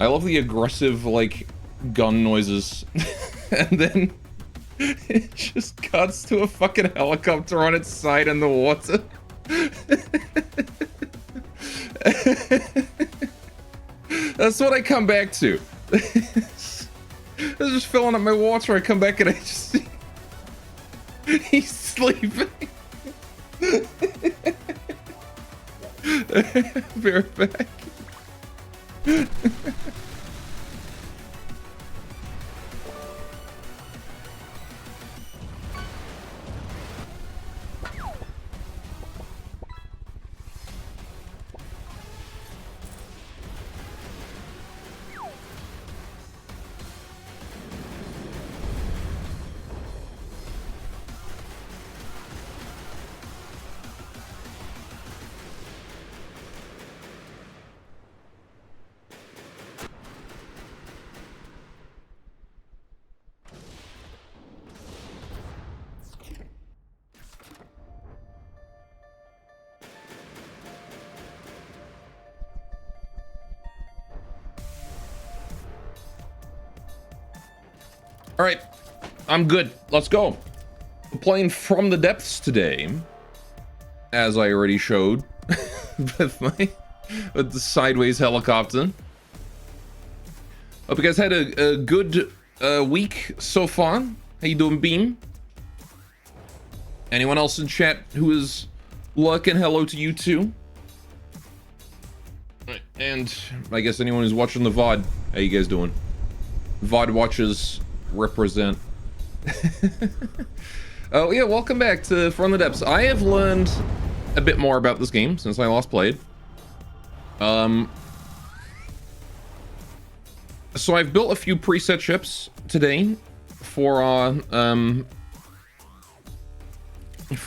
I love the aggressive, like, gun noises. And then it just cuts to a fucking helicopter on its side in the water. That's what I come back to. I was just filling up my water. I come back and I just see he's sleeping. Be right back. All right, I'm good. Let's go. We're playing From the Depths today, as I already showed with the sideways helicopter. Hope you guys had a good week so far. How you doing, Beam? Anyone else in chat who is lurking? Hello to you too. And I guess anyone who's watching the VOD, how you guys doing? VOD watchers represent. Oh yeah, welcome back to From the Depths. I have learned a bit more about this game since I last played. So I've built a few preset ships today for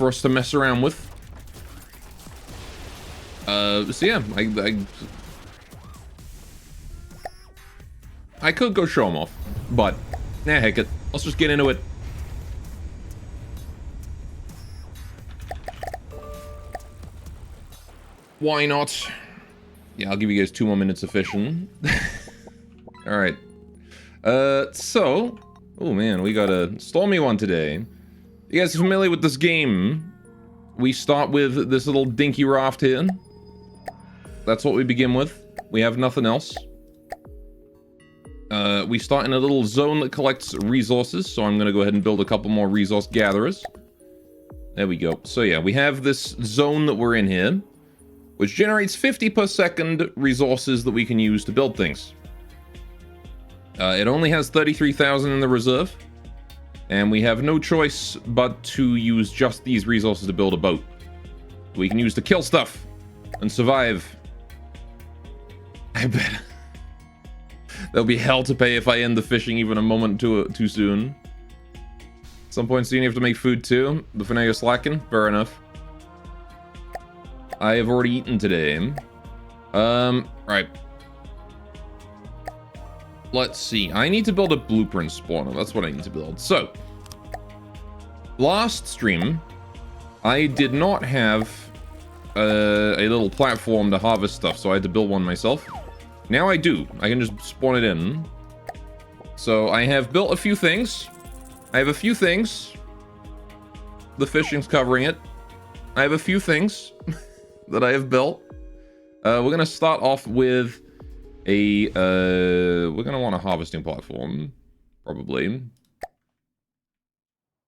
us to mess around with. So yeah, I could go show them off, but nah, heck it. Let's just get into it. Why not? Yeah, I'll give you guys 2 more minutes of fishing. Alright. So... Oh man, we got a stormy one today. You guys are familiar with this game? We start with this little dinky raft here. That's what we begin with. We have nothing else. We start in a little zone that collects resources, so I'm gonna go ahead and build a couple more resource gatherers. There we go. So yeah, we have this zone that we're in here, which generates 50 per second resources that we can use to build things. It only has 33,000 in the reserve, and we have no choice but to use just these resources to build a boat. We can use to kill stuff and survive. I bet there'll be hell to pay if I end the fishing even a moment too soon. At some point soon you have to make food too, but for now you're slacking? Fair enough. I have already eaten today. Right. Let's see. I need to build a blueprint spawner. That's what I need to build. So, last stream, I did not have a little platform to harvest stuff, so I had to build one myself. Now I do. I can just spawn it in. So, I have built a few things. I have a few things. The fishing's covering it. I have a few things that I have built. We're gonna start off with a we're gonna want a harvesting platform, probably,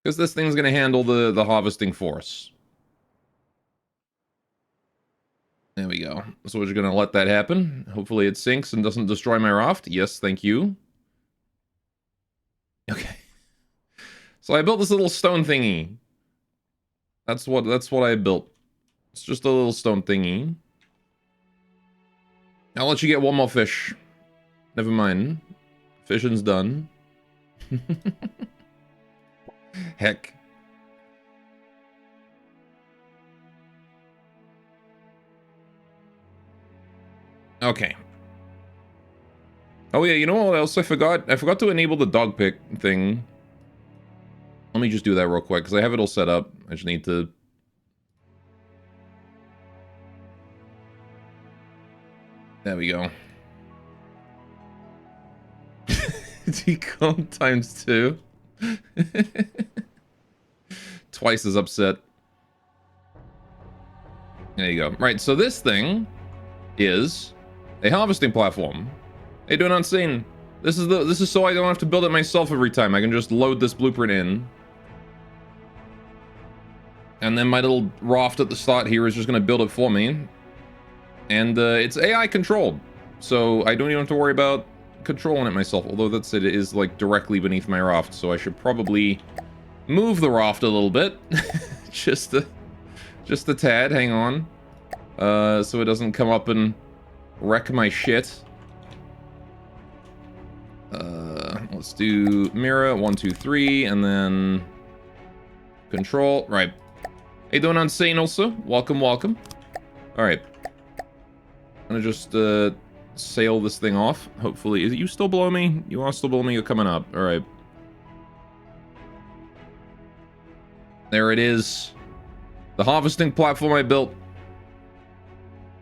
because this thing's gonna handle the harvesting for us. There we go. So we're just gonna let that happen. Hopefully it sinks and doesn't destroy my raft. Yes, thank you. Okay. So I built this little stone thingy. That's what I built. It's just a little stone thingy. I'll let you get one more fish. Never mind. Fishing's done. Heck. Okay. Oh yeah, you know what else I forgot? I forgot to enable the dog pick thing. Let me just do that real quick, because I have it all set up. I just need to... There we go. Decom times 2. Twice as upset. There you go. Right, so this thing is a harvesting platform. Hey, doing unseen. This is so I don't have to build it myself every time. I can just load this blueprint in. And then my little raft at the start here is just going to build it for me. And it's AI controlled, so I don't even have to worry about controlling it myself. Although it is like directly beneath my raft, so I should probably move the raft a little bit, just a tad. Hang on, so it doesn't come up and wreck my shit. Let's do mirror 1, 2, 3, and then control. Right. Hey, doing unsane also. Welcome, welcome. All right. I'm gonna just sail this thing off. Hopefully, is it you still below me? You are still below me. You're coming up. All right. There it is. The harvesting platform I built.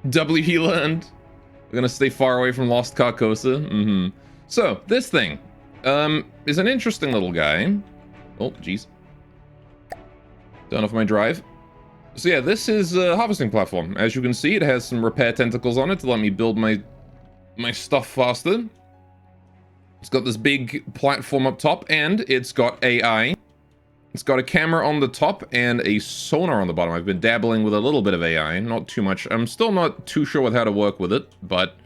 W he learned. We're gonna stay far away from Lost Carcosa. So this thing is an interesting little guy. Oh, jeez. Turn off my drive. So yeah, this is a harvesting platform. As you can see, it has some repair tentacles on it to let me build my stuff faster. It's got this big platform up top, and it's got AI. It's got a camera on the top and a sonar on the bottom. I've been dabbling with a little bit of AI, not too much. I'm still not too sure with how to work with it, but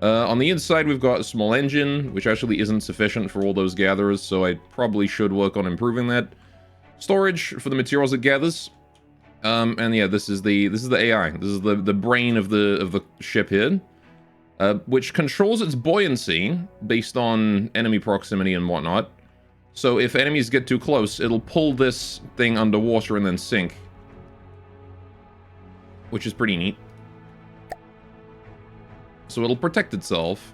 on the inside we've got a small engine, which actually isn't sufficient for all those gatherers, so I probably should work on improving that. Storage for the materials it gathers. And yeah, this is the AI. This is the brain of the ship here, which controls its buoyancy based on enemy proximity and whatnot. So if enemies get too close, it'll pull this thing underwater and then sink, which is pretty neat. So it'll protect itself.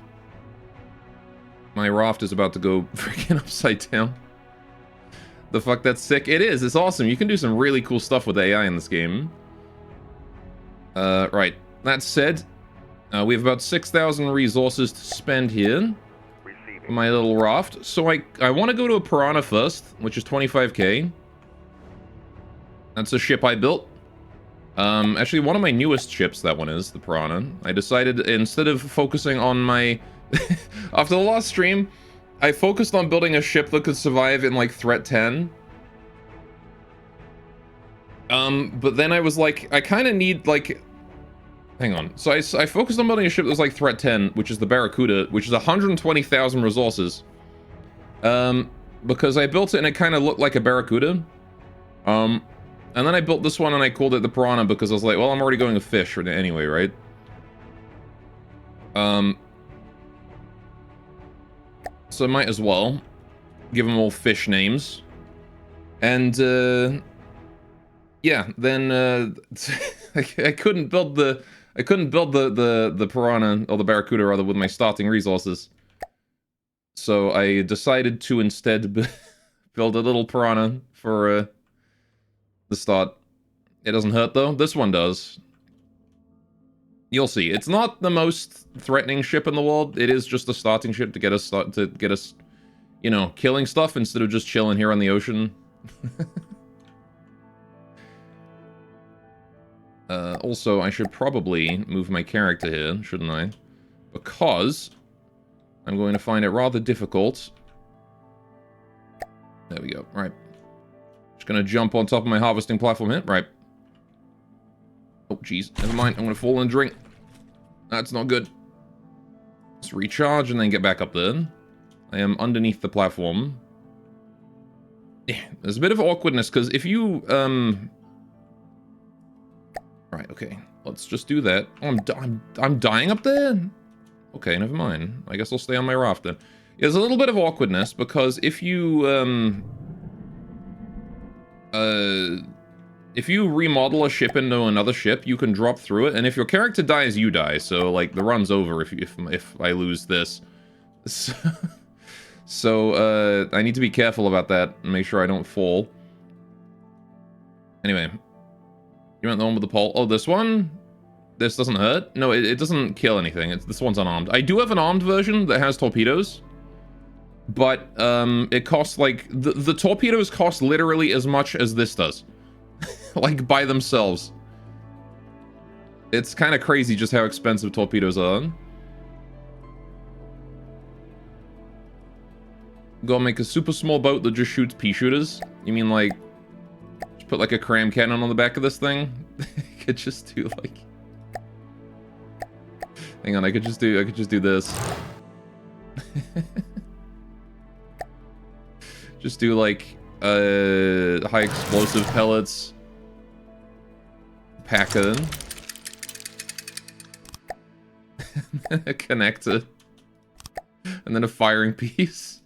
My raft is about to go freaking upside down. The fuck, that's sick. It is, it's awesome. You can do some really cool stuff with AI in this game. Right. That said, we have about 6,000 resources to spend here. For my little raft. So I want to go to a Piranha first, which is 25k. That's a ship I built. Actually, one of my newest ships, that one is, the Piranha. I decided, instead of focusing on my... After the last stream, I focused on building a ship that could survive in, like, Threat 10. But then I was like, I kind of need, like... Hang on. So I focused on building a ship that was, like, Threat 10, which is the Barracuda, which is 120,000 resources. Because I built it and it kind of looked like a Barracuda. And then I built this one and I called it the Piranha because I was like, well, I'm already going to fish anyway, right? So I might as well give them all fish names. And, yeah, then, I couldn't build the Piranha, or the Barracuda rather, with my starting resources. So I decided to instead build a little Piranha for, the start. It doesn't hurt though. This one does. You'll see. It's not the most threatening ship in the world. It is just a starting ship to get us you know, killing stuff instead of just chilling here on the ocean. Also, I should probably move my character here, shouldn't I? Because I'm going to find it rather difficult. There we go. Right. Just gonna jump on top of my harvesting platform here. Right. Oh, jeez. Never mind. I'm gonna fall and drink. That's not good. Let's recharge and then get back up there. I am underneath the platform. Yeah, there's a bit of awkwardness, because if you, Right, okay. Let's just do that. Oh, I'm dying up there? Okay, never mind. I guess I'll stay on my raft then. There's a little bit of awkwardness, because if you, if you remodel a ship into another ship, you can drop through it, and if your character dies, you die. So, like, the run's over if I lose this. So, I need to be careful about that and make sure I don't fall. Anyway. You want the one with the pole? Oh, this one? This doesn't hurt? No, it doesn't kill anything. This one's unarmed. I do have an armed version that has torpedoes. But, it costs, like... The torpedoes cost literally as much as this does. Like, by themselves. It's kind of crazy just how expensive torpedoes are. Go make a super small boat that just shoots pea shooters? You mean, like... Just put, like, a cram cannon on the back of this thing? Could just do, like... Hang on, I could just do this. Just do, like, high explosive pellets. Packer. A connector. And then a firing piece.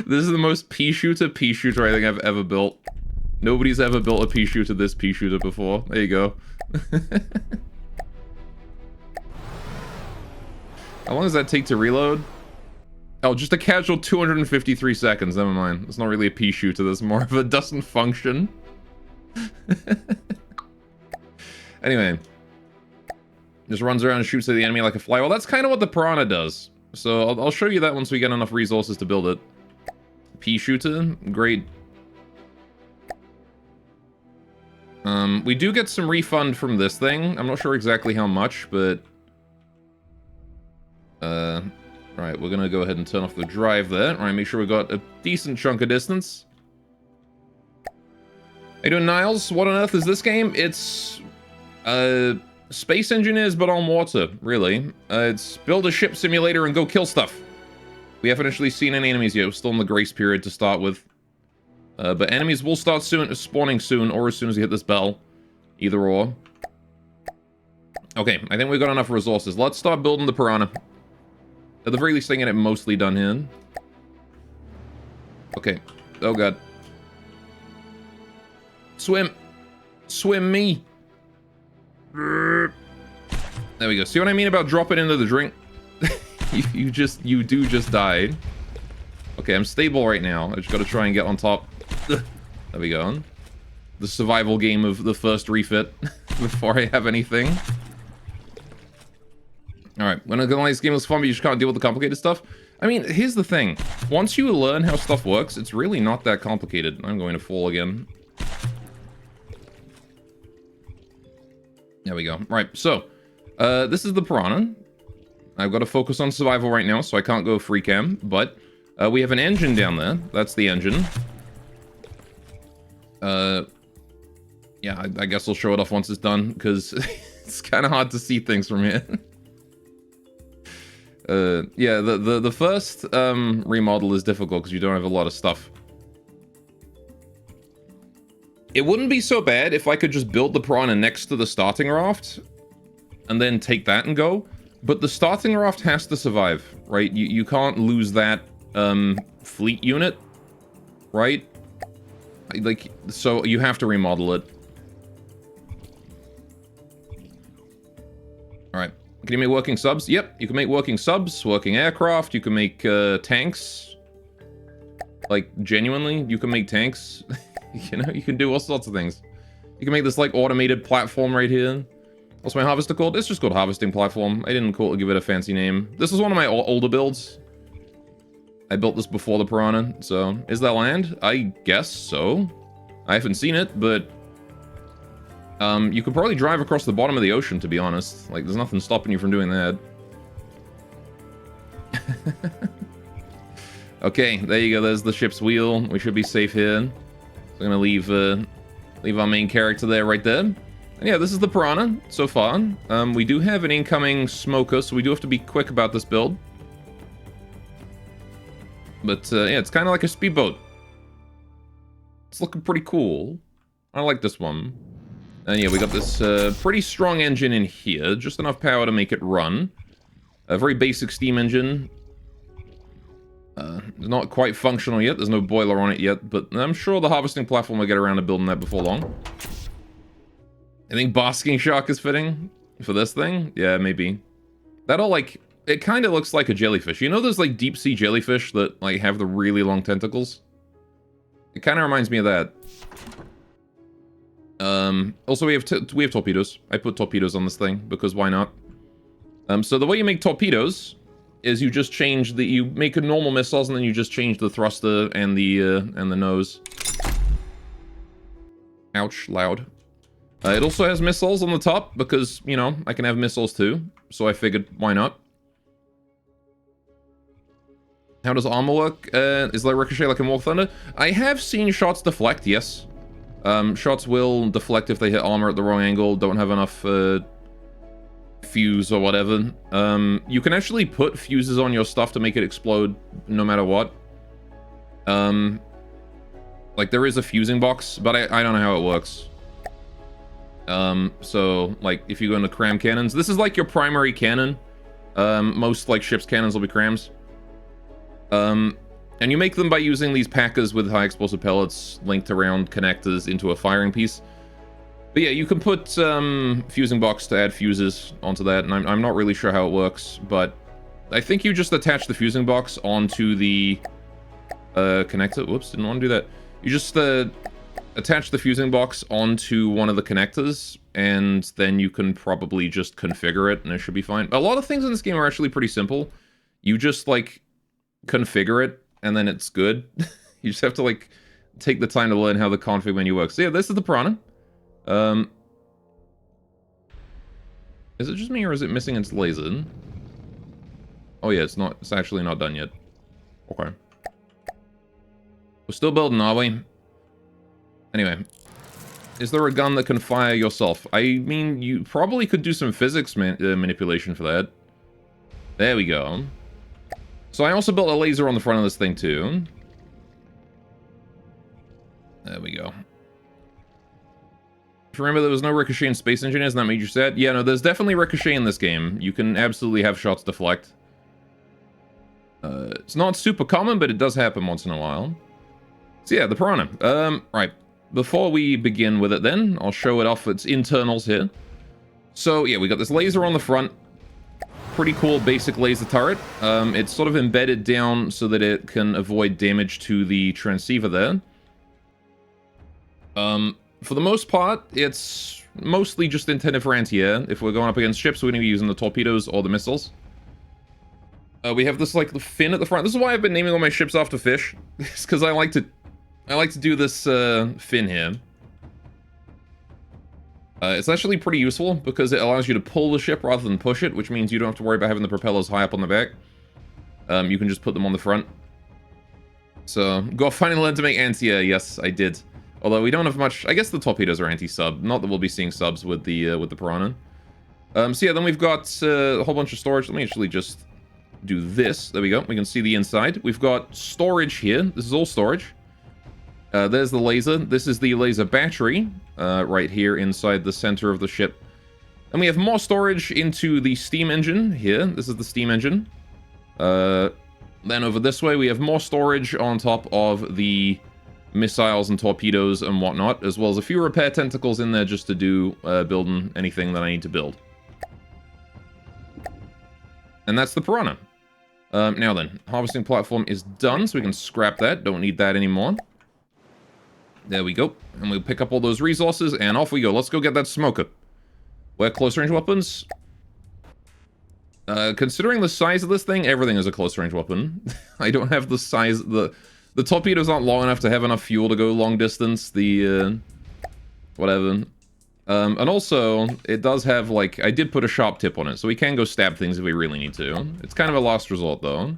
This is the most pea shooter I think I've ever built. Nobody's ever built a pea shooter this pea shooter before. There you go. How long does that take to reload? Oh, just a casual 253 seconds. Never mind. It's not really a pea shooter. That's more of a doesn't function. Anyway. Just runs around and shoots at the enemy like a fly. Well, that's kind of what the Piranha does. So I'll show you that once we get enough resources to build it. Pea shooter. Great. We do get some refund from this thing. I'm not sure exactly how much, but... Right, we're gonna go ahead and turn off the drive there. Alright, make sure we got a decent chunk of distance. How you doing, Niles? What on earth is this game? It's... Space Engineers, but on water, really. It's build a ship simulator and go kill stuff. We haven't actually seen any enemies yet. We're still in the grace period to start with. But enemies will start spawning soon, or as soon as you hit this bell. Either or. Okay, I think we've got enough resources. Let's start building the Piranha. At the very least, I can get it mostly done here. Okay. Oh, God. Swim. Swim me. There we go. See what I mean about dropping into the drink? you do just die. Okay, I'm stable right now. I just gotta try and get on top. There we go. The survival game of the first refit before I have anything. Alright, when I go on this game was fun, but you just can't deal with the complicated stuff. I mean, here's the thing. Once you learn how stuff works, it's really not that complicated. I'm going to fall again. There we go. Right, so, this is the Piranha. I've got to focus on survival right now, so I can't go free cam, but we have an engine down there. That's the engine. Yeah, I guess I'll show it off once it's done, because it's kind of hard to see things from here. Yeah, the first remodel is difficult because you don't have a lot of stuff. It wouldn't be so bad if I could just build the Piranha next to the starting raft and then take that and go. But the starting raft has to survive, right? You can't lose that fleet unit, right? Like, so you have to remodel it. Alright. Can you make working subs? Yep, you can make working subs, working aircraft, you can make tanks. Like, genuinely, you can make tanks. You know, you can do all sorts of things. You can make this, like, automated platform right here. What's my harvester called? It's just called harvesting platform. I didn't give it a fancy name. This is one of my older builds. I built this before the Piranha, so... Is that land? I guess so. I haven't seen it, but... you could probably drive across the bottom of the ocean, to be honest. Like, there's nothing stopping you from doing that. Okay, there you go. There's the ship's wheel. We should be safe here. So I'm gonna leave our main character there, right there. And yeah, this is the Piranha, so far. We do have an incoming smoker, so we do have to be quick about this build. But, yeah, it's kind of like a speedboat. It's looking pretty cool. I like this one. And yeah, we got this pretty strong engine in here. Just enough power to make it run. A very basic steam engine. Not quite functional yet. There's no boiler on it yet. But I'm sure the harvesting platform will get around to building that before long. I think basking shark is fitting for this thing. Yeah, maybe. That'll, like... It kind of looks like a jellyfish. You know those, like, deep-sea jellyfish that, like, have the really long tentacles? It kind of reminds me of that. Also, we have torpedoes. I put torpedoes on this thing, because why not? So the way you make torpedoes is you just change the... You make a normal missiles, and then you just change the thruster and the nose. Ouch, loud. It also has missiles on the top, because, you know, I can have missiles too. So I figured, why not? How does armor work? Is there ricochet like in War Thunder? I have seen shots deflect, yes. Shots will deflect if they hit armor at the wrong angle, don't have enough fuse or whatever. You can actually put fuses on your stuff to make it explode no matter what. Like, there is a fusing box, but I don't know how it works. So, like, if you go into cram cannons, this is like your primary cannon. Most, like, ship's cannons will be crams. And you make them by using these packers with high explosive pellets linked around connectors into a firing piece. But yeah, you can put fusing box to add fuses onto that, and I'm not really sure how it works, but I think you just attach the fusing box onto the connector. Whoops, didn't want to do that. You just attach the fusing box onto one of the connectors, and then you can probably just configure it, and it should be fine. A lot of things in this game are actually pretty simple. You just, like, configure it, and then it's good. You just have to, like, take the time to learn how the config menu works. So yeah, this is the Piranha. Is it just me, or is it missing its laser? Oh yeah, it's actually not done yet. Okay. We're still building, are we? Anyway. Is there a gun that can fire yourself? I mean, you probably could do some physics manipulation for that. There we go. So I also built a laser on the front of this thing, too. There we go. If you remember, there was no ricochet in Space Engineers, and that made you sad? Yeah, no, there's definitely ricochet in this game. You can absolutely have shots deflect. It's not super common, but it does happen once in a while. So yeah, the Piranha. Right. Before we begin with it then, I'll show it off its internals here. So yeah, we got this laser on the front. pretty cool basic laser turret. It's sort of embedded down so that it can avoid damage to the transceiver there. For the most part, it's mostly just intended for anti-air. If we're going up against ships, we're going to be using the torpedoes or the missiles. We have this, like, the fin at the front. This is why I've been naming all my ships after fish. It's because I like to do this fin here. It's actually pretty useful because it allows you to pull the ship rather than push it, which means you don't have to worry about having the propellers high up on the back. You can just put them on the front. So, go finally learn to make anti-air. Yes, I did. Although we don't have much. I guess the torpedoes are anti-sub. Not that we'll be seeing subs with the Piranha. So yeah, then we've got a whole bunch of storage. Let me actually just do this. There we go. We can see the inside. We've got storage here. This is all storage. There's the laser. This is the laser battery right here inside the center of the ship. And we have more storage into the steam engine here. This is the steam engine. Then over this way, we have more storage on top of the missiles and torpedoes and whatnot, as well as a few repair tentacles in there just to do building anything that I need to build. And that's the Piranha. Now then, harvesting platform is done, so we can scrap that. Don't need that anymore. There we go. And we'll pick up all those resources, and off we go. Let's go get that smoker. Where close-range weapons? Considering the size of this thing, everything is a close-range weapon. I don't have the size... The torpedoes aren't long enough to have enough fuel to go long distance. Whatever. And also, it does have, like... I did put a sharp tip on it, so we can go stab things if we really need to. It's kind of a last resort, though.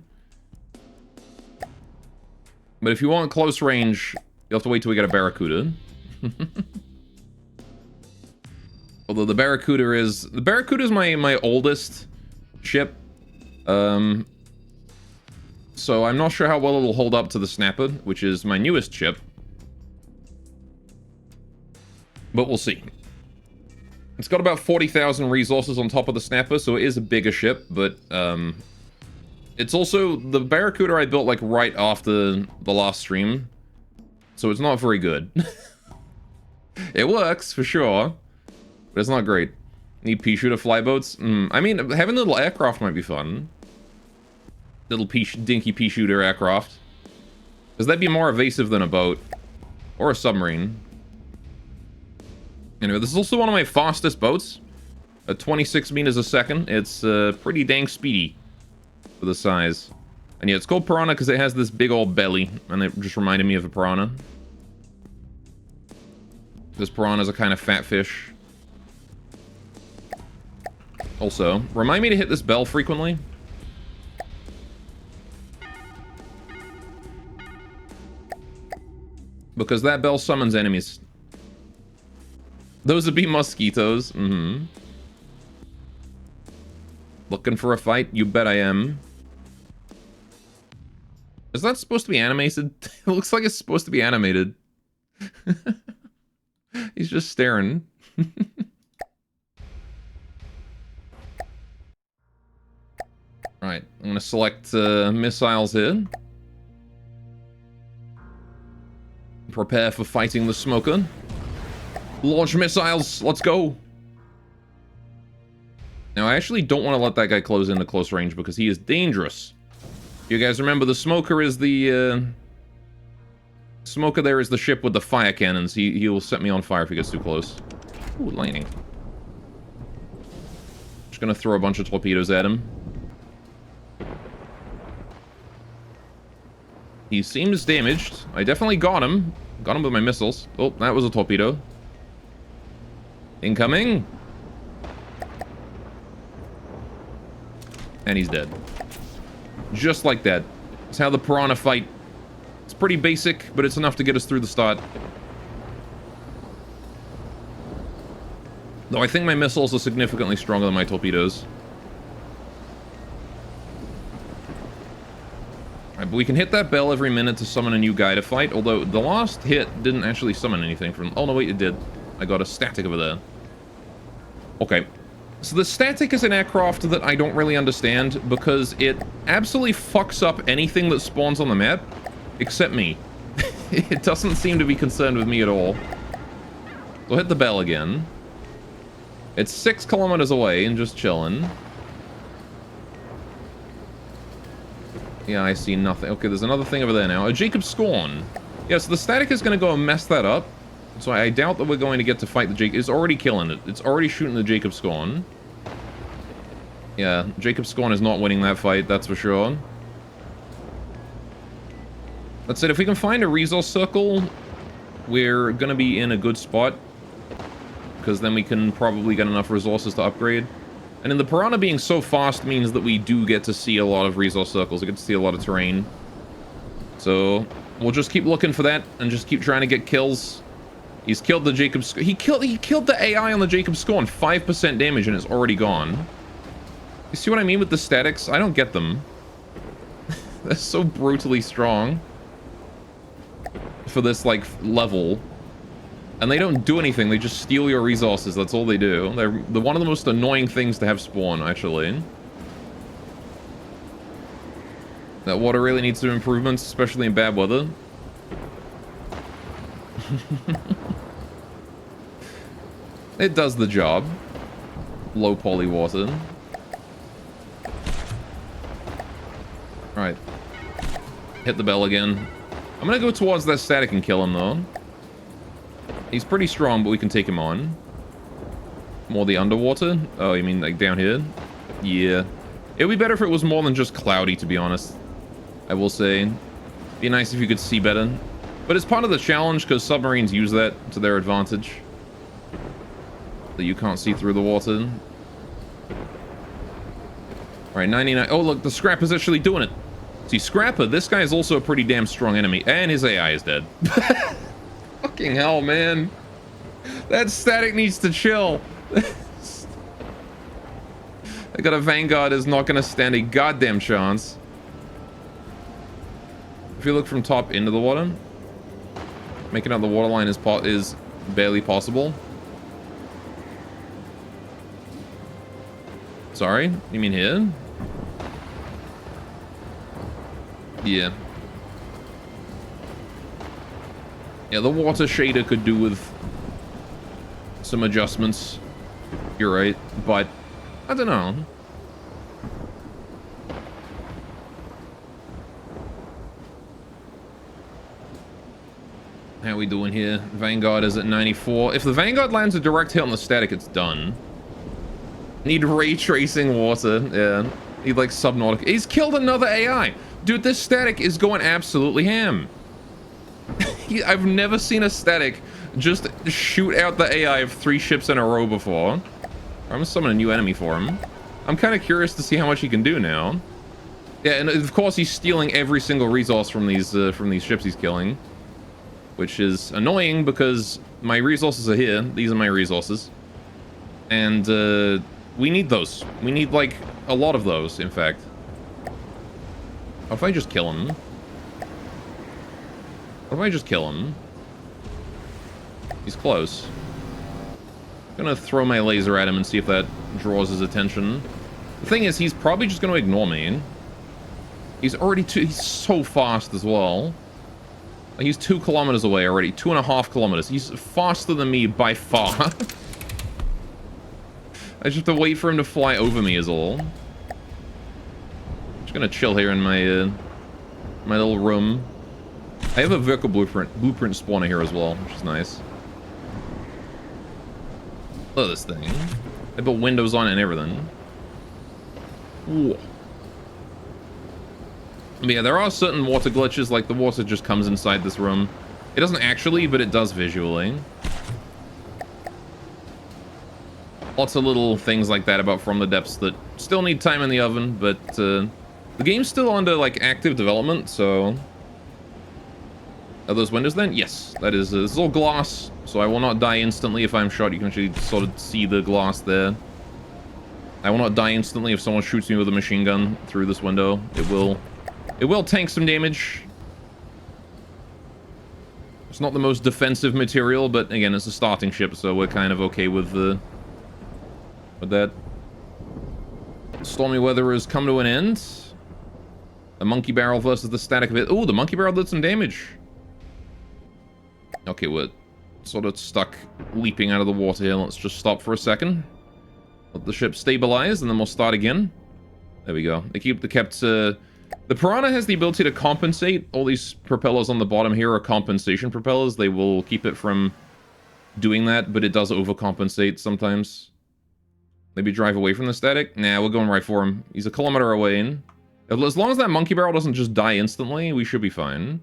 But if you want close range, you'll have to wait till we get a Barracuda. Although the Barracuda is... The Barracuda is my oldest ship. So I'm not sure how well it'll hold up to the Snapper, which is my newest ship. But we'll see. It's got about 40,000 resources on top of the Snapper, so it is a bigger ship, but it's also... The Barracuda I built, like, right after the last stream, so it's not very good. It works, for sure, but it's not great. Need pea shooter flyboats? I mean, having a little aircraft might be fun. Little dinky pea shooter aircraft. Because that'd be more evasive than a boat. Or a submarine. Anyway, this is also one of my fastest boats. At 26 meters a second. It's pretty dang speedy for the size. And yeah, it's called Piranha because it has this big old belly. And it just reminded me of a piranha. This piranha's a kind of fat fish. Also, remind me to hit this bell frequently. Because that bell summons enemies. Those would be mosquitoes. Looking for a fight? You bet I am. Is that supposed to be animated? It looks like it's supposed to be animated. He's just staring. Alright, I'm gonna select missiles here. Prepare for fighting the smoker. Launch missiles, let's go. Now, I actually don't want to let that guy close into close range because he is dangerous. You guys remember the smoker is the... Smoker there is the ship with the fire cannons. He will set me on fire if he gets too close. Ooh, lightning. Just gonna throw a bunch of torpedoes at him. He seems damaged. I definitely got him. Got him with my missiles. Oh, that was a torpedo. Incoming. And he's dead. Just like that. It's how the Piranha fight. It's pretty basic, but it's enough to get us through the start. Though I think my missiles are significantly stronger than my torpedoes. Alright, but we can hit that bell every minute to summon a new guy to fight, although the last hit didn't actually summon anything from... Oh, no, wait, it did. I got a static over there. Okay. So the static is an aircraft that I don't really understand because it absolutely fucks up anything that spawns on the map, except me. It doesn't seem to be concerned with me at all. So hit the bell again. It's 6 kilometers away and just chilling. Yeah, I see nothing. Okay, there's another thing over there now. A Jacob Scorn. Yeah, so the static is going to go and mess that up. So I doubt that we're going to get to fight the Jacob. It's already killing it. It's already shooting the Jacob Scorn. Yeah, Jacob Scorn is not winning that fight, that's for sure. That said, if we can find a resource circle, we're going to be in a good spot. Because then we can probably get enough resources to upgrade. And then the Piranha being so fast means that we do get to see a lot of resource circles. We get to see a lot of terrain. So we'll just keep looking for that and just keep trying to get kills. He's killed the Jacob Scorn. He killed the AI on the Jacob Scorn. 5% damage and it's already gone. You see what I mean with the statics? I don't get them. They're so brutally strong for this, like, level. And they don't do anything. They just steal your resources. That's all they do. They're one of the most annoying things to have spawn, actually. That water really needs some improvements, especially in bad weather. It does the job. Low poly water. Right. Hit the bell again. I'm gonna go towards that static and kill him, though. He's pretty strong, but we can take him on. More the underwater? Oh, you mean like down here? Yeah. It would be better if it was more than just cloudy, to be honest. I will say. Be nice if you could see better. But it's part of the challenge, because submarines use that to their advantage. That you can't see through the water. Alright, 99. Oh, look, the Scrap is actually doing it. See, Scrapper, this guy is also a pretty damn strong enemy. And his AI is dead. Fucking hell, man. That static needs to chill. I got a Vanguard is not going to stand a goddamn chance. If you look from top into the water, making out the waterline is barely possible. Sorry? You mean here? Yeah. Yeah, the water shader could do with some adjustments. You're right, but I don't know. How are we doing here? Vanguard is at 94. If the Vanguard lands a direct hit on the static, it's done. Need ray tracing water. Yeah. Need like subnautic. He's killed another AI. Dude, this static is going absolutely ham. I've never seen a static just shoot out the AI of 3 ships in a row before. I'm gonna summon a new enemy for him. I'm kind of curious to see how much he can do now. Yeah, and of course he's stealing every single resource from these ships he's killing, which is annoying because my resources are here. These are my resources, and we need those. We need like a lot of those, in fact. What if I just kill him? What if I just kill him? He's close. I'm gonna throw my laser at him and see if that draws his attention. The thing is, he's probably just gonna ignore me. He's so fast as well. Like, he's 2 kilometers away already. 2.5 kilometers. He's faster than me by far. I just have to wait for him to fly over me is all. Just gonna chill here in my my little room. I have a vehicle blueprint spawner here as well, which is nice. Look at this thing. They put windows on it and everything. Ooh. But yeah, there are certain water glitches, like the water just comes inside this room. It doesn't actually, but it does visually. Lots of little things like that about From the Depths that still need time in the oven, but the game's still under like active development, so... Are those windows then? Yes, that is. This is all glass, so I will not die instantly if I'm shot. You can actually sort of see the glass there. I will not die instantly if someone shoots me with a machine gun through this window. It will tank some damage. It's not the most defensive material, but again, it's a starting ship, so we're kind of okay with that. Stormy weather has come to an end. The monkey barrel versus the static of it. Oh, the monkey barrel did some damage. Okay, we're sort of stuck leaping out of the water here. Let's just stop for a second. Let the ship stabilize, and then we'll start again. There we go. They kept The Piranha has the ability to compensate. All these propellers on the bottom here are compensation propellers. They will keep it from doing that, but it does overcompensate sometimes. Maybe drive away from the static? Nah, we're going right for him. He's a kilometer away. As long as that monkey barrel doesn't just die instantly, we should be fine.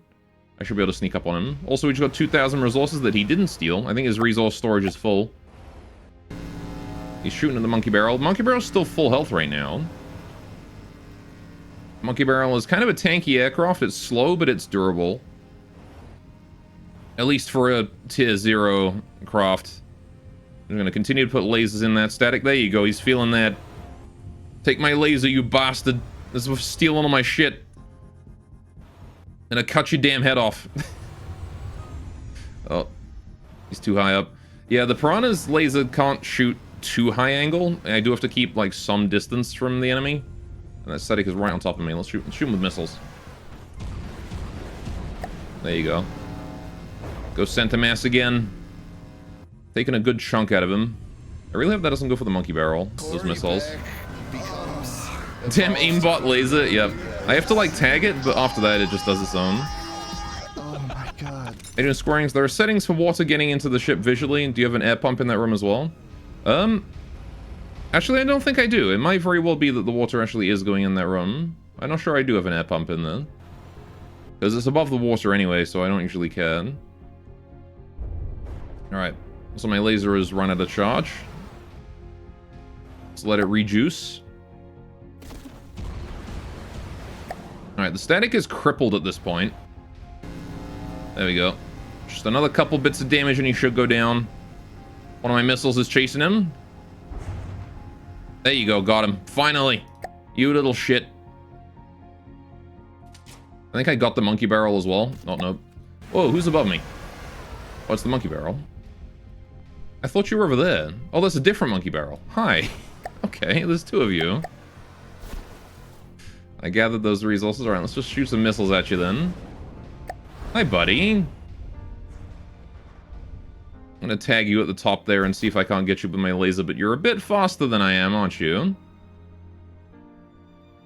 I should be able to sneak up on him. Also, we just got 2,000 resources that he didn't steal. I think his resource storage is full. He's shooting at the monkey barrel. Monkey barrel's still full health right now. Monkey barrel is kind of a tanky aircraft. It's slow, but it's durable. At least for a tier 0 craft. I'm going to continue to put lasers in that static. There you go. He's feeling that. Take my laser, you bastard. This is stealing all my shit. And I cut your damn head off. Oh. He's too high up. Yeah, the Piranha's laser can't shoot too high angle. I do have to keep, like, some distance from the enemy. And that static is right on top of me. Let's shoot him with missiles. There you go. Go Centimass again. Taking a good chunk out of him. I really hope that doesn't go for the monkey barrel. Those missiles. Damn aimbot laser. Yep. I have to like tag it, but after that it just does its own. Oh my god. Agent Squarings, there are settings for water getting into the ship visually. Do you have an air pump in that room as well? Actually, I don't think I do. It might very well be that the water actually is going in that room. I'm not sure I do have an air pump in there. Because it's above the water anyway, so I don't usually care. Alright. So my laser is run out of charge. Let's let it rejuice. Alright, the static is crippled at this point. There we go. Just another couple bits of damage and he should go down. One of my missiles is chasing him. There you go, got him. Finally. You little shit. I think I got the monkey barrel as well. Oh, no. Whoa, who's above me? Oh, it's the monkey barrel. I thought you were over there. Oh, that's a different monkey barrel. Hi. Okay, there's two of you. I gathered those resources. Alright, let's just shoot some missiles at you then. Hi, buddy. I'm gonna tag you at the top there and see if I can't get you with my laser, but you're a bit faster than I am, aren't you?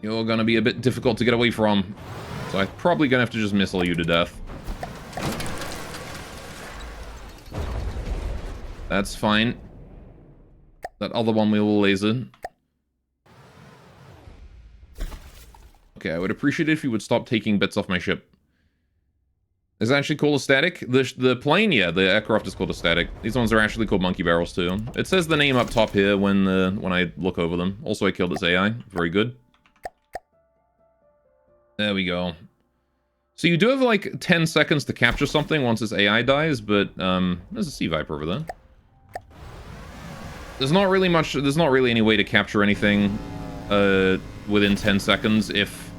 You're gonna be a bit difficult to get away from. So I'm probably gonna have to just missile you to death. That's fine. That other one we will laser. Okay, I would appreciate it if you would stop taking bits off my ship. Is it actually called a static? The plane, yeah, the aircraft is called a static. These ones are actually called monkey barrels too. It says the name up top here when I look over them. Also, I killed its AI. Very good. There we go. So you do have like 10 seconds to capture something once its AI dies, but there's a Sea Viper over there. There's not really any way to capture anything within 10 seconds if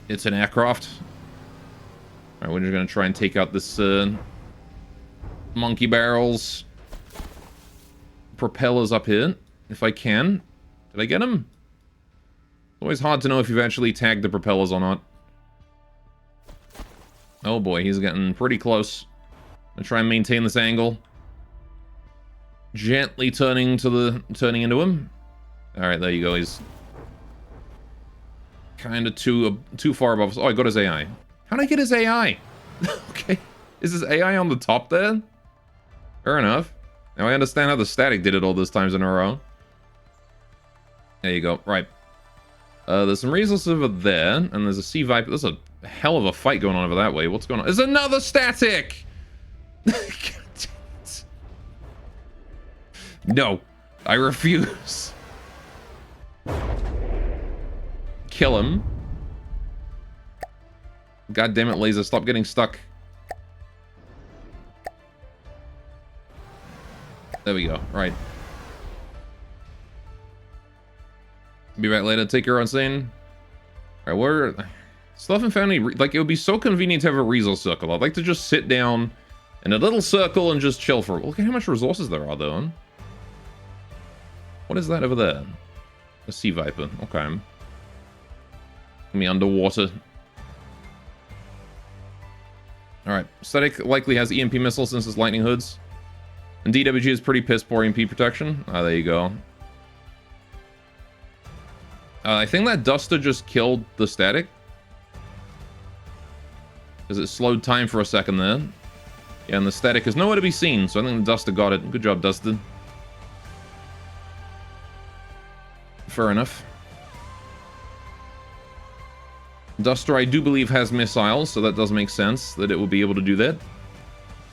it's an aircraft. Alright, we're just gonna try and take out this monkey barrels propellers up here, if I can. Did I get him? It's always hard to know if you've actually tagged the propellers or not. Oh boy, he's getting pretty close. I'm gonna try and maintain this angle. Gently turning into him. Alright, there you go. He's kind of too far above us. Oh, I got his AI. How'd I get his AI? Okay. Is his AI on the top there? Fair enough. Now I understand how the static did it all those times in a row. There you go. Right. There's some resources over there, and there's a Sea Viper. There's a hell of a fight going on over that way. What's going on? There's another static! God damn it. No. I refuse. Kill him. God damn it, laser. Stop getting stuck. There we go. Right. Be back later. Take care, Unsane. Alright, we're... Still haven't found any... Like, it would be so convenient to have a resource circle. I'd like to just sit down in a little circle and just chill for... Look at how much resources there are, though. What is that over there? A Sea Viper. Okay. Me underwater. Alright. Static likely has EMP missiles since it's lightning hoods. And DWG is pretty piss poor EMP protection. Ah, there you go. I think that Duster just killed the static. Because it slowed time for a second there. Yeah, and the static is nowhere to be seen, so I think the Duster got it. Good job, Duster. Fair enough. Duster, I do believe, has missiles, so that does make sense that it will be able to do that.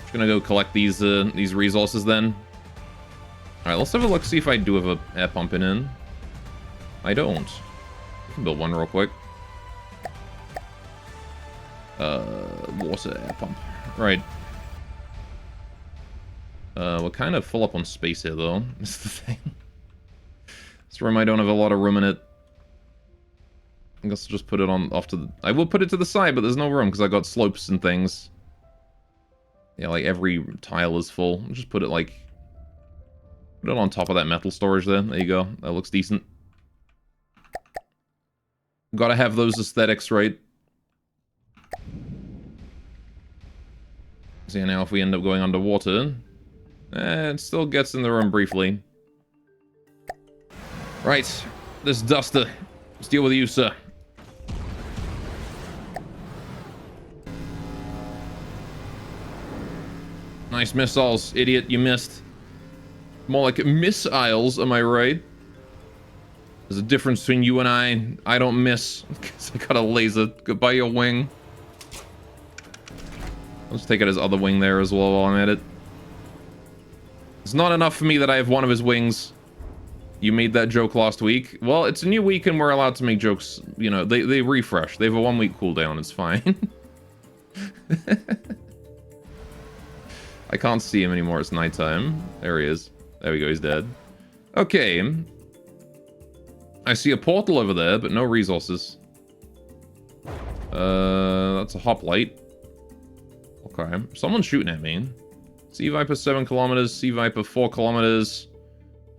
Just gonna go collect these resources then. Alright, let's have a look, see if I do have a air pump in. I don't. I can build one real quick. Water air pump. Right. We're kind of full up on space here, though. That's the thing. This room, I don't have a lot of room in it. I guess I'll just put it on off to the... I will put it to the side, but there's no room because I got slopes and things. Yeah, like every tile is full. I'll just put it like... Put it on top of that metal storage there. There you go. That looks decent. Gotta have those aesthetics, right? So yeah, now if we end up going underwater... it still gets in the room briefly. Right. This Duster. Let's deal with you, sir. Nice missiles, idiot. You missed. More like missiles, am I right? There's a difference between you and I. I don't miss. Because I got a laser. Goodbye, your wing. I'll just take out his other wing there as well while I'm at it. It's not enough for me that I have one of his wings. You made that joke last week. Well, it's a new week and we're allowed to make jokes. You know, they refresh. They have a 1-week cooldown. It's fine. I can't see him anymore. It's nighttime. There he is. There we go. He's dead. Okay. I see a portal over there, but no resources. That's a hoplite. Okay. Someone's shooting at me. Sea Viper 7 kilometers. Sea Viper 4 kilometers.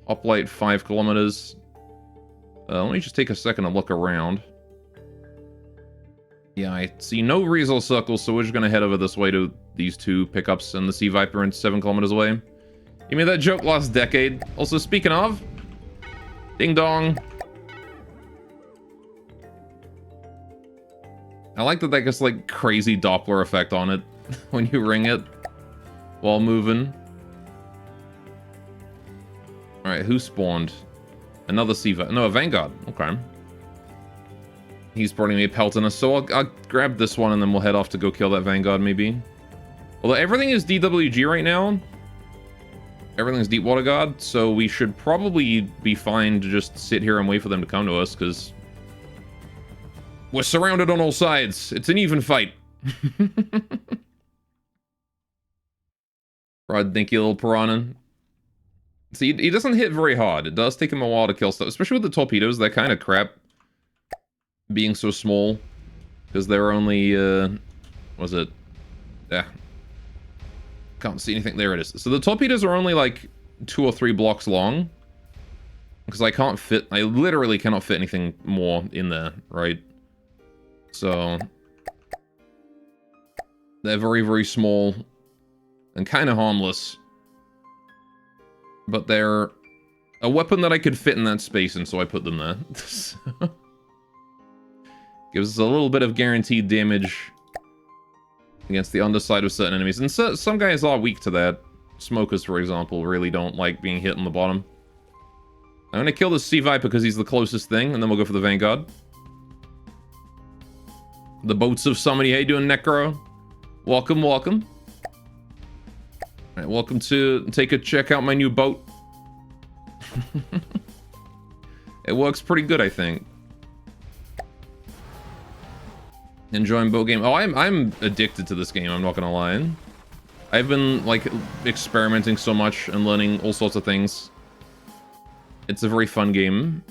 Hoplite 5 kilometers. Let me just take a second to look around. Yeah, I see no resource circles, so we're just gonna head over this way to these two pickups and the Sea Viper and 7 kilometers away. You made that joke last decade. Also, speaking of... Ding dong. I like that that gets like crazy Doppler effect on it when you ring it while moving. Alright, who spawned? Another Sea Viper. No, a Vanguard. Okay. He's probably me a Peltonus, so I'll grab this one and then we'll head off to go kill that Vanguard, maybe. Although everything is DWG right now. Everything's Deepwater Guard, so we should probably be fine to just sit here and wait for them to come to us, because... we're surrounded on all sides. It's an even fight. Rod dinky little piranha. See, he doesn't hit very hard. It does take him a while to kill stuff, especially with the torpedoes. That kind of crap. Being so small. Because they're only, was it? Yeah. Can't see anything. There it is. So the torpedoes are only like 2 or 3 blocks long. Because I can't fit, I literally cannot fit anything more in there, right? So... they're very, very small. And kind of harmless. But they're a weapon that I could fit in that space, and so I put them there. So, gives us a little bit of guaranteed damage against the underside of certain enemies. And so, some guys are weak to that. Smokers, for example, really don't like being hit on the bottom. I'm going to kill this Sea Viper because he's the closest thing, and then we'll go for the Vanguard. The boats of somebody. How you doing, Necro? Welcome, welcome. Alright, welcome to check out my new boat. It works pretty good, I think. Enjoying boat game. Oh, I'm addicted to this game, I'm not gonna lie. I've been, like, experimenting so much and learning all sorts of things. It's a very fun game.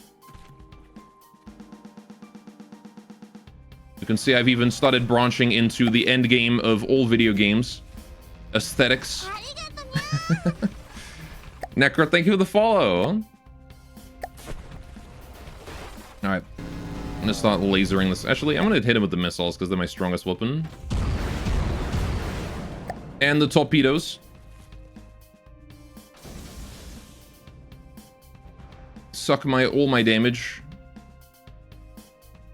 You can see I've even started branching into the end game of all video games. Aesthetics. Necro, thank you for the follow. Alright. I'm gonna start lasering this. Actually, I'm gonna hit him with the missiles because they're my strongest weapon. And the torpedoes. Suck all my damage.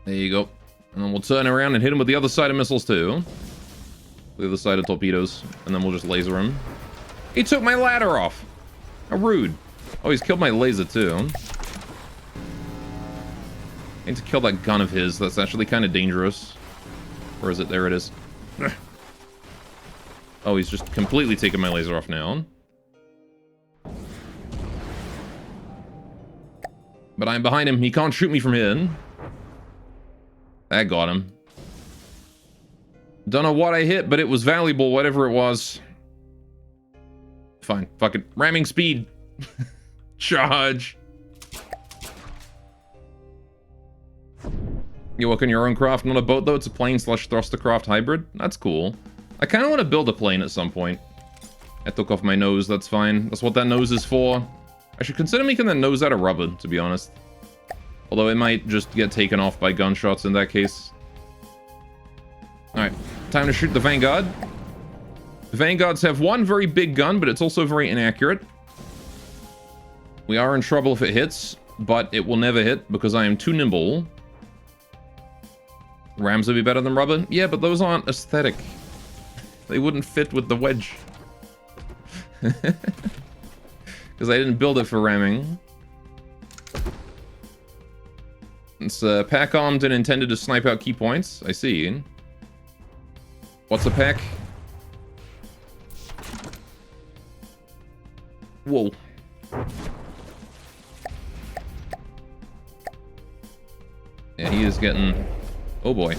There you go. And then we'll turn around and hit him with the other side of missiles too. The other side of torpedoes. And then we'll just laser him. He took my ladder off. How rude. Oh, he's killed my laser too. I need to kill that gun of his. That's actually kind of dangerous. Where is it? There it is. Oh, he's just completely taken my laser off now. But I'm behind him. He can't shoot me from here. That got him. Don't know what I hit, but it was valuable, whatever it was. Fine. Fucking ramming speed. Charge. You work on your own craft, not a boat though. It's a plane / thrustercraft hybrid. That's cool. I kind of want to build a plane at some point. I took off my nose. That's fine. That's what that nose is for. I should consider making that nose out of rubber, to be honest. Although it might just get taken off by gunshots in that case. Alright, time to shoot the Vanguard. The Vanguards have one very big gun, but it's also very inaccurate. We are in trouble if it hits, but it will never hit because I am too nimble. Rams would be better than rubber? Yeah, but those aren't aesthetic. They wouldn't fit with the wedge. Because I didn't build it for ramming. It's pack armed and intended to snipe out key points. I see. What's a pack? Whoa. Yeah, he is getting... Oh boy.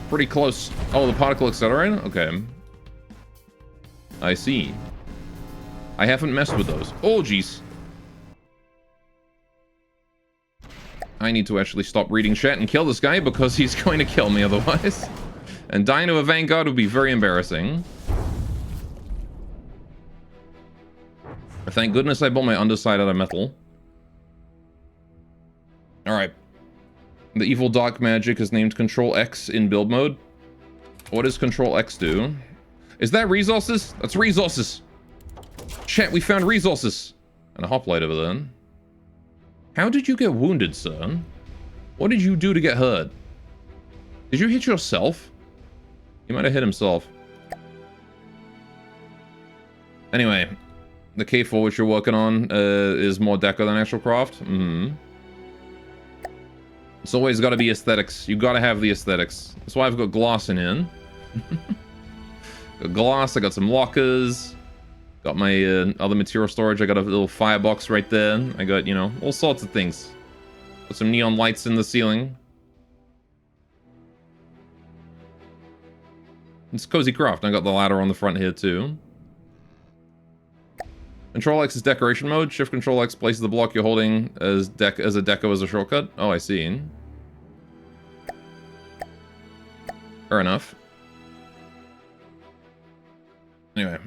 Pretty close. Oh, the particle accelerator? Okay. I see. I haven't messed with those. Oh, jeez. I need to actually stop reading chat and kill this guy because he's going to kill me otherwise. And dying to a Vanguard would be very embarrassing. Thank goodness I built my underside out of metal. Alright. The evil dark magic is named Control X in build mode. What does Control X do? Is that resources? That's resources. Chat, we found resources. And a hoplite over there. How did you get wounded, sir? What did you do to get hurt? Did you hit yourself? He might have hit himself. Anyway, the K4 which you're working on is more deco than actual craft. It's always got to be aesthetics. You got to have the aesthetics. That's why I've got glass in here. Got glass, I got some lockers. Got my other material storage. I got a little firebox right there. I got, you know, all sorts of things. Got some neon lights in the ceiling. It's cozy craft. I got the ladder on the front here too. Control X is decoration mode. Shift Control X places the block you're holding as a deco as a shortcut. Oh, I see. Fair enough. Anyway,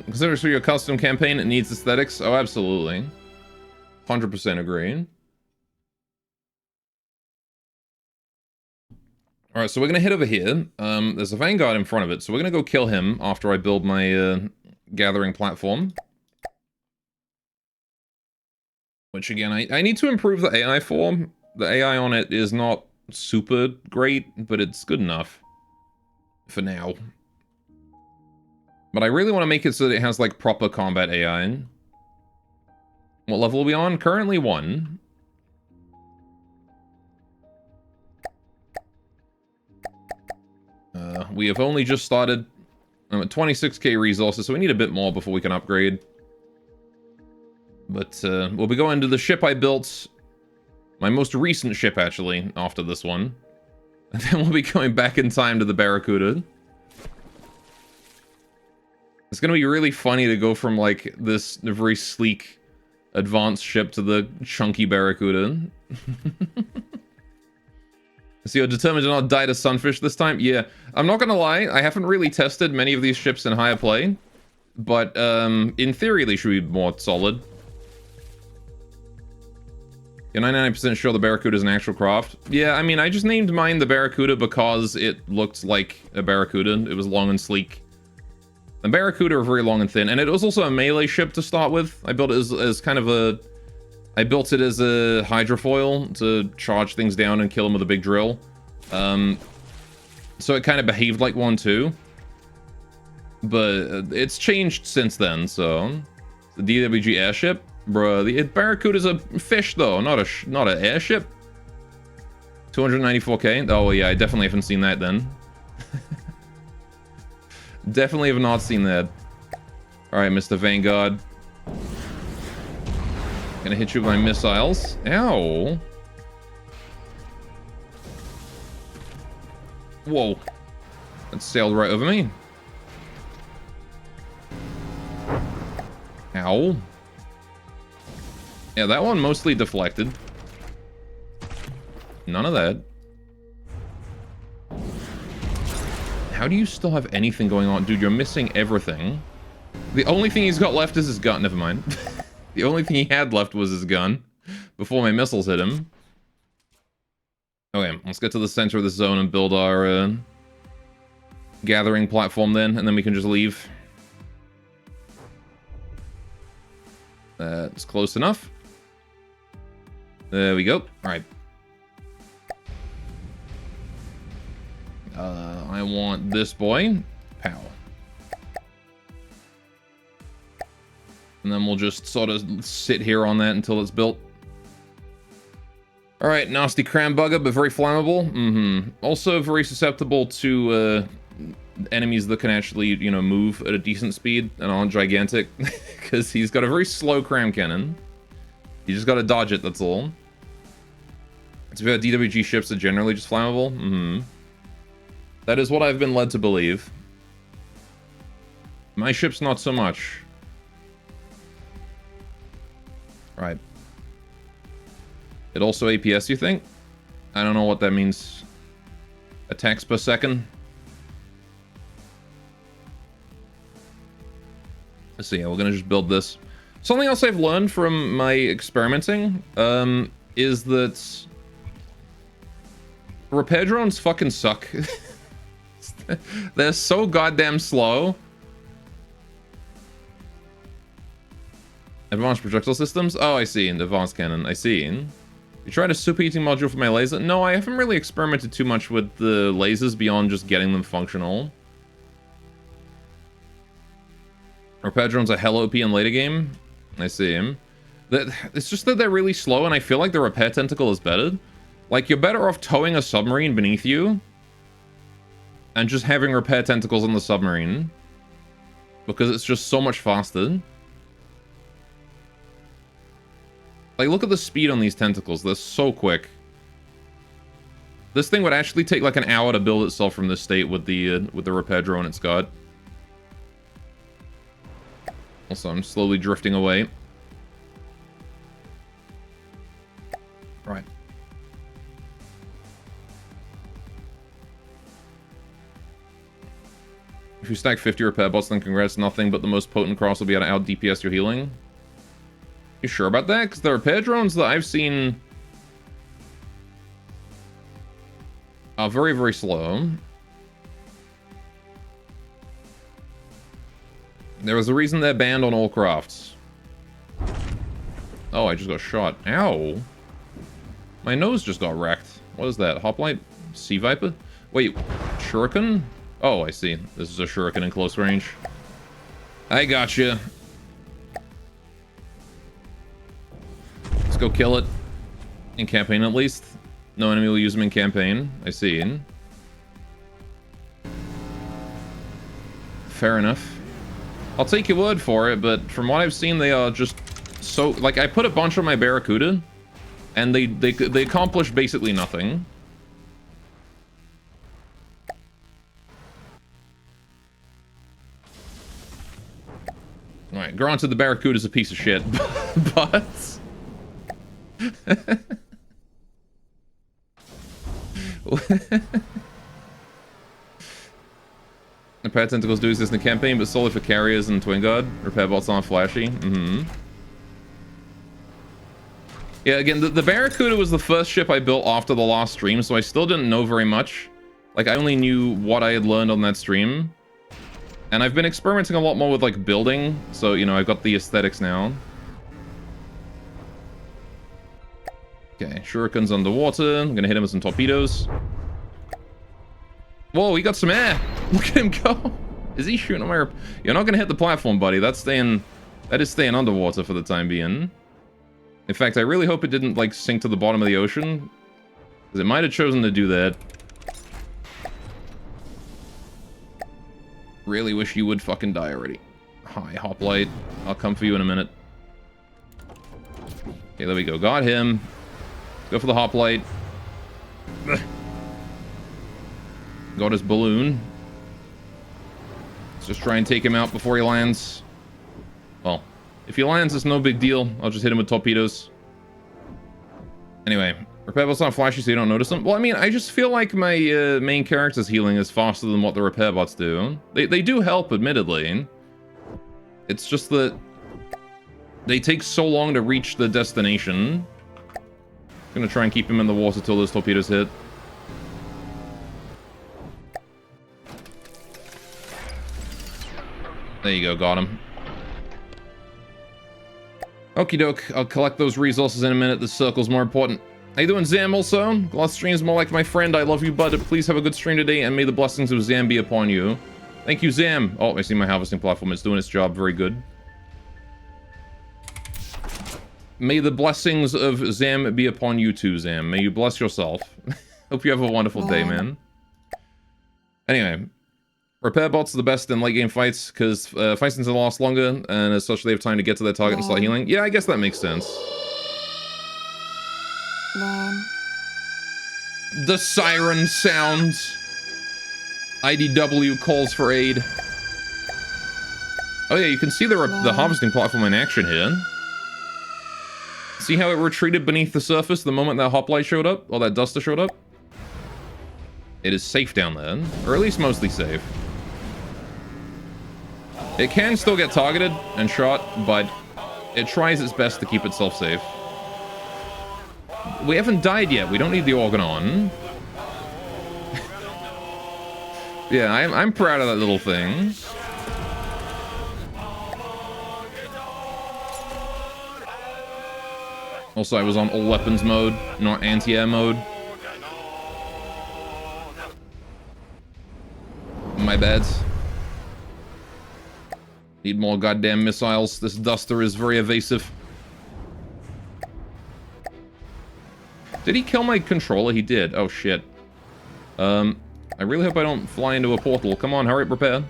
consider for your custom campaign, it needs aesthetics. Oh, absolutely. 100% agree. Alright, so we're gonna hit over here. There's a Vanguard in front of it, so we're gonna go kill him after I build my gathering platform. Which again, I need to improve the AI form. The AI on it is not super great, but it's good enough. For now. But I really want to make it so that it has, like, proper combat AI. What level are we on? Currently 1. We have only just started. I'm at 26k resources, so we need a bit more before we can upgrade. But we'll be going to the ship I built. My most recent ship, actually, after this one. And then we'll be going back in time to the Barracuda. It's gonna be really funny to go from, like, this very sleek, advanced ship to the chunky Barracuda. So you're determined to not die to Sunfish this time? Yeah. I'm not gonna lie, I haven't really tested many of these ships in higher play. But, in theory, they should be more solid. You're 99% sure the Barracuda is an actual craft? Yeah, I mean, I just named mine the Barracuda because it looked like a Barracuda. It was long and sleek. The Barracuda are very long and thin, and it was also a melee ship to start with. I built it as kind of a I built it as a hydrofoil to charge things down and kill them with a big drill. So it kind of behaved like one too. But it's changed since then, so... The DWG airship? Bruh, the Barracuda's a fish though, not an airship. 294k? Oh, well, yeah, I definitely haven't seen that then. Definitely have not seen that. Alright, Mr. Vanguard. Gonna hit you with my missiles. Ow. Whoa. That sailed right over me. Ow. Yeah, that one mostly deflected. None of that. How do you still have anything going on? Dude, you're missing everything. The only thing he's got left is his gun. Never mind. The only thing he had left was his gun before my missiles hit him. Okay, let's get to the center of the zone and build our gathering platform then, and then we can just leave. That's close enough. There we go. All right. I want this boy. Pow. And then we'll just sort of sit here on that until it's built. All right, nasty cram bugger, but very flammable. Also very susceptible to enemies that can actually, you know, move at a decent speed and aren't gigantic, because he's got a very slow cram cannon. You just gotta dodge it, that's all. It's about DWG ships are generally just flammable. That is what I've been led to believe. My ship's not so much. Right. It also APS, you think? I don't know what that means. Attacks per second. Let's see, yeah, we're gonna just build this. Something else I've learned from my experimenting is that repair drones fucking suck. They're so goddamn slow. Advanced projectile systems? Oh, I see. In advanced cannon, I see. You tried a superheating module for my laser? No, I haven't really experimented too much with the lasers beyond just getting them functional. Repair drones are hell OP in later game. I see him. It's just that they're really slow, and I feel like the repair tentacle is better. Like, you're better off towing a submarine beneath you and just having repair tentacles on the submarine, because it's just so much faster. Like, look at the speed on these tentacles. They're so quick. This thing would actually take like an hour to build itself from this state with the repair drone it's got. Also, I'm slowly drifting away. Right. If you stack 50 repair bots, then congrats, nothing but the most potent cross will be able to out DPS your healing. You sure about that? Because the repair drones that I've seen are very, very slow. There was a reason they're banned on all crafts. Oh, I just got shot. Ow. My nose just got wrecked. What is that? Hoplite? Sea Viper? Wait, Shuriken? Oh, I see. This is a Shuriken in close range. I gotcha. Let's go kill it. In campaign, at least. No enemy will use them in campaign. I see. Fair enough. I'll take your word for it, but from what I've seen, they are just so... Like, I put a bunch on my Barracuda, and they accomplish basically nothing. Alright, granted the Barracuda's a piece of shit, but... Repair tentacles do exist in the campaign, but solely for carriers and Twin Guard. Repair bots aren't flashy. Yeah, again, the Barracuda was the first ship I built after the last stream, so I still didn't know very much. Like, I only knew what I had learned on that stream. And I've been experimenting a lot more with, like, building, so, you know, I've got the aesthetics now. Okay, shurikens underwater. I'm gonna hit him with some torpedoes. Whoa, he got some air. Look at him go. Is he shooting at my... You're not gonna hit the platform, buddy. That is staying underwater for the time being. In fact, I really hope it didn't, like, sink to the bottom of the ocean. Because it might have chosen to do that. Really wish you would fucking die already. Hi, Hoplite. I'll come for you in a minute. Okay, there we go. Got him. Go for the Hoplite. Got his balloon. Let's just try and take him out before he lands. Well, if he lands, it's no big deal. I'll just hit him with torpedoes. Anyway, repair bots aren't flashy, so you don't notice them. Well, I mean, I just feel like my main character's healing is faster than what the repair bots do. They do help, admittedly. It's just that they take so long to reach the destination. I'm gonna try and keep him in the water till those torpedoes hit. There you go, got him. Okie doke, I'll collect those resources in a minute. The circle's more important. How you doing, Zam, also? Gloss stream's more like my friend. I love you, bud. Please have a good stream today, and may the blessings of Zam be upon you. Thank you, Zam. Oh, I see my harvesting platform. It's doing its job. Very good. May the blessings of Zam be upon you too, Zam. May you bless yourself. Hope you have a wonderful day, man. Anyway, repair bots are the best in late game fights because fights tend to last longer, and as such, they have time to get to their target and start healing. Yeah, I guess that makes sense. The siren sounds. IDW calls for aid. Oh yeah, you can see the harvesting platform in action here. See how it retreated beneath the surface the moment that hoplite showed up? Or that duster showed up? It is safe down there. Or at least mostly safe. It can still get targeted and shot, but it tries its best to keep itself safe. We haven't died yet. We don't need the Organon. Yeah, I'm proud of that little thing. Also, I was on all weapons mode, not anti-air mode. My bad. Need more goddamn missiles. This duster is very evasive. Did he kill my controller? He did. Oh, shit. I really hope I don't fly into a portal. Come on, hurry up, repair.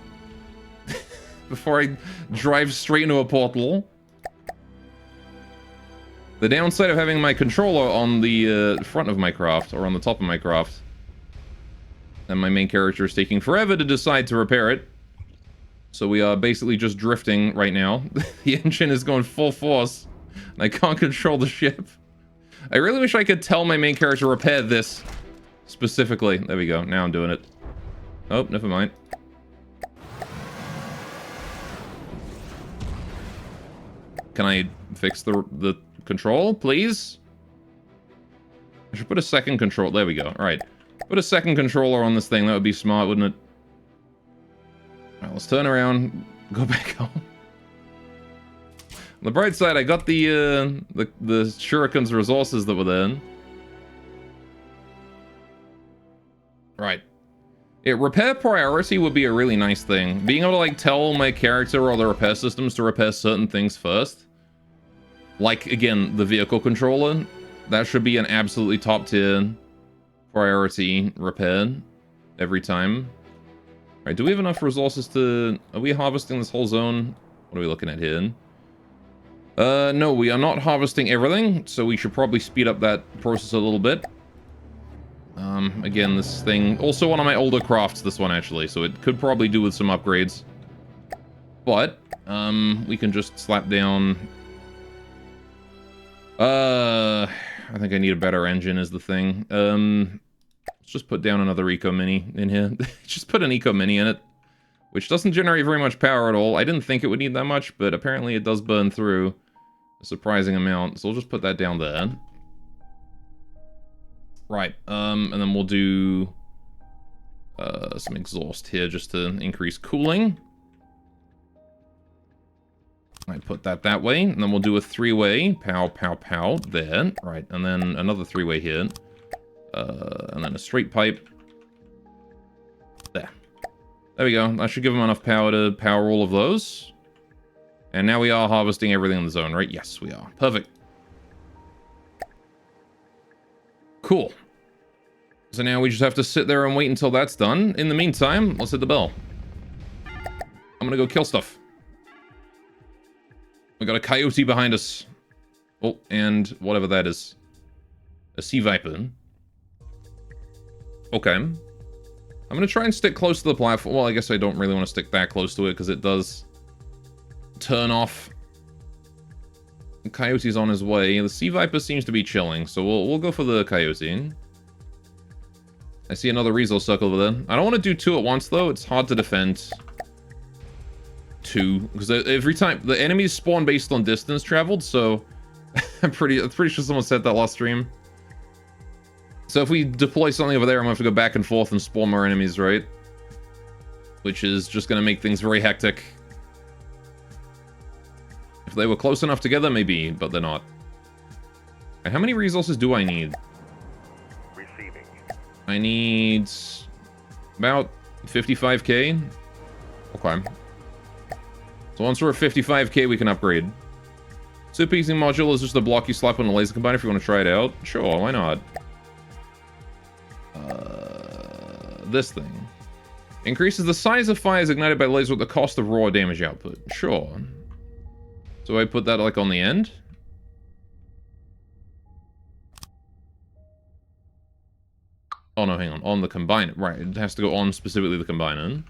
Before I drive straight into a portal. The downside of having my controller on the front of my craft, or on the top of my craft, and my main character is taking forever to decide to repair it. So we are basically just drifting right now. The engine is going full force, and I can't control the ship. I really wish I could tell my main character to repair this specifically. There we go. Now I'm doing it. Oh, never mind. Can I fix the control, please? I should put a second control. There we go. All right. Put a second controller on this thing. That would be smart, wouldn't it? All right, let's turn around. Go back home. On the bright side, I got the Shuriken's resources that were there. Right. Yeah, repair priority would be a really nice thing. Being able to, like, tell my character or the repair systems to repair certain things first. Like, again, the vehicle controller. That should be an absolutely top tier priority repair every time. Alright, do we have enough resources to... Are we harvesting this whole zone? What are we looking at here? No, we are not harvesting everything, so we should probably speed up that process a little bit. Again, this thing... Also one of my older crafts, this one, actually, so it could probably do with some upgrades. But, we can just slap down... I think I need a better engine is the thing. Let's just put down another Eco Mini in here. Just put an Eco Mini in it. Which doesn't generate very much power at all. I didn't think it would need that much, but apparently it does burn through a surprising amount. So we'll just put that down there. Right, and then we'll do some exhaust here just to increase cooling. I put that way, and then we'll do a 3-way. Pow, pow, pow. There. Right, and then another 3-way here. And then a straight pipe. There. There we go. That should give them enough power to power all of those. And now we are harvesting everything in the zone, right? Yes, we are. Perfect. Cool. So now we just have to sit there and wait until that's done. In the meantime, let's hit the bell. I'm gonna go kill stuff. We got a coyote behind us. Oh, and whatever that is. A sea viper. Okay. I'm gonna try and stick close to the platform. Well, I guess I don't really want to stick that close to it because it does turn off. The coyote's on his way. The sea viper seems to be chilling, so we'll go for the coyote. I see another resource circle over there. I don't want to do 2 at once, though. It's hard to defend 2 because every time the enemies spawn based on distance traveled, so I'm pretty sure someone said that last stream. So if we deploy something over there, I'm gonna have to go back and forth and spawn more enemies, right? Which is just gonna make things very hectic. If they were close enough together, maybe, but they're not. And how many resources do I need? Receiving. I need about 55k. Okay. So once we're at 55k, we can upgrade. Super Easy module is just a block you slap on a laser combiner if you want to try it out. Sure, why not? This thing. Increases the size of fires ignited by laser at the cost of raw damage output. Sure. So I put that like on the end. Oh no, hang on. On the combiner. Right, it has to go on specifically the combiner.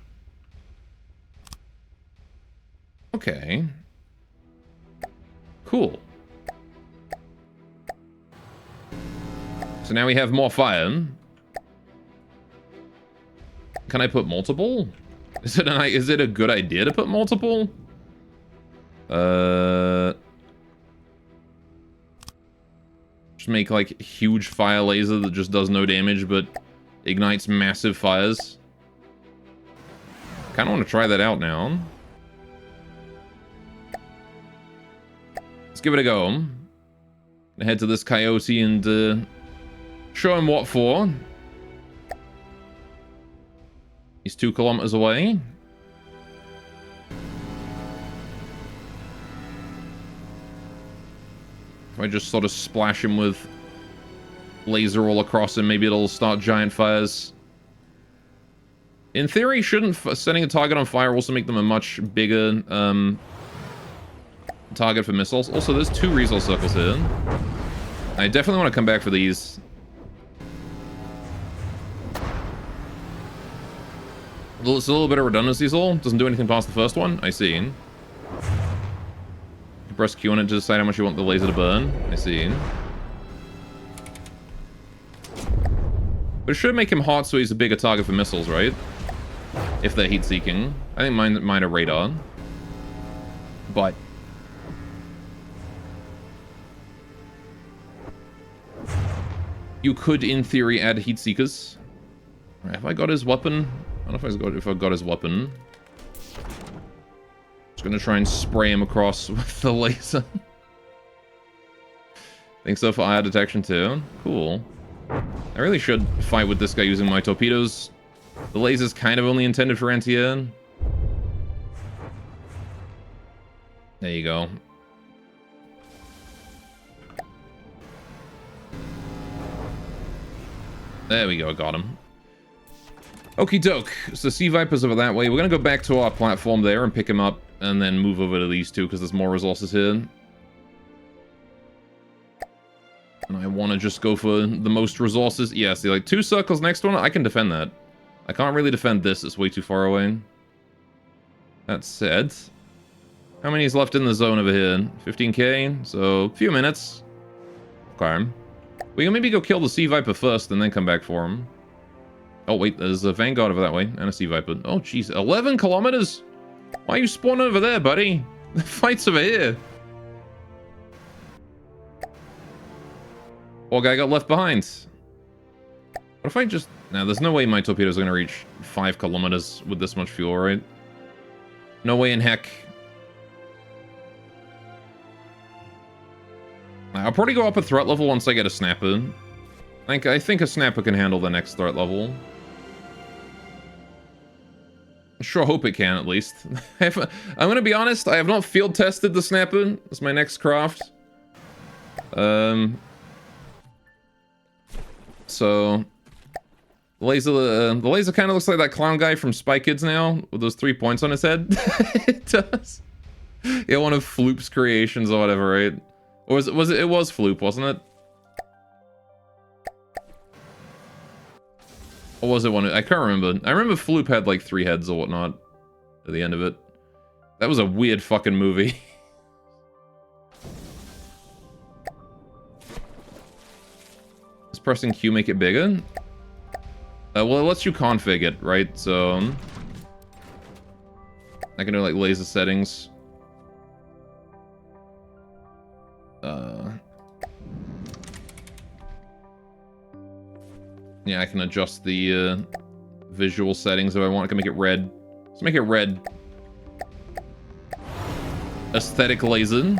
Okay. Cool. So now we have more fire. Can I put multiple? Is it a good idea to put multiple? Just make like huge fire laser that just does no damage but ignites massive fires. Kind of want to try that out now. Let's give it a go. Head to this coyote and show him what for. He's 2 kilometers away. If I just sort of splash him with laser all across him, maybe it'll start giant fires. In theory, shouldn't setting a target on fire also make them a much bigger target for missiles? Also, there's 2 resource circles here. I definitely want to come back for these. It's a little bit of redundancy, all. Doesn't do anything past the first one. I see. Press Q on it to decide how much you want the laser to burn. I see. But it should make him hot so he's a bigger target for missiles, right? If they're heat-seeking. I think mine are radar. But... you could, in theory, add heat-seekers. Right, have I got his weapon? I don't know if I've got his weapon. Just gonna try and spray him across with the laser. Think so for IR detection too. Cool. I really should fight with this guy using my torpedoes. The laser's kind of only intended for anti-air. There you go. There we go, got him. Okie doke. So Sea Viper's over that way. We're gonna go back to our platform there and pick him up and then move over to these 2 because there's more resources here. And I want to just go for the most resources. Yeah, see, like 2 circles next one, I can defend that. I can't really defend this, it's way too far away. That said, how many is left in the zone over here? 15k, so a few minutes. Okay. We can maybe go kill the Sea Viper first and then come back for him. Oh, wait, there's a Vanguard over that way, and a Sea Viper. Oh, jeez, 11 kilometers? Why are you spawning over there, buddy? The fight's over here. Poor guy got left behind. What if I just... Now, there's no way my torpedoes are going to reach 5 kilometers with this much fuel, right? No way in heck. I'll probably go up a threat level once I get a snapper. I think a snapper can handle the next threat level. Sure hope it can, at least. I'm gonna be honest, I have not field tested the snapper. It's my next craft. So... The laser kind of looks like that clown guy from Spy Kids now, with those 3 points on his head. It does. Yeah, one of Floop's creations or whatever, right? Or was it? It was Floop, wasn't it? Or was it one? I can't remember. I remember Floop had like 3 heads or whatnot at the end of it. That was a weird fucking movie. Does pressing Q make it bigger? Well, it lets you config it, right? So I can do like laser settings. Yeah, I can adjust the visual settings if I want. I can make it red. Let's make it red. Aesthetic laser.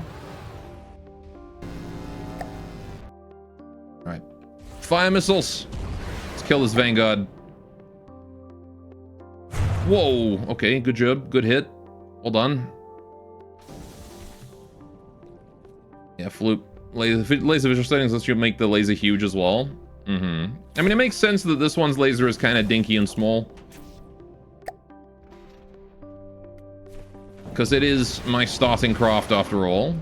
Alright. Fire missiles! Let's kill this Vanguard. Whoa! Okay, good job. Good hit. Well done. Yeah, Floop. Laser visual settings lets you make the laser huge as well. I mean, it makes sense that this one's laser is kind of dinky and small. Because it is my starting craft after all.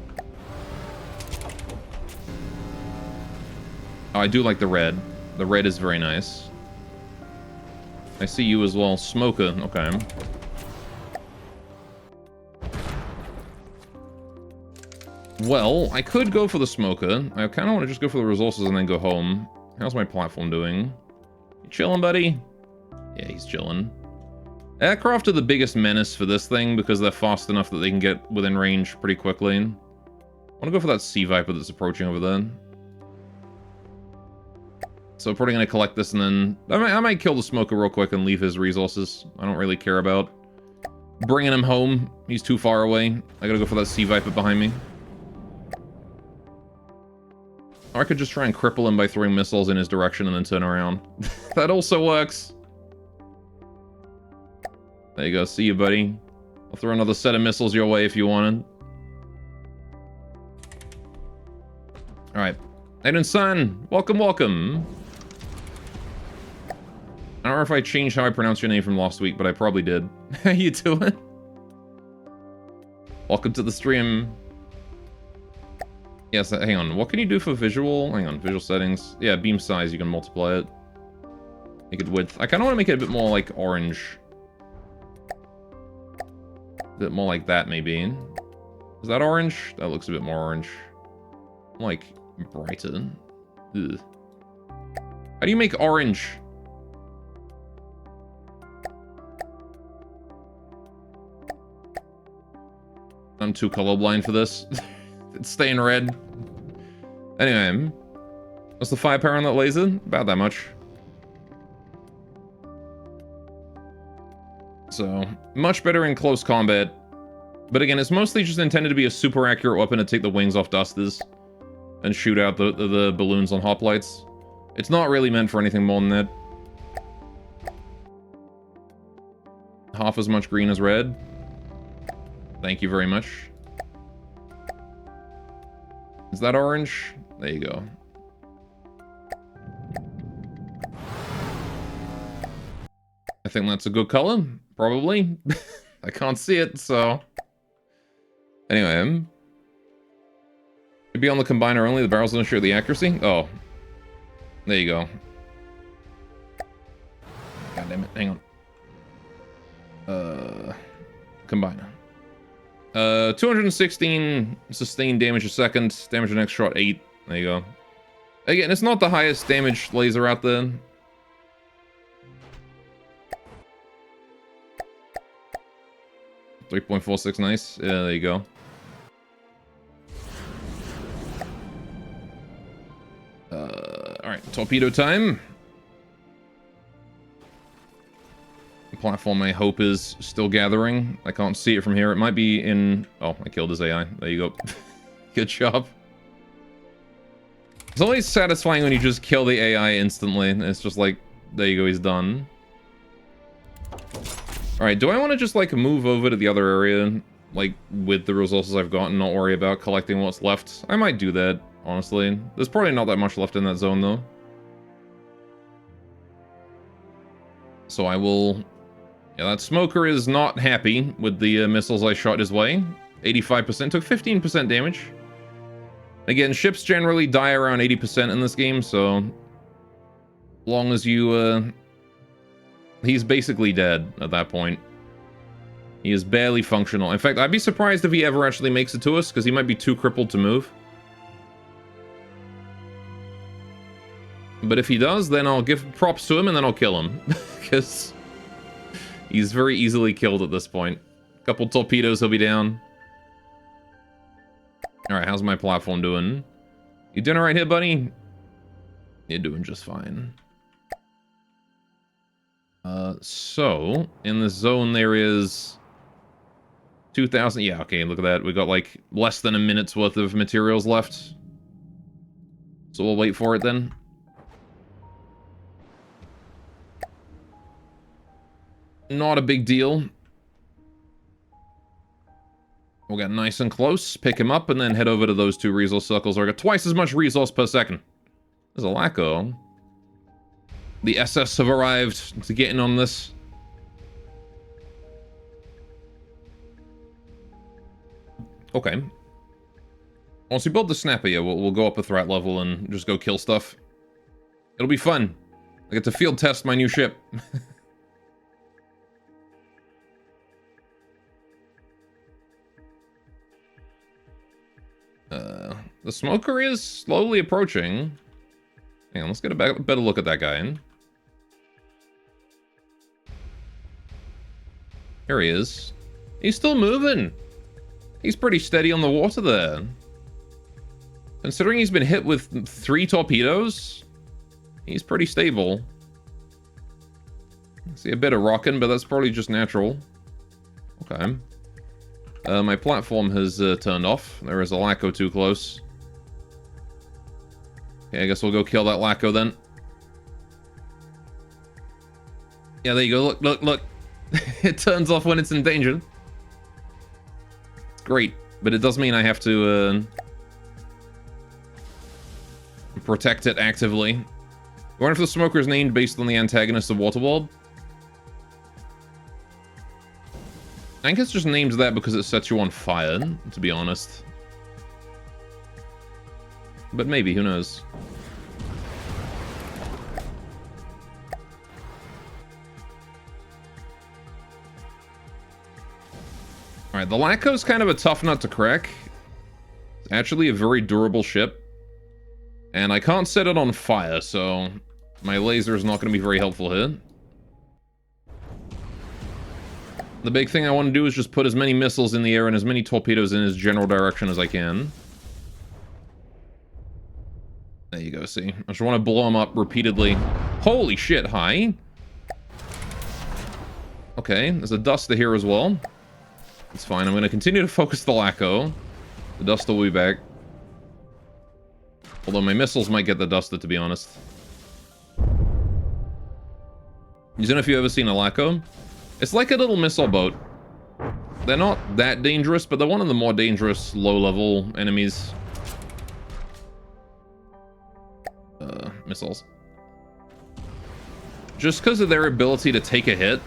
Oh, I do like the red. The red is very nice. I see you as well. Smoker. Okay. Well, I could go for the smoker. I kind of want to just go for the resources and then go home. How's my platform doing? You chilling, buddy? Yeah, he's chilling. Aircraft are the biggest menace for this thing because they're fast enough that they can get within range pretty quickly. I want to go for that Sea Viper that's approaching over there. So I'm probably going to collect this and then... I might kill the smoker real quick and leave his resources. I don't really care about bringing him home. He's too far away. I gotta go for that Sea Viper behind me. Or I could just try and cripple him by throwing missiles in his direction and then turn around. That also works. There you go. See you, buddy. I'll throw another set of missiles your way if you wanted. Alright. Aiden Sun, welcome, welcome. I don't know if I changed how I pronounce your name from last week, but I probably did. How you doing? Welcome to the stream. Yes, hang on. What can you do for visual? Hang on, visual settings. Yeah, beam size, you can multiply it. Make it width. I kind of want to make it a bit more like orange. A bit more like that, maybe. Is that orange? That looks a bit more orange. Like, brighter. Ugh. How do you make orange? I'm too colorblind for this. It's staying red. Anyway, what's the firepower on that laser? About that much. So, much better in close combat. But again, it's mostly just intended to be a super accurate weapon to take the wings off dusters and shoot out the balloons on hoplites. It's not really meant for anything more than that. Half as much green as red. Thank you very much. Is that orange? There you go. I think that's a good color. Probably. I can't see it, so... Anyway. It'd be on the combiner only. The barrels don't show the accuracy. Oh. There you go. God damn it. Hang on. Combiner. 216 sustained damage a second. Damage the next shot 8. There you go. Again, it's not the highest damage laser out there. .46, nice. Yeah, there you go. Alright, torpedo time. The platform, I hope, is still gathering. I can't see it from here. It might be in... Oh, I killed his AI. There you go. Good job. It's always satisfying when you just kill the AI instantly. It's just like, there you go, he's done. Alright, do I want to just, like, move over to the other area, like, with the resources I've got and not worry about collecting what's left? I might do that, honestly. There's probably not that much left in that zone, though. So I will... Yeah, that smoker is not happy with the missiles I shot his way. 85%, took 15% damage. Again, ships generally die around 80% in this game, so... Long as you, he's basically dead at that point. He is barely functional. In fact, I'd be surprised if he ever actually makes it to us, because he might be too crippled to move. But if he does, then I'll give props to him, and then I'll kill him. Because he's very easily killed at this point. A couple torpedoes, he'll be down. Alright, how's my platform doing? You doing alright here, buddy? You're doing just fine. So, in this zone there is 2,000... Yeah, okay, look at that. We got, like, less than a minute's worth of materials left. So we'll wait for it then. Not a big deal. We'll get nice and close, pick him up, and then head over to those two resource circles where I got twice as much resource per second. There's a Laco. The SS have arrived to get in on this. Okay. Once we build the snapper, yeah, we'll go up a threat level and just go kill stuff. It'll be fun. I get to field test my new ship. The smoker is slowly approaching. Hang on, let's get a better look at that guy. Here he is. He's still moving. He's pretty steady on the water there. Considering he's been hit with 3 torpedoes, he's pretty stable. See a bit of rocking, but that's probably just natural. Okay. My platform has turned off. There is a Laco too close. Okay, I guess we'll go kill that Laco then. Yeah, there you go. Look, look, look. It turns off when it's in danger. It's great, but it does mean I have to protect it actively. I wonder if the smoker is named based on the antagonist of Waterworld. I think it's just named that because it sets you on fire, to be honest. But maybe, who knows? Alright, the Laco's kind of a tough nut to crack. It's actually a very durable ship. And I can't set it on fire, so my laser is not going to be very helpful here. The big thing I want to do is just put as many missiles in the air and as many torpedoes in his general direction as I can. There you go, see? I just want to blow him up repeatedly. Holy shit, hi. Okay, there's a Duster here as well. It's fine, I'm going to continue to focus the Laco. The Duster will be back. Although my missiles might get the Duster, to be honest. You know if you've ever seen a Laco? It's like a little missile boat. They're not that dangerous, but they're one of the more dangerous low-level enemies. Missiles. Just because of their ability to take a hit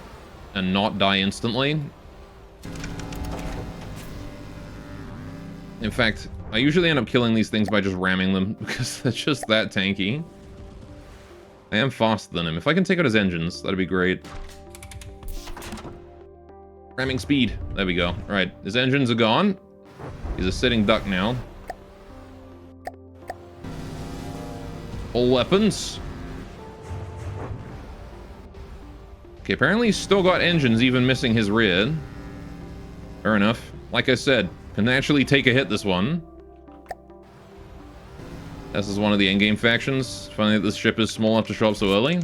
and not die instantly. In fact, I usually end up killing these things by just ramming them because they're just that tanky. I am faster than him. If I can take out his engines, that'd be great. Ramming speed. There we go. Alright, his engines are gone. He's a sitting duck now. All weapons. Okay, apparently he's still got engines, even missing his rear. Fair enough. Like I said, can actually take a hit this one. This is one of the endgame factions. Funny that this ship is small enough to show up so early.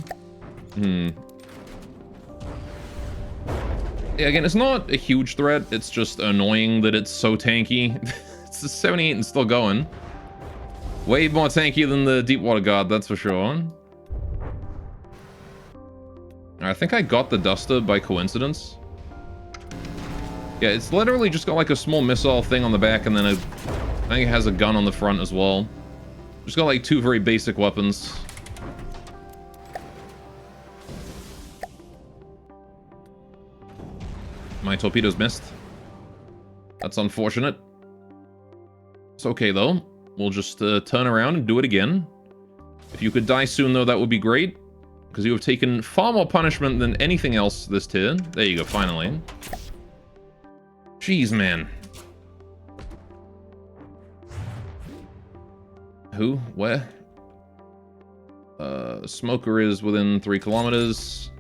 Yeah, again, it's not a huge threat. It's just annoying that it's so tanky. It's a 78 and still going. Way more tanky than the Deepwater Guard, that's for sure. I think I got the Duster by coincidence. Yeah, it's literally just got like a small missile thing on the back and then I think it has a gun on the front as well. Just got like two very basic weapons. My torpedoes missed. That's unfortunate. It's okay though. We'll just turn around and do it again. If you could die soon though, that would be great. Because you have taken far more punishment than anything else this tier. There you go, finally. Jeez, man. Who? Where? Smoker is within 3 kilometers.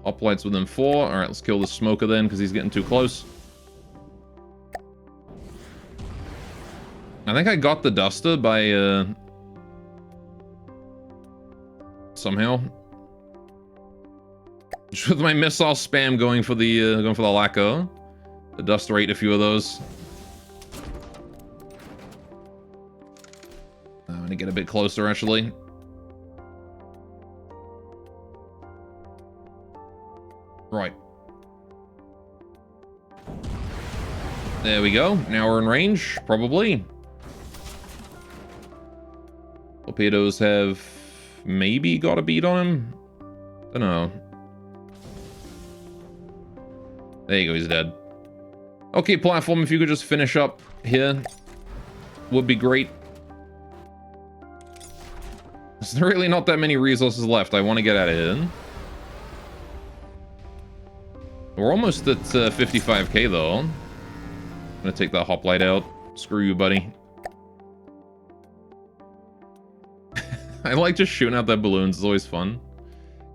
Hoplite's within 4. Alright, let's kill the smoker then, because he's getting too close. I think I got the Duster by, somehow. Just with my missile spam going for the Lacko. The Duster ate a few of those. I'm gonna get a bit closer, actually. Right. There we go. Now we're in range, probably. Torpedoes have maybe got a beat on him. Don't know. There you go, he's dead. Okay, platform, if you could just finish up here, would be great. There's really not that many resources left. I want to get out of here. We're almost at 55k though. I'm gonna take that hoplite out. Screw you, buddy. I like just shooting out that balloons. It's always fun.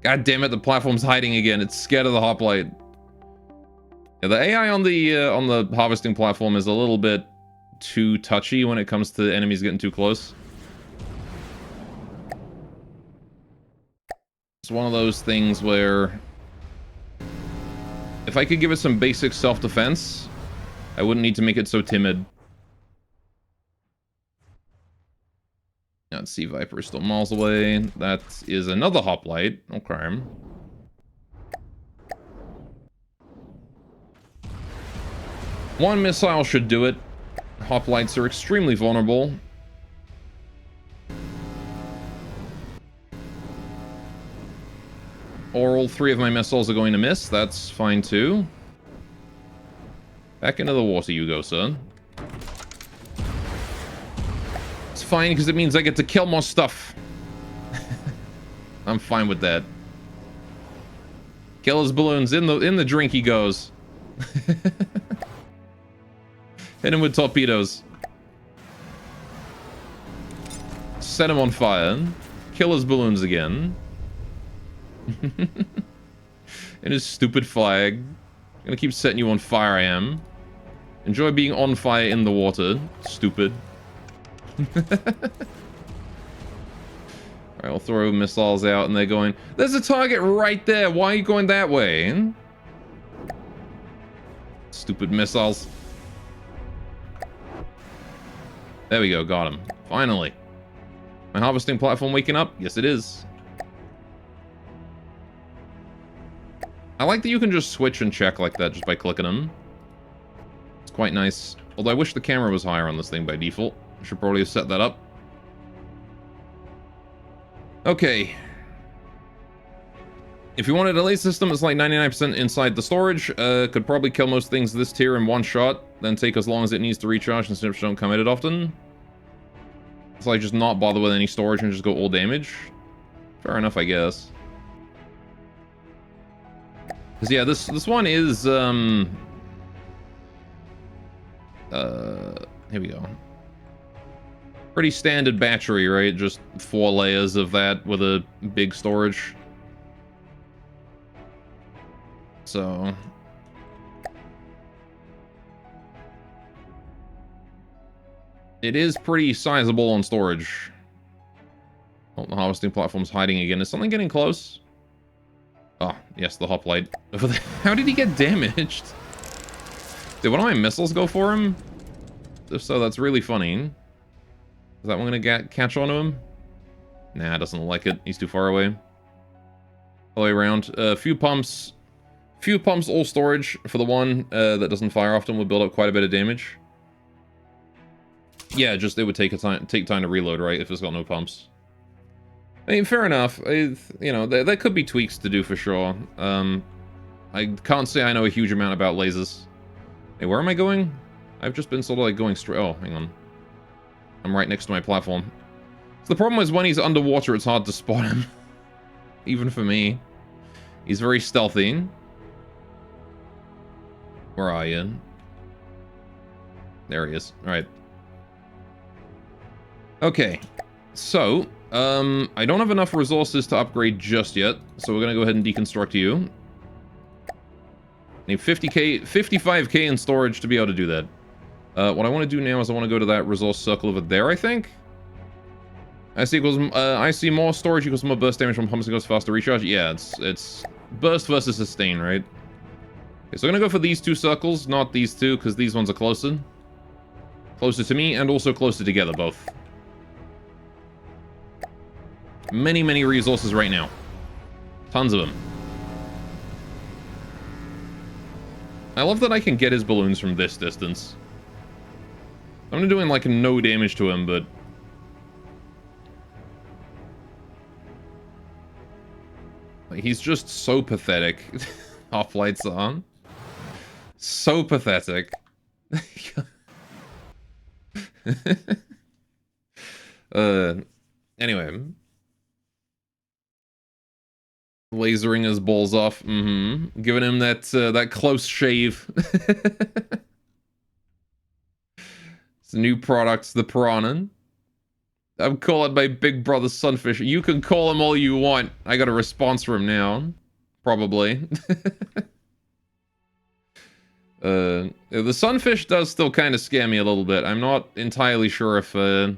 God damn it, the platform's hiding again. It's scared of the hoplite. Yeah, the AI on the harvesting platform is a little bit too touchy when it comes to enemies getting too close. It's one of those things where if I could give it some basic self-defense, I wouldn't need to make it so timid. Now, Sea Viper is still miles away. That is another hoplite. Okay. One missile should do it. Hoplites are extremely vulnerable. Or all 3 of my missiles are going to miss. That's fine too. Back into the water you go, son. It's fine because it means I get to kill more stuff. I'm fine with that. Kill his balloons. In the drink he goes. Hit him with torpedoes. Set him on fire. Kill his balloons again. And his stupid flag. I'm gonna keep setting you on fire, I am. Enjoy being on fire in the water. Stupid. Alright, I'll throw missiles out and they're going, there's a target right there. Why are you going that way? Stupid missiles. There we go, got him. Finally. My harvesting platform waking up? Yes, it is. I like that you can just switch and check like that just by clicking them. It's quite nice. Although I wish the camera was higher on this thing by default. I should probably have set that up. Okay. If you want a delay system, it's like 99% inside the storage. Could probably kill most things this tier in one shot, then take as long as it needs to recharge and ships don't come at it often. It's like just not bother with any storage and just go all damage. Fair enough, I guess. Because yeah, this one is here we go. Pretty standard battery, right? Just 4 layers of that with a big storage. So it is pretty sizable on storage. Oh, the harvesting platform's hiding again. Is something getting close? Oh, yes, the hoplite. How did he get damaged? Did one of my missiles go for him? If so, that's really funny. Is that one gonna catch onto him? Nah, doesn't look like it. He's too far away. All the way around. Few pumps, all storage for the one that doesn't fire often will build up quite a bit of damage. Yeah, just it would take time to reload, right? If it's got no pumps. I mean, fair enough. You know, there could be tweaks to do for sure. I can't say I know a huge amount about lasers. Hey, where am I going? I've just been sort of like going straight. Oh, hang on. I'm right next to my platform. So the problem is when he's underwater, it's hard to spot him. Even for me. He's very stealthy. Where are you? There he is. Alright. Okay. So, I don't have enough resources to upgrade just yet. So we're gonna go ahead and deconstruct you. Need 50k, 55k in storage to be able to do that. What I want to do now is I want to go to that resource circle over there, I think. I see more storage equals more burst damage from pumps equals faster recharge. Yeah, it's burst versus sustain, right? Okay, so I'm gonna go for these two circles, not these two, because these ones are closer. Closer to me, and also closer together, both. Many, many resources right now. Tons of them. I love that I can get his balloons from this distance. I'm doing like no damage to him, but... he's just so pathetic. Hoplites on. So pathetic. Anyway. Lasering his balls off. Giving him that that close shave. It's a new product, the Piranha. I'm calling my big brother Sunfish. You can call him all you want. I got a response from him now. Probably. The Sunfish does still kind of scare me a little bit. I'm not entirely sure if I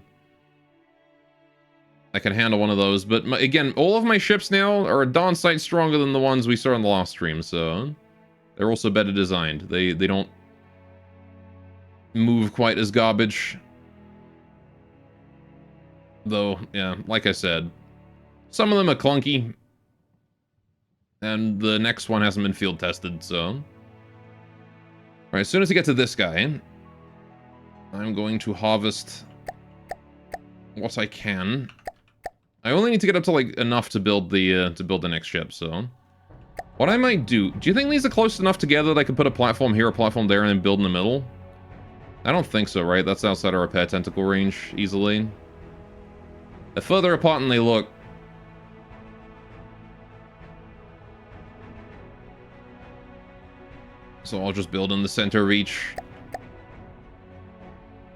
can handle one of those. But again, all of my ships now are a darn sight stronger than the ones we saw in the last stream. So they're also better designed. They don't move quite as garbage. Though, yeah, like I said, some of them are clunky. And the next one hasn't been field tested, so... Alright, as soon as I get to this guy, I'm going to harvest what I can. I only need to get up to, like, enough to build the next ship, so... What I might do you think these are close enough together that I could put a platform here, a platform there, and then build in the middle? I don't think so, right? That's outside our repair tentacle range, easily. They're further apart than they look. So I'll just build in the center of each.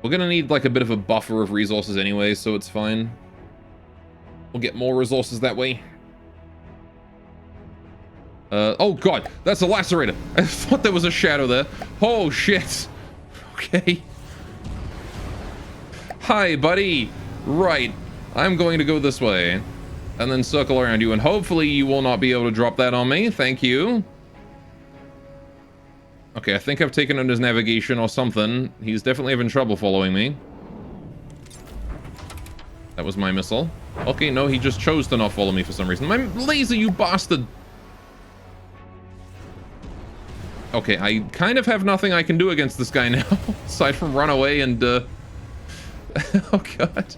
We're gonna need like a bit of a buffer of resources anyway, so it's fine. We'll get more resources that way. Oh god, that's a lacerator. I thought there was a shadow there. Oh shit. Okay. Hi, buddy. Right. I'm going to go this way. And then circle around you, and hopefully you will not be able to drop that on me. Thank you. Okay, I think I've taken out his navigation or something. He's definitely having trouble following me. That was my missile. Okay, no, he just chose to not follow me for some reason. My laser, you bastard! Okay, I kind of have nothing I can do against this guy now, aside from run away and, oh god.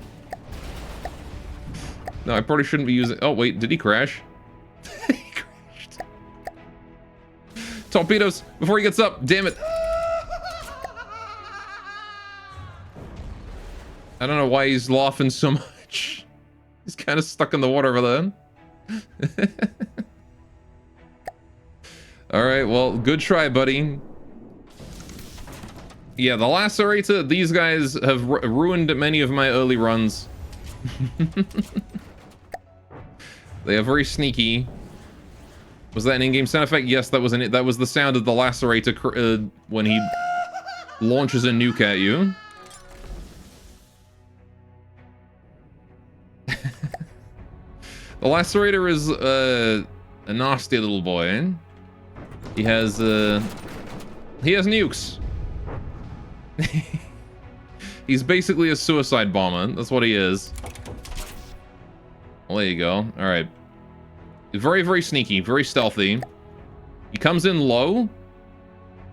No, I probably shouldn't be using... Oh, wait, did he crash? He crashed. Torpedoes, before he gets up, damn it. I don't know why he's laughing so much. He's kind of stuck in the water over there. Alright, well, good try, buddy. Yeah, the Lacerator, these guys have ruined many of my early runs. They are very sneaky. Was that an in-game sound effect? Yes, that was that was the sound of the Lacerator when he launches a nuke at you. The Lacerator is a nasty little boy. He has nukes. He's basically a suicide bomber. That's what he is. Well, there you go. Alright. Very, very sneaky. Very stealthy. He comes in low.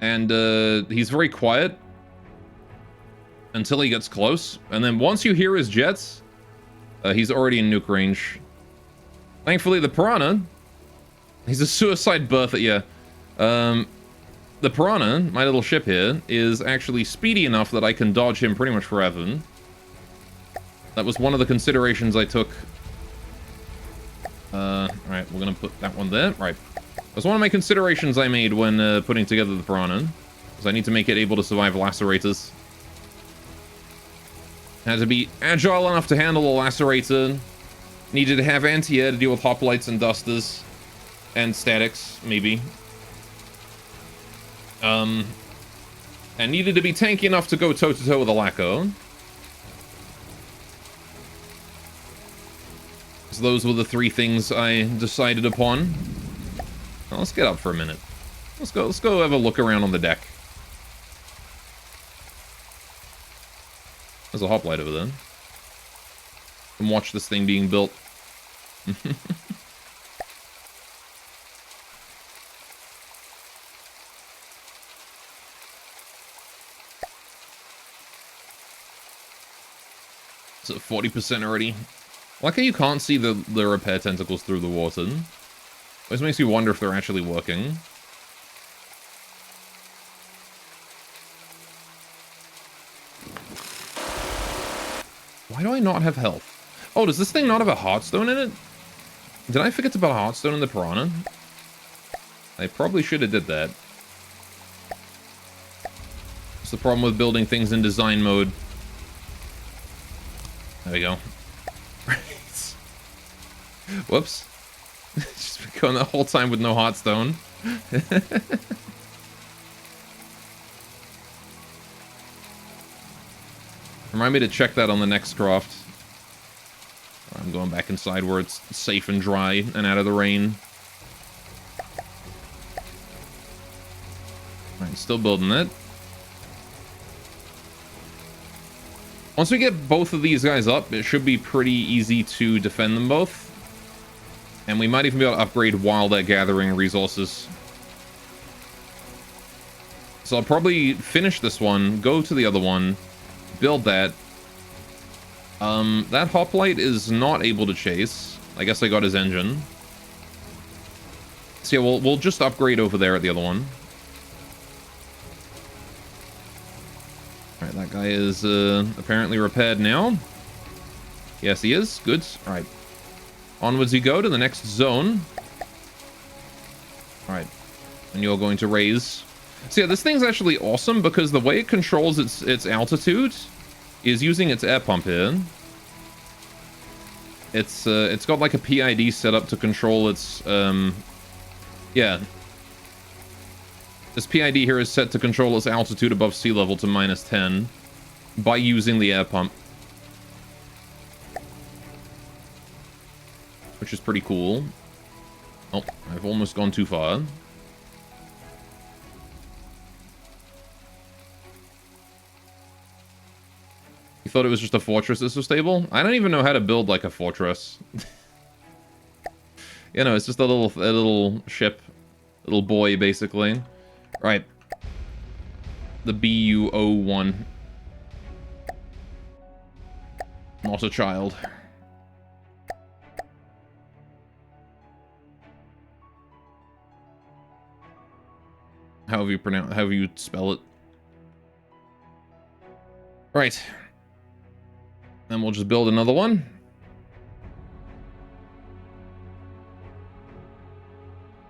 And he's very quiet. Until he gets close. And then once you hear his jets, he's already in nuke range. Thankfully, the Piranha... He's a suicide berth at you. The Piranha, my little ship here, is actually speedy enough that I can dodge him pretty much forever. That was one of the considerations I took. Alright, we're gonna put that one there. Right. That was one of my considerations I made when putting together the Piranha. Because I need to make it able to survive Lacerators. Had to be agile enough to handle a Lacerator. Needed to have anti-air to deal with hoplites and dusters. And statics, maybe. And needed to be tanky enough to go toe-to-toe with a Laco. So those were the three things I decided upon. Well, let's get up for a minute. Let's go have a look around on the deck. There's a hoplite over there. And watch this thing being built. It's at 40% already. Like how you can't see the repair tentacles through the water. This makes me wonder if they're actually working. Why do I not have health? Oh, does this thing not have a Heartstone in it? Did I forget to put a Heartstone in the Piranha? I probably should have did that. That's the problem with building things in design mode. There we go. Right. Whoops. Just been going the whole time with no Heartstone. Remind me to check that on the next craft. I'm going back inside where it's safe and dry and out of the rain. Alright, still building it. Once we get both of these guys up, it should be pretty easy to defend them both. And we might even be able to upgrade while they're gathering resources. So I'll probably finish this one, go to the other one, build that. That hoplite is not able to chase. I guess I got his engine. So yeah, we'll just upgrade over there at the other one. Alright, that guy is apparently repaired now. Yes, he is. Good. Alright. Onwards you go to the next zone. Alright. And you're going to raise. So yeah, this thing's actually awesome because the way it controls its altitude is using its air pump here. It's got like a PID set up to control its yeah. This PID here is set to control its altitude above sea level to -10 by using the air pump. Which is pretty cool. Oh, I've almost gone too far. You thought it was just a fortress this was stable? I don't even know how to build like a fortress. You know, it's just a little ship. Little boy, basically. Right. The BU-01. Not a child. However you spell it. Right. Then we'll just build another one.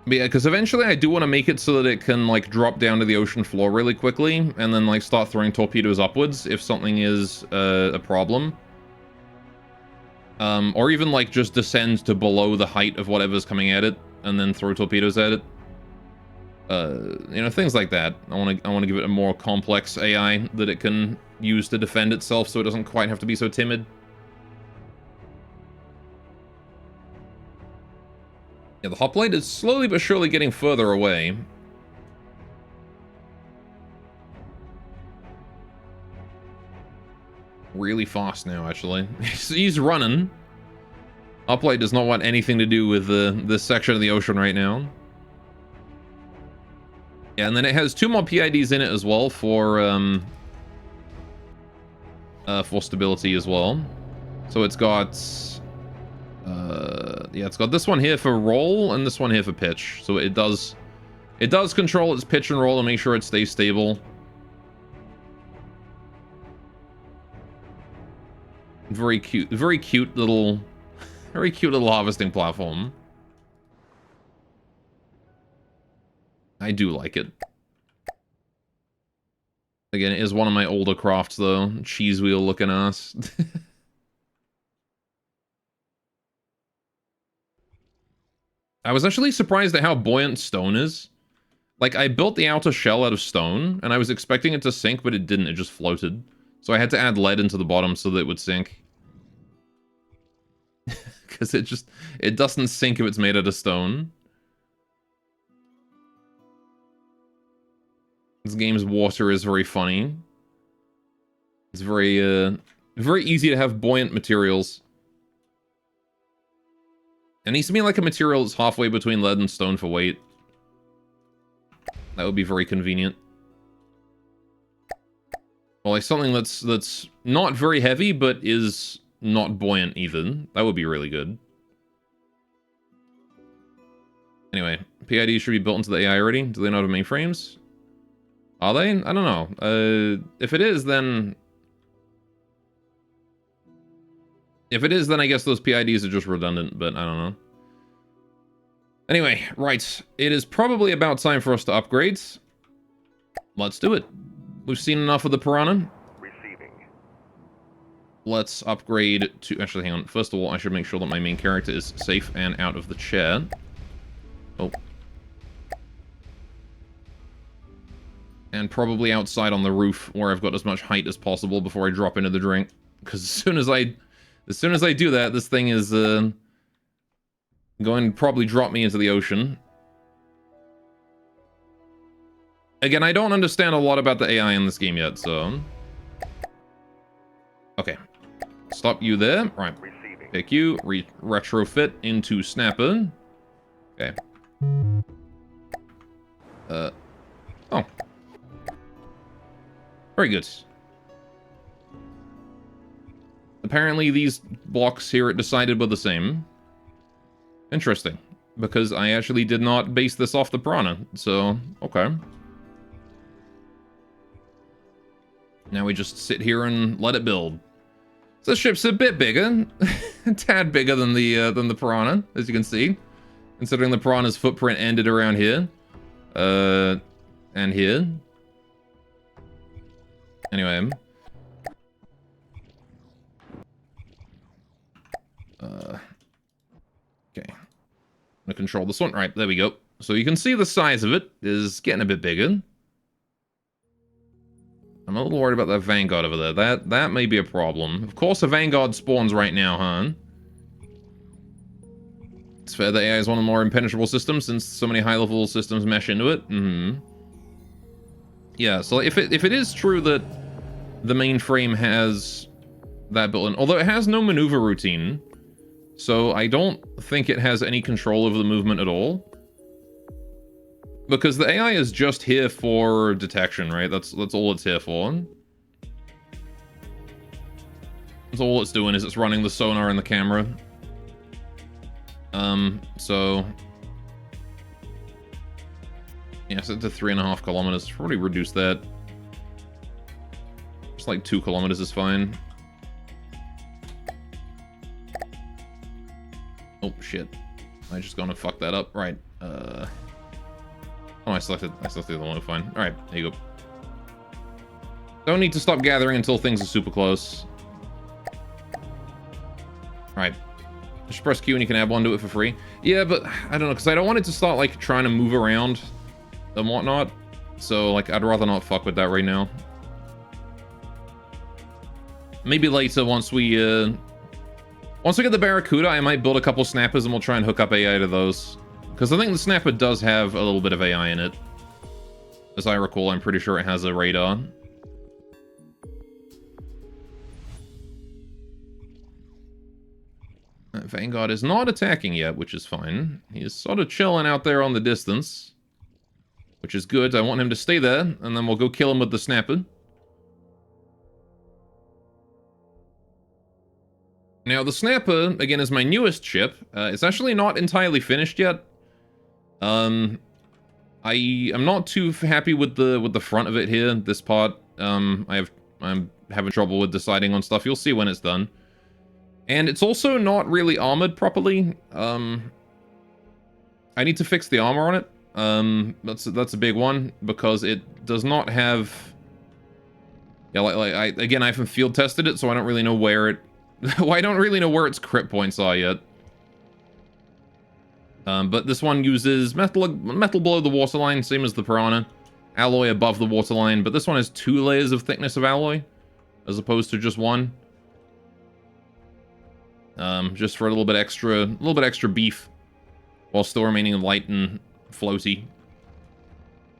But yeah, because eventually I do want to make it so that it can, like, drop down to the ocean floor really quickly, and then, like, start throwing torpedoes upwards if something is a problem. Or even, like, just descend to below the height of whatever's coming at it, and then throw torpedoes at it. You know, things like that. I want to give it a more complex AI that it can use to defend itself so it doesn't quite have to be so timid. Yeah, the hoplite is slowly but surely getting further away. really fast now, actually. He's running. Uplight does not want anything to do with this section of the ocean right now. Yeah, and then it has 2 more PIDs in it as well for stability as well. So it's got... yeah, it's got this one here for roll and this one here for pitch. So it does control its pitch and roll and make sure it stays stable. Very cute little harvesting platform. I do like it. Again, it is one of my older crafts though. Cheese wheel looking ass. I was actually surprised at how buoyant stone is. Like, I built the outer shell out of stone, and I was expecting it to sink, but it didn't. It just floated. So I had to add lead into the bottom so that it would sink. Because it doesn't sink if it's made out of stone. This game's water is very funny. It's very easy to have buoyant materials. It needs to be like a material that's halfway between lead and stone for weight. That would be very convenient. Well, like something that's not very heavy, but is not buoyant either. That would be really good. Anyway, PID should be built into the AI already. Do they not have mainframes? Are they? I don't know. If it is, then... If it is, then I guess those PIDs are just redundant, but I don't know. Anyway, right. It is probably about time for us to upgrade. Let's do it. We've seen enough of the Piranha. Receiving. Let's upgrade to... Actually, hang on. First of all, I should make sure that my main character is safe and out of the chair. Oh. And probably outside on the roof, where I've got as much height as possible before I drop into the drink. Because as soon as I do that, this thing is going to probably drop me into the ocean. Again, I don't understand a lot about the AI in this game yet, so... Okay. Stop you there. Right. Receiving. Pick you. Retrofit into Snapper. Okay. Oh. Very good. Apparently these blocks here it decided were the same. Interesting. Because I actually did not base this off the Piranha, so okay. Now we just sit here and let it build. So the ship's a bit bigger. A tad bigger than the Piranha, as you can see. Considering the Piranha's footprint ended around here. And here. Anyway. Okay. I'm gonna control this one. Right, there we go. So you can see the size of it is getting a bit bigger. I'm a little worried about that Vanguard over there. That may be a problem. Of course a Vanguard spawns right now, huh? It's fair that AI is one of the more impenetrable systems since so many high-level systems mesh into it. Yeah, so if it is true that the mainframe has that built in, although it has no maneuver routine, so I don't think it has any control over the movement at all. Because the AI is just here for detection, right? That's all it's here for. That's all it's doing is it's running the sonar and the camera. So... Yeah, set to 3.5 kilometers. Probably reduce that. Just like 2 kilometers is fine. Oh, shit. I just gonna fuck that up. Right. Oh, I selected the other one. Fine. Alright, there you go. Don't need to stop gathering until things are super close. Alright. Just press Q and you can add one to it for free. Yeah, but I don't know, because I don't want it to start, like, trying to move around and whatnot. So, like, I'd rather not fuck with that right now. Maybe later, once we get the Barracuda, I might build a couple snappers and we'll try and hook up AI to those. Because I think the snapper does have a little bit of AI in it. As I recall, I'm pretty sure it has a radar. Vanguard is not attacking yet, which is fine. He is sort of chilling out there on the distance, which is good. I want him to stay there, and then we'll go kill him with the snapper. Now, the snapper, again, is my newest ship. It's actually not entirely finished yet. I'm not too happy with the front of it here. This part, I'm having trouble with deciding on stuff. You'll see when it's done. And it's also not really armored properly. I need to fix the armor on it. That's a big one because it does not have. Yeah, I haven't field tested it, so I don't really know where it. Well, I don't really know where its crit points are yet. But this one uses metal below the waterline, same as the Piranha. Alloy above the waterline, but this one has 2 layers of thickness of alloy, as opposed to just 1. Just for a little bit extra beef, while still remaining light and floaty.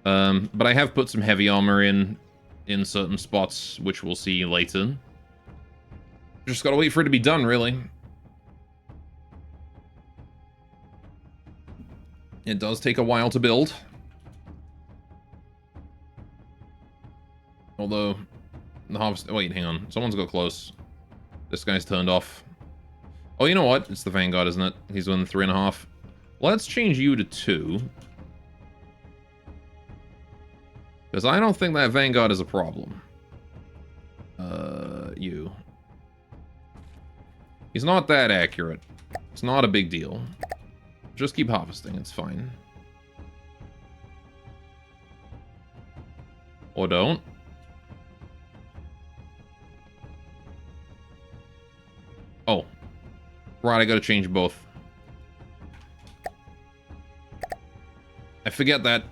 But I have put some heavy armor in certain spots, which we'll see later. Just gotta wait for it to be done, really. It does take a while to build. Although, the harvest... Wait, hang on. Someone's got close. This guy's turned off. Oh, you know what? It's the Vanguard, isn't it? He's on 3.5. Let's change you to 2. Because I don't think that Vanguard is a problem. You. He's not that accurate. It's not a big deal. Just keep harvesting, it's fine. Or don't. Oh. Right, I gotta change both. I forget that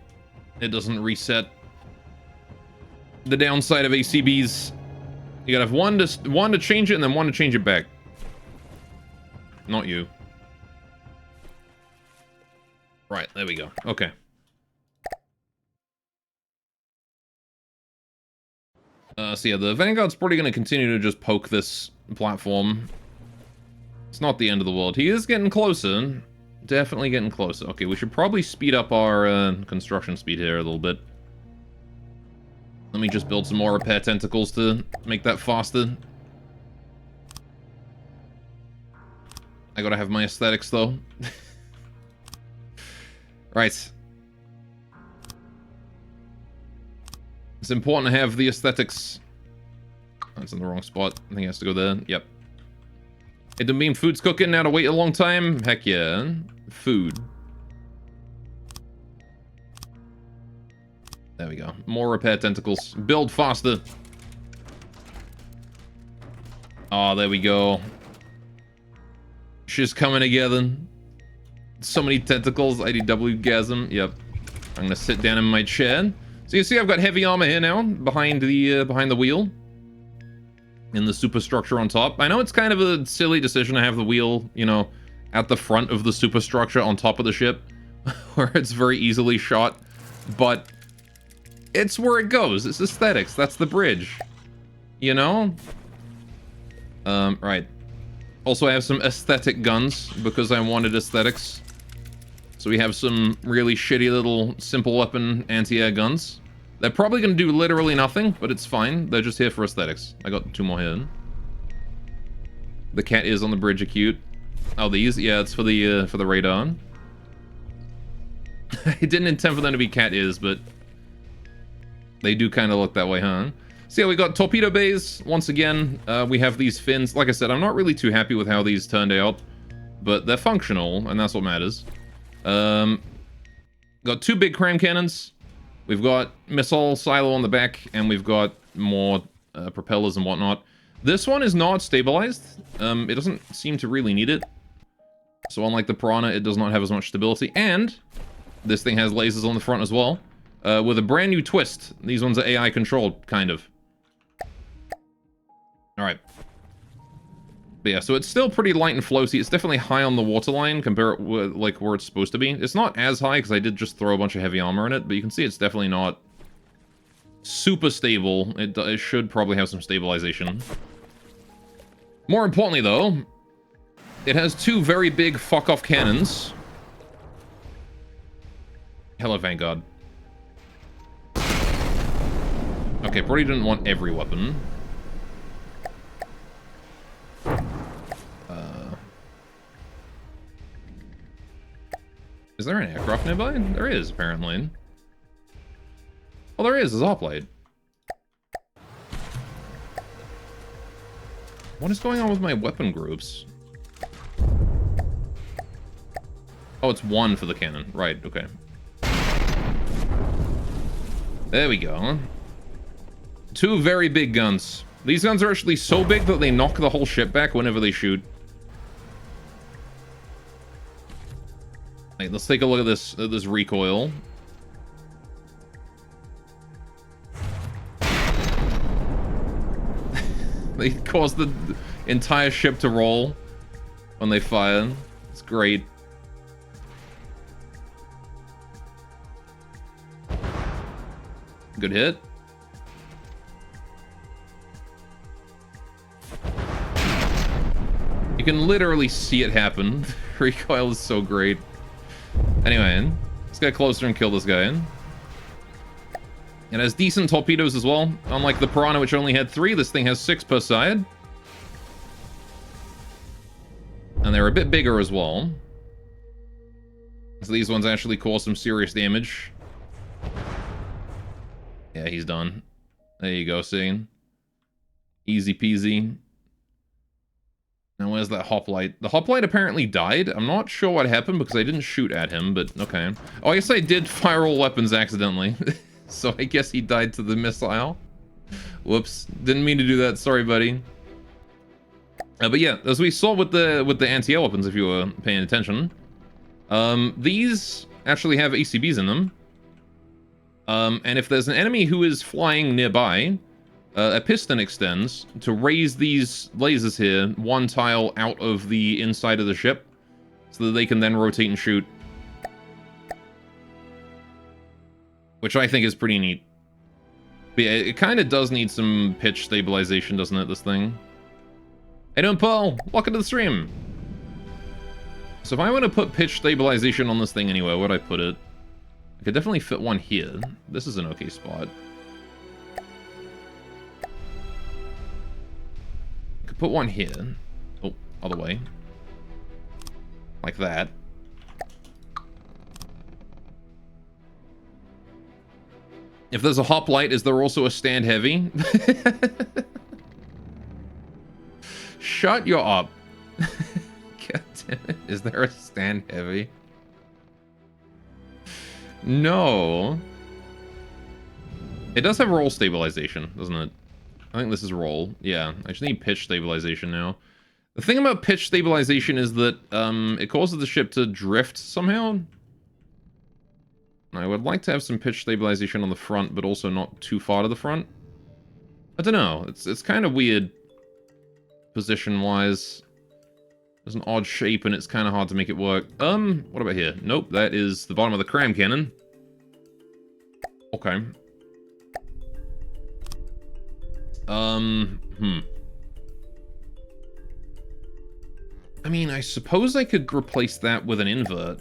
it doesn't reset. The downside of ACBs, you gotta have one to change it and then one to change it back. Not you. Right, there we go. Okay. So yeah, the Vanguard's probably going to continue to just poke this platform. It's not the end of the world. He is getting closer. Definitely getting closer. Okay, we should probably speed up our construction speed here a little bit. Let me just build some more repair tentacles to make that faster. I gotta have my aesthetics, though. Right. It's important to have the aesthetics. That's in the wrong spot. I think it has to go there. Yep. It didn't mean food's cooking, now to wait a long time? Heck yeah. Food. There we go. More repair tentacles. Build faster. Oh, there we go. She's coming together. So many tentacles. IDW-gasm. Yep. I'm gonna sit down in my chair. So you see I've got heavy armor here now, behind the wheel. In the superstructure on top. I know it's kind of a silly decision to have the wheel, you know, at the front of the superstructure on top of the ship. Where it's very easily shot. But it's where it goes. It's aesthetics. That's the bridge. You know? Right. Also, I have some aesthetic guns, because I wanted aesthetics. So we have some really shitty little simple weapon anti-air guns. They're probably going to do literally nothing, but it's fine. They're just here for aesthetics. I got 2 more here. The cat is on the bridge are cute. Oh, these? Yeah, it's for the radar. I didn't intend for them to be cat ears, but they do kind of look that way, huh? So yeah, we got torpedo bays. Once again, we have these fins. Like I said, I'm not really too happy with how these turned out, but they're functional, and that's what matters. Got 2 big cram cannons. We've got missile silo on the back, and we've got more propellers and whatnot. This one is not stabilized. It doesn't seem to really need it. So unlike the Piranha, it does not have as much stability. And this thing has lasers on the front as well, with a brand new twist. These ones are AI controlled, kind of. Alright. But yeah, so it's still pretty light and floaty. It's definitely high on the waterline compared with like where it's supposed to be. It's not as high because I did just throw a bunch of heavy armor in it, but you can see it's definitely not super stable. It should probably have some stabilization. More importantly, though, It has two very big fuck-off cannons. Hello, Vanguard. Okay, probably didn't want every weapon. Is there an aircraft nearby? There is, apparently. Oh, there is. There's a hoplite. What is going on with my weapon groups? Oh, it's one for the cannon. Right, okay. There we go. Two very big guns. These guns are actually so big that they knock the whole ship back whenever they shoot. Right, let's take a look at this recoil. They cause the entire ship to roll when they fire. It's great. Good hit. You can literally see it happen. Recoil is so great. Anyway, let's get closer and kill this guy. It has decent torpedoes as well. Unlike the Piranha, which only had 3, this thing has 6 per side. And they're a bit bigger as well. So these ones actually cause some serious damage. Yeah, he's done. There you go, see? Easy peasy. Now, where's that hoplite? The hoplite apparently died. I'm not sure what happened because I didn't shoot at him, but okay. Oh, I guess I did fire all weapons accidentally. So I guess he died to the missile. Whoops. Didn't mean to do that. Sorry, buddy. But yeah, as we saw with the anti-air weapons, if you were paying attention, these actually have ACBs in them. And if there's an enemy who is flying nearby, a piston extends to raise these lasers here one tile out of the inside of the ship so that they can then rotate and shoot. Which I think is pretty neat. But yeah, it kind of does need some pitch stabilization, doesn't it, this thing? Hey, doing, Paul? Welcome to the stream. So if I want to put pitch stabilization on this thing anywhere, where'd I put it? I could definitely fit one here. This is an okay spot. I could put one here. Oh, other way. Like that. If there's a hoplite, is there also a stand heavy? Shut you up. God damn it. Is there a stand heavy? No. It does have roll stabilization, doesn't it? I think this is roll. Yeah, I just need pitch stabilization now. The thing about pitch stabilization is that it causes the ship to drift somehow. I would like to have some pitch stabilization on the front, but also not too far to the front. I don't know. It's kind of weird position-wise. There's an odd shape, and it's kind of hard to make it work. What about here? Nope, that is the bottom of the cram cannon. Okay. I mean, I suppose I could replace that with an invert.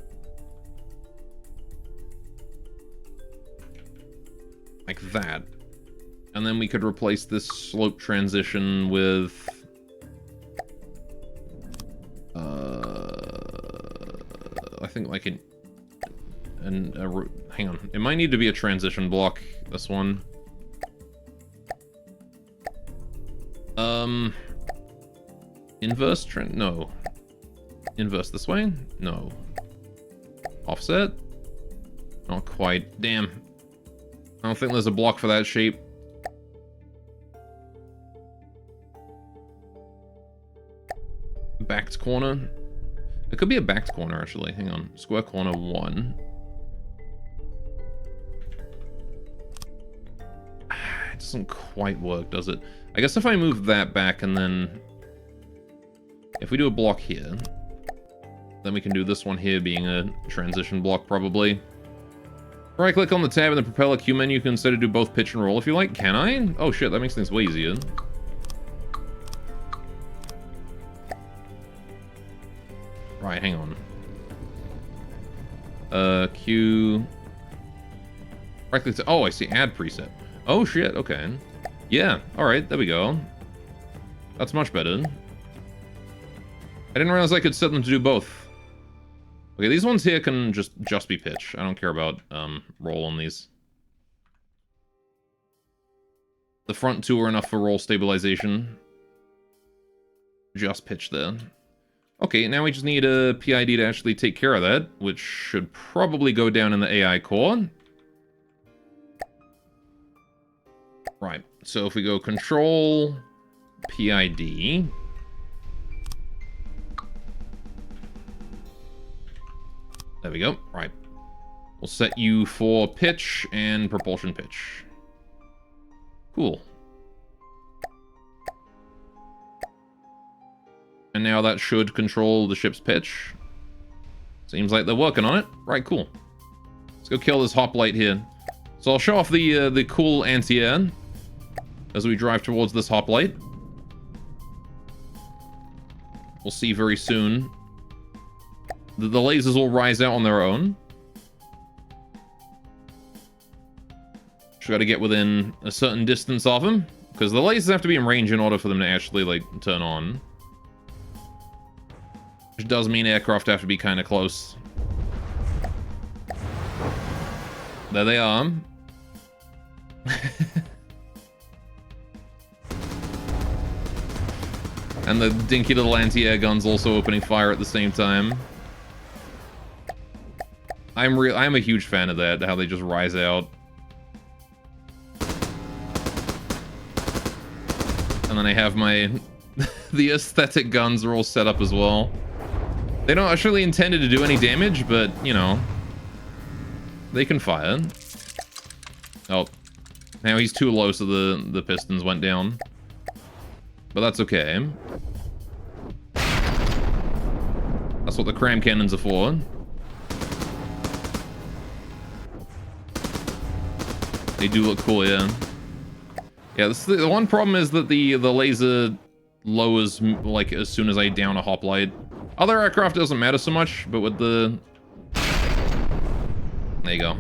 Like that. And then we could replace this slope transition with... I think like hang on. It might need to be a transition block, this one. Inverse no. Inverse this way? No. Offset? Not quite. Damn. I don't think there's a block for that shape. Backed corner. It could be a backed corner, actually. Hang on. Square corner 1. It doesn't quite work, does it? I guess if I move that back and then... If we do a block here, then we can do this one here being a transition block, probably. Right-click on the tab in the propeller Q menu. You can instead do both pitch and roll if you like. Can I? Oh shit, that makes things way easier. Right, hang on. Q. Directly to, oh, I see. Add preset. Oh, shit. Okay. Yeah. All right. There we go. That's much better. I didn't realize I could set them to do both. Okay, these ones here can just be pitch. I don't care about roll on these. The front two are enough for roll stabilization. Just pitch there. Okay, now we just need a PID to actually take care of that, which should probably go down in the AI core. Right, so if we go control PID. There we go. Right. We'll set you for pitch and propulsion pitch. Cool. And now that should control the ship's pitch. Seems like they're working on it. Right, cool. Let's go kill this hoplite here. So I'll show off the cool anti-air as we drive towards this hoplite. We'll see very soon. The lasers will rise out on their own. Just gotta get within a certain distance of them, because the lasers have to be in range in order for them to actually, like, turn on. Which does mean aircraft have to be kind of close. There they are. And the dinky little anti-air guns also opening fire at the same time. I'm a huge fan of that, how they just rise out. And then I have my... the aesthetic guns are all set up as well. They don't actually intended to do any damage, but, you know, they can fire. Oh, now he's too low, so the pistons went down. But that's okay. That's what the cram cannons are for. They do look cool, yeah. Yeah, the one problem is that the laser lowers, like, as soon as I down a hoplite. Other aircraft doesn't matter so much, but with the... There you go.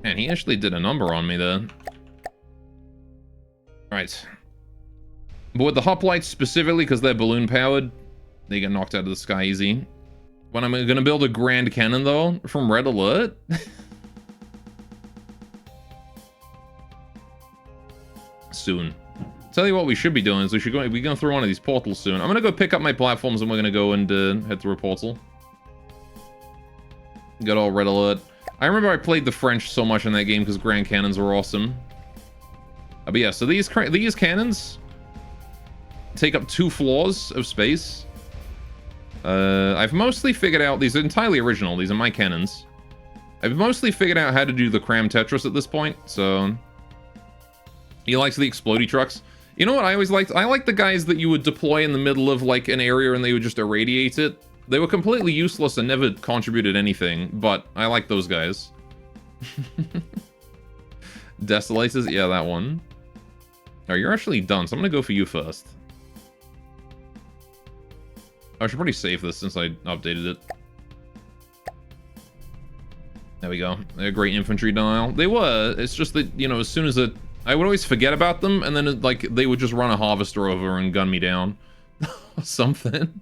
Man, he actually did a number on me there. Right. But with the hoplites specifically, because they're balloon powered, they get knocked out of the sky easy. When I'm gonna build a Grand Cannon, though, from Red Alert... soon. Tell you what we should be doing is we're going through one of these portals soon. I'm gonna go pick up my platforms and we're gonna go and head through a portal. Got all Red Alert. I remember I played the French so much in that game because Grand Cannons were awesome. But yeah, so these cannons take up 2 floors of space. I've mostly figured out, these are entirely original, these are my cannons. I've mostly figured out how to do the cram Tetris at this point, so... He likes the explodey trucks. You know what I always liked? I liked the guys that you would deploy in the middle of, like, an area and they would just irradiate it. They were completely useless and never contributed anything, but I like those guys. Desolators? Yeah, that one. Oh, you're actually done, so I'm gonna go for you first. I should probably save this since I updated it. There we go. They're a great infantry dial. They were. It's just that, you know, as soon as it... I would always forget about them, and then, like, they would just run a harvester over and gun me down. Something.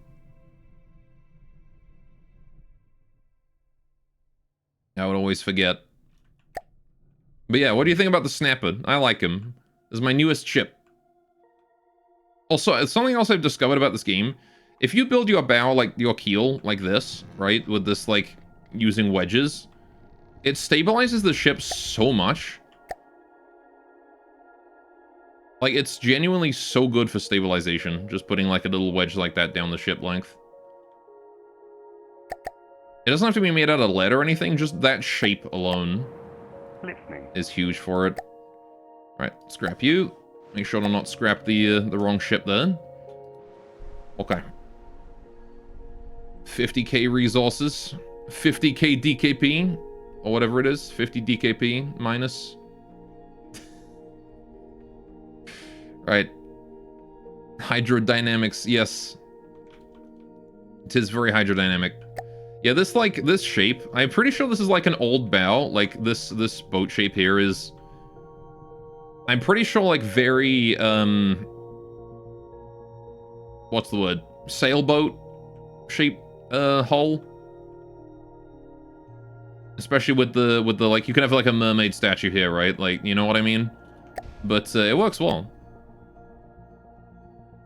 I would always forget. But yeah, what do you think about the Snapper? I like him. This is my newest ship. Also, something else I've discovered about this game. If you build your bow, like, your keel, like this, right? With this, like, using wedges. It stabilizes the ship so much. Like, it's genuinely so good for stabilization. Just putting, like, a little wedge like that down the ship length. It doesn't have to be made out of lead or anything. Just that shape alone is huge for it. Alright, scrap you. Make sure to not scrap the wrong ship there. Okay. 50k resources. 50k DKP. Or whatever it is. 50 DKP minus... Right. Hydrodynamics, yes. It is very hydrodynamic. Yeah, this shape, I'm pretty sure this is like an old bow. Like this boat shape here is, I'm pretty sure like very what's the word? Sailboat shape hull. Especially with the like, you can have like a mermaid statue here, right? Like, you know what I mean? But it works well.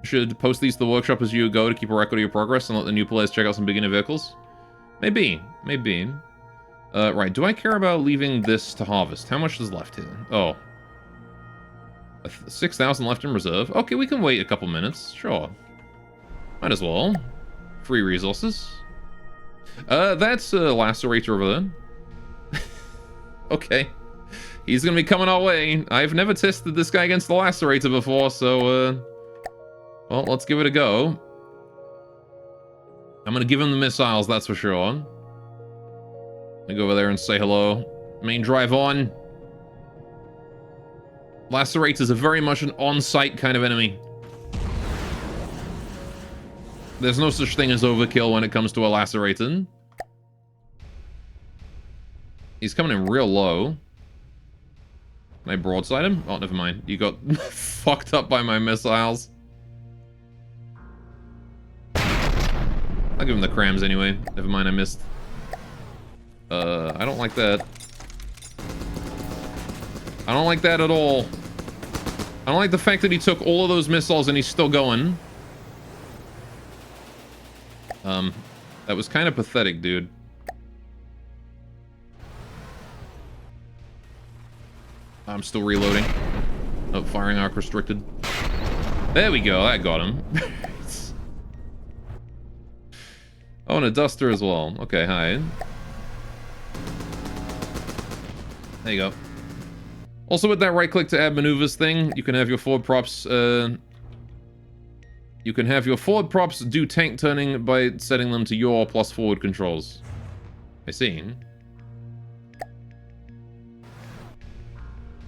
Should post these to the workshop as you go to keep a record of your progress and let the new players check out some beginner vehicles? Maybe. Right, do I care about leaving this to harvest? How much is left here? Oh. 6,000 left in reserve. Okay, we can wait a couple minutes. Sure. Might as well. Free resources. That's a lacerator over there. Okay. He's gonna be coming our way. I've never tested this guy against the lacerator before, so, well, let's give it a go. I'm gonna give him the missiles, that's for sure. Let me go over there and say hello. Main drive on. Lacerators are very much an on-site kind of enemy. There's no such thing as overkill when it comes to a lacerator. He's coming in real low. Can I broadside him? Oh, never mind. You got fucked up by my missiles. I'll give him the crams anyway. Never mind, I missed. I don't like that. I don't like that at all. I don't like the fact that he took all of those missiles and he's still going. That was kind of pathetic, dude. I'm still reloading. Oh, firing arc restricted. There we go, that got him. Oh, and a duster as well. Okay, hi. There you go. Also, with that right-click to add maneuvers thing, you can have your forward props, do tank turning by setting them to your plus forward controls. I see.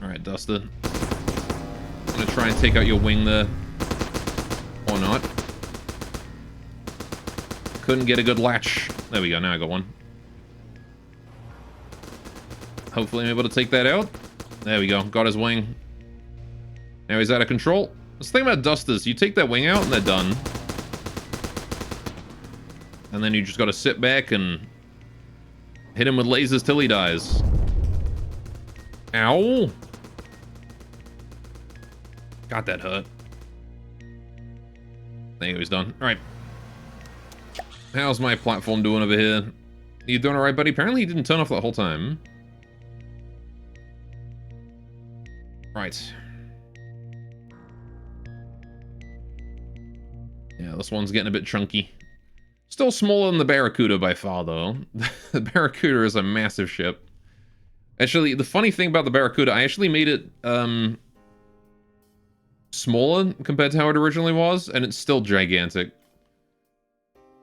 Alright, Duster. I'm gonna try and take out your wing there. Or not. Couldn't get a good latch. There we go, now I got one. Hopefully I'm able to take that out. There we go, got his wing. Now he's out of control. Let's think about Dusters. You take that wing out and they're done. And then you just gotta sit back and hit him with lasers till he dies. Ow! God, that hurt. There you go, he's done. Alright. How's my platform doing over here? You doing alright, buddy? Apparently he didn't turn off that whole time. Right. Yeah, this one's getting a bit chunky. Still smaller than the Barracuda by far, though. The Barracuda is a massive ship. Actually, the funny thing about the Barracuda, I actually made it, smaller compared to how it originally was, and it's still gigantic.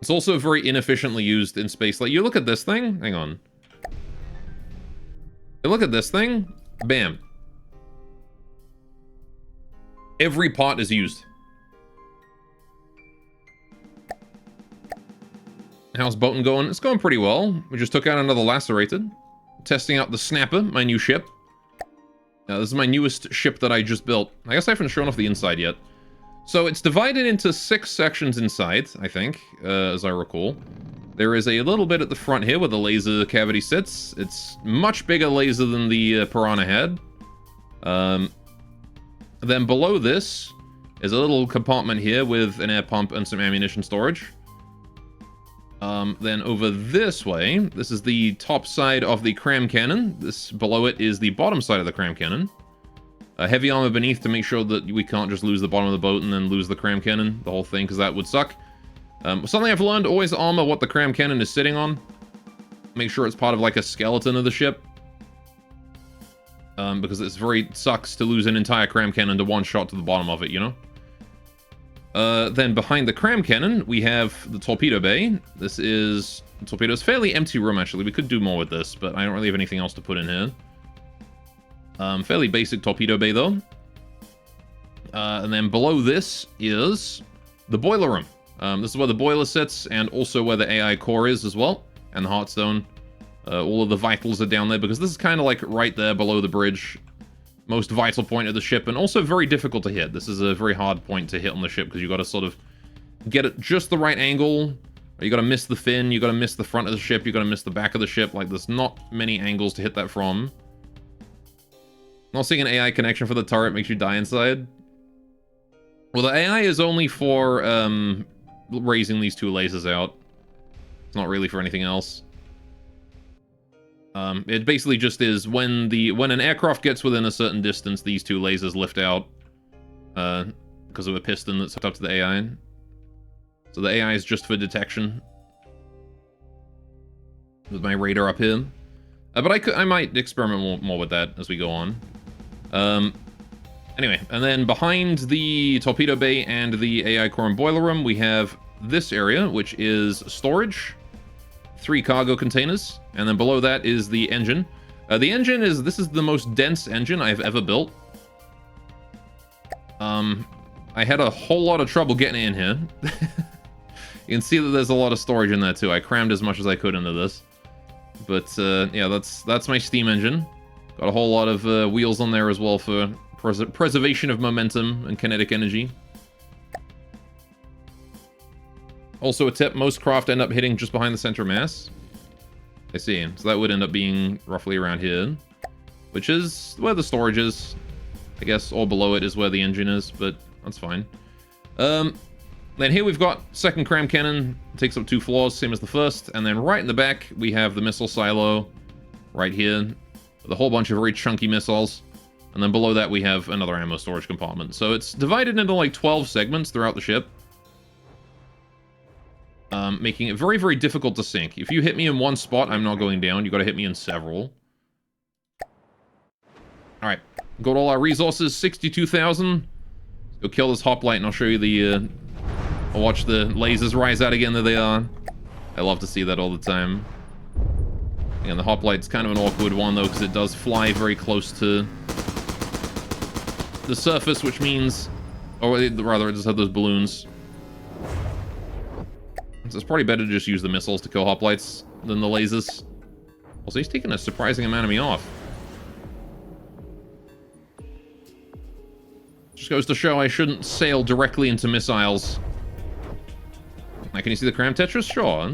It's also very inefficiently used in space. Like, you look at this thing, hang on. You look at this thing, bam. Every part is used. How's boating going? It's going pretty well. We just took out another lacerated. Testing out the Snapper, my new ship. This is my newest ship that I just built. I guess I haven't shown off the inside yet. So it's divided into 6 sections inside, I think, as I recall. There is a little bit at the front here where the laser cavity sits. It's much bigger laser than the Piranha had. Then below this is a little compartment here with an air pump and some ammunition storage. Then over this way, this is the top side of the cram cannon. This below it is the bottom side of the cram cannon. Heavy armor beneath to make sure that we can't just lose the bottom of the boat and then lose the cram cannon, the whole thing, because that would suck. Something I've learned, always armor what the cram cannon is sitting on. Make sure it's part of like a skeleton of the ship. Because it's very sucks to lose an entire cram cannon to one shot to the bottom of it, you know? Then behind the cram cannon, we have the torpedo bay. This is... The torpedo's fairly empty room, actually. We could do more with this, but I don't really have anything else to put in here. Fairly basic torpedo bay, though. And then below this is the boiler room. This is where the boiler sits, and also where the AI core is as well, and the Heartstone. All of the vitals are down there, because this is kind of like right there below the bridge. Most vital point of the ship, and also very difficult to hit. This is a very hard point to hit on the ship, because you got to sort of get it just the right angle. You got to miss the fin, you got to miss the front of the ship, you got to miss the back of the ship. Like, there's not many angles to hit that from. Not seeing an AI connection for the turret makes you die inside. Well, the AI is only for raising these two lasers out. It's not really for anything else. It basically just is when an aircraft gets within a certain distance, these two lasers lift out because of a piston that's hooked up to the AI. So the AI is just for detection. With my radar up here. But I might experiment more with that as we go on. Anyway, and then behind the torpedo bay and the AI core and boiler room, we have this area, which is storage. 3 cargo containers, and then below that is the engine. The engine this is the most dense engine I've ever built. I had a whole lot of trouble getting it in here. You can see that there's a lot of storage in there too. I crammed as much as I could into this. But yeah, that's my steam engine. Got a whole lot of wheels on there as well for preservation of momentum and kinetic energy. Also a tip, most craft end up hitting just behind the center of mass. I see. So that would end up being roughly around here. Which is where the storage is. I guess, or below it is where the engine is, but that's fine. Then here we've got second cram cannon. It takes up 2 floors, same as the first. And then right in the back, we have the missile silo. Right here. With a whole bunch of very chunky missiles. And then below that we have another ammo storage compartment. So it's divided into like 12 segments throughout the ship. Making it very, very difficult to sink. If you hit me in one spot, I'm not going down. You gotta hit me in several. Alright. Got all our resources, 62,000. Let's go kill this hoplite and I'll show you the, I'll watch the lasers rise out again. There they are. I love to see that all the time. And the hoplite's kind of an awkward one, though, because it does fly very close to the surface, which means... Or rather, it just had those balloons. So it's probably better to just use the missiles to kill hoplites than the lasers. Also, he's taking a surprising amount of me off. Just goes to show I shouldn't sail directly into missiles. Now, can you see the cram Tetris? Sure.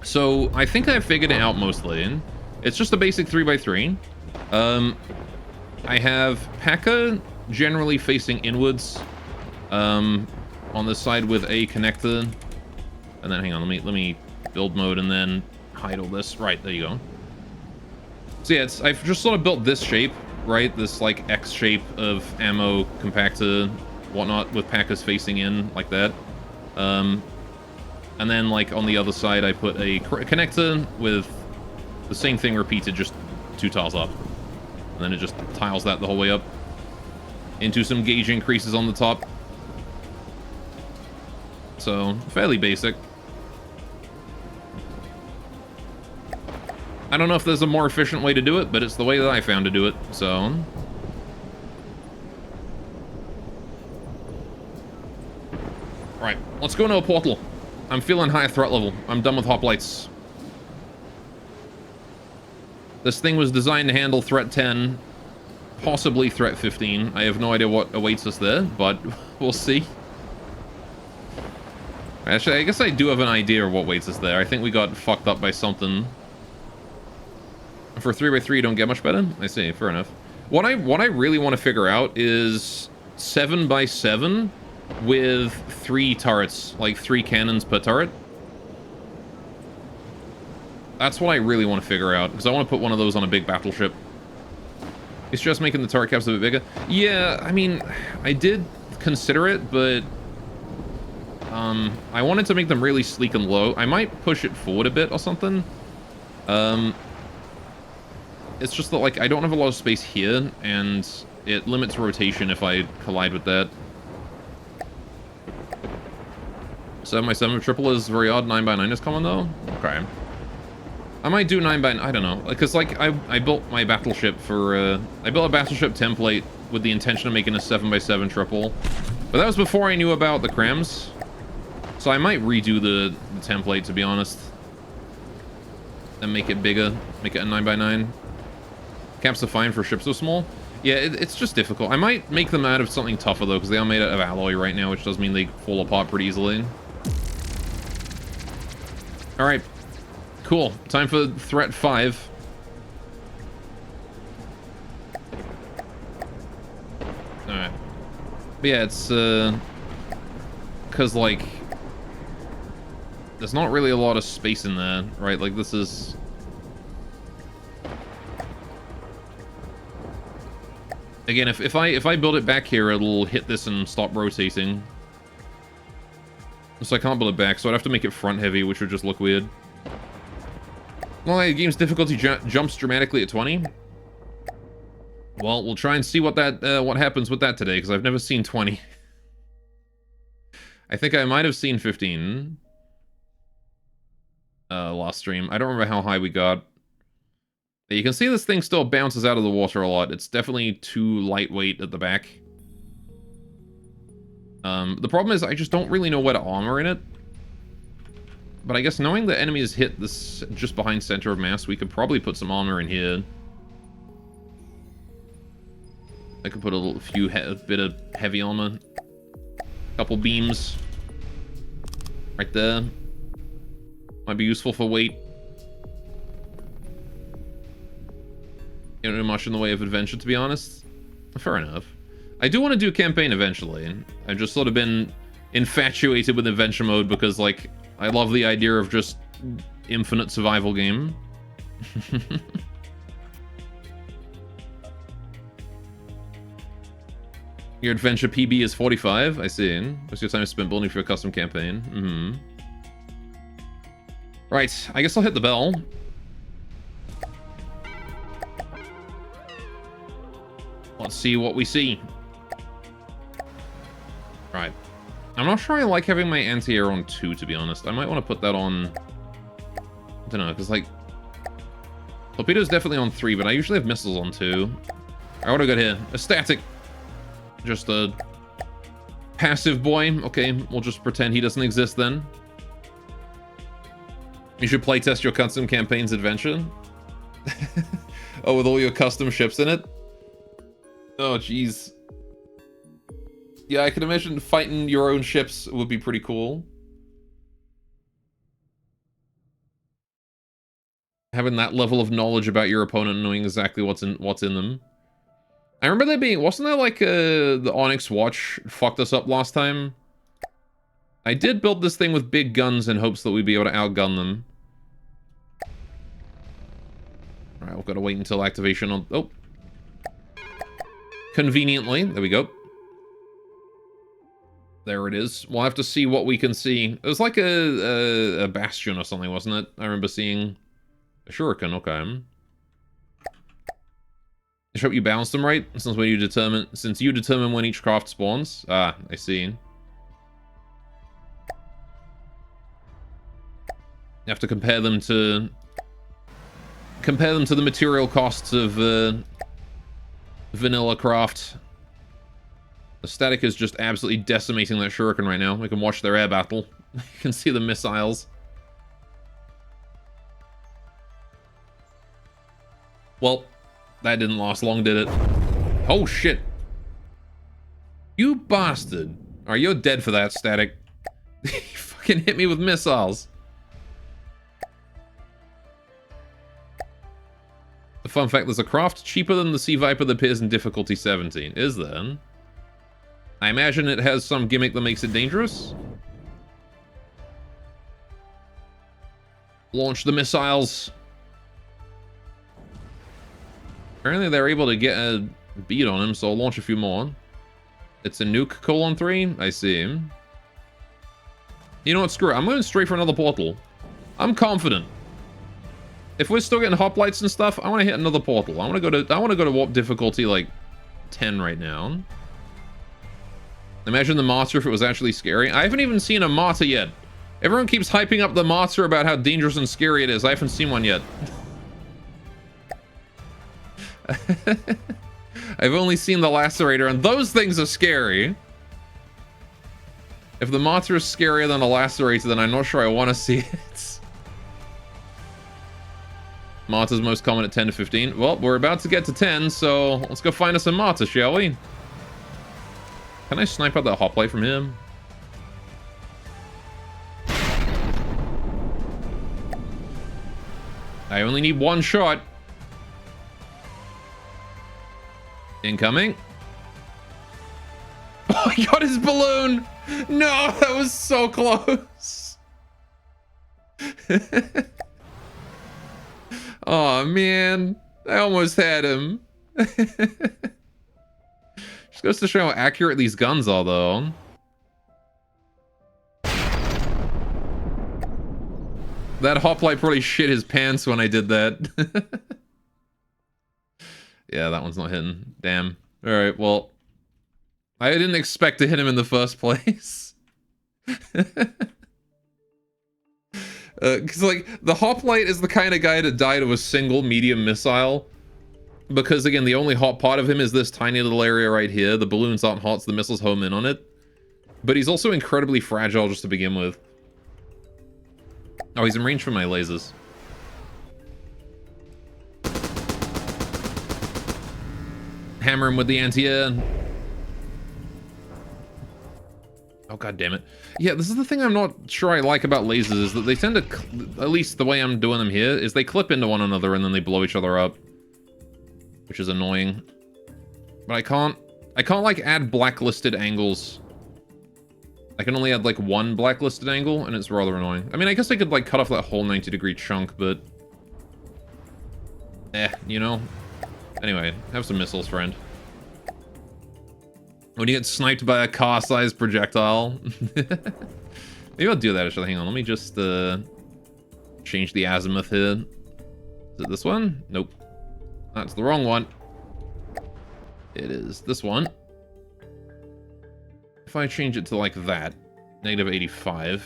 So, I think I figured it out mostly. It's just a basic 3x3. I have P.E.K.K.A generally facing inwards. On this side with a connector. And then, hang on, let me build mode and then hide all this. Right, there you go. So yeah, I've just sort of built this shape, right? This, like, X shape of ammo compactor, whatnot, with P.E.K.K.As facing in, like that. And then, like, on the other side, I put a connector with the same thing repeated, just 2 tiles up. And then it just tiles that the whole way up. Into some gauge increases on the top. So, fairly basic. I don't know if there's a more efficient way to do it, but it's the way that I found to do it, so... Right, let's go into a portal. I'm feeling high threat level. I'm done with hoplites. This thing was designed to handle threat 10, possibly threat 15. I have no idea what awaits us there, but we'll see. Actually, I guess I do have an idea of what awaits us there. I think we got fucked up by something. For 3x3, you don't get much better? I see, fair enough. What I really want to figure out is 7x7 with 3 turrets, like 3 cannons per turret. That's what I really want to figure out, because I want to put one of those on a big battleship. It's just making the turret caps a bit bigger. Yeah, I mean, I did consider it, but I wanted to make them really sleek and low. I might push it forward a bit or something. It's just that, like, I don't have a lot of space here, and it limits rotation if I collide with that. 7x7 triple is very odd. 9x9 is common, though? Okay. I might do 9x9, I don't know. Because, like, I built my battleship for, I built a battleship template with the intention of making a 7x7 triple. But that was before I knew about the crams. So I might redo the template, to be honest. And make it bigger. Make it a 9x9. Caps are fine for ships so small. Yeah, it's just difficult. I might make them out of something tougher, though, because they are made out of alloy right now, which does mean they fall apart pretty easily. Alright. Cool. Time for threat 5. Alright. But yeah, it's, because, like, there's not really a lot of space in there, right? Like, this is... Again, if I build it back here, it'll hit this and stop rotating. So I can't build it back, so I'd have to make it front heavy, which would just look weird. Well, the game's difficulty jumps dramatically at 20. Well, we'll try and see what what happens with that today, because I've never seen 20. I think I might have seen 15. Last stream. I don't remember how high we got. You can see this thing still bounces out of the water a lot. It's definitely too lightweight at the back. The problem is I just don't really know what armor in it. But I guess knowing the enemies hit this just behind center of mass, we could probably put some armor in here. I could put a bit of heavy armor. Couple beams. Right there. Might be useful for weight. You don't do much in the way of adventure, to be honest. Fair enough. I do want to do campaign eventually. I've just sort of been infatuated with adventure mode because, like, I love the idea of just infinite survival game. Your adventure PB is 45, I see. What's your time spent building for a custom campaign? Right, I guess I'll hit the bell. Let's see what we see. Right. I'm not sure I like having my anti-air on 2, to be honest. I might want to put that on... I don't know, because, like... Torpedo's definitely on 3, but I usually have missiles on 2. Alright, what do I got here? A static. Just a... passive boy. Okay, we'll just pretend he doesn't exist then. You should playtest your custom campaign's adventure. Oh, with all your custom ships in it? Oh, jeez. Yeah, I can imagine fighting your own ships would be pretty cool. Having that level of knowledge about your opponent, knowing exactly what's in them. I remember there being... Wasn't there like the Onyx Watch fucked us up last time? I did build this thing with big guns in hopes that we'd be able to outgun them. Alright, we've got to wait until activation on... Oh. Conveniently. There we go. There it is. We'll have to see what we can see. It was like a bastion or something, wasn't it? I remember seeing a shuriken. Okay. I hope you balanced them right, since you determine when each craft spawns. Ah, I see. You have to compare them to the material costs of vanilla craft. The static is just absolutely decimating that shuriken right now. We can watch their air battle. You can see the missiles. Well, that didn't last long, did it? Oh, shit. You bastard. Alright, you're dead for that, static. You fucking hit me with missiles. The fun fact, there's a craft cheaper than the Sea Viper that appears in difficulty 17. Is there? I imagine it has some gimmick that makes it dangerous. Launch the missiles. Apparently they're able to get a beat on him, so I'll launch a few more. It's a nuke :3? I see. You know what, screw it. I'm going straight for another portal. I'm confident. If we're still getting hoplites and stuff, I want to hit another portal. I want to go to warp difficulty like 10 right now. Imagine the martyr if it was actually scary. I haven't even seen a martyr yet. Everyone keeps hyping up the martyr about how dangerous and scary it is. I haven't seen one yet. I've only seen the Lacerator, and those things are scary. If the Martyr is scarier than a Lacerator, then I'm not sure I want to see it. Martyr's most common at 10 to 15. Well, we're about to get to 10, so let's go find us a Martyr, shall we? Can I snipe out that hoplite from him? I only need one shot. Incoming. Oh, I got his balloon! No, that was so close. Oh man, I almost had him. Just goes to show how accurate these guns are, though. That hoplite probably shit his pants when I did that. Yeah, that one's not hitting. Damn. Alright, well, I didn't expect to hit him in the first place. Because, like, the hoplite is the kind of guy to die to a single medium missile. Because, again, the only hot part of him is this tiny little area right here. The balloons aren't hot, so the missiles home in on it. But he's also incredibly fragile just to begin with. Oh, he's in range for my lasers. Hammer him with the anti-air. Oh, god damn it. Yeah, this is the thing I'm not sure I like about lasers, is that they tend to, at least the way I'm doing them here, is they clip into one another and then they blow each other up. Which is annoying. But I can't like add blacklisted angles. I can only add like one blacklisted angle, and it's rather annoying. I mean, I guess I could like cut off that whole 90-degree chunk, but... you know? Anyway, have some missiles, friend. When you get sniped by a car-sized projectile. Maybe I'll do that, actually. Hang on, let me just change the azimuth here. Is it this one? Nope. That's the wrong one. It is this one. If I change it to like that, -85.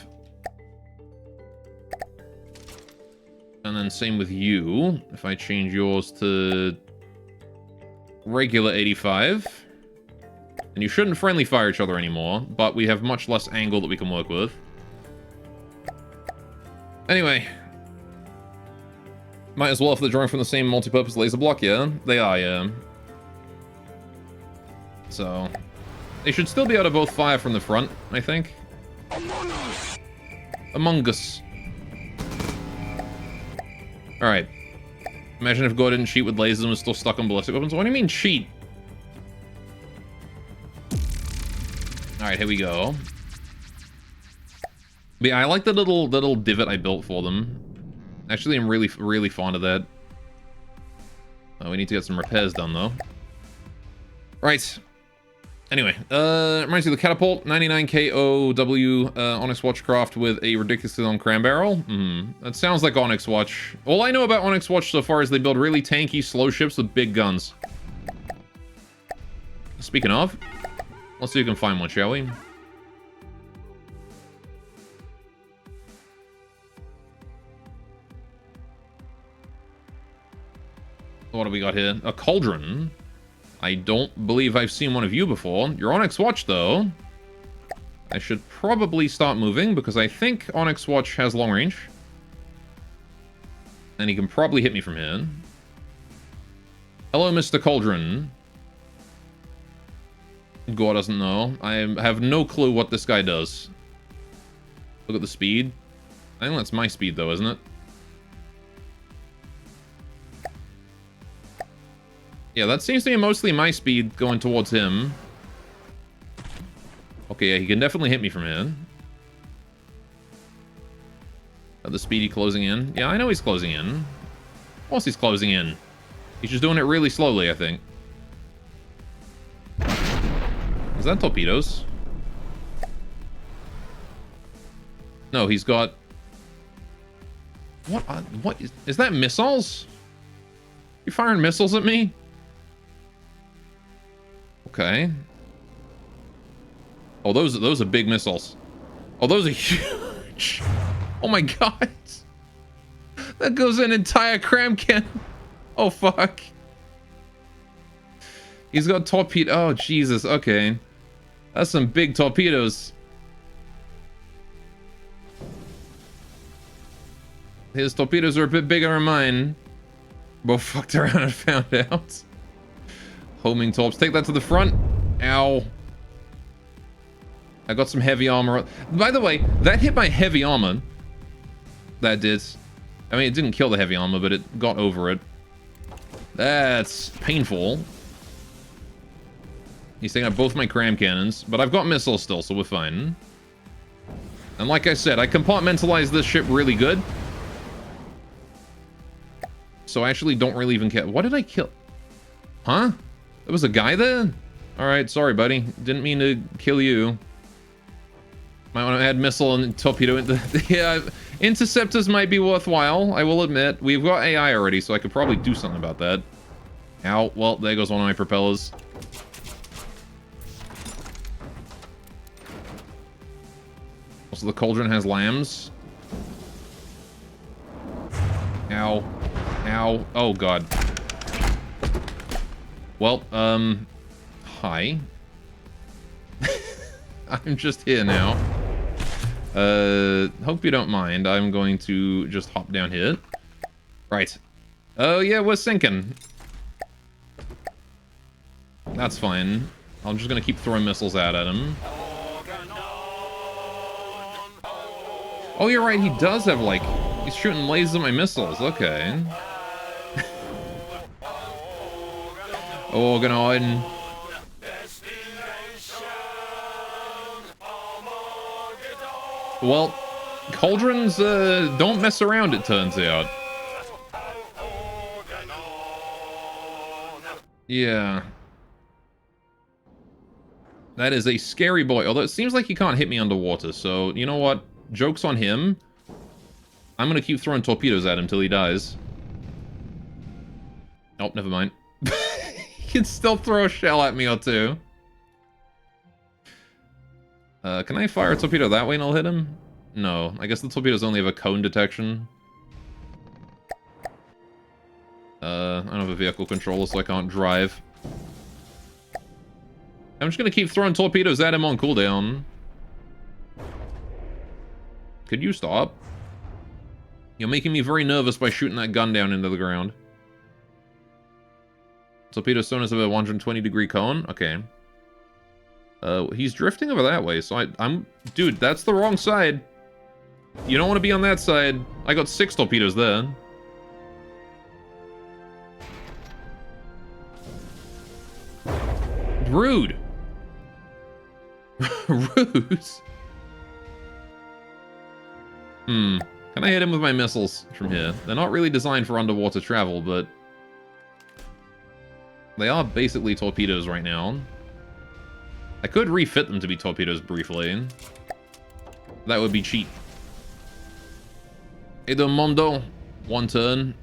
And then same with you. If I change yours to regular 85. And you shouldn't friendly fire each other anymore, but we have much less angle that we can work with. Anyway. Might as well if they're drawing from the same multi-purpose laser block, yeah? They are, yeah. So... they should still be able to both fire from the front, I think. Among Us! Among Us. Alright. Imagine if Gore didn't cheat with lasers and was still stuck on ballistic weapons. What do you mean cheat? Alright, here we go. But yeah, I like the little divot I built for them. Actually, I'm really fond of that. We need to get some repairs done, though. Right. Anyway, reminds me of the catapult. 99k OW Onyx Watchcraft with a ridiculously long cram barrel. That sounds like Onyx Watch. All I know about Onyx Watch so far is they build really tanky, slow ships with big guns. Speaking of, let's see if we can find one, shall we? What do we got here? A cauldron. I don't believe I've seen one of you before. You're Onyx Watch, though. I should probably start moving, because I think Onyx Watch has long range. And he can probably hit me from here. Hello, Mr. Cauldron. Gore doesn't know. I have no clue what this guy does. Look at the speed. I think that's my speed, though, isn't it? Yeah, that seems to be mostly my speed going towards him. Okay, yeah, he can definitely hit me from here. The speedy closing in. Yeah, I know he's closing in. Of course he's closing in. He's just doing it really slowly, I think. Is that torpedoes? No, he's got... What is that missiles? You firing missiles at me? Okay. Oh, those are big missiles. Oh, those are huge. Oh my god. That goes an entire cram can. Oh fuck. He's got torpedo. Oh, Jesus. Okay. That's some big torpedoes. His torpedoes are a bit bigger than mine. Both fucked around and found out. Homing torps. Take that to the front. Ow. I got some heavy armor. By the way, that hit my heavy armor. That did. I mean, it didn't kill the heavy armor, but it got over it. That's painful. He's taking out both my cram cannons, but I've got missiles still, so we're fine. And like I said, I compartmentalized this ship really good. So I actually don't really even care. What did I kill? Huh? There was a guy there? Alright, sorry, buddy. Didn't mean to kill you. Might want to add missile and torpedo. Yeah, interceptors might be worthwhile, I will admit. We've got AI already, so I could probably do something about that. Ow. Well, there goes one of my propellers. Also, the cauldron has lambs. Ow. Ow. Oh, God. Well, hi. I'm just here now. Hope you don't mind. I'm going to just hop down here. Right. Oh, yeah, we're sinking. That's fine. I'm just gonna keep throwing missiles out at him. Oh, you're right, he does have, like... He's shooting lasers at my missiles. Okay. Organoid. Well, cauldrons don't mess around, it turns out. Yeah. That is a scary boy. Although it seems like he can't hit me underwater, so you know what? Joke's on him. I'm gonna keep throwing torpedoes at him till he dies. Oh, never mind. He can still throw a shell at me or two. Can I fire a torpedo that way and I'll hit him? No. I guess the torpedoes only have a cone detection. I don't have a vehicle controller, so I can't drive. I'm just gonna keep throwing torpedoes at him on cooldown. Could you stop? You're making me very nervous by shooting that gun down into the ground. Torpedo sonus of a 120-degree cone? Okay. He's drifting over that way, so I'm... Dude, that's the wrong side. You don't want to be on that side. I got 6 torpedoes there. Rude. Rude. Can I hit him with my missiles from here? They're not really designed for underwater travel, but... They are basically torpedoes right now. I could refit them to be torpedoes briefly. That would be cheap. Edomondo. 1 turn.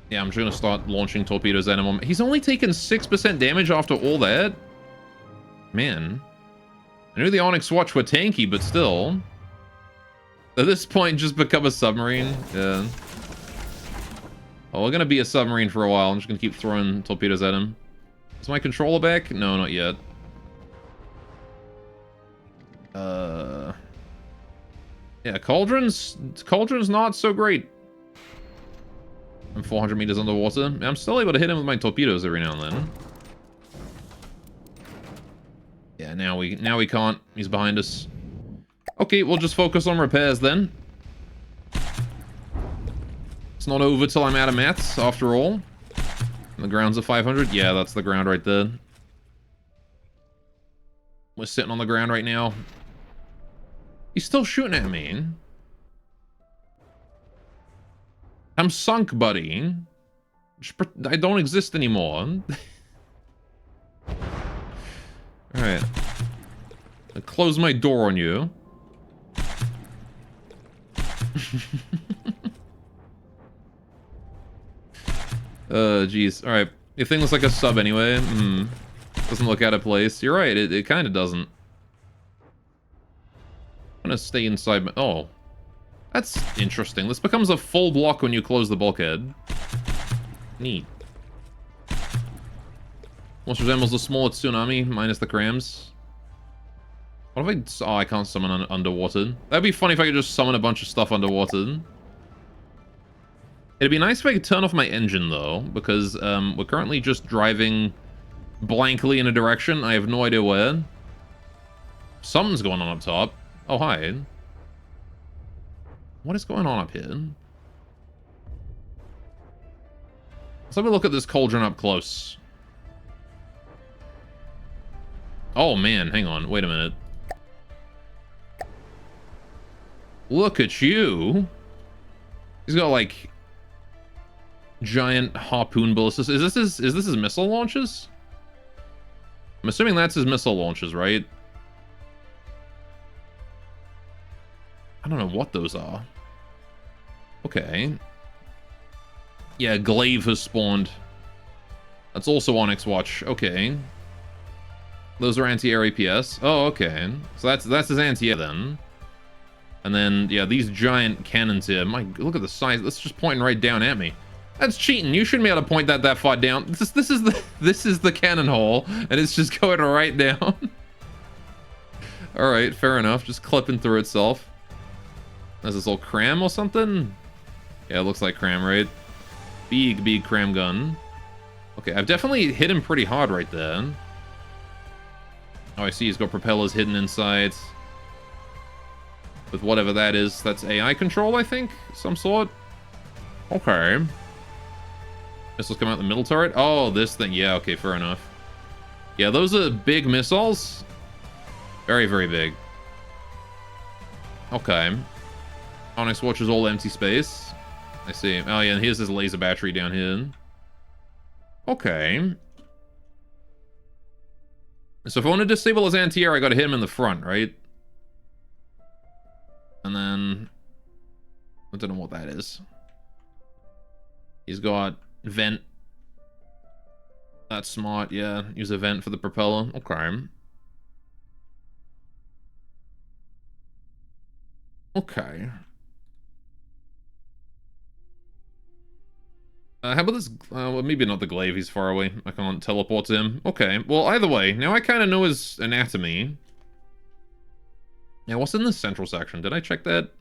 Yeah, I'm just gonna start launching torpedoes at him. He's only taken 6% damage after all that? Man. I knew the Onyx Watch were tanky, but still. At this point, just become a submarine. Yeah. Oh, we're gonna be a submarine for a while. I'm just gonna keep throwing torpedoes at him. Is my controller back? No, not yet. Yeah, Cauldron's not so great. I'm 400 meters underwater. I'm still able to hit him with my torpedoes every now and then. Yeah, now we can't. He's behind us. Okay, we'll just focus on repairs then. It's not over till I'm out of mats, after all. And the ground's at 500. Yeah, that's the ground right there. We're sitting on the ground right now. He's still shooting at me. I'm sunk, buddy. I don't exist anymore. Alright. I'll close my door on you. Jeez. Alright. Your thing looks like a sub anyway. Doesn't look out of place. You're right, it kind of doesn't. I'm gonna stay inside my... Oh. That's interesting. This becomes a full block when you close the bulkhead. Neat. Almost resembles a smaller tsunami, minus the crams. What if I... Oh, I can't summon underwater. That'd be funny if I could just summon a bunch of stuff underwater. It'd be nice if I could turn off my engine, though, because we're currently just driving blankly in a direction. I have no idea where. Something's going on up top. Oh, hi. What is going on up here? Let's have a look at this cauldron up close. Oh, man. Hang on. Wait a minute. Look at you. He's got, like, giant harpoon ballistas. Is this his missile launches? I'm assuming that's his missile launches, right? I don't know what those are. Okay. Yeah, Glaive has spawned. That's also Onyx Watch. Okay. Those are anti-air APS. Oh, okay. So that's his anti-air then. And then, yeah, these giant cannons here. My, look at the size. That's just pointing right down at me. That's cheating. You shouldn't be able to point that far down. This is the cannon hole, and it's just going right down. All right, fair enough. Just clipping through itself. Is this all cram or something? Yeah, it looks like cram, right? Big cram gun. Okay, I've definitely hit him pretty hard right there. Oh, I see he's got propellers hidden inside. With whatever that is. That's AI control, I think? Some sort. Okay. Missiles come out the middle turret? Oh, this thing. Yeah, okay, fair enough. Yeah, those are big missiles. Very, very big. Okay. Onyx Watch is all empty space. I see. Oh, yeah, and here's his laser battery down here. Okay. So if I want to disable his anti-air, I gotta hit him in the front, right? And then... I don't know what that is. He's got vent. That's smart, yeah. Use a vent for the propeller. Okay. Okay. How about this? Well, maybe not the glaive. He's far away. I can't teleport to him. Okay. Well, either way, now I kind of know his anatomy. Yeah, what's in the central section? Did I check that?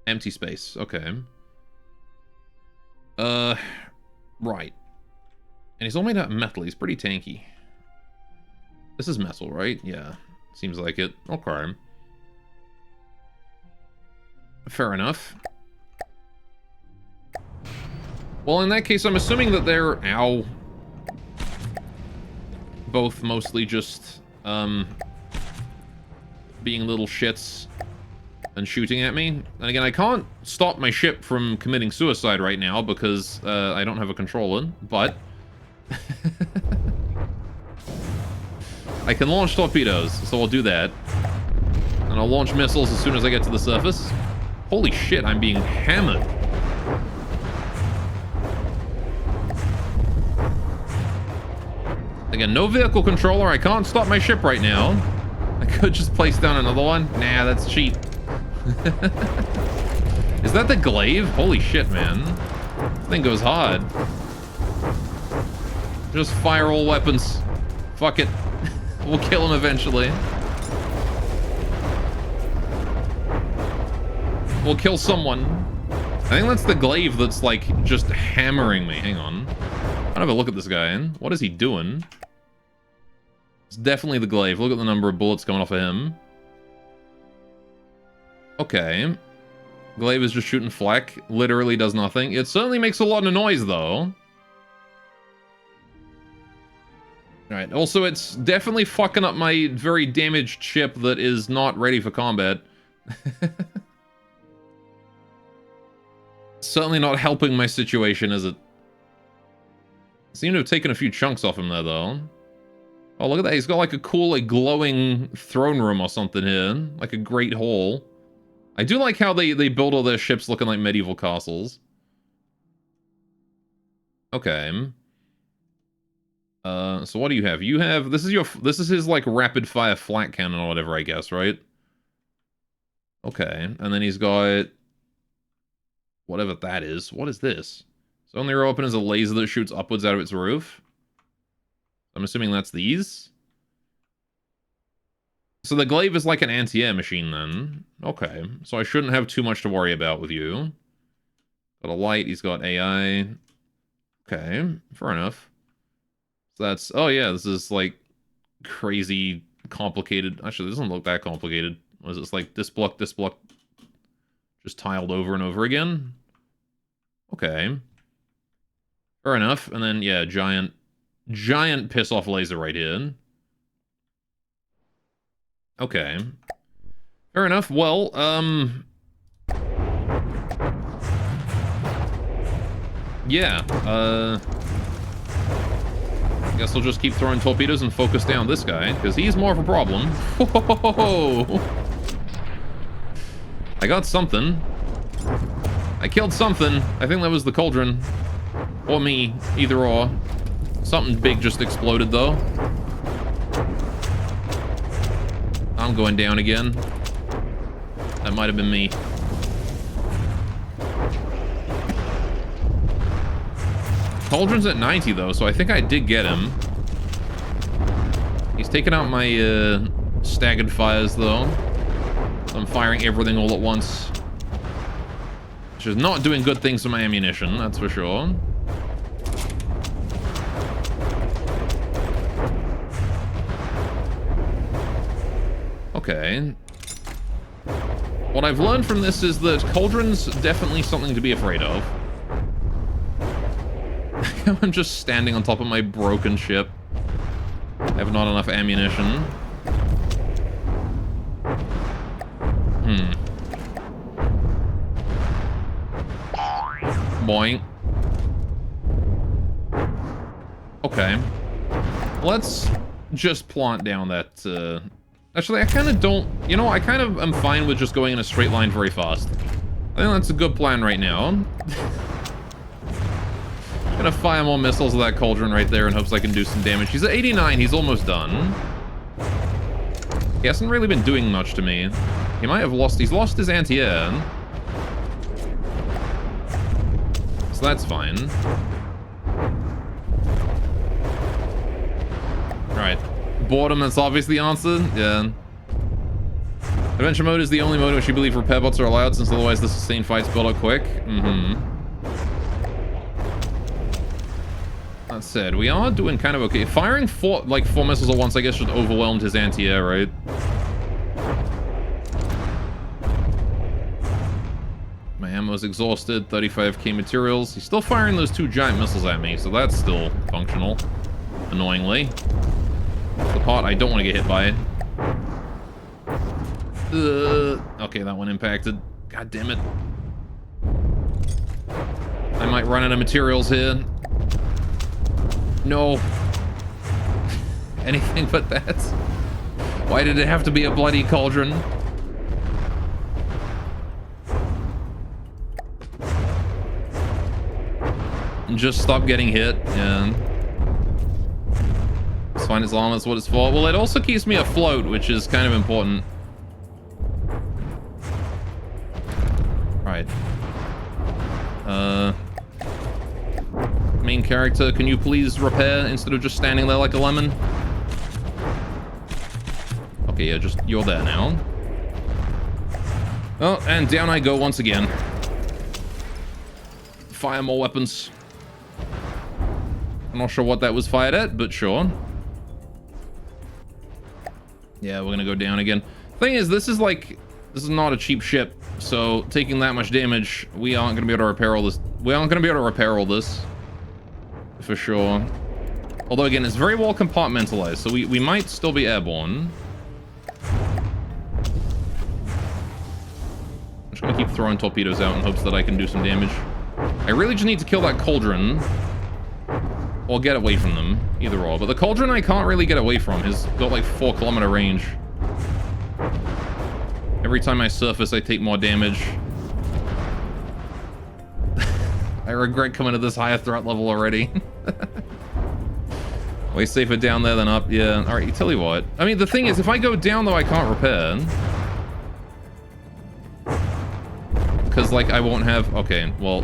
Empty space. Okay. Right. And he's all made out of metal. He's pretty tanky. This is metal, right? Yeah. Seems like it. Okay. Fair enough. Well, in that case, I'm assuming that they're... Ow. Both mostly just, being little shits and shooting at me. And again, I can't stop my ship from committing suicide right now because, I don't have a controller, but... I can launch torpedoes, so I'll do that. And I'll launch missiles as soon as I get to the surface. Holy shit, I'm being hammered. Again, no vehicle controller. I can't stop my ship right now. I could just place down another one. Nah, that's cheap. Is that the glaive? Holy shit, man. This thing goes hard. Just fire all weapons. Fuck it. We'll kill him eventually. We'll kill someone. I think that's the glaive that's, like, just hammering me. Hang on. I'll have a look at this guy. What is he doing? It's definitely the glaive. Look at the number of bullets coming off of him. Okay. Glaive is just shooting flak. Literally does nothing. It certainly makes a lot of noise, though. Alright, also it's definitely fucking up my very damaged ship that is not ready for combat. Certainly not helping my situation, is it? Seem to have taken a few chunks off him there, though. Oh, look at that. He's got like a cool, like, glowing throne room or something here. Like a great hall. I do like how they build all their ships looking like medieval castles. Okay. So what do you have? You have... This is his, like, rapid-fire flak cannon or whatever, I guess, right? Okay. And then he's got... whatever that is. What is this? So only open as a laser that shoots upwards out of its roof? I'm assuming that's these. So the glaive is like an anti-air machine then. Okay, so I shouldn't have too much to worry about with you. Got a light, he's got AI. Okay, fair enough. So that's... Oh yeah, this is like crazy complicated. Actually, this doesn't look that complicated. Was it like this block, just tiled over and over again? Okay. Fair enough. And then, yeah, giant piss-off laser right here. Okay. Fair enough. Well, yeah, guess I'll just keep throwing torpedoes and focus down this guy, because he's more of a problem. Whoa! I got something. I killed something. I think that was the cauldron. Or me. Either or. Something big just exploded, though. I'm going down again. That might have been me. Cauldron's at 90, though, so I think I did get him. He's taking out my staggered fires, though. So I'm firing everything all at once. Which is not doing good things to my ammunition, that's for sure. Okay. What I've learned from this is that Cauldron's definitely something to be afraid of. I'm just standing on top of my broken ship. I have not enough ammunition. Boing. Okay. Let's just plant down that, Actually, I kind of don't... You know, I kind of am fine with just going in a straight line very fast. I think that's a good plan right now. Gonna fire more missiles at that cauldron right there in hopes I can do some damage. He's at 89, he's almost done. He hasn't really been doing much to me. He might have lost... He's lost his anti-air. So that's fine. Right. Boredom, that's obviously the answer. Yeah. Adventure mode is the only mode in which you believe repair bots are allowed, since otherwise the sustained fights build up quick. That said, we are doing kind of okay. Firing four missiles at once, I guess, just overwhelmed his anti-air, right? My ammo's exhausted, 35k materials. He's still firing those 2 giant missiles at me, so that's still functional. Annoyingly. That's the part I don't want to get hit by. Okay, that one impacted. God damn it. I might run out of materials here. No. Anything but that. Why did it have to be a bloody cauldron? And just stop getting hit. Yeah. It's fine as long as what it's for. Well, it also keeps me afloat, which is kind of important. Right. Main character, can you please repair instead of just standing there like a lemon? Okay, yeah, just you're there now. Oh, and down I go once again. Fire more weapons. I'm not sure what that was fired at, but sure. Yeah, we're gonna go down again. Thing is, this is not a cheap ship, so taking that much damage, we aren't gonna be able to repair all this. We aren't gonna be able to repair all this. For sure. Although, again, it's very well compartmentalized, so we might still be airborne. I'm just gonna keep throwing torpedoes out in hopes that I can do some damage. I really just need to kill that cauldron. Or get away from them. Either or. But the cauldron I can't really get away from. He's got like 4-kilometer range. Every time I surface, I take more damage. I regret coming to this higher threat level already. Way safer down there than up. Yeah. Alright, you tell you what. I mean, the thing is, if I go down, though, I can't repair. Because, like, I won't have... Okay, well...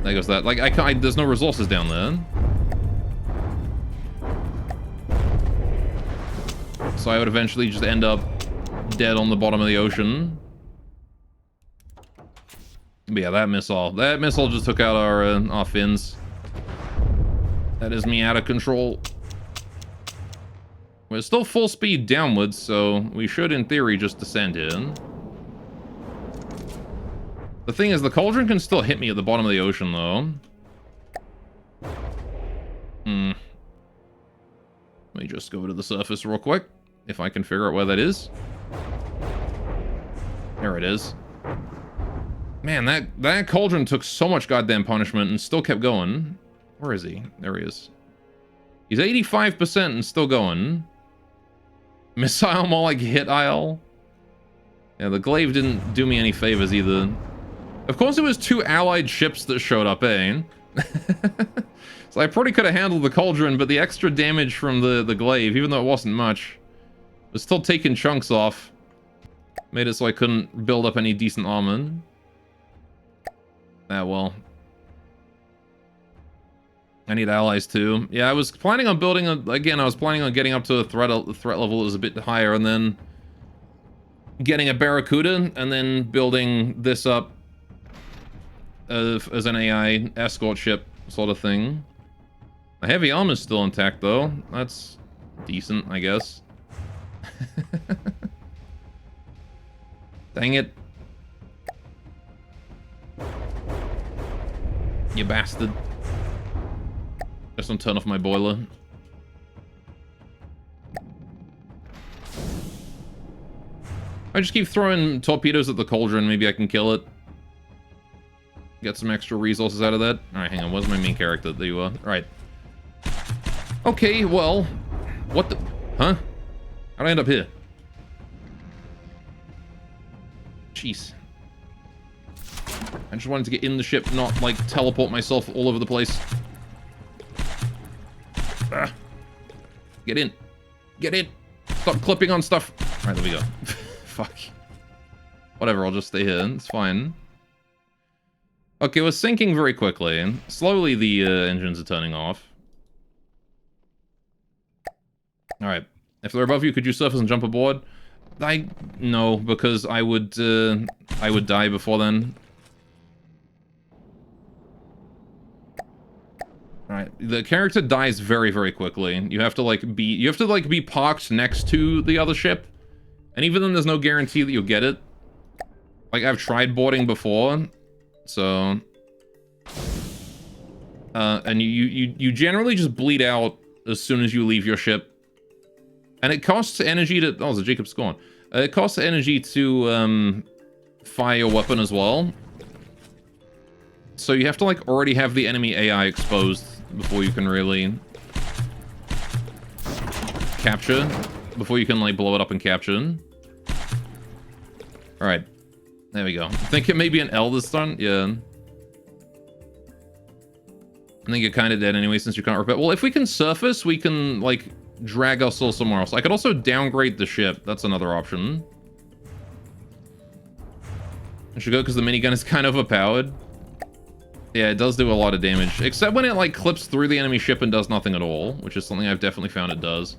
There goes that. Like, I can't... there's no resources down there. So I would eventually just end up dead on the bottom of the ocean. But yeah, that missile just took out our fins. That is me out of control. We're still full speed downwards, so we should, in theory, just descend in. The thing is, the cauldron can still hit me at the bottom of the ocean, though. Let me just go to the surface real quick, if I can figure out where that is. There it is. Man, that cauldron took so much goddamn punishment and still kept going. Where is he? There he is. He's 85% and still going. Missile more like hit isle. Yeah, the glaive didn't do me any favors either. Of course it was 2 allied ships that showed up, eh? So I probably could have handled the cauldron, but the extra damage from the glaive, even though it wasn't much, was still taking chunks off. Made it so I couldn't build up any decent armor. Ah, well. I need allies too. Yeah, I was planning on building again, I was planning on getting up to a threat level that was a bit higher, and then getting a Barracuda, and then building this up as an AI escort ship sort of thing. The heavy armor's still intact though. That's decent, I guess. Dang it. You bastard. Just don't turn off my boiler. I just keep throwing torpedoes at the cauldron. Maybe I can kill it. Get some extra resources out of that. Alright, hang on. Where's my main character? There you are. Alright. Okay, well. What the... Huh? How'd I end up here? Jeez. I just wanted to get in the ship, not, like, teleport myself all over the place. Ah. Get in. Get in. Stop clipping on stuff. Alright, there we go. Fuck. Whatever, I'll just stay here. It's fine. Okay, we're sinking very quickly. Slowly, the engines are turning off. Alright. If they're above you, could you surface and jump aboard? No, because I would die before then. Alright, the character dies very, very quickly. You have to be parked next to the other ship. And even then there's no guarantee that you'll get it. Like, I've tried boarding before, so... and you generally just bleed out as soon as you leave your ship. And it costs energy to... Oh, the Jacob's gone. It costs energy to, fire your weapon as well. So you have to, like, already have the enemy AI exposed before you can really... capture. Before you can, like, blow it up and capture. Alright. There we go. I think it may be an L this time. Yeah. I think you're kind of dead anyway since you can't repair. Well, if we can surface, we can, like... drag ourselves somewhere else. I could also downgrade the ship. That's another option. I should go because the minigun is kind of overpowered. Yeah, it does do a lot of damage. Except when it, like, clips through the enemy ship and does nothing at all. Which is something I've definitely found it does.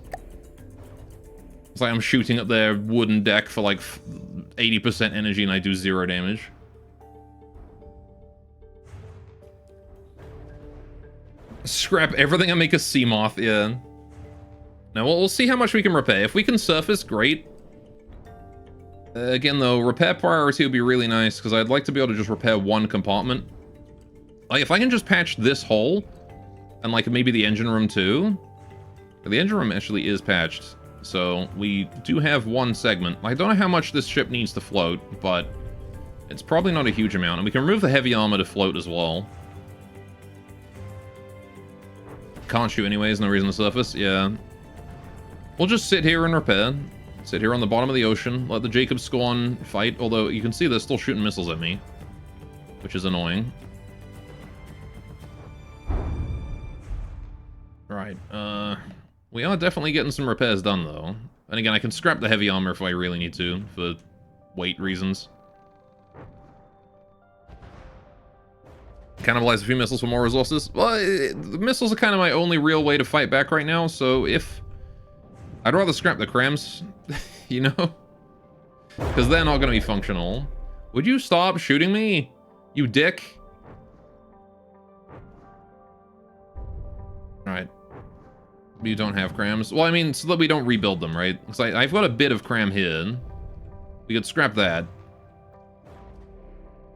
It's like I'm shooting at their wooden deck for, like, 80% energy and I do 0 damage. Scrap everything and make a Seamoth, yeah. Now, we'll see how much we can repair. If we can surface, great. Again, though, repair priority would be really nice, because I'd like to be able to just repair one compartment. Like, if I can just patch this hole, and, like, maybe the engine room, too. The engine room actually is patched, so we do have one segment. I don't know how much this ship needs to float, but it's probably not a huge amount. And we can remove the heavy armor to float as well. Can't shoot anyways, no reason to surface, yeah. We'll just sit here and repair. Sit here on the bottom of the ocean, let the Jacob Scorn fight, although you can see they're still shooting missiles at me, which is annoying. Right, we are definitely getting some repairs done, though. And again, I can scrap the heavy armor if I really need to, for weight reasons. Cannibalize a few missiles for more resources? Well, the missiles are kind of my only real way to fight back right now, so if I'd rather scrap the crams, you know? Because they're not going to be functional. Would you stop shooting me, you dick? Alright. You don't have crams? Well, I mean, so that we don't rebuild them, right? Because I've got a bit of cram here. We could scrap that.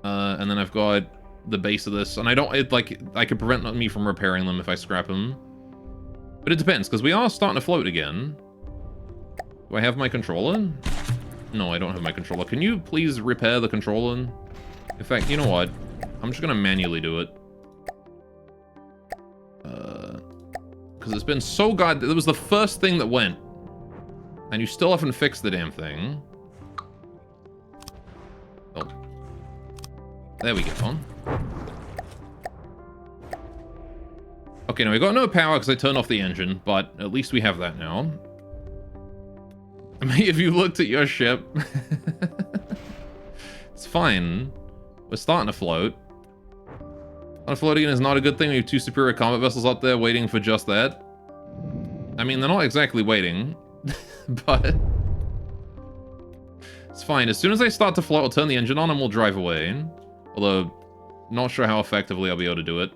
And then I've got the base of this. And I don't, I could prevent me from repairing them if I scrap them. But it depends, because we are starting to float again. Do I have my controller? No, I don't have my controller. Can you please repair the controller? In fact, you know what? I'm just going to manually do it. Because it's been so it was the first thing that went. And you still haven't fixed the damn thing. Oh. There we go. Okay, now we got no power because I turned off the engine, but at least we have that now. I mean, if you looked at your ship, it's fine. We're starting to float. Floating is not a good thing. We have 2 superior combat vessels up there waiting for just that. I mean, they're not exactly waiting, but it's fine. As soon as I start to float, I'll turn the engine on and we'll drive away. Although, not sure how effectively I'll be able to do it.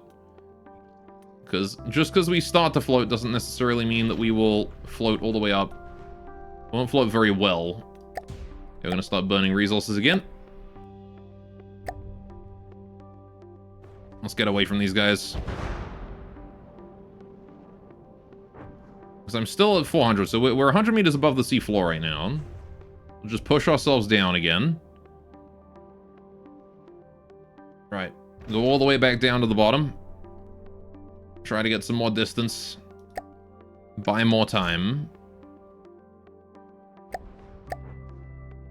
Because just because we start to float doesn't necessarily mean that we will float all the way up. We won't float very well. Okay, we're going to start burning resources again. Let's get away from these guys. Because I'm still at 400, so we're 100 meters above the seafloor right now. We'll just push ourselves down again. Right. Go all the way back down to the bottom. Try to get some more distance. Buy more time.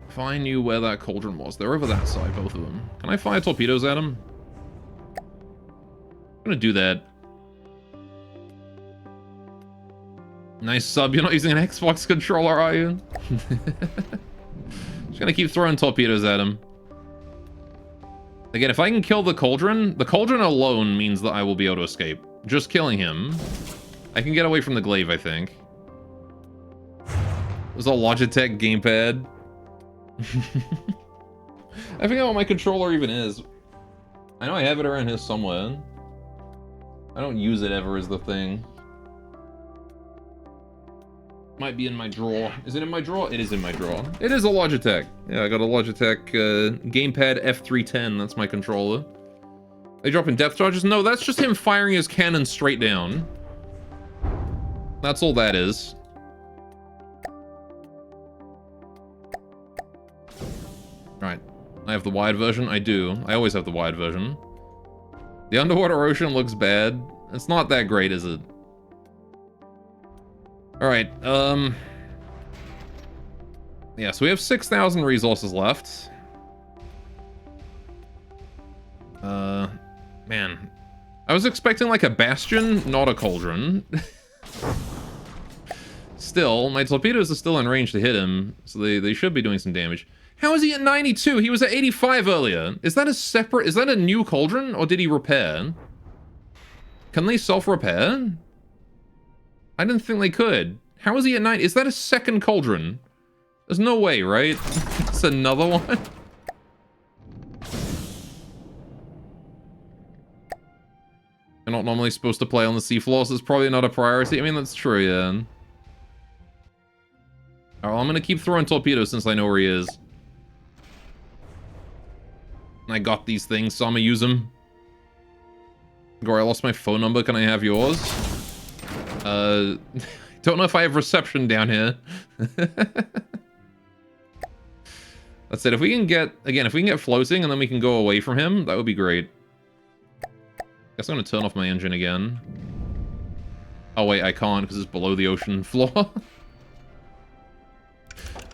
If I knew where that cauldron was. They're over that side, both of them. Can I fire torpedoes at them? I'm gonna do that. Nice sub. You're not using an Xbox controller, are you? Just gonna keep throwing torpedoes at him. Again, if I can kill the cauldron alone means that I will be able to escape. Just killing him. I can get away from the glaive, I think. There's a Logitech gamepad. I forget what my controller even is. I know I have it around here somewhere. I don't use it ever as the thing. Might be in my drawer. Is it in my drawer? It is in my drawer. It is a Logitech. Yeah, I got a Logitech gamepad F310. That's my controller. They dropping depth charges? No, that's just him firing his cannon straight down. That's all that is. Right. I have the wide version. I do. I always have the wide version. The underwater ocean looks bad. It's not that great, is it? Alright, yeah, so we have 6,000 resources left. Man. I was expecting like a bastion, not a cauldron. Still, my torpedoes are still in range to hit him, so they should be doing some damage. How is he at 92? He was at 85 earlier. Is that a new cauldron, or did he repair? Can they self-repair? I didn't think they could. How is he at 90? Is that a second cauldron? There's no way, right? It's another one? You're not normally supposed to play on the seafloor, so it's probably not a priority. I mean, that's true, yeah. Alright, I'm gonna keep throwing torpedoes since I know where he is. I got these things, so I'm gonna use them. Gore, I lost my phone number. Can I have yours? Don't know if I have reception down here. That's it. If we can get, again, if we can get floating and then we can go away from him, that would be great. Guess I'm gonna turn off my engine again. Oh wait, I can't because it's below the ocean floor.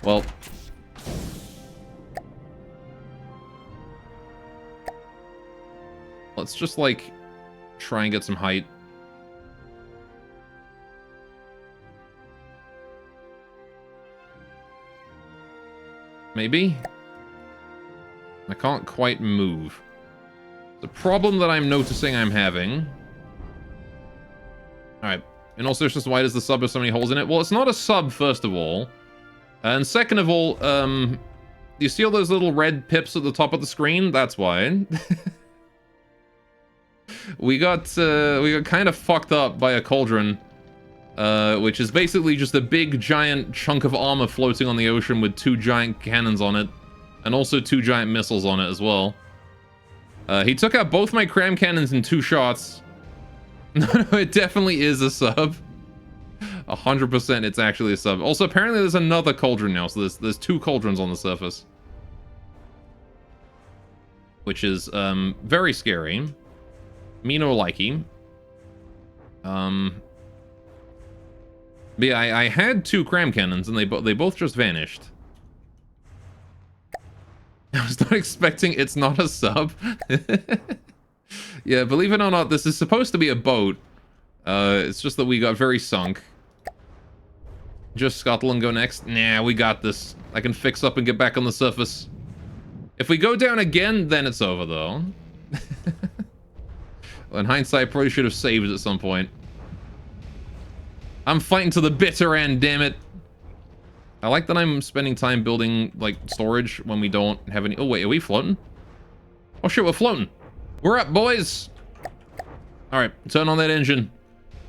Well. Let's just, like, try and get some height. Maybe? I can't quite move. The problem that I'm noticing I'm having... Alright, And also, it's just why does the sub have so many holes in it? Well, it's not a sub, first of all. And second of all, you see all those little red pips at the top of the screen? That's why. we got kind of fucked up by a cauldron, which is basically just a big giant chunk of armor floating on the ocean with 2 giant cannons on it, and also 2 giant missiles on it as well. He took out both my cram cannons in 2 shots. No, it definitely is a sub. 100% it's actually a sub. Also, apparently there's another cauldron now, so there's 2 cauldrons on the surface. Which is, very scary. Me no likey. But yeah, I had 2 cram cannons, and they both just vanished. I was not expecting it's not a sub. Yeah, believe it or not, this is supposed to be a boat. It's just that we got very sunk. Just scuttle and go next? Nah, we got this. I can fix up and get back on the surface. If we go down again, then it's over, though. Well, in hindsight, probably should have saved at some point. I'm fighting to the bitter end, damn it. I like that I'm spending time building, like, storage when we don't have any... Oh, wait, are we floating? Oh, shit, we're floating. We're up, boys. All right, turn on that engine.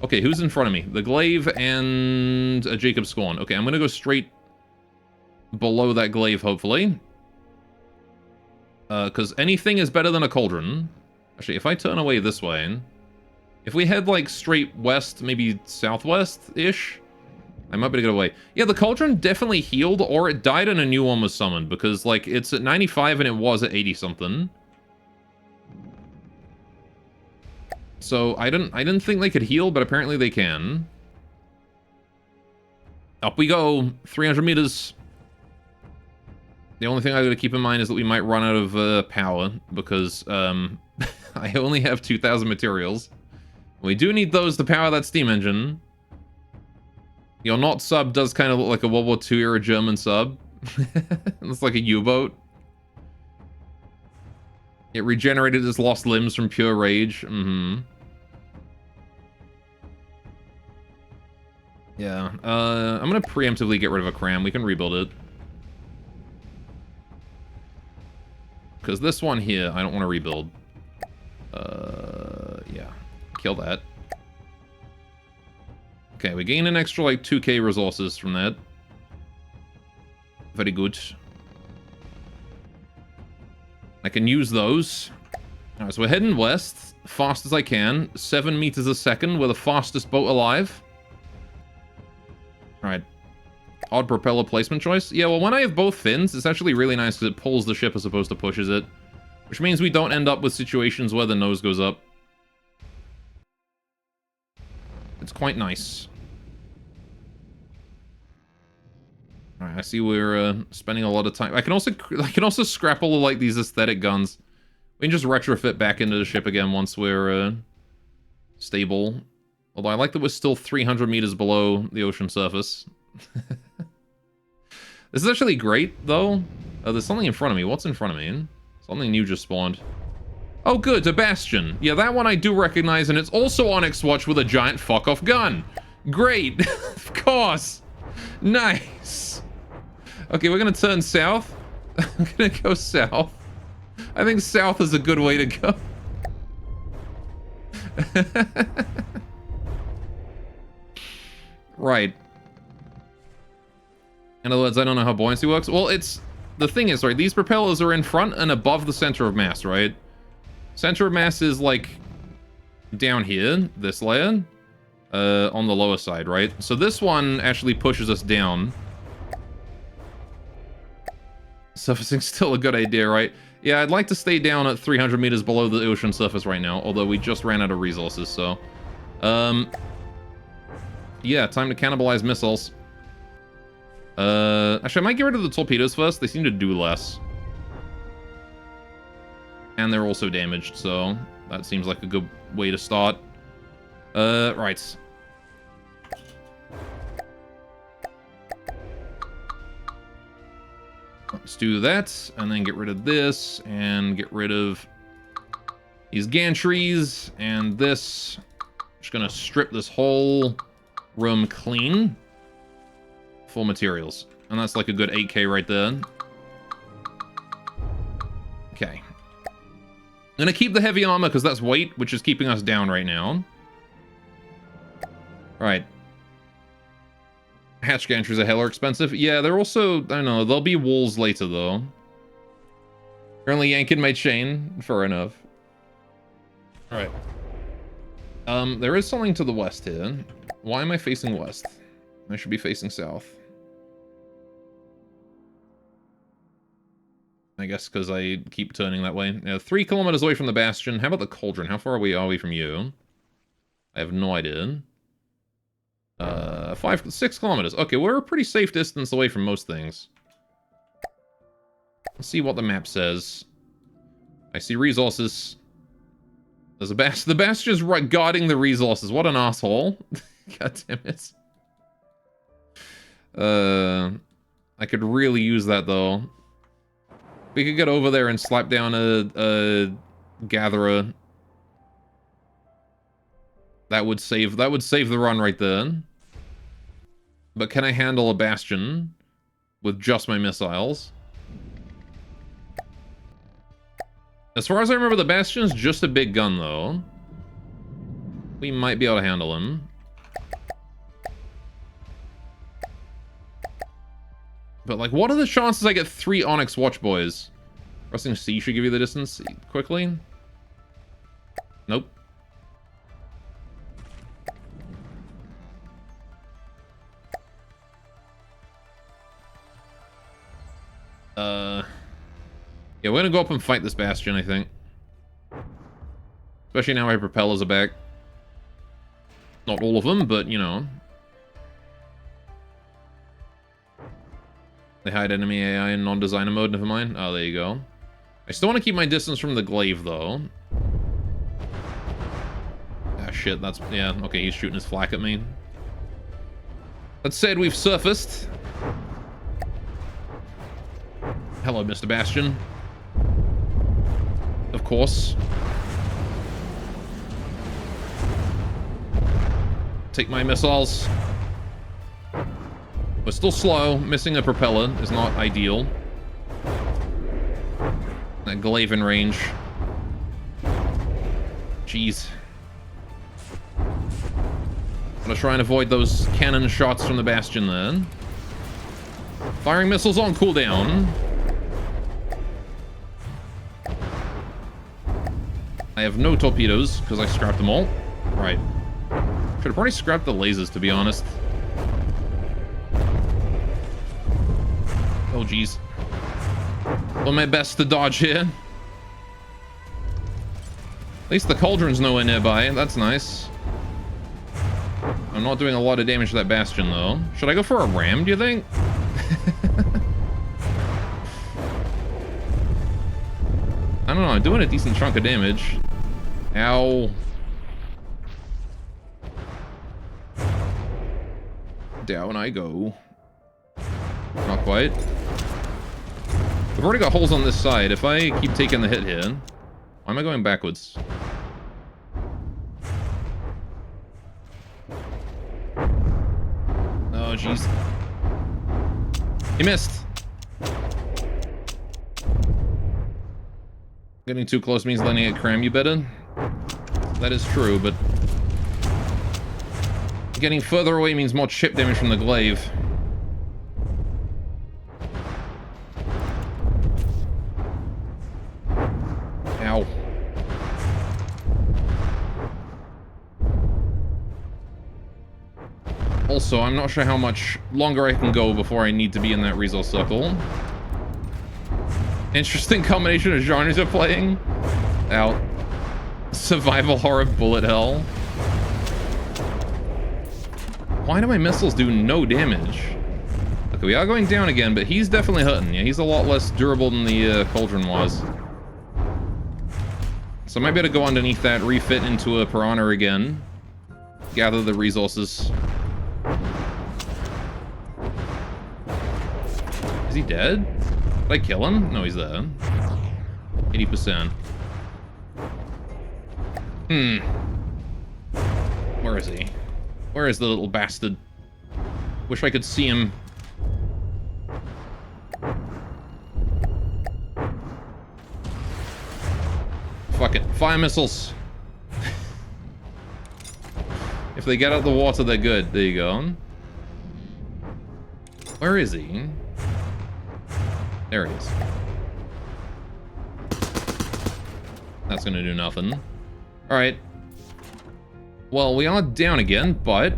Okay, who's in front of me? The Glaive and a Jacob Scorn. Okay, I'm going to go straight below that Glaive, hopefully. Because anything is better than a Cauldron. Actually, if I turn away this way... If we head, like, straight west, maybe southwest-ish, I might be able to get away. Yeah, the Cauldron definitely healed, or it died and a new one was summoned, because, like, it's at 95 and it was at 80-something. So, I didn't think they could heal, but apparently they can. Up we go, 300 meters. The only thing I gotta keep in mind is that we might run out of power, because, I only have 2,000 materials. We do need those to power that steam engine. Your not sub does kind of look like a World War II era German sub. It's like a U-boat. It regenerated its lost limbs from pure rage. Yeah, I'm gonna preemptively get rid of a cram. We can rebuild it. Because this one here, I don't want to rebuild. Yeah. Kill that. Okay, we gain an extra, like, 2k resources from that. Very good. I can use those. Alright, so we're heading west, fast as I can. 7 meters a second, we're the fastest boat alive. Alright. Odd propeller placement choice. Yeah, well, when I have both fins, it's actually really nice because it pulls the ship as opposed to pushes it. Which means we don't end up with situations where the nose goes up. It's quite nice. Alright, I see we're spending a lot of time. I can also scrap all of, like, these aesthetic guns. We can just retrofit back into the ship again once we're stable. Although I like that we're still 300 meters below the ocean surface. This is actually great, though. There's something in front of me. What's in front of me? Something new just spawned. Oh, good, a Bastion. Yeah, that one I do recognize, and it's also Onyx Watch with a giant fuck-off gun. Great. Of course. Nice. Okay, we're gonna turn south. I'm gonna go south. I think south is a good way to go. Right. In other words, I don't know how buoyancy works. Well, it's... The thing is, right, these propellers are in front and above the center of mass, right? Center of mass is, like, down here, this layer, on the lower side, right? So this one actually pushes us down. Surfacing's still a good idea, right? Yeah, I'd like to stay down at 300 meters below the ocean surface right now, although we just ran out of resources, so... Yeah, time to cannibalize missiles. Actually, I might get rid of the torpedoes first. They seem to do less. And they're also damaged, so that seems like a good way to start. Right. Let's do that, and then get rid of this, and get rid of these gantries, and this. Just gonna strip this whole room clean. Full materials. And that's like a good 8k right there. Okay. I'm gonna keep the heavy armor because that's weight, which is keeping us down right now. Right. Hatch gantries are hella expensive. Yeah, they're also, I don't know, there'll be walls later though. Currently yanking my chain. Fair enough. Alright. There is something to the west here. Why am I facing west? I should be facing south. I guess because I keep turning that way. 3 kilometers away from the bastion. How about the cauldron? How far away are we from you? I have no idea. 6 kilometers. Okay, we're a pretty safe distance away from most things. Let's see what the map says. I see resources. There's a the bastion's right guarding the resources. What an asshole. God damn it. I could really use that though. We could get over there and slap down a gatherer. That would save the run right there. But can I handle a bastion with just my missiles? As far as I remember, the bastion's just a big gun though. We might be able to handle him. But like, what are the chances I get 3 Onyx Watchboys? Pressing C should give you the distance quickly. Nope. Yeah, we're gonna go up and fight this bastion, I think. Especially now my propellers are back. Not all of them, but you know. They hide enemy AI in non-designer mode, never mind. Oh, there you go. I still want to keep my distance from the glaive, though. Ah, shit, that's... Yeah, okay, he's shooting his flak at me. That said, we've surfaced. Hello, Mr. Bastion. Of course. Take my missiles. We're still slow. Missing a propeller is not ideal. That glaive in range. Jeez. Gonna try and avoid those cannon shots from the bastion then. Firing missiles on cooldown. I have no torpedoes because I scrapped them all. Right. Should have probably scrapped the lasers, to be honest. Oh, jeez. Doing my best to dodge here. At least the cauldron's nowhere nearby. That's nice. I'm not doing a lot of damage to that bastion, though. Should I go for a ram, do you think? I don't know. I'm doing a decent chunk of damage. Ow. Down I go. Not quite. We've already got holes on this side. If I keep taking the hit here... Why am I going backwards? Oh, jeez. He missed. Getting too close means letting it cram you better. That is true, but... Getting further away means more chip damage from the glaive. Ow. Also, I'm not sure how much longer I can go before I need to be in that resource circle. Interesting combination of genres of playing. Out. Survival horror bullet hell. Why do my missiles do no damage? Okay, we are going down again, but he's definitely hurting. Yeah, he's a lot less durable than the cauldron was. So I might be able to go underneath that, refit into a piranha again. Gather the resources. Is he dead? Did I kill him? No, he's there. 80%. Where is he? Where is the little bastard? Wish I could see him. Fuck it. Fire missiles. If they get out of the water, they're good. There you go. Where is he? There he is. That's gonna do nothing. Alright. Well, we are down again, but...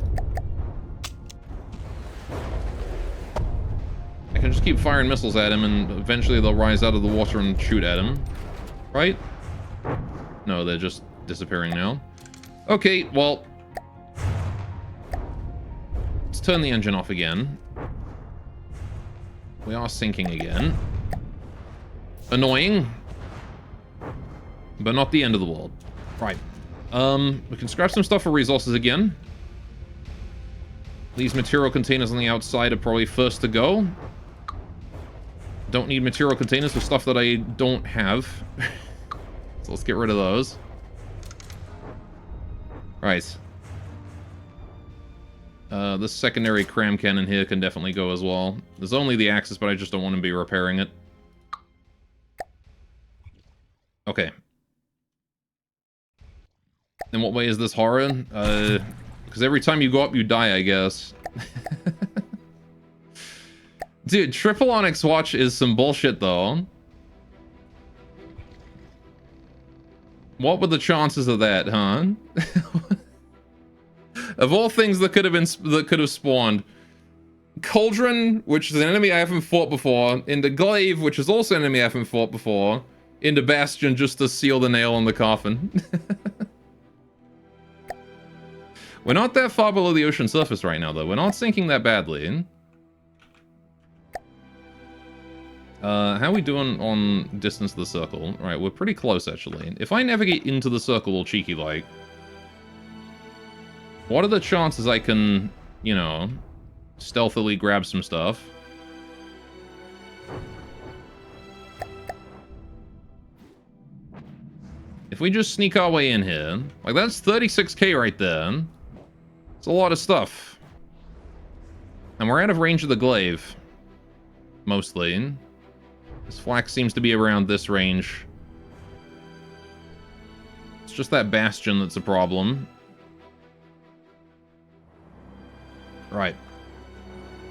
I can just keep firing missiles at him, and eventually they'll rise out of the water and shoot at him. Right? No, they're just disappearing now. Okay, well... let's turn the engine off again. We are sinking again. Annoying. But not the end of the world. Right. We can scrap some stuff for resources again. These material containers on the outside are probably first to go. Don't need material containers for stuff that I don't have. So let's get rid of those. Right. This secondary cram cannon here can definitely go as well. There's only the axis, but I just don't want to be repairing it. Okay. In what way is this horror? Because every time you go up, you die, I guess. Dude, Triple Onyx Watch is some bullshit, though. What were the chances of that, huh? Of all things that could have spawned, Cauldron, which is an enemy I haven't fought before, into Glaive, which is also an enemy I haven't fought before, into Bastion just to seal the nail in the coffin. We're not that far below the ocean surface right now, though. We're not sinking that badly. How are we doing on distance to the circle? Right, we're pretty close, actually. If I navigate into the circle all cheeky-like, what are the chances I can, you know, stealthily grab some stuff? If we just sneak our way in here, like that's 36k right there. It's a lot of stuff. And we're out of range of the glaive. Mostly. This flak seems to be around this range. It's just that bastion that's a problem. Right.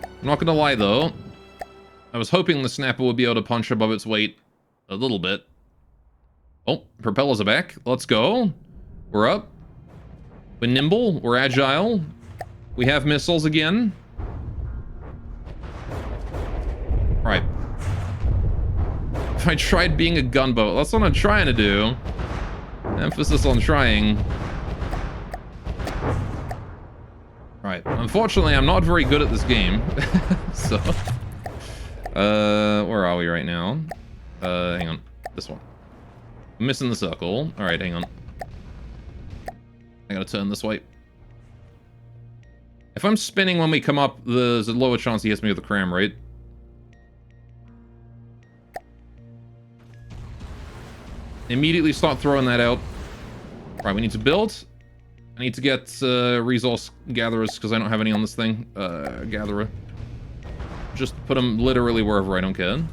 I'm not gonna lie though. I was hoping the snapper would be able to punch above its weight a little bit. Oh, propellers are back. Let's go. We're up. We're nimble. We're agile. We have missiles again. Right. If I tried being a gunboat, that's what I'm trying to do. Emphasis on trying. Right. Unfortunately, I'm not very good at this game. So. Where are we right now? Hang on. This one. I'm missing the circle. Alright, hang on. I gotta turn this way. If I'm spinning when we come up, there's a lower chance he hits me with the cram, right? Immediately start throwing that out. Right, we need to build. I need to get resource gatherers because I don't have any on this thing. Gatherer. Just put them literally wherever, I don't care.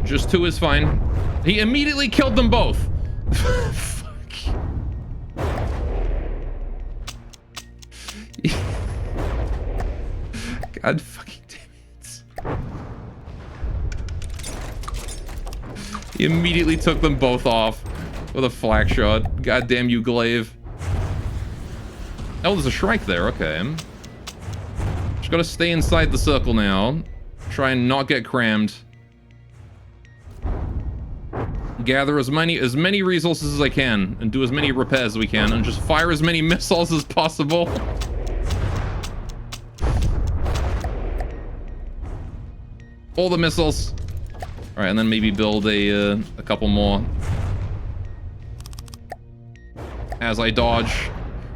Just 2 is fine. He immediately killed them both. Fuck. God fucking damn it. He immediately took them both off with a flak shot. God damn you, Glaive. Oh, there's a Shrike there. Okay. Just gotta stay inside the circle now. Try and not get crammed. Gather as many resources as I can and do as many repairs as we can and just fire as many missiles as possible. All the missiles. All right, and then maybe build a couple more as I dodge.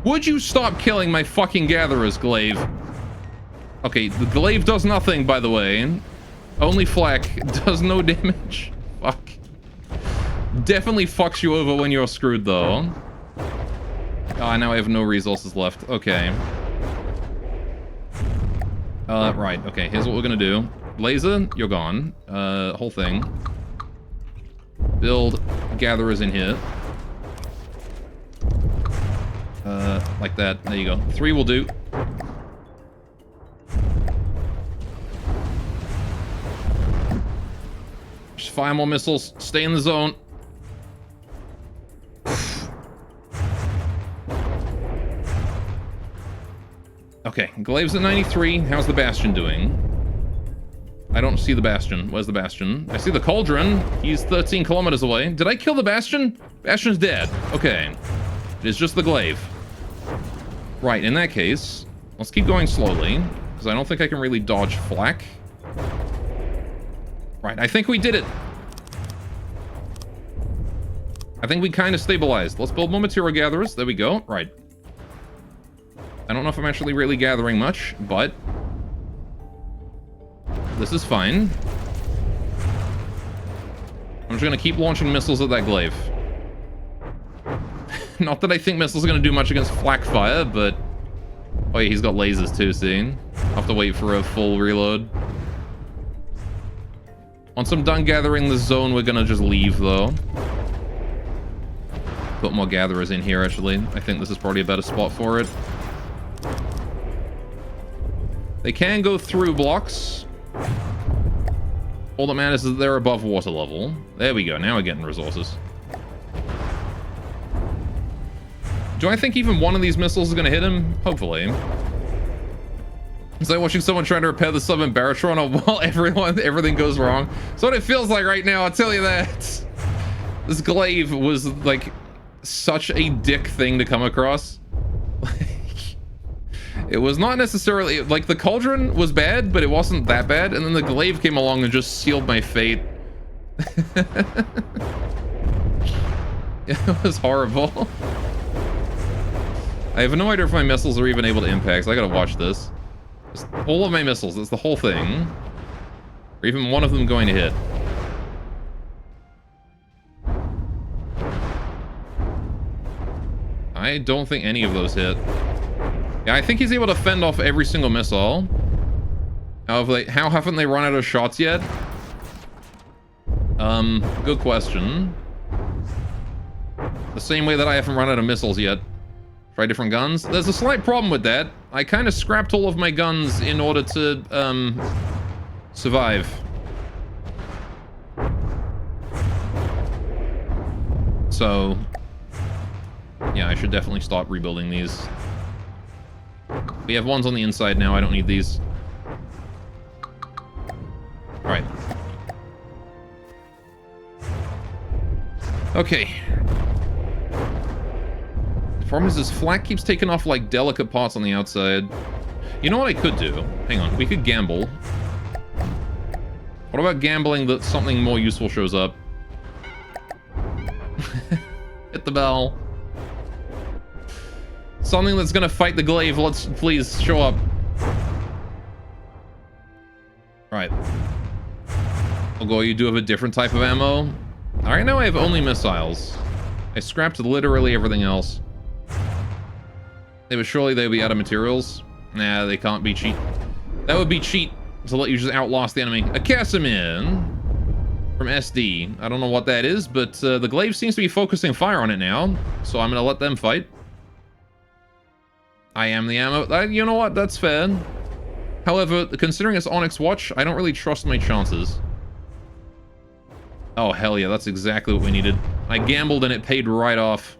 Would you stop killing my fucking gatherers, Glaive? Okay, the Glaive does nothing, by the way. Only flak does no damage. Fuck. Definitely fucks you over when you're screwed, though. Ah, now I have no resources left. Okay. Right. Okay, here's what we're gonna do. Laser, you're gone. Whole thing. Build gatherers in here. Like that. There you go. 3 will do. Just fire more missiles. Stay in the zone. Okay, Glaive's at 93. How's the Bastion doing? I don't see the Bastion. Where's the Bastion? I see the Cauldron. He's 13 kilometers away. Did I kill the Bastion? Bastion's dead. Okay. It is just the Glaive. Right, in that case, let's keep going slowly, because I don't think I can really dodge flak. Right, I think we did it. I think we kind of stabilized. Let's build more material gatherers. There we go. Right. I don't know if I'm actually really gathering much, but this is fine. I'm just gonna keep launching missiles at that Glaive. Not that I think missiles are gonna do much against flak fire, but... Oh yeah, he's got lasers too, see? I'll have to wait for a full reload. Once I'm done gathering the zone, we're gonna just leave, though. Put more gatherers in here, actually. I think this is probably a better spot for it. They can go through blocks. All that matters is that they're above water level. There we go, now we're getting resources. Do I think even one of these missiles is going to hit him? Hopefully. It's like watching someone trying to repair the sub in Baratron while everything goes wrong. That's what it feels like right now, I'll tell you that. This Glaive was, like, such a dick thing to come across. It was not necessarily... Like, the Cauldron was bad, but it wasn't that bad. And then the Glaive came along and just sealed my fate. It was horrible. I have no idea if my missiles are even able to impact, so I gotta watch this. Just all of my missiles, that's the whole thing. Or even one of them going to hit. I don't think any of those hit. Yeah, I think he's able to fend off every single missile. How haven't they run out of shots yet? Good question. The same way that I haven't run out of missiles yet. Try different guns. There's a slight problem with that. I kind of scrapped all of my guns in order to, survive. So, yeah, I should definitely stop rebuilding these. We have ones on the inside now. I don't need these. All right. Okay. The problem is this flak keeps taking off like delicate parts on the outside. You know what I could do? Hang on, we could gamble. What about gambling that something more useful shows up? Hit the bell. Something that's gonna fight the Glaive, let's please show up. Alright. Although you do have a different type of ammo. Alright, now I have only missiles. I scrapped literally everything else. Surely they'll be out of materials. Nah, they can't be cheat. That would be cheat to let you just outlast the enemy. A Casimir from SD. I don't know what that is, but the Glaive seems to be focusing fire on it now. So I'm going to let them fight. I am the ammo. You know what? That's fair. However, considering it's Onyx Watch, I don't really trust my chances. Oh, hell yeah. That's exactly what we needed. I gambled and it paid right off.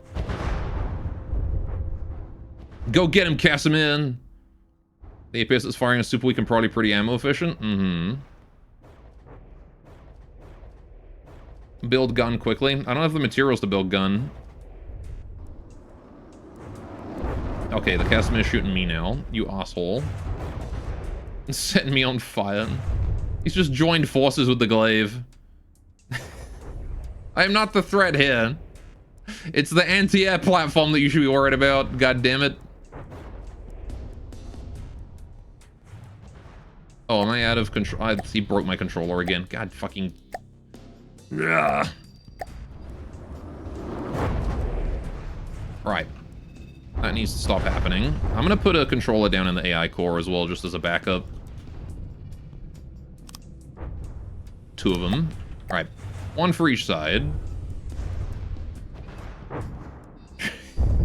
Go get him, Casimir. The APS is firing a super weak and probably pretty ammo efficient. Build gun quickly. I don't have the materials to build gun. Okay, the Casimir is shooting me now. You asshole. Setting me on fire. He's just joined forces with the Glaive. I am not the threat here. It's the anti-air platform that you should be worried about. God damn it. Oh, am I out of control? He broke my controller again. God fucking... Ugh. Right. That needs to stop happening. I'm gonna put a controller down in the AI core as well, just as a backup. 2 of them. All right, 1 for each side.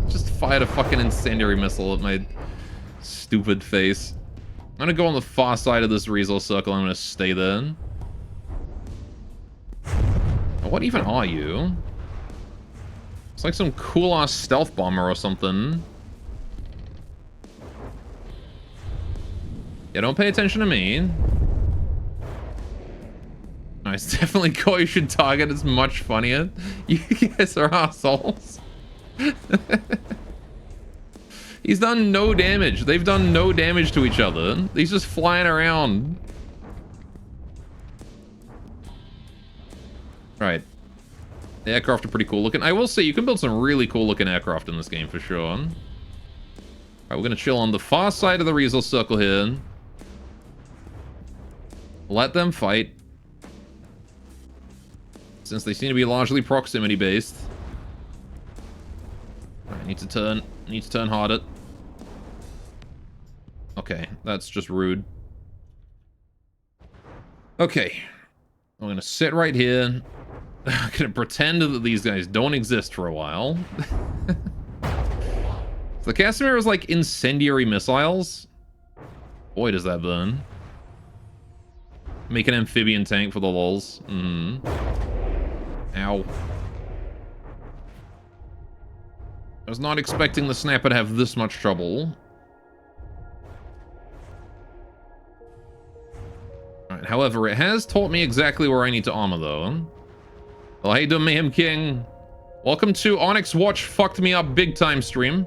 Just fired a fucking incendiary missile at my stupid face. I'm gonna go on the far side of this resource circle. I'm gonna stay there. Now, what even are you? It's like some cool-ass stealth bomber or something. Yeah, don't pay attention to me. Nice, definitely call you should target. It's much funnier. You guys are assholes. He's done no damage. They've done no damage to each other. He's just flying around. Right. The aircraft are pretty cool looking. I will say, you can build some really cool looking aircraft in this game for sure. Alright, we're gonna chill on the far side of the resource circle here. Let them fight. Since they seem to be largely proximity based. I need to turn harder. Okay, that's just rude. Okay. I'm gonna sit right here. I'm gonna pretend that these guys don't exist for a while. The Casimir is like incendiary missiles. Boy, does that burn. Make an amphibian tank for the lols. Ow. I was not expecting the Snapper to have this much trouble. Alright, however, it has taught me exactly where I need to armor, though. Well, how you doing, Mayhem King? Welcome to Onyx Watch Fucked Me Up Big Time stream.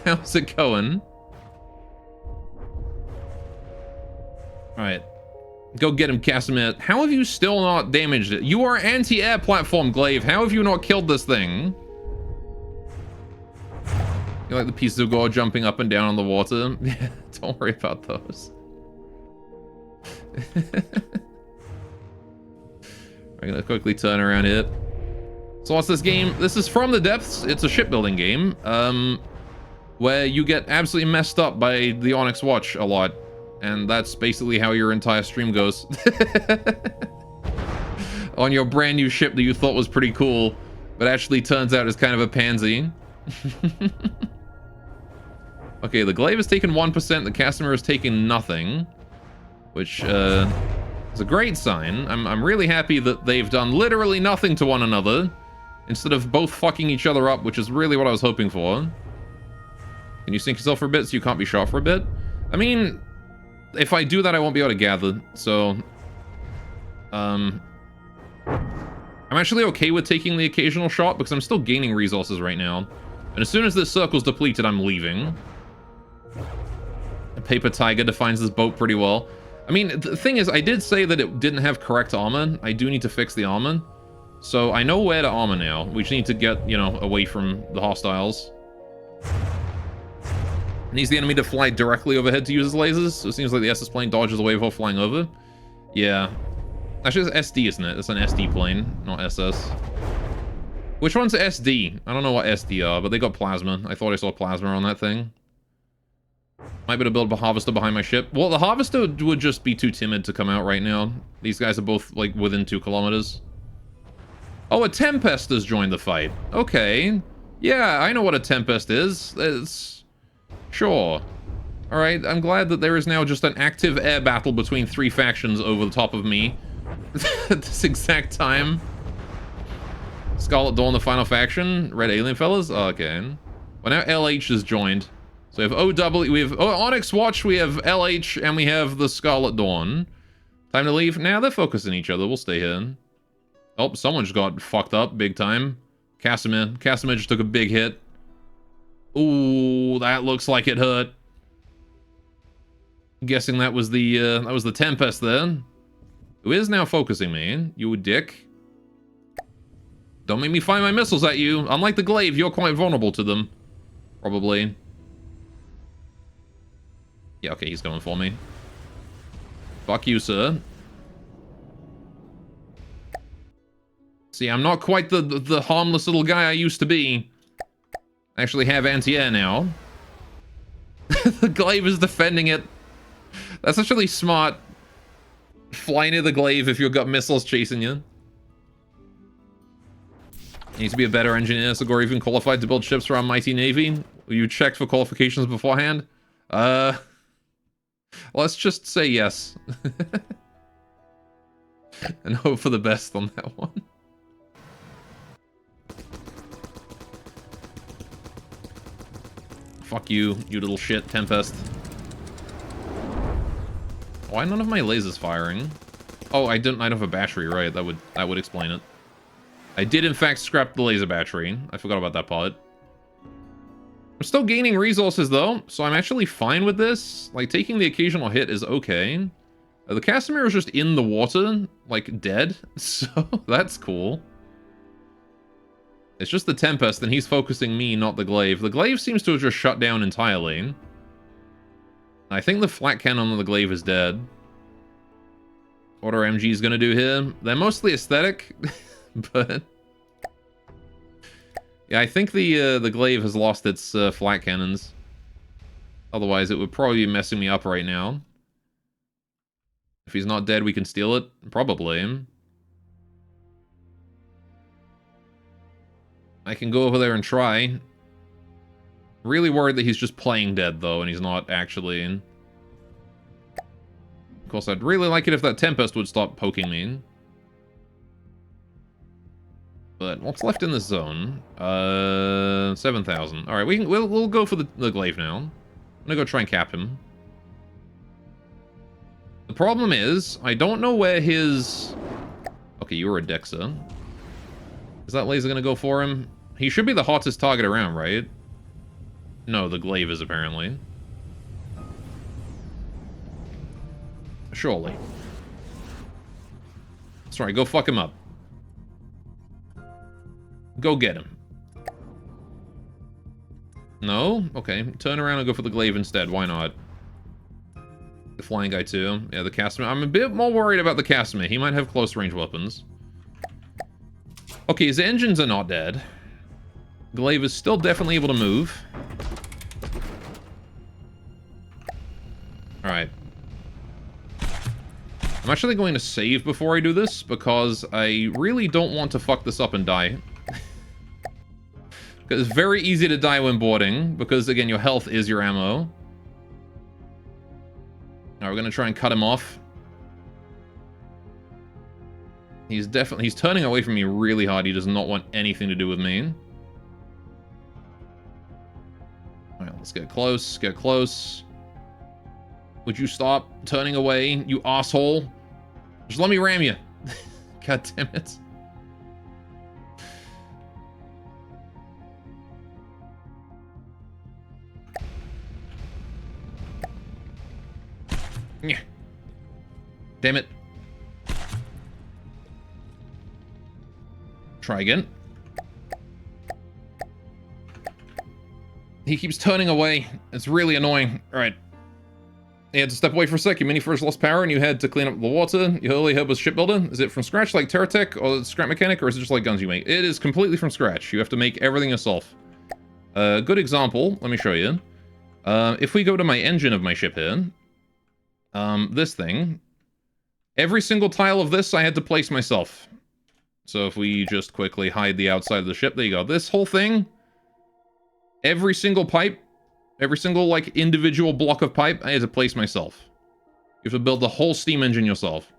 How's it going? Alright. Go get him, Casimir. How have you still not damaged it? You are anti-air platform, Glaive. How have you not killed this thing? You like the pieces of gore jumping up and down on the water? Yeah, don't worry about those. I'm gonna quickly turn around here. So what's this game? This is From the Depths. It's a shipbuilding game, where you get absolutely messed up by the Onyx Watch a lot. And that's basically how your entire stream goes. On your brand new ship that you thought was pretty cool, but actually turns out is kind of a pansy. Okay, the Glaive has taken 1%, the Casimir has taken nothing. Which, is a great sign. I'm really happy that they've done literally nothing to one another, instead of both fucking each other up, which is really what I was hoping for. Can you sink yourself for a bit so you can't be shot for a bit? I mean, if I do that, I won't be able to gather, so... I'm actually okay with taking the occasional shot, because I'm still gaining resources right now. And as soon as this circle's depleted, I'm leaving. The Paper Tiger defines this boat pretty well. I mean, the thing is, I did say that it didn't have correct armor. I do need to fix the armor. So I know where to armor now. We just need to get, you know, away from the hostiles. Needs the enemy to fly directly overhead to use his lasers. So it seems like the SS plane dodges away before flying over. Yeah. Actually, it's SD, isn't it? It's an SD plane, not SS. Which one's SD? I don't know what SD are, but they got plasma. I thought I saw plasma on that thing. Might be able to build a harvester behind my ship. Well, the harvester would just be too timid to come out right now. These guys are both, like, within 2 kilometers. Oh, a Tempest has joined the fight. Okay. Yeah, I know what a Tempest is. It's... Sure. Alright, I'm glad that there is now just an active air battle between 3 factions over the top of me. At this exact time. Scarlet Dawn, the final faction. Red Alien fellas? Okay. Well, now LH has joined. So we have OW, we have Onyx Watch, we have LH, and we have the Scarlet Dawn. Time to leave? Nah, they're focusing each other. We'll stay here. Oh, someone just got fucked up big time. Casimir. Casimir just took a big hit. Ooh, that looks like it hurt. Guessing that was the Tempest then. Who is now focusing me? You dick. Don't make me fire my missiles at you. Unlike the Glaive, you're quite vulnerable to them. Probably. Yeah, okay, he's going for me. Fuck you, sir. See, I'm not quite the harmless little guy I used to be. I actually have anti-air now. The glaive is defending it. That's actually smart. Fly near the glaive if you've got missiles chasing you. You need to be a better engineer, Sigor, even qualified to build ships for our mighty navy. You checked for qualifications beforehand? Let's just say yes. And hope for the best on that one. Fuck you, you little shit, Tempest. Why none of my lasers firing? Oh, I don't have a battery, right? That would explain it. I did in fact scrap the laser battery. I forgot about that part. I'm still gaining resources though, so I'm actually fine with this. Like, taking the occasional hit is okay. The Casimir is just in the water, like, dead, so that's cool. It's just the Tempest, and he's focusing me, not the Glaive. The Glaive seems to have just shut down entirely. I think the flat cannon on the Glaive is dead. What are MGs gonna do here? They're mostly aesthetic, but... yeah, I think the Glaive has lost its flat cannons. Otherwise, it would probably be messing me up right now. If he's not dead, we can steal it? Probably. I can go over there and try. Really worried that he's just playing dead, though, and he's not actually. Of course, I'd really like it if that Tempest would stop poking me. But what's left in this zone? 7,000. All right, we'll go for the Glaive now. I'm gonna go try and cap him. The problem is, I don't know where his... okay, you were a Dexa. Is that laser gonna go for him? He should be the hottest target around, right? No, the Glaive is apparently. Surely. That's right, go fuck him up. Go get him. No? Okay, turn around and go for the Glaive instead, why not? The flying guy too. Yeah, the Casimir. I'm a bit more worried about the Casimir. He might have close range weapons. Okay, his engines are not dead. Glaive is still definitely able to move. Alright. I'm actually going to save before I do this, because I really don't want to fuck this up and die. Because it's very easy to die when boarding, because again, your health is your ammo. Alright, we're gonna try and cut him off. He's turning away from me really hard. He does not want anything to do with me. Alright, let's get close, get close. Would you stop turning away, you asshole? Just let me ram you. God damn it. Yeah. Damn it. Try again. He keeps turning away. It's really annoying. Alright. You had to step away for a sec. Your mini first lost power and you had to clean up the water. Your early hub was shipbuilder. Is it from scratch like Terratech or scrap mechanic, or is it just like guns you make? It is completely from scratch. You have to make everything yourself. Good example. Let me show you. If we go to my engine of my ship here, this thing, every single tile of this I had to place myself. So if we just quickly hide the outside of the ship, there you go. This whole thing, every single pipe, every single, like, individual block of pipe, I had to place myself. You have to build the whole steam engine yourself.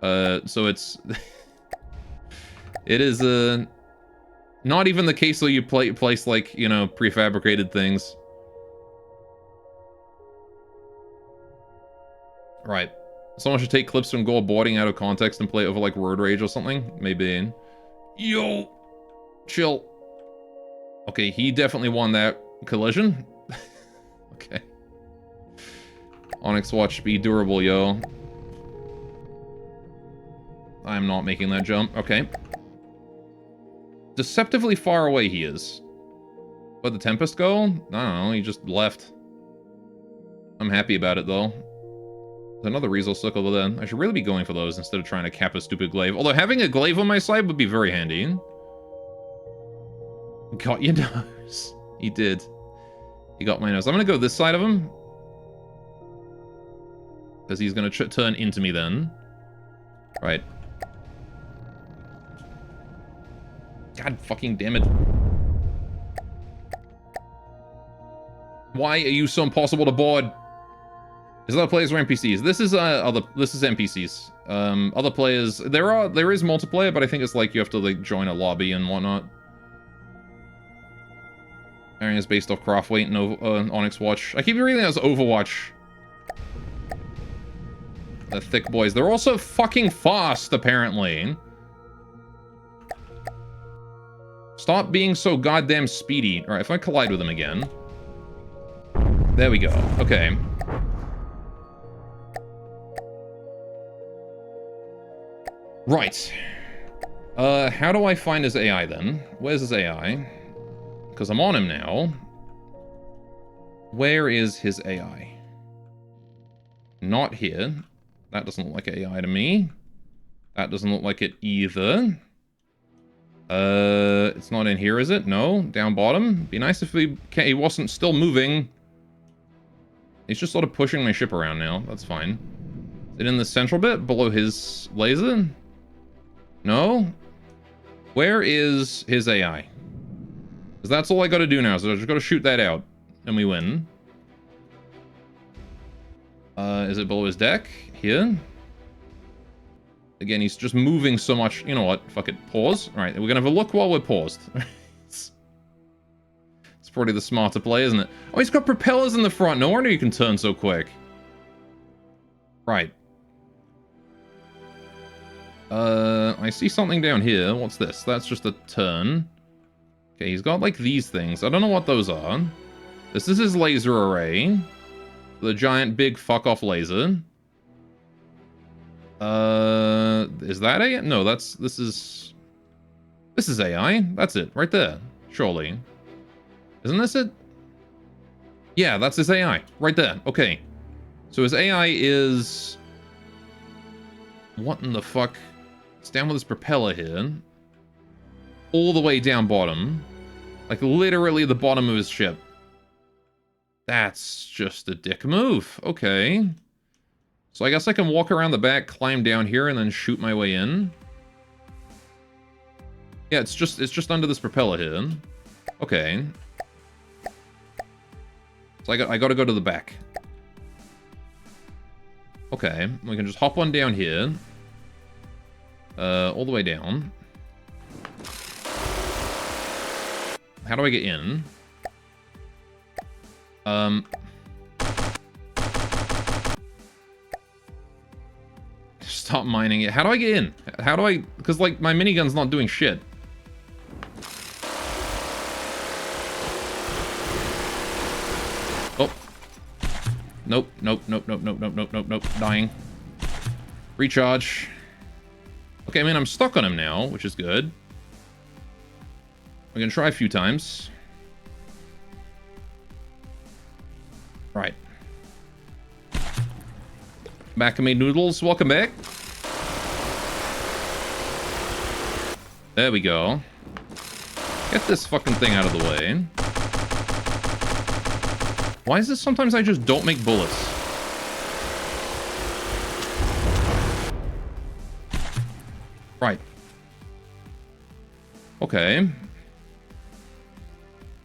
So it's... it is, not even the case though you place, like, you know, prefabricated things. Right. Someone should take clips from Gore boarding out of context and play it over, like, Road Rage or something. Maybe. Yo! Chill. Okay, he definitely won that collision. Okay. Onyx Watch, be durable, yo. I'm not making that jump. Okay. Deceptively far away he is. Where'd the Tempest go? I don't know, he just left. I'm happy about it, though. There's another resource circle over there. I should really be going for those instead of trying to cap a stupid glaive. Although having a glaive on my side would be very handy. Got your nose. He did. He got my nose. I'm gonna go this side of him. Because he's gonna turn into me then. Right. God fucking damn it. Why are you so impossible to board? Is other players or NPCs? This is NPCs. Other players, there is multiplayer, but I think it's like you have to like join a lobby and whatnot. Area is based off Craftweight and Onyx Watch. I keep reading that as Overwatch. The thick boys. They're also fucking fast, apparently. Stop being so goddamn speedy. Alright, if I collide with them again. There we go. Okay. Right. How do I find his AI then? Where's his AI? Because I'm on him now. Where is his AI? Not here. That doesn't look like AI to me. That doesn't look like it either. It's not in here, is it? No. Down bottom. Be nice if he wasn't still moving. He's just sort of pushing my ship around now. That's fine. Is it in the central bit below his laser? No? Where is his AI? Because that's all I gotta do now, so I just gotta shoot that out. And we win. Is it below his deck? Here? Again, he's just moving so much. You know what? Fuck it. Pause. Alright, we're gonna have a look while we're paused. It's probably the smarter play, isn't it? Oh, he's got propellers in the front. No wonder you can turn so quick. Right. I see something down here. What's this? That's just a turn. Okay, he's got like these things. I don't know what those are. This is his laser array. The giant big fuck off laser. Is that AI? No, this is AI. That's it, right there. Surely. Isn't this it? Yeah, that's his AI. Right there. Okay. So his AI is... What in the fuck? It's down with his propeller here. All the way down bottom. Like, literally the bottom of his ship. That's just a dick move. Okay. So I guess I can walk around the back, climb down here, and then shoot my way in. Yeah, it's just under this propeller here. Okay. So I gotta go to the back. Okay, we can just hop on down here. All the way down. How do I get in? Stop mining it. How do I get in? How do I... Because, like, my minigun's not doing shit. Oh. Nope, nope, nope, nope, nope, nope, nope, nope, nope. Dying. Recharge. Okay, I mean, I'm stuck on him now, which is good. We're gonna try a few times. Right. Macamade noodles, welcome back. There we go. Get this fucking thing out of the way. Why is this sometimes I just don't make bullets? Right. Okay.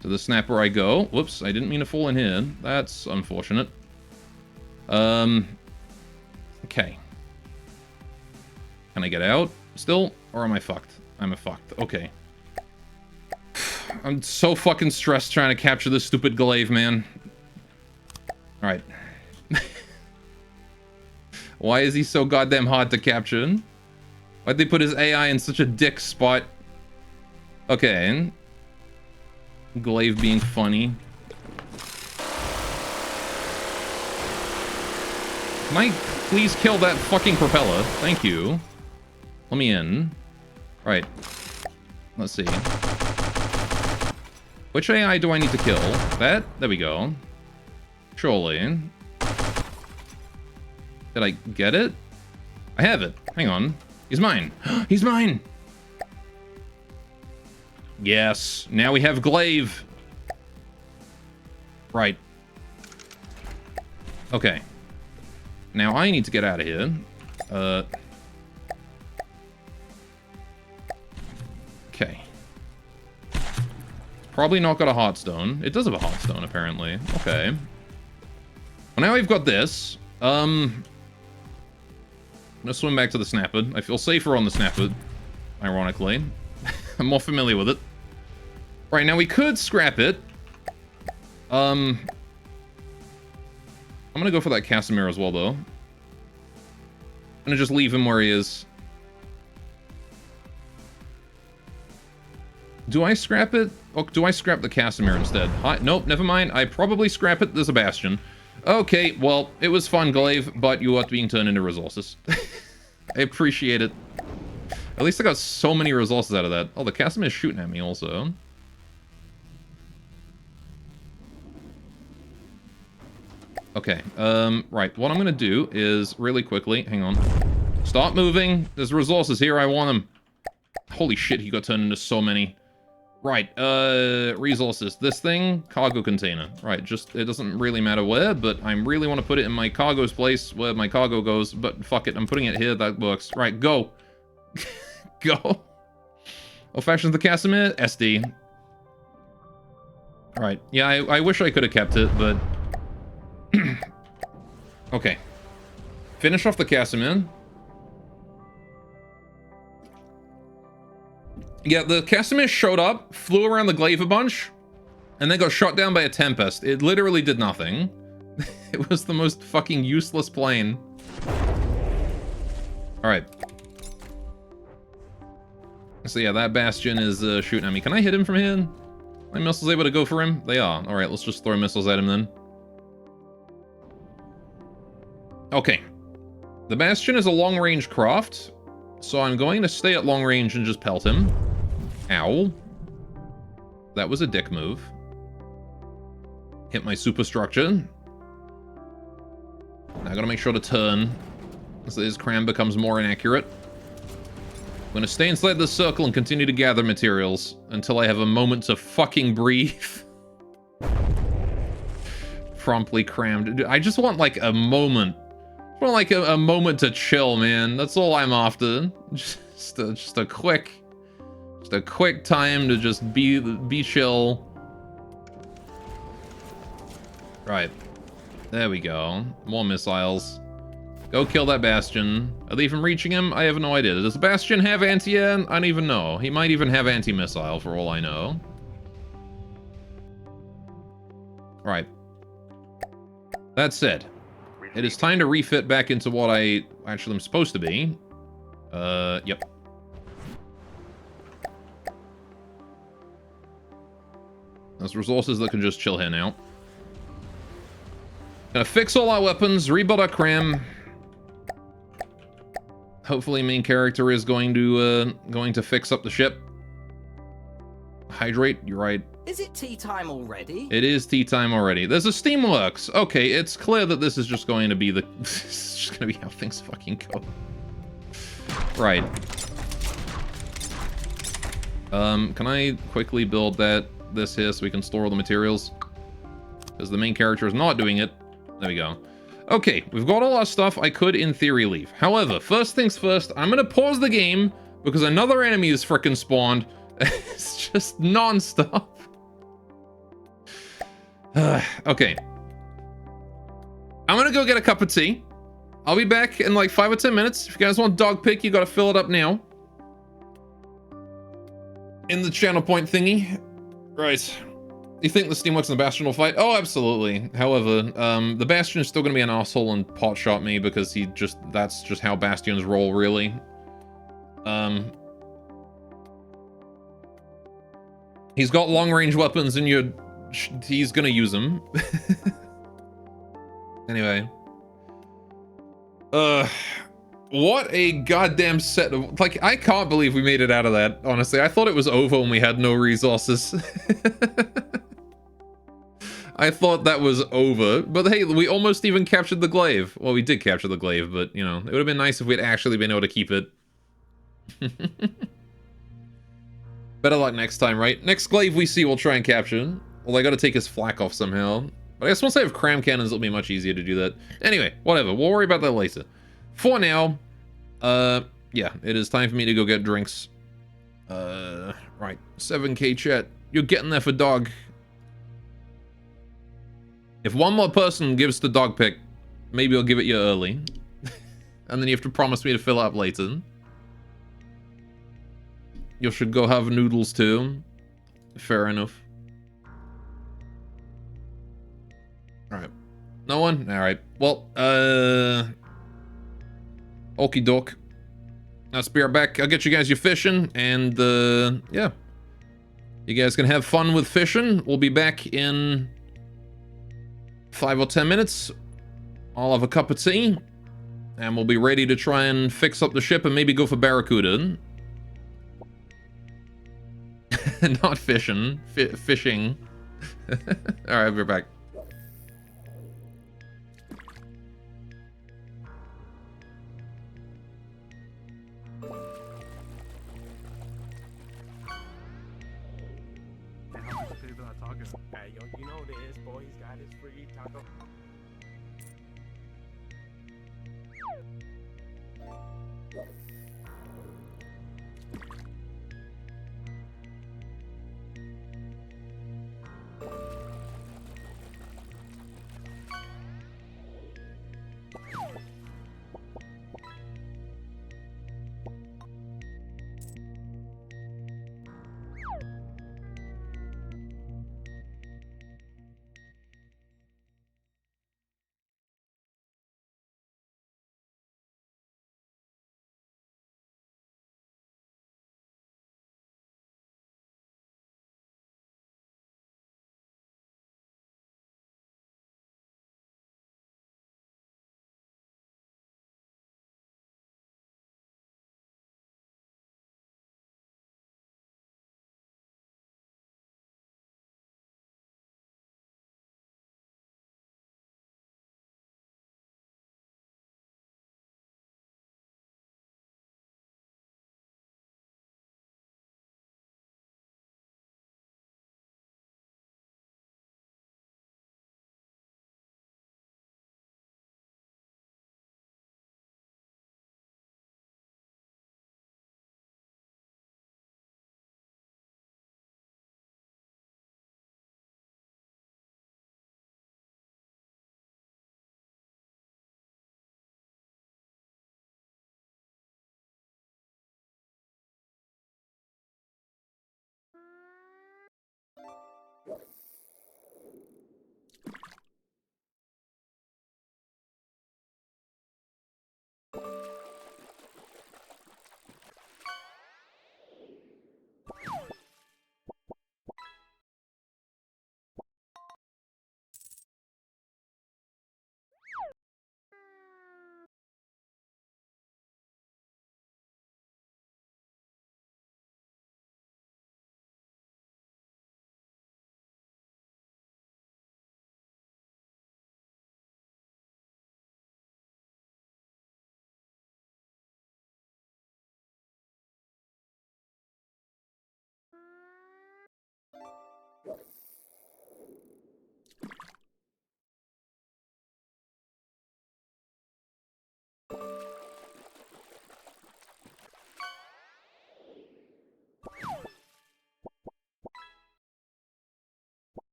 To the snapper I go. Whoops, I didn't mean to fall in here. That's unfortunate. Okay. Can I get out still? Or am I fucked? I'm fucked. Okay. I'm so fucking stressed trying to capture this stupid glaive, man. Alright. Why is he so goddamn hard to capture? Why'd they put his AI in such a dick spot? Okay. Glaive being funny. Can I please kill that fucking propeller? Thank you. Let me in. Right. Let's see. Which AI do I need to kill? That? There we go. Surely. Did I get it? I have it. Hang on. He's mine. He's mine! Yes. Now we have glaive. Right. Okay. Now I need to get out of here. Okay. Probably not got a Heartstone. It does have a Heartstone, apparently. Okay. Well, now we've got this. I'm gonna swim back to the Snapper. I feel safer on the Snapper, ironically. I'm more familiar with it. Right, now we could scrap it. I'm gonna go for that Casimir as well, though. I'm gonna just leave him where he is. Do I scrap it? Or do I scrap the Casimir instead? Nope, never mind. I probably scrap it. There's a Bastion. Okay, well, it was fun, Glaive, but you are being turned into resources. I appreciate it. At least I got so many resources out of that. Oh, the Casimir's shooting at me also. Okay, right. What I'm gonna do is really quickly, hang on. Stop moving. There's resources here. I want them. Holy shit, he got turned into so many. Right, resources. This thing, cargo container. Right, just, it doesn't really matter where, but I really want to put it in my cargo's place where my cargo goes, but fuck it, I'm putting it here, that works. Right, go. Go. Oh, factions the Casimir? SD. Right, yeah, I wish I could have kept it, but... Okay. Finish off the Casimir. Yeah, the Casimir showed up, flew around the Glaive a bunch, and then got shot down by a Tempest. It literally did nothing. It was the most fucking useless plane. Alright. So yeah, that Bastion is shooting at me. Can I hit him from here? Are my missiles able to go for him? They are. Alright, let's just throw missiles at him then. Okay. The Bastion is a long-range craft, so I'm going to stay at long range and just pelt him. Ow. That was a dick move. Hit my superstructure. Now I gotta make sure to turn, so his cram becomes more inaccurate. I'm gonna stay inside this circle and continue to gather materials until I have a moment to fucking breathe. Promptly crammed. I just want like a moment. I want like a moment to chill, man. That's all I'm after. Just a quick time to just be chill. Right. There we go. More missiles. Go kill that Bastion. Are they even reaching him? I have no idea. Does the Bastion have anti-air? I don't even know. He might even have anti-missile for all I know. Right. That said, it is time to refit back into what I actually am supposed to be. Yep. There's resources that can just chill here now. Gonna fix all our weapons, rebuild our cram. Hopefully main character is going to fix up the ship. Hydrate, you're right. Is it tea time already? It is tea time already. There's a Steamworks. Okay, it's clear that this is just going to be the... This is just going to be how things fucking go. Right. Can I quickly build this here so we can store all the materials? Because the main character is not doing it. There we go. Okay, we've got all our stuff. I could, in theory, leave. However, first things first, I'm going to pause the game because another enemy is frickin' spawned. It's just non-stop. Okay. I'm gonna go get a cup of tea. I'll be back in like 5 or 10 minutes. If you guys want dog pick, you gotta fill it up now. In the channel point thingy. Right. You think the Steamworks and the Bastion will fight? Oh, absolutely. However, the Bastion is still gonna be an asshole and pot shot me because that's just how Bastions roll, really. He's got long-range weapons and he's gonna use them. Anyway. What a goddamn set of... Like, I can't believe we made it out of that, honestly. I thought it was over when we had no resources. I thought that was over. But hey, we almost even captured the Glaive. Well, we did capture the Glaive, but, you know, it would have been nice if we'd actually been able to keep it. Better luck next time, right? Next Glaive we see, we'll try and capture. Well, I gotta take his flak off somehow. But I guess once I have cram cannons, it'll be much easier to do that. Anyway, whatever. We'll worry about that later. For now, yeah, it is time for me to go get drinks. Right. 7K chat. You're getting there for dog. If one more person gives the dog pick, maybe I'll give it you early. And then you have to promise me to fill up later. You should go have noodles too. Fair enough. Alright. No one? Alright. Well, okie doke. I'll be right back. I'll get you guys your fishing, and, yeah. You guys can have fun with fishing. We'll be back in 5 or 10 minutes. I'll have a cup of tea, and we'll be ready to try and fix up the ship and maybe go for Barracuda. Not fishing. Fishing. Alright, we're back. Hey, yo, you know this, boy. He's got his free taco.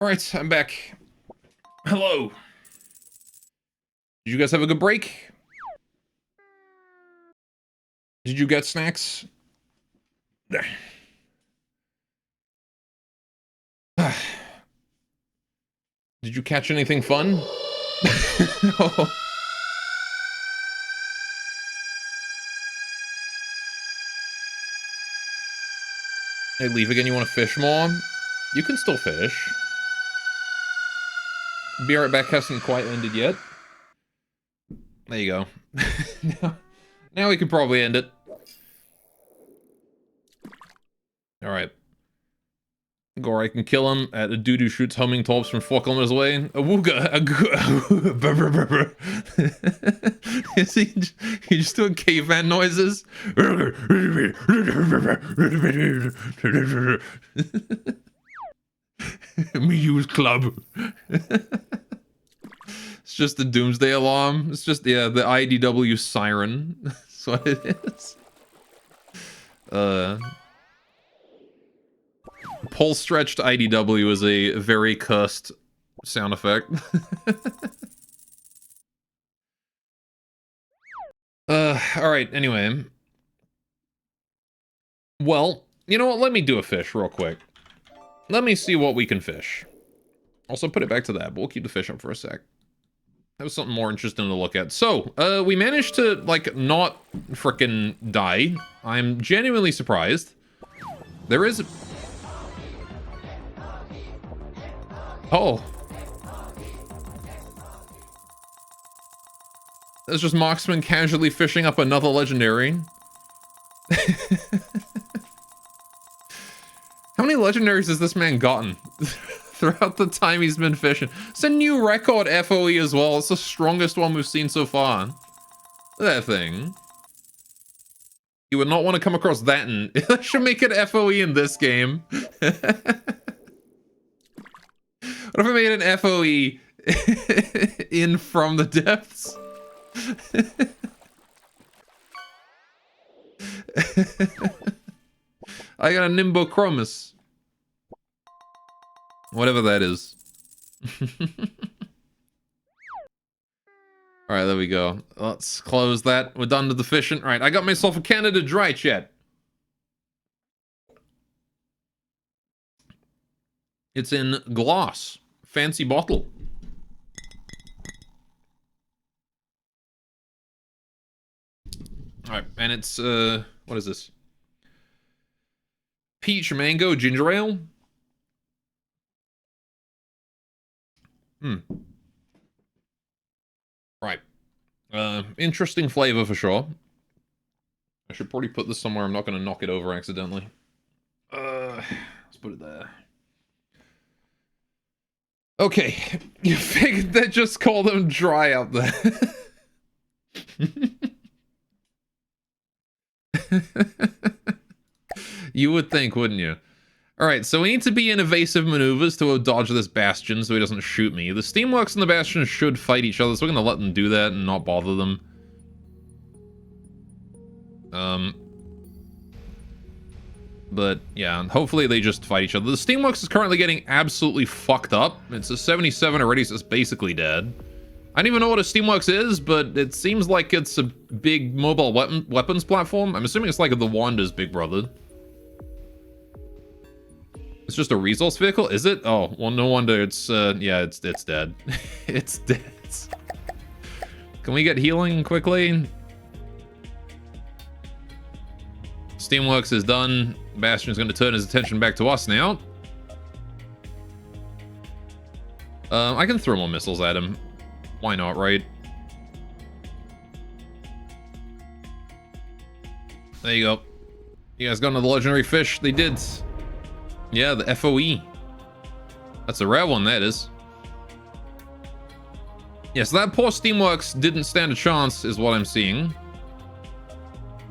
All right, I'm back. Hello. Did you guys have a good break? Did you get snacks? Did you catch anything fun? Oh. Hey, leave again. You want to fish more? You can still fish. Be right back hasn't quite ended yet. There you go. now we can probably end it. Alright. Gorai can kill him at a dude who shoots homing torps from 4 kilometers away. A wooga. Is he just doing caveman noises? Me use club. It's just the doomsday alarm. It's just, yeah, the IDW siren. That's what it is. Pole stretched IDW is a very cursed sound effect. Alright, anyway. Well, you know what? Let me do a fish real quick. Let me see what we can fish. Also, put it back to that, but we'll keep the fish up for a sec. That was something more interesting to look at. So, we managed to, like, not frickin' die. I'm genuinely surprised. There is... Oh. That's just Marksman casually fishing up another legendary. How many legendaries has this man gotten throughout the time he's been fishing? It's a new record FOE as well. It's the strongest one we've seen so far. Look at that thing. You would not want to come across that in... I should make it FOE in this game. What if I made an FOE in From the Depths? I got a Nimbochromis. Whatever that is. Alright, there we go. Let's close that. We're done with the fishing. Alright, I got myself a Canada Dry, chat. It's in glass. Fancy bottle. Alright, and it's, what is this? Peach mango ginger ale? Right. Interesting flavor for sure. I should probably put this somewhere I'm not going to knock it over accidentally. Let's put it there. Okay. You figured that just call them dry out there. You would think, wouldn't you? Alright, so we need to be in evasive maneuvers to dodge this Bastion so he doesn't shoot me. The Steamworks and the Bastion should fight each other, so we're gonna let them do that and not bother them. But, yeah, hopefully they just fight each other. The Steamworks is currently getting absolutely fucked up. It's a 77 already, so it's basically dead. I don't even know what a Steamworks is, but it seems like it's a big mobile weapons platform. I'm assuming it's like the Wanda's big brother. It's just a resource vehicle, is it? Oh, well, no wonder it's, yeah, it's dead. It's dead. Can we get healing quickly? Steamworks is done. Bastion's gonna turn his attention back to us now. I can throw more missiles at him. Why not, right? There you go. You guys got into the legendary fish? They did. Yeah, the FOE. That's a rare one, that is. Yeah, so that poor Steamworks didn't stand a chance, is what I'm seeing.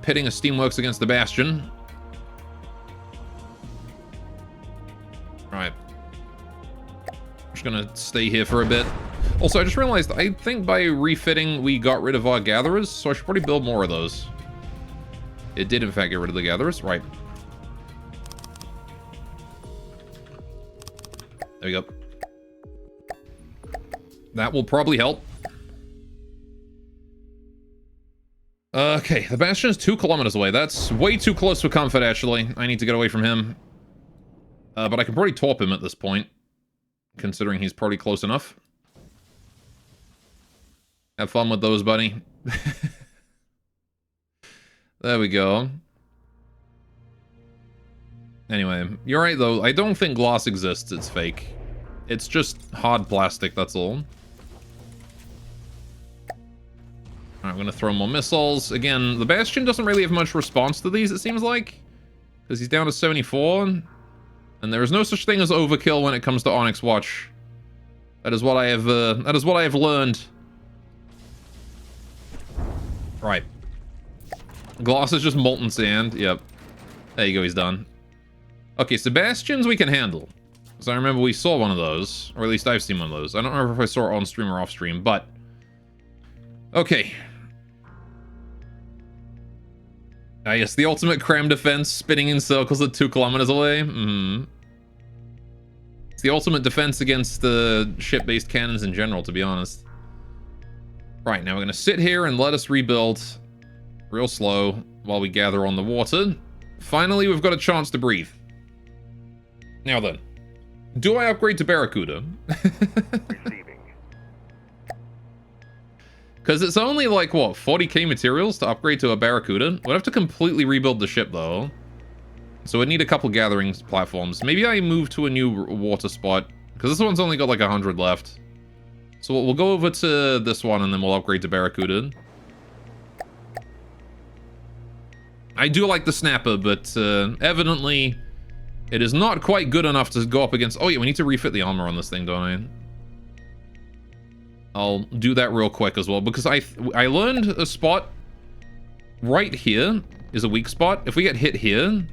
Pitting a Steamworks against the Bastion. Right. Just gonna stay here for a bit. Also, I just realized, I think by refitting, we got rid of our Gatherers, so I should probably build more of those. It did, in fact, get rid of the Gatherers. Right. There we go. That will probably help. Okay, the Bastion is 2 kilometers away. That's way too close for comfort, actually. I need to get away from him. But I can probably torp him at this point, considering he's probably close enough. Have fun with those, buddy. There we go. Anyway, you're right, though. I don't think glass exists. It's fake. It's just hard plastic, that's all. Alright, I'm gonna throw more missiles. Again, the Bastion doesn't really have much response to these, it seems like. Because he's down to 74. And there is no such thing as overkill when it comes to Onyx Watch. That is what I have learned. Right. Glass is just molten sand. Yep. There you go, he's done. Okay, Sebastians we can handle. So I remember we saw one of those. Or at least I've seen one of those. I don't remember if I saw it on stream or off stream, but... Okay. I guess the ultimate cram defense, spinning in circles at 2 kilometers away. It's the ultimate defense against the ship-based cannons in general, to be honest. Right, now we're going to sit here and let us rebuild real slow while we gather on the water. Finally, we've got a chance to breathe. Now then, do I upgrade to Barracuda? Receiving. Because it's only like, what, 40k materials to upgrade to a Barracuda? We'd have to completely rebuild the ship, though. So we'd need a couple gathering platforms. Maybe I move to a new water spot, because this one's only got like 100 left. So we'll go over to this one, and then we'll upgrade to Barracuda. I do like the Snapper, but evidently it is not quite good enough to go up against... Oh yeah, we need to refit the armor on this thing, don't I? I'll do that real quick as well, because I learned a spot right here is a weak spot. If we get hit here,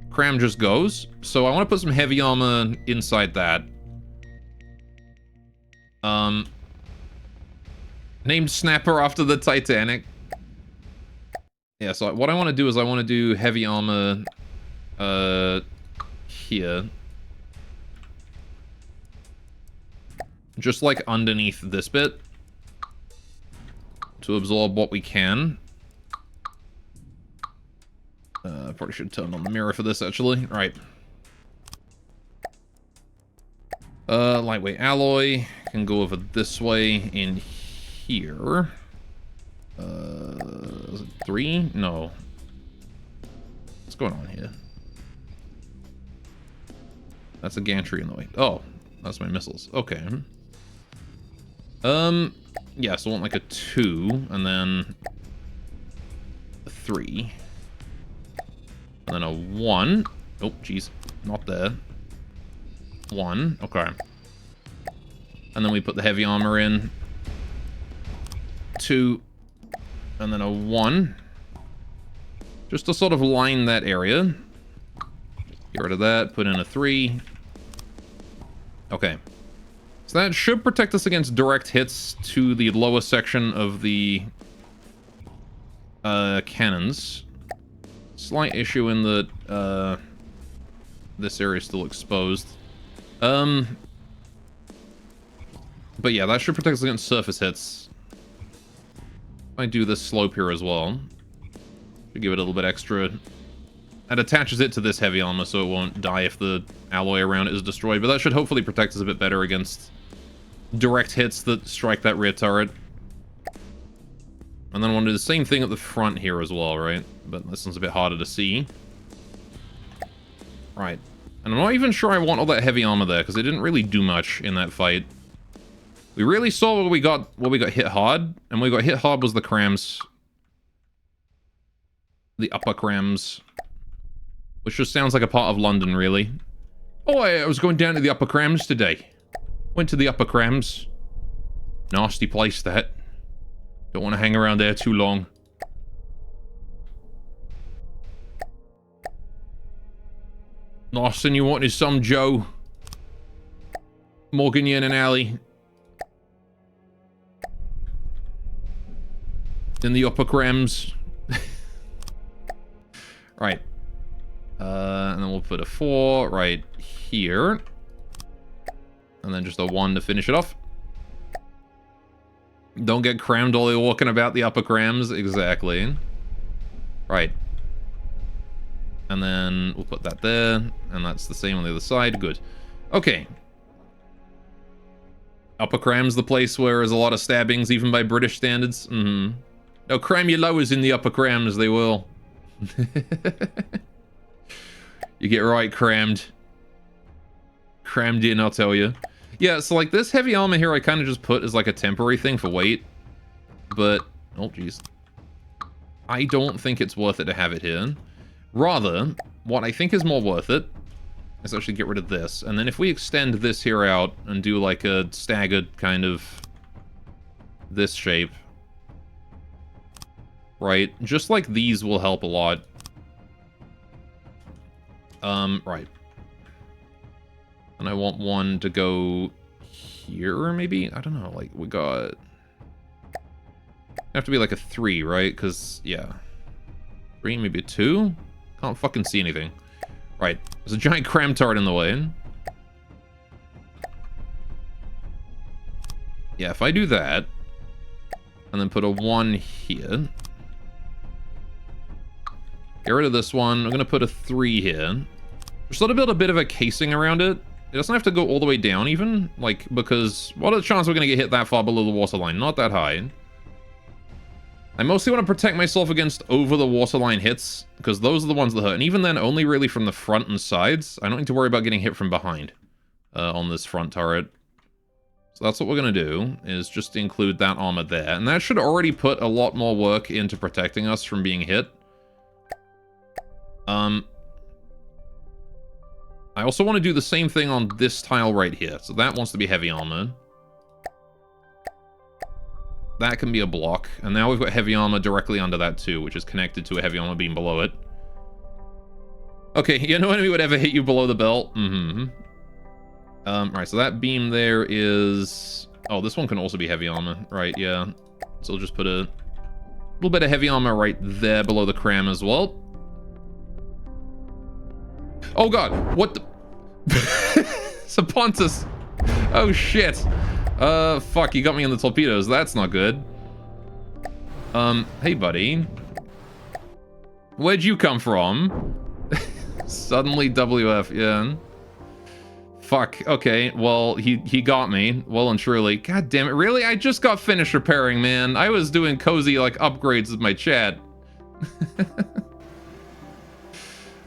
cram just goes. So I want to put some heavy armor inside that. Named Snapper after the Titanic. Yeah, so what I want to do is I want to do heavy armor here. Just like underneath this bit. To absorb what we can. Probably should turn on the mirror for this, actually. Right. Lightweight alloy. Can go over this way in here. Is it 3? No. What's going on here? That's a gantry in the way. Oh, that's my missiles. Okay. Yeah, so I want like a 2, and then a 3. And then a 1. Oh, jeez. Not there. 1. Okay. And then we put the heavy armor in. 2. And then a 1. Just to sort of line that area. Get rid of that. Put in a 3. Okay. So that should protect us against direct hits to the lower section of the cannons. Slight issue in that this area is still exposed. But yeah, that should protect us against surface hits. I do this slope here as well. Should give it a little bit extra. That attaches it to this heavy armor so it won't die if the alloy around it is destroyed. But that should hopefully protect us a bit better against direct hits that strike that rear turret. And then I want to do the same thing at the front here as well, right? But this one's a bit harder to see. Right. And I'm not even sure I want all that heavy armor there, because it didn't really do much in that fight. We really saw where we got hit hard, and we got hit hard was the crams. The upper crams. Which just sounds like a part of London, really. Oh, I was going down to the upper crams today. Went to the upper crams. Nasty place, that. Don't want to hang around there too long. Last thing you want is some Joe Morgan you in an alley. In the upper crams. Right. And then we'll put a 4 right here. And then just a 1 to finish it off. Don't get crammed while you're walking about the upper crams. Exactly. Right. And then we'll put that there. And that's the same on the other side. Good. Okay. Upper cram's the place where there's a lot of stabbings, even by British standards. Mm-hmm. They'll cram your lowers in the upper crams, they will. You get right crammed. Crammed in, I'll tell you. Yeah, so like this heavy armor here I kind of just put as like a temporary thing for weight. But, oh jeez. I don't think it's worth it to have it here. Rather, what I think is more worth it is actually get rid of this. And then if we extend this here out and do like a staggered kind of this shape. Right, just like these will help a lot. Right. And I want one to go here, maybe? I don't know, like, we got... Have to be like a 3, right? Because, yeah. 3, maybe a 2? Can't fucking see anything. Right, there's a giant cram tart in the way. Yeah, if I do that, and then put a 1 here... Get rid of this one. I'm going to put a 3 here. Just let it build a bit of a casing around it. It doesn't have to go all the way down even. Like, because what are the chances we're going to get hit that far below the waterline? Not that high. I mostly want to protect myself against over the waterline hits. Because those are the ones that hurt. And even then, only really from the front and sides. I don't need to worry about getting hit from behind. On this front turret. So that's what we're going to do. Is just include that armor there. And that should already put a lot more work into protecting us from being hit. I also want to do the same thing on this tile right here. So that wants to be heavy armor. That can be a block. And now we've got heavy armor directly under that too, which is connected to a heavy armor beam below it. Okay, yeah, no enemy would ever hit you below the belt. Mm-hmm. Right, so that beam there is... Oh, this one can also be heavy armor. Right, yeah. So we'll just put a little bit of heavy armor right there below the cram as well. Oh god, what the... Sapontus. Oh shit. Fuck, you got me in the torpedoes. That's not good. Hey buddy. Where'd you come from? Suddenly WF, yeah. Fuck, okay, well, he got me, well and truly. God damn it, really? I just got finished repairing, man. I was doing cozy, like, upgrades with my chat.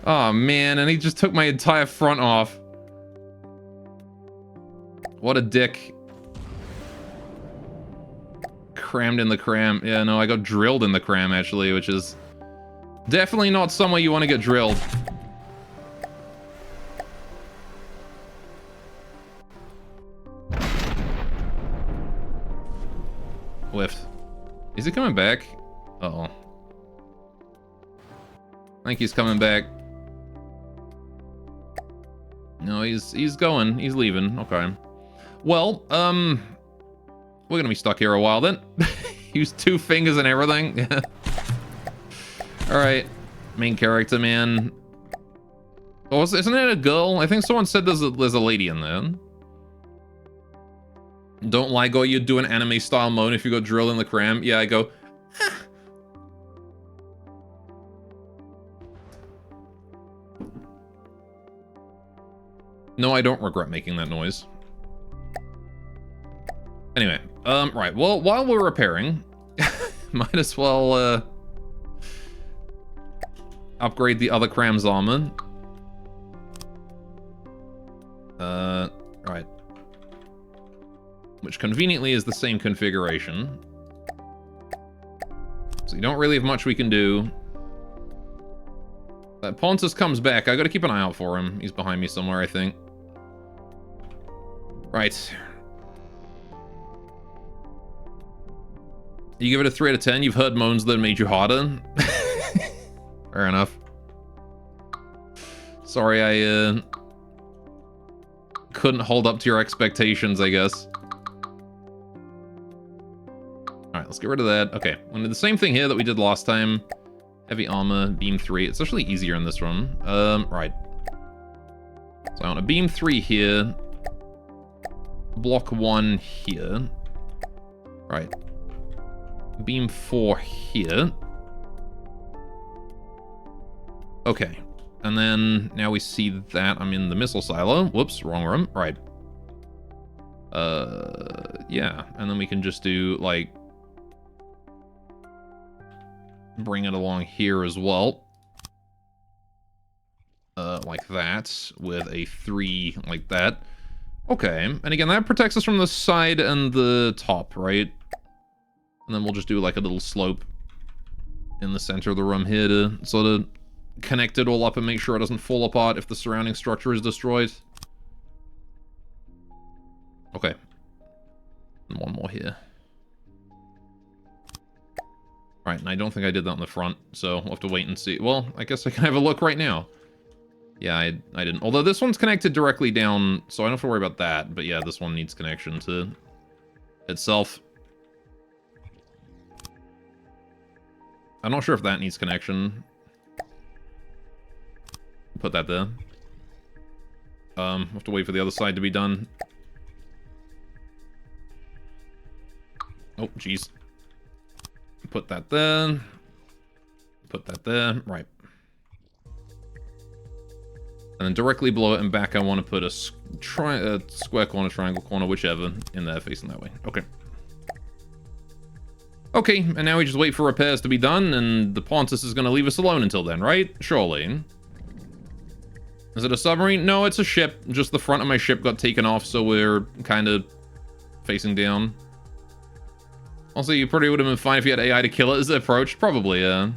Oh man, and he just took my entire front off. What a dick. Crammed in the cram. Yeah, no, I got drilled in the cram, actually, which is definitely not somewhere you want to get drilled. Whiffed. Is he coming back? Uh-oh. I think he's coming back. No, he's going. He's leaving. Okay. Well, we're gonna be stuck here a while then. Use 2 fingers and everything. Yeah. Alright. Main character, man. Oh, isn't it a girl? I think someone said there's a lady in there. Don't lie, go, you do an anime style moan if you go drill in the cram. Yeah, I go, ah. No, I don't regret making that noise. Anyway, right, well, while we're repairing, might as well, upgrade the other cram's armor. Right. which conveniently is the same configuration. So you don't really have much we can do. That Pontus comes back. I gotta keep an eye out for him. He's behind me somewhere, I think. Right. You give it a 3 out of 10. You've heard moans that made you harder. Fair enough. Sorry, I couldn't hold up to your expectations, I guess. Alright, let's get rid of that. Okay, we'll do the same thing here that we did last time. Heavy armor, beam 3. It's actually easier in this room. Right. So I want a beam 3 here. Block 1 here. Right. Beam 4 here. Okay. And then now we see that I'm in the missile silo. Whoops, wrong room. Right. Yeah. And then we can just do, like, bring it along here as well. Like that, with a 3 like that. Okay. And again, that protects us from the side and the top, right? And then we'll just do, like, a little slope in the center of the room here to sort of connect it all up and make sure it doesn't fall apart if the surrounding structure is destroyed. Okay. And one more here. Right, and I don't think I did that on the front, so we'll have to wait and see. Well, I guess I can have a look right now. Yeah, I didn't. Although this one's connected directly down, so I don't have to worry about that. But yeah, this one needs connection to itself. I'm not sure if that needs connection. Put that there. Have to wait for the other side to be done. Oh, jeez. Put that there. Put that there. Right. And then directly below it and back, I want to put a square corner, triangle corner, whichever, in there facing that way. Okay. Okay, and now we just wait for repairs to be done, and the Pontus is going to leave us alone until then, right? Surely. Is it a submarine? No, it's a ship. Just the front of my ship got taken off, so we're kind of facing down. Also, you probably would have been fine if you had AI to kill it as it approached. Probably, yeah.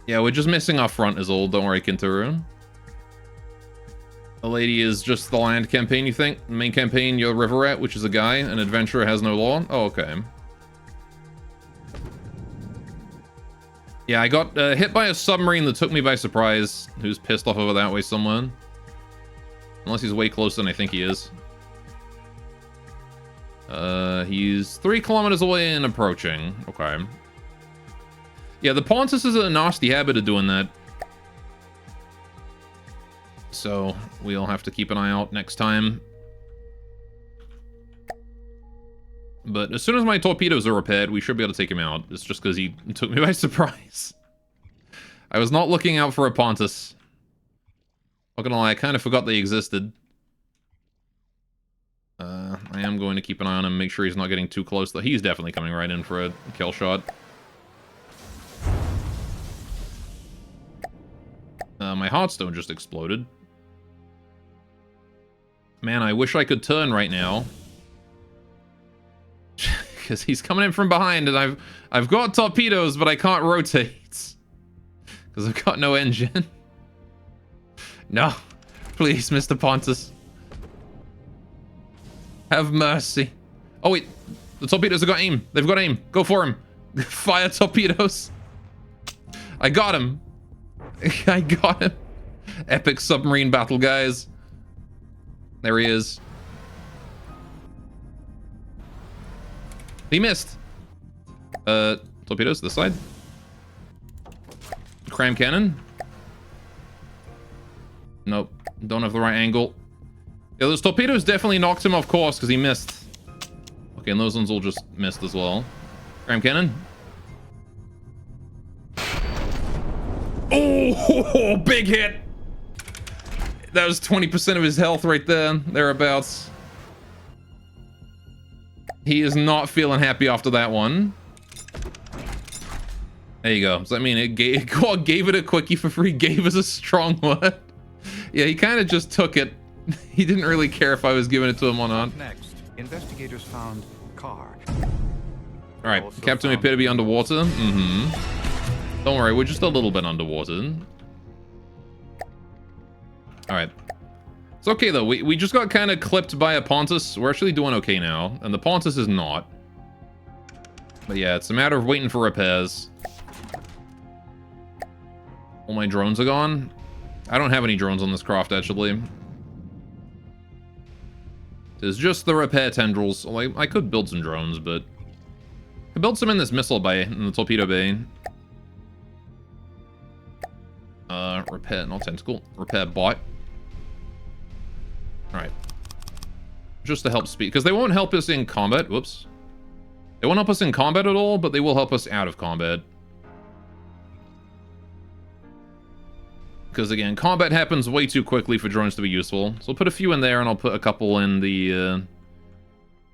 Yeah, we're just missing our front is all. Don't worry, Kintaro. The lady is just the land campaign, you think? The main campaign, you're River Rat, which is a guy. An adventurer has no law. Oh, okay. Yeah, I got hit by a submarine that took me by surprise. Who's pissed off over that way somewhere. Unless he's way closer than I think he is. He's 3 kilometers away and approaching. Okay. Yeah, the Pontus is a nasty habit of doing that. So, we'll have to keep an eye out next time. But as soon as my torpedoes are repaired, we should be able to take him out. It's just because he took me by surprise. I was not looking out for a Pontus. Not gonna lie, I kind of forgot they existed. I am going to keep an eye on him, make sure he's not getting too close. Though he's definitely coming right in for a kill shot. My Heartstone just exploded. Man, I wish I could turn right now. Because he's coming in from behind, and I've got torpedoes, but I can't rotate. Because I've got no engine. No. Please, Mr. Pontus. Have mercy. Oh, wait. The torpedoes have got aim. They've got aim. Go for him. Fire torpedoes. I got him. I got him. Epic submarine battle, guys. There he is. He missed. Torpedoes this side. Cram cannon. Nope. Don't have the right angle. Yeah, those torpedoes definitely knocked him off course because he missed. Okay, and those ones all just missed as well. Cram cannon. Oh, big hit. That was 20% of his health right there, thereabouts. He is not feeling happy after that one. There you go. So I mean, it gave it a quickie for free. Gave us a strong one. Yeah, he kind of just took it. He didn't really care if I was giving it to him or not. Next. Investigators found a car. All right, Also Captain, we found- appear to be underwater. Don't worry, we're just a little bit underwater. All right. It's okay, though. We just got kind of clipped by a Pontus. We're actually doing okay now, and the Pontus is not. But yeah, it's a matter of waiting for repairs. All my drones are gone. I don't have any drones on this craft, actually. There's just the repair tendrils. Like, I could build some drones, but... I built some in this missile bay, in the torpedo bay. Repair, not tentacle. Repair bot. Alright. Just to help speed, because they won't help us in combat. Whoops. They won't help us in combat at all, but they will help us out of combat. Because again, combat happens way too quickly for drones to be useful. So I'll put a few in there, and I'll put a couple in the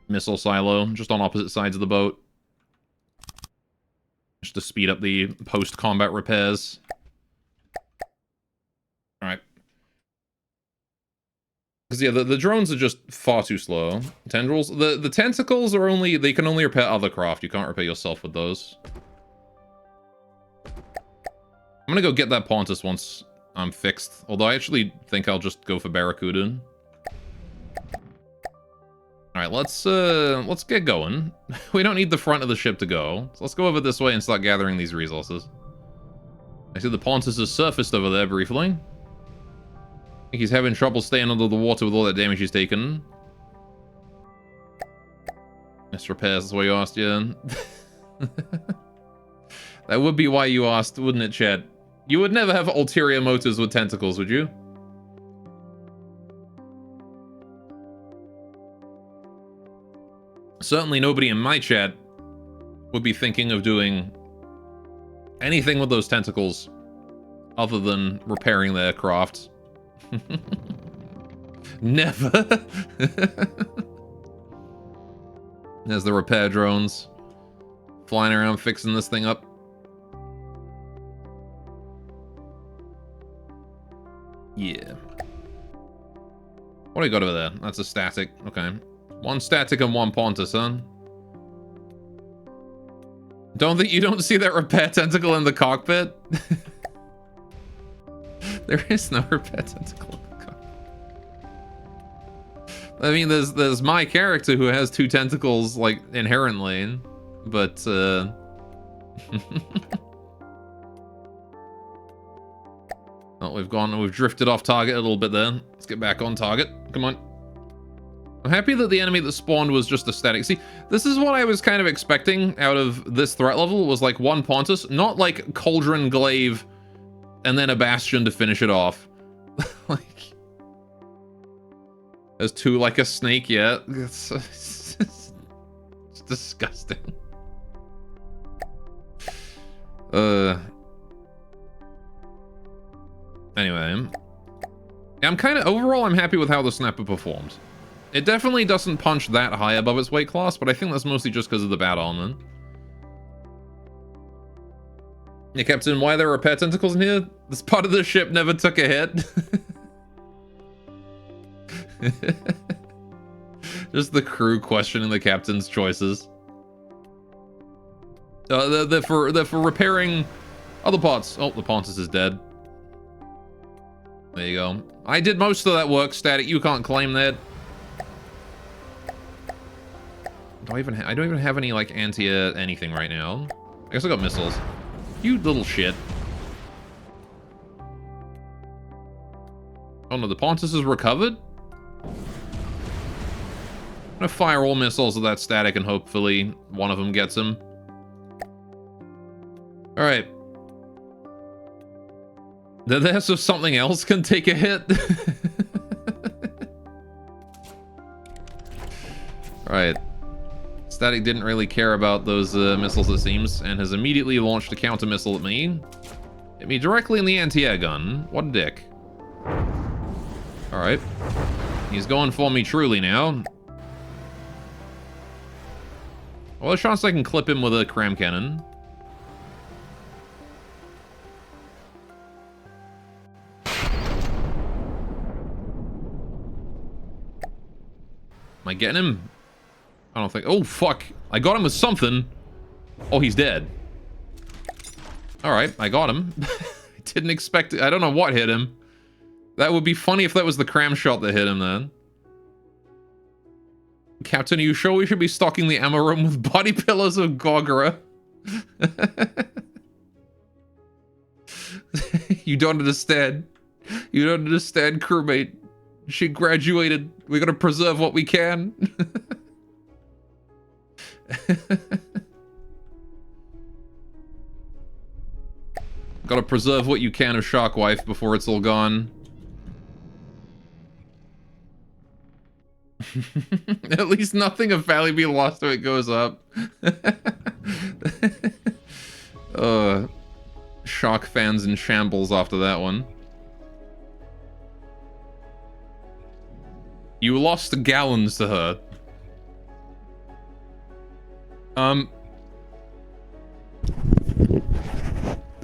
missile silo, just on opposite sides of the boat. Just to speed up the post-combat repairs. Alright. Because yeah, the drones are just far too slow. Tendrils, the tentacles are only, they can only repair other craft. You can't repair yourself with those. I'm gonna go get that Pontus once I'm fixed. Although I actually think I'll just go for Barracuda. Alright, let's get going. We don't need the front of the ship to go. So let's go over this way and start gathering these resources. I see the Pontus has surfaced over there briefly. I think he's having trouble staying under the water with all that damage he's taken. Nice repairs, that's why you asked, yeah. That would be why you asked, wouldn't it, Chad? You would never have ulterior motives with tentacles, would you? Certainly nobody in my chat would be thinking of doing anything with those tentacles other than repairing their craft. Never. There's the repair drones flying around fixing this thing up. Yeah. What do we got over there? That's a static. Okay. One static and one Pontus, huh? You don't see that repair tentacle in the cockpit? There is no repair tentacle in the cockpit. I mean, there's my character who has two tentacles, like, inherently, but, Oh, we've drifted off target a little bit there. Let's get back on target. Come on. I'm happy that the enemy that spawned was just a static. See, this is what I was kind of expecting out of this threat level, was like one Pontus, not like Cauldron Glaive and then a Bastion to finish it off. Like, there's two like a snake, yeah. It's disgusting. Anyway. Yeah, I'm kind of, overall, I'm happy with how the Snapper performed. It definitely doesn't punch that high above its weight class, but I think that's mostly just because of the bad armor. Yeah, Captain, why are there repair tentacles in here? This part of the ship never took a hit. Just the crew questioning the captain's choices. They're for repairing other parts. Oh, the Pontus is dead. There you go. I did most of that work, Static. You can't claim that. I don't even have any, like, anti-air anything right now. I guess I got missiles. You little shit. Oh no, the Pontus is recovered? I'm gonna fire all missiles at that Static and hopefully one of them gets him. Alright. They're there so something else can take a hit? Alright. Static didn't really care about those missiles, it seems, and has immediately launched a counter missile at me. Hit me directly in the anti-air gun. What a dick. Alright. He's going for me truly now. Well, there's a chance I can clip him with a cram cannon. Am I getting him? I don't think... Oh, fuck. I got him with something. Oh, he's dead. Alright, I got him. Didn't expect it. I don't know what hit him. That would be funny if that was the cram shot that hit him then. Captain, are you sure we should be stocking the ammo room with body pillows of Gogora? You don't understand. You don't understand, crewmate. She graduated. We gotta preserve what we can. Gotta preserve what you can of Sharkwife before it's all gone. At least nothing of Valley be lost when it goes up. Shark fans in shambles after that one. You lost gallons to her.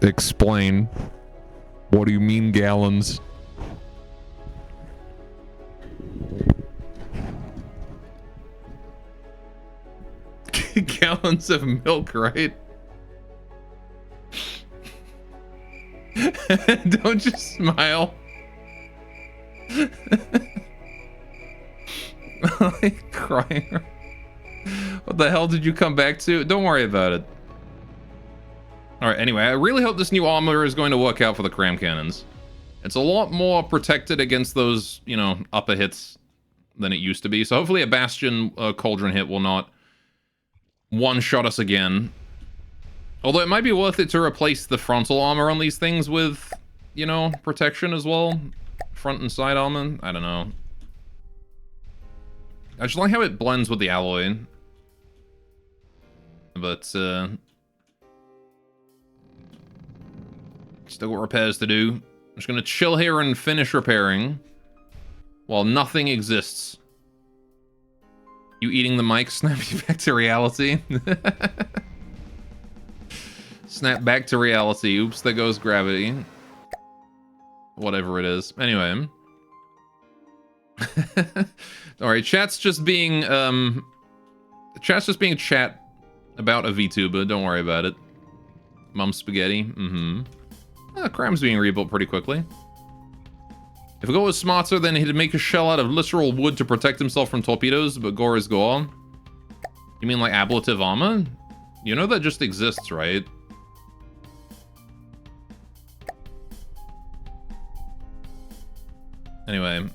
Explain. What do you mean gallons? Gallons of milk, right? Don't just smile. Like crying. What the hell did you come back to? Don't worry about it. Alright, anyway, I really hope this new armor is going to work out for the cram cannons. It's a lot more protected against those, you know, upper hits than it used to be. So hopefully a Bastion Cauldron hit will not one-shot us again. Although it might be worth it to replace the frontal armor on these things with, you know, protection as well. Front and side armor. I don't know. I just like how it blends with the alloy. But, still got repairs to do. I'm just gonna chill here and finish repairing. While nothing exists. You eating the mic? Snap you back to reality. Snap back to reality. Oops, there goes gravity. Whatever it is. Anyway. Alright, chat's just being chat about a VTuber. Don't worry about it. Mum spaghetti. Mm-hmm. Cram's being rebuilt pretty quickly. If Gore was smarter, then he'd make a shell out of literal wood to protect himself from torpedoes, but Gore is Gore. You mean like ablative armor? You know that just exists, right? Anyway,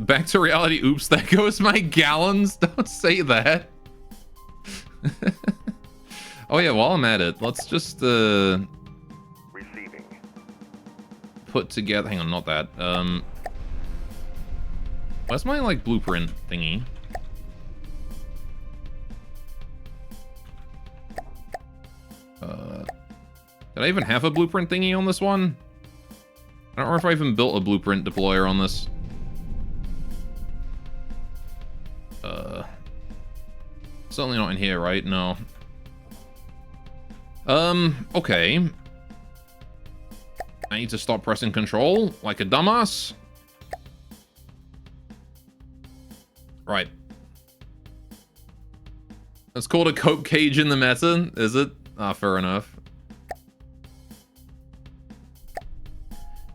back to reality. Oops, there goes my gallons. Don't say that. Oh yeah, while I'm at it, let's just Receiving. put together. Hang on, not that. Where's my like blueprint thingy? Did I even have a blueprint thingy on this one? I don't remember if I even built a blueprint deployer on this. Certainly not in here, right? No. Okay. I need to stop pressing control like a dumbass. Right. That's called a cope cage in the meta, is it? Ah, fair enough.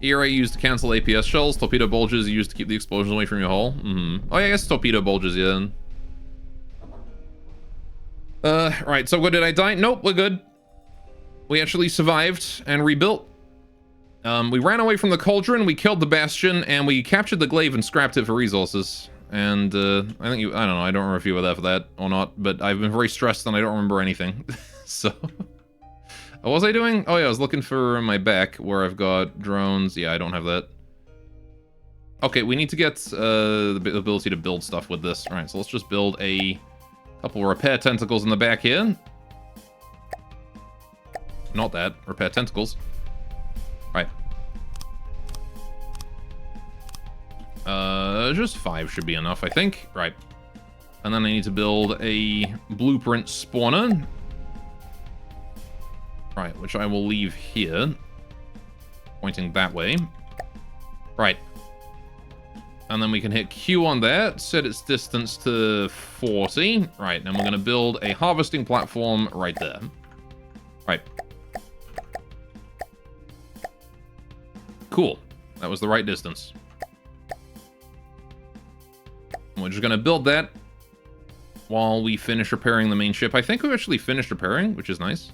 ERA used to cancel APS shells. Torpedo bulges used to keep the explosions away from your hull. Oh yeah, I guess torpedo bulges, yeah. Right, so what, did I die? Nope, we're good. We actually survived and rebuilt. We ran away from the Cauldron, we killed the Bastion, and we captured the Glaive and scrapped it for resources. And, I think you, I don't know, I don't remember if you were there for that or not, but I've been very stressed and I don't remember anything. So... What was I doing? Oh yeah, I was looking for my back where I've got drones. Yeah, I don't have that. Okay, we need to get the ability to build stuff with this. All right, so let's just build a couple repair tentacles in the back here. Not that. Repair tentacles. All right. Just 5 should be enough, I think. Right. And then I need to build a blueprint spawner. Right, which I will leave here. Pointing that way. Right. And then we can hit Q on that, set its distance to 40. Right, and we're going to build a harvesting platform right there. Right. Cool. That was the right distance. And we're just going to build that while we finish repairing the main ship. I think we've actually finished repairing, which is nice.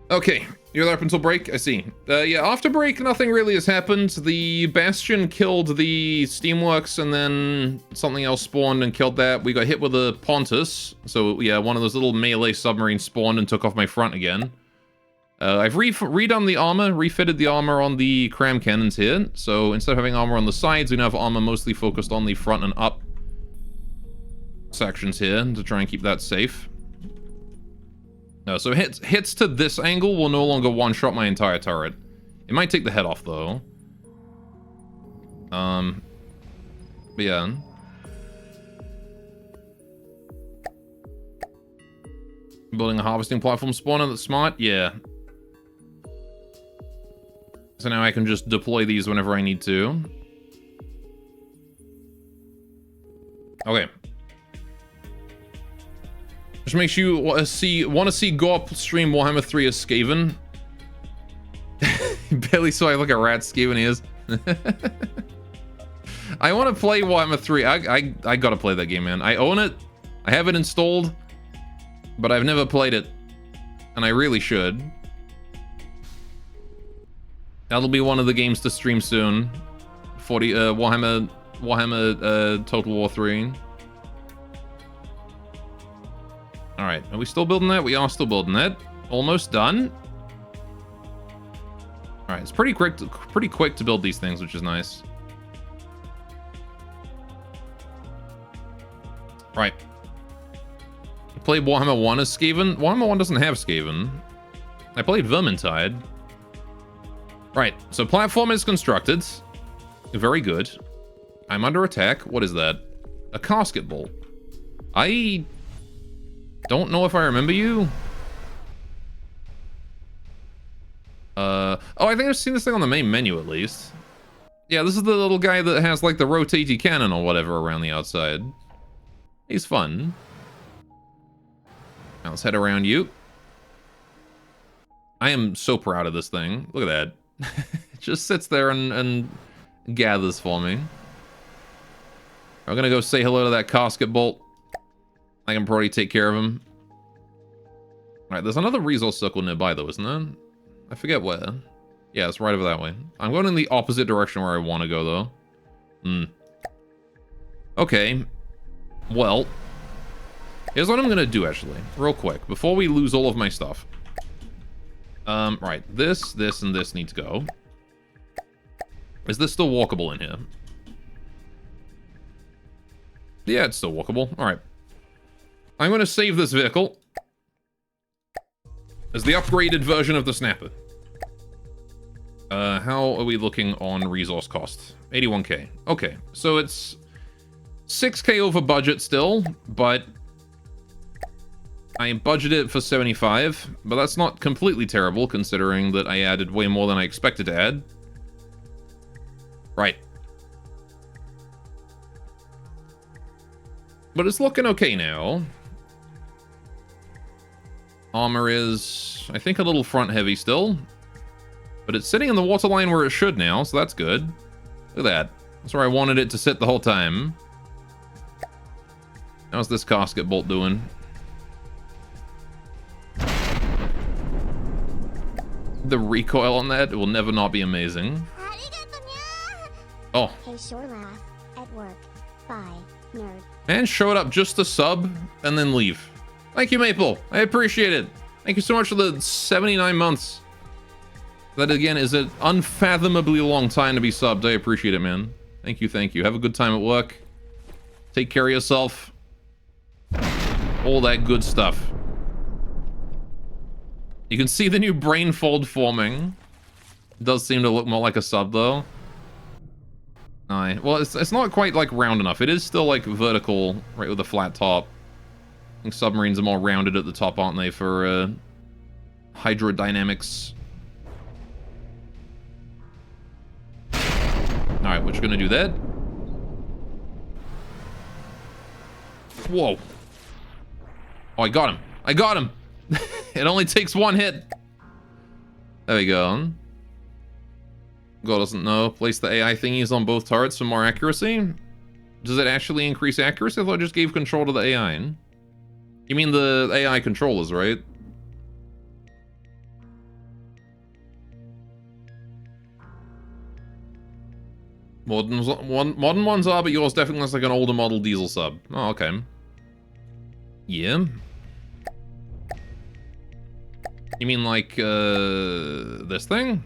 Okay, you're there up until break? I see. Yeah, after break, nothing really has happened. The Bastion killed the Steamworks, and then something else spawned and killed that. We got hit with a Pontus. So, yeah, one of those little melee submarines spawned and took off my front again. I've redone the armor, refitted the armor on the cram cannons here. So, instead of having armor on the sides, we now have armor mostly focused on the front and up sections here to try and keep that safe. No, so hits to this angle will no longer one-shot my entire turret. It might take the head off, though. But yeah. Building a harvesting platform spawner that's smart? Yeah. So now I can just deploy these whenever I need to. Okay. Which makes you want to see Gorp stream Warhammer 3 as Skaven. Barely saw I look at rat Skaven is. I want to play Warhammer 3. I gotta play that game, man. I own it. I have it installed, but I've never played it, and I really should. That'll be one of the games to stream soon. Warhammer Total War 3. Alright, are we still building that? We are still building that. Almost done. Alright, it's pretty quick to build these things, which is nice. Right. I played Warhammer 1 as Skaven. Warhammer 1 doesn't have Skaven. I played Vermintide. Right, so platform is constructed. Very good. I'm under attack. What is that? A casket bolt. I don't know if I remember you. Oh, I think I've seen this thing on the main menu at least. Yeah, this is the little guy that has like the rotatey cannon or whatever around the outside. He's fun. Now let's head around you. I am so proud of this thing. Look at that. It just sits there and gathers for me. I'm gonna go say hello to that casket bolt. I can probably take care of him. Alright, there's another resource circle nearby though, isn't there? I forget where. Yeah, it's right over that way. I'm going in the opposite direction where I want to go though. Okay. Well, here's what I'm gonna do actually, real quick, before we lose all of my stuff. Right, this, and this need to go. Is this still walkable in here? Yeah, it's still walkable. Alright. I'm gonna save this vehicle as the upgraded version of the Snapper. How are we looking on resource cost? 81k. Okay, so it's 6k over budget still, but I budgeted for 75, but that's not completely terrible considering that I added way more than I expected to add. Right. But it's looking okay now. Armor is, I think, a little front heavy still. But it's sitting in the waterline where it should now, so that's good. Look at that. That's where I wanted it to sit the whole time. How's this casket bolt doing? The recoil on that will never not be amazing. Oh. Hey, sure laugh. At work. Bye, nerd. Man showed up just to sub and then leave. Thank you, Maple. I appreciate it. Thank you so much for the 79 months. That, again, is an unfathomably long time to be subbed. I appreciate it, man. Thank you, thank you. Have a good time at work. Take care of yourself. All that good stuff. You can see the new brain fold forming. It does seem to look more like a sub, though. Aye. Well, it's not quite, like, round enough. It is still, like, vertical, right with a flat top. I think submarines are more rounded at the top, aren't they, for, hydrodynamics. Alright, we're just gonna do that. Whoa. Oh, I got him. I got him. It only takes one hit. There we go. God doesn't know. Place the AI thingies on both turrets for more accuracy. Does it actually increase accuracy? I thought I just gave control to the AI. You mean the AI controllers, right? Modern ones are, but yours definitely looks like an older model diesel sub. Oh, okay. Yeah. You mean like, this thing?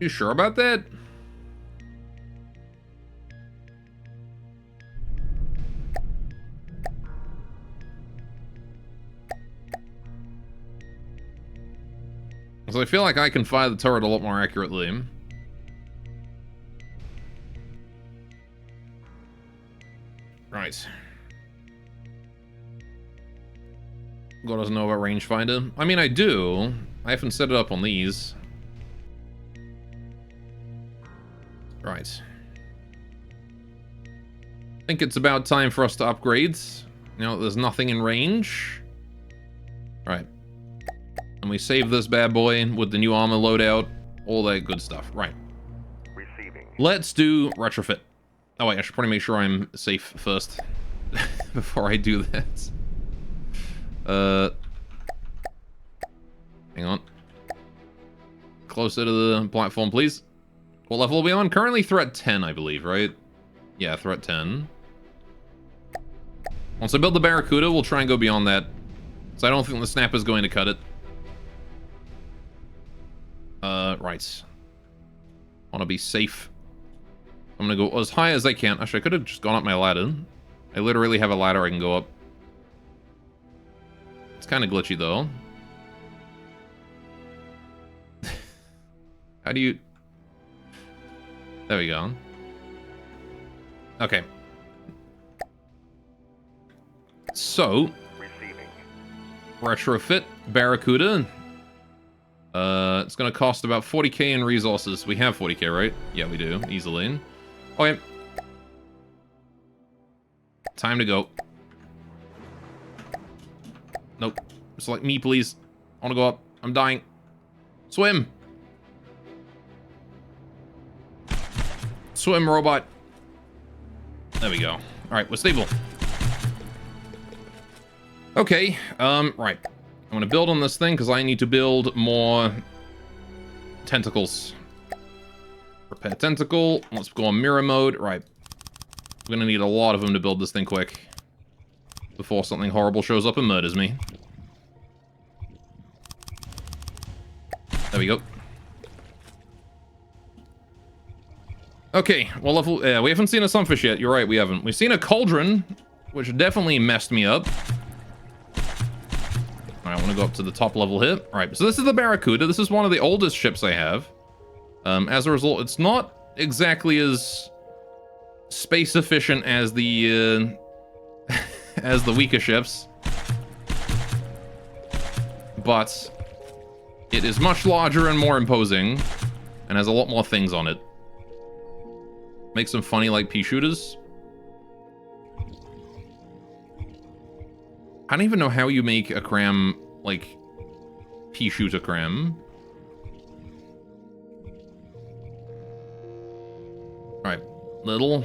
You sure about that? So I feel like I can fire the turret a lot more accurately. Right. God doesn't know about rangefinder. I mean, I do. I haven't set it up on these. Right. I think it's about time for us to upgrade. You know, there's nothing in range. Right. And we save this bad boy with the new armor loadout. All that good stuff. Right. Receiving. Let's do retrofit. Oh wait, I should probably make sure I'm safe first. Before I do that. Hang on. Closer to the platform, please. What level are we on? Currently threat 10, I believe, right? Yeah, threat 10. Once I build the Barracuda, we'll try and go beyond that. So I don't think the snap is going to cut it. Right. I want to be safe. I'm going to go as high as I can. Actually, I could have just gone up my ladder. I literally have a ladder I can go up. It's kind of glitchy, though. How do you... There we go. Okay. So... Receiving. Retrofit Barracuda. It's gonna cost about 40k in resources. We have 40k, right? Yeah, we do. Easily. Okay. Time to go. Nope. Select me, please. I wanna go up. I'm dying. Swim! Swim, robot. There we go. Alright, we're stable. Okay, right. I'm gonna build on this thing because I need to build more tentacles. Repair tentacle. Let's go on mirror mode. Right. We're gonna need a lot of them to build this thing quick. Before something horrible shows up and murders me. There we go. Okay, well, level... Yeah, we haven't seen a sunfish yet. You're right, we haven't. We've seen a cauldron, which definitely messed me up. Alright, I want to go up to the top level here. Alright, so this is the Barracuda. This is one of the oldest ships I have. As a result, it's not exactly as space efficient as the as the weaker ships, but it is much larger and more imposing, and has a lot more things on it. Makes them funny like pea shooters. I don't even know how you make a cram like pea shooter cram. Alright, little.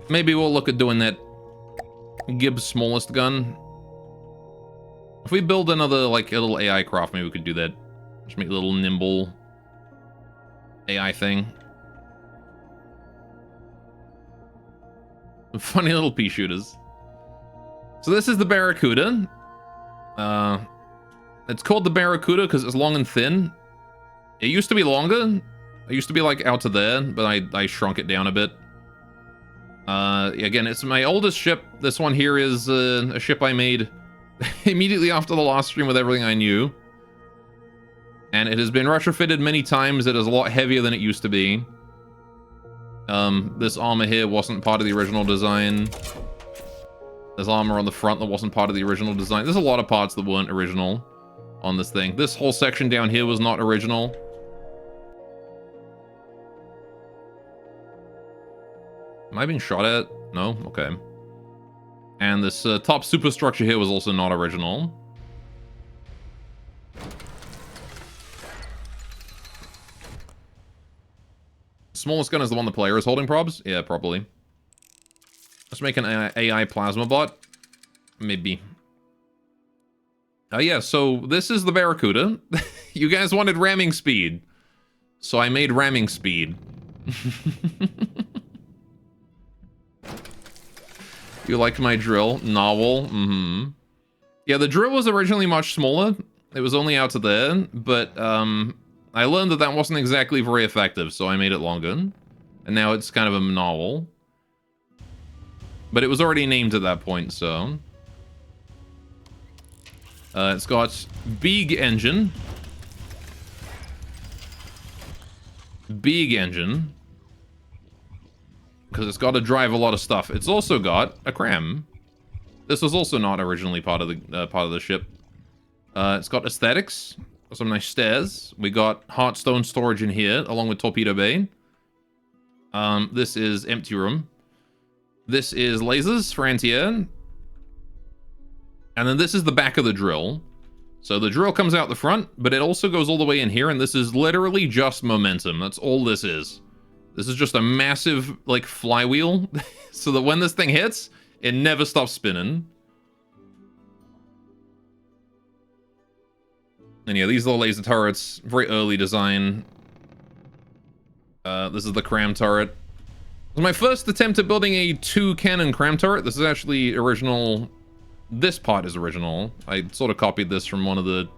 Maybe we'll look at doing that Gibbs smallest gun. If we build another, like, a little AI craft, maybe we could do that. Just make a little nimble AI thing. Funny little pea shooters. So this is the Barracuda. It's called the Barracuda because it's long and thin. It used to be longer. It used to be like out to there, but I shrunk it down a bit. Again, it's my oldest ship. This one here is a ship I made immediately after the last stream with everything I knew. And it has been retrofitted many times. It is a lot heavier than it used to be. This armor here wasn't part of the original design. There's armor on the front that wasn't part of the original design. There's a lot of parts that weren't original on this thing. This whole section down here was not original. Am I being shot at? No? Okay. And this top superstructure here was also not original. Smallest gun is the one the player is holding, probs? Yeah, probably. Let's make an AI plasma bot. Maybe. Oh yeah, so this is the Barracuda. You guys wanted ramming speed. So I made ramming speed. You like my drill? Novel? Mm-hmm. Yeah, the drill was originally much smaller. It was only out to there, but I learned that that wasn't exactly very effective, so I made it longer. And now it's kind of a novel. But it was already named at that point, so... it's got big engine. Big engine. Because it's got to drive a lot of stuff. It's also got a cram. This was also not originally part of the ship. It's got aesthetics. Some nice stairs. We got Heartstone storage in here, along with Torpedo Bay. This is empty room. This is lasers for anti-air. And then this is the back of the drill. So the drill comes out the front, but it also goes all the way in here, and this is literally just momentum. That's all this is. This is just a massive, like, flywheel, so that when this thing hits, it never stops spinning. And yeah, these are the laser turrets. Very early design. This is the cram turret. It was my first attempt at building a 2-cannon cram turret. This is actually original. This part is original. I sort of copied this from one of the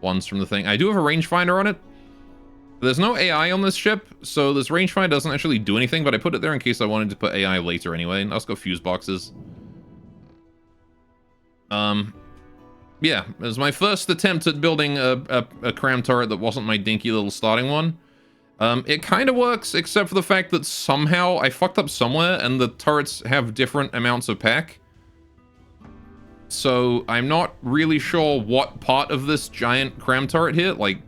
ones from the thing. I do have a rangefinder on it. There's no AI on this ship, so this rangefinder doesn't actually do anything, but I put it there in case I wanted to put AI later anyway. Let's go fuse boxes. Yeah, it was my first attempt at building a cram turret that wasn't my dinky little starting one. It kind of works, except for the fact that somehow I fucked up somewhere, and the turrets have different amounts of pack. So I'm not really sure what part of this giant cram turret here, like,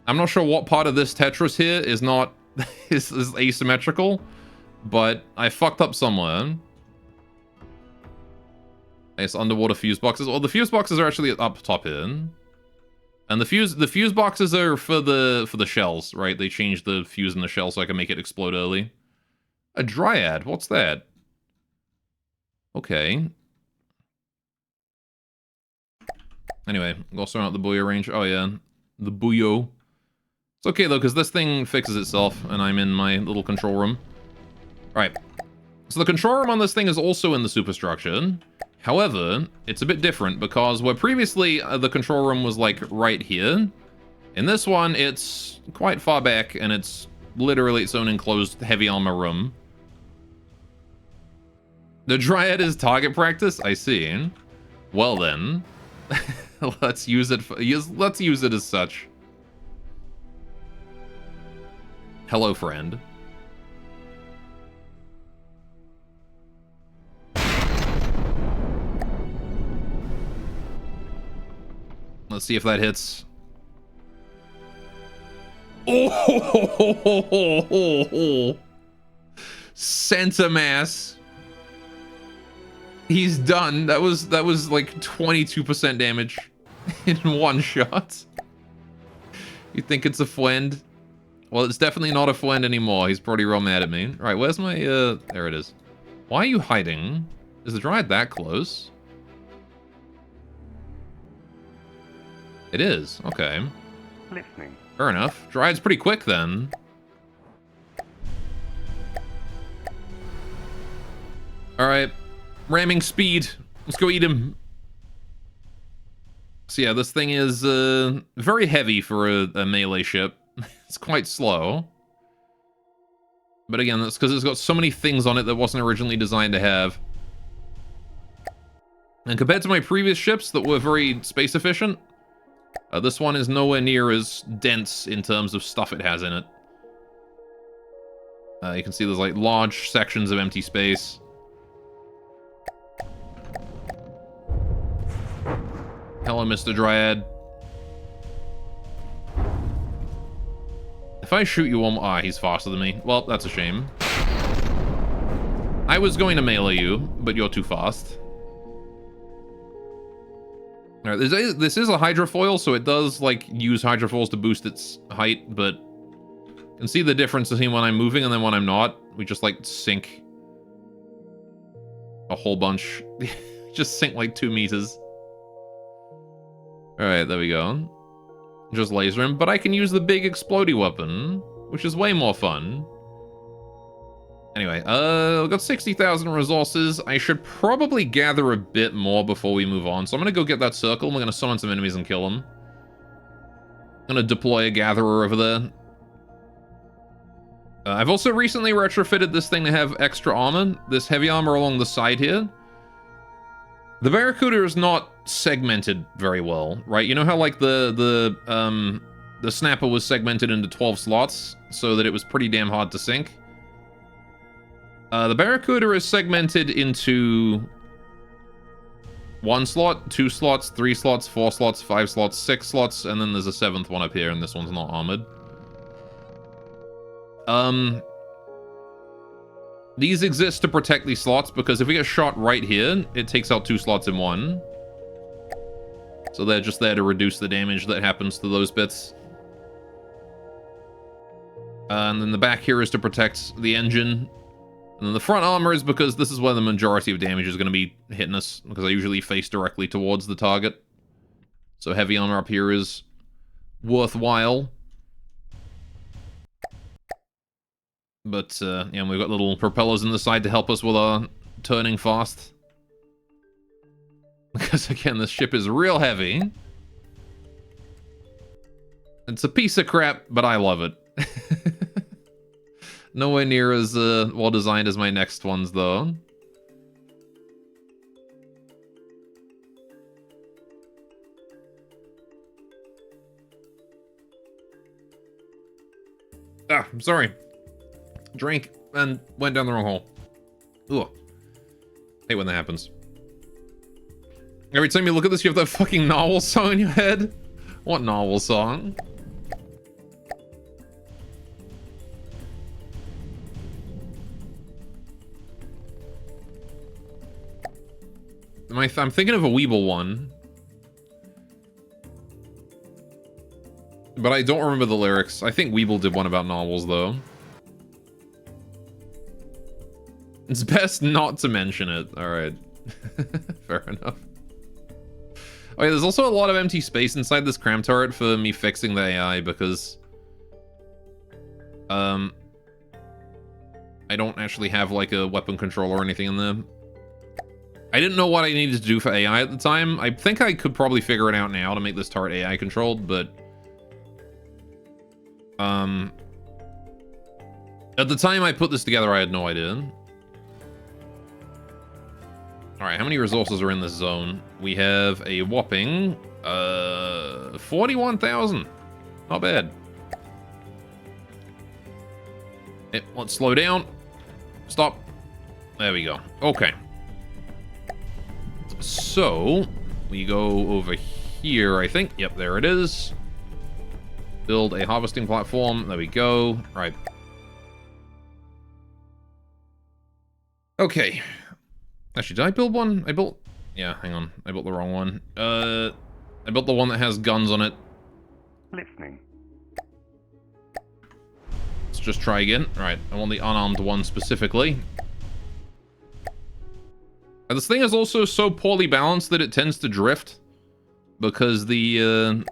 I'm not sure what part of this Tetris here is not is asymmetrical, but I fucked up somewhere. It's underwater fuse boxes. Well, the fuse boxes are actually up top here, and the fuse boxes are for the shells, right? They changed the fuse in the shell so I can make it explode early. A Dryad, what's that? Okay. Anyway, we'll sort out the Booyah range. Oh yeah, the Booyah. It's okay though, because this thing fixes itself, and I'm in my little control room. Alright. So the control room on this thing is also in the superstructure. However, it's a bit different, because where previously the control room was, like, right here, in this one, it's quite far back, and it's literally its own enclosed heavy armor room. The Dryad is target practice? I see. Well then. Let's use it let's use it as such. Hello, friend. Let's see if that hits. Oh, center mass. He's done. That was like 22% damage in one shot. You think it's a friend? Well, it's definitely not a friend anymore. He's probably real mad at me. All right, where's my, there it is. Why are you hiding? Is the Dryad that close? It is, okay. Listening. Fair enough. Dryad's pretty quick then. All right, ramming speed. Let's go eat him. So yeah, this thing is very heavy for a melee ship. It's quite slow. But again, that's because it's got so many things on it that wasn't originally designed to have. And compared to my previous ships that were very space efficient, this one is nowhere near as dense in terms of stuff it has in it. You can see there's like large sections of empty space. Hello, Mr. Dryad. If I shoot you one... Ah, he's faster than me. Well, that's a shame. I was going to melee you, but you're too fast. Alright, this is a hydrofoil, so it does, like, use hydrofoils to boost its height, but... You can see the difference between when I'm moving and then when I'm not. We just, like, sink a whole bunch. Just sink, like, 2 meters. Alright, there we go. Just laser him, but I can use the big explodey weapon, which is way more fun. Anyway, I've got 60,000 resources. I should probably gather a bit more before we move on. So I'm gonna go get that circle, and we're gonna summon some enemies and kill them. I'm gonna deploy a gatherer over there. I've also recently retrofitted this thing to have extra armor. This heavy armor along the side here. The Barracuda is not segmented very well, right? You know how like the Snapper was segmented into 12 slots so that it was pretty damn hard to sink? The Barracuda is segmented into 1 slot, 2 slots, 3 slots, 4 slots, 5 slots, 6 slots, and then there's a 7th one up here, and this one's not armored. These exist to protect these slots, because if we get shot right here, it takes out 2 slots in 1. So they're just there to reduce the damage that happens to those bits. And then the back here is to protect the engine. And then the front armor is because this is where the majority of damage is going to be hitting us, because I usually face directly towards the target. So heavy armor up here is worthwhile. But, yeah, we've got little propellers in the side to help us with our turning fast. Because, again, this ship is real heavy. It's a piece of crap, but I love it. Nowhere near as well designed as my next ones, though. Ah, I'm sorry. Drank and went down the wrong hole. Ugh. Hate when that happens. Every time you look at this, you have that fucking Narwhal song in your head. What Narwhal song? I'm thinking of a Weeble one. But I don't remember the lyrics. I think Weeble did one about narwhals, though. It's best not to mention it. Alright. Fair enough. Oh yeah, there's also a lot of empty space inside this cram turret for me fixing the AI, because... I don't actually have, like, a weapon controller or anything in there. I didn't know what I needed to do for AI at the time. I think I could probably figure it out now to make this turret AI controlled, but... At the time I put this together, I had no idea. Alright, how many resources are in this zone? We have a whopping 41,000. Not bad. Let's slow down. Stop. There we go. Okay. So, we go over here, I think. Yep, there it is. Build a harvesting platform. There we go. Right. Okay. Actually, did I build one? Yeah, hang on. I built the wrong one. I built the one that has guns on it. Listening. Let's just try again. Right, I want the unarmed one specifically. And this thing is also so poorly balanced that it tends to drift. Because the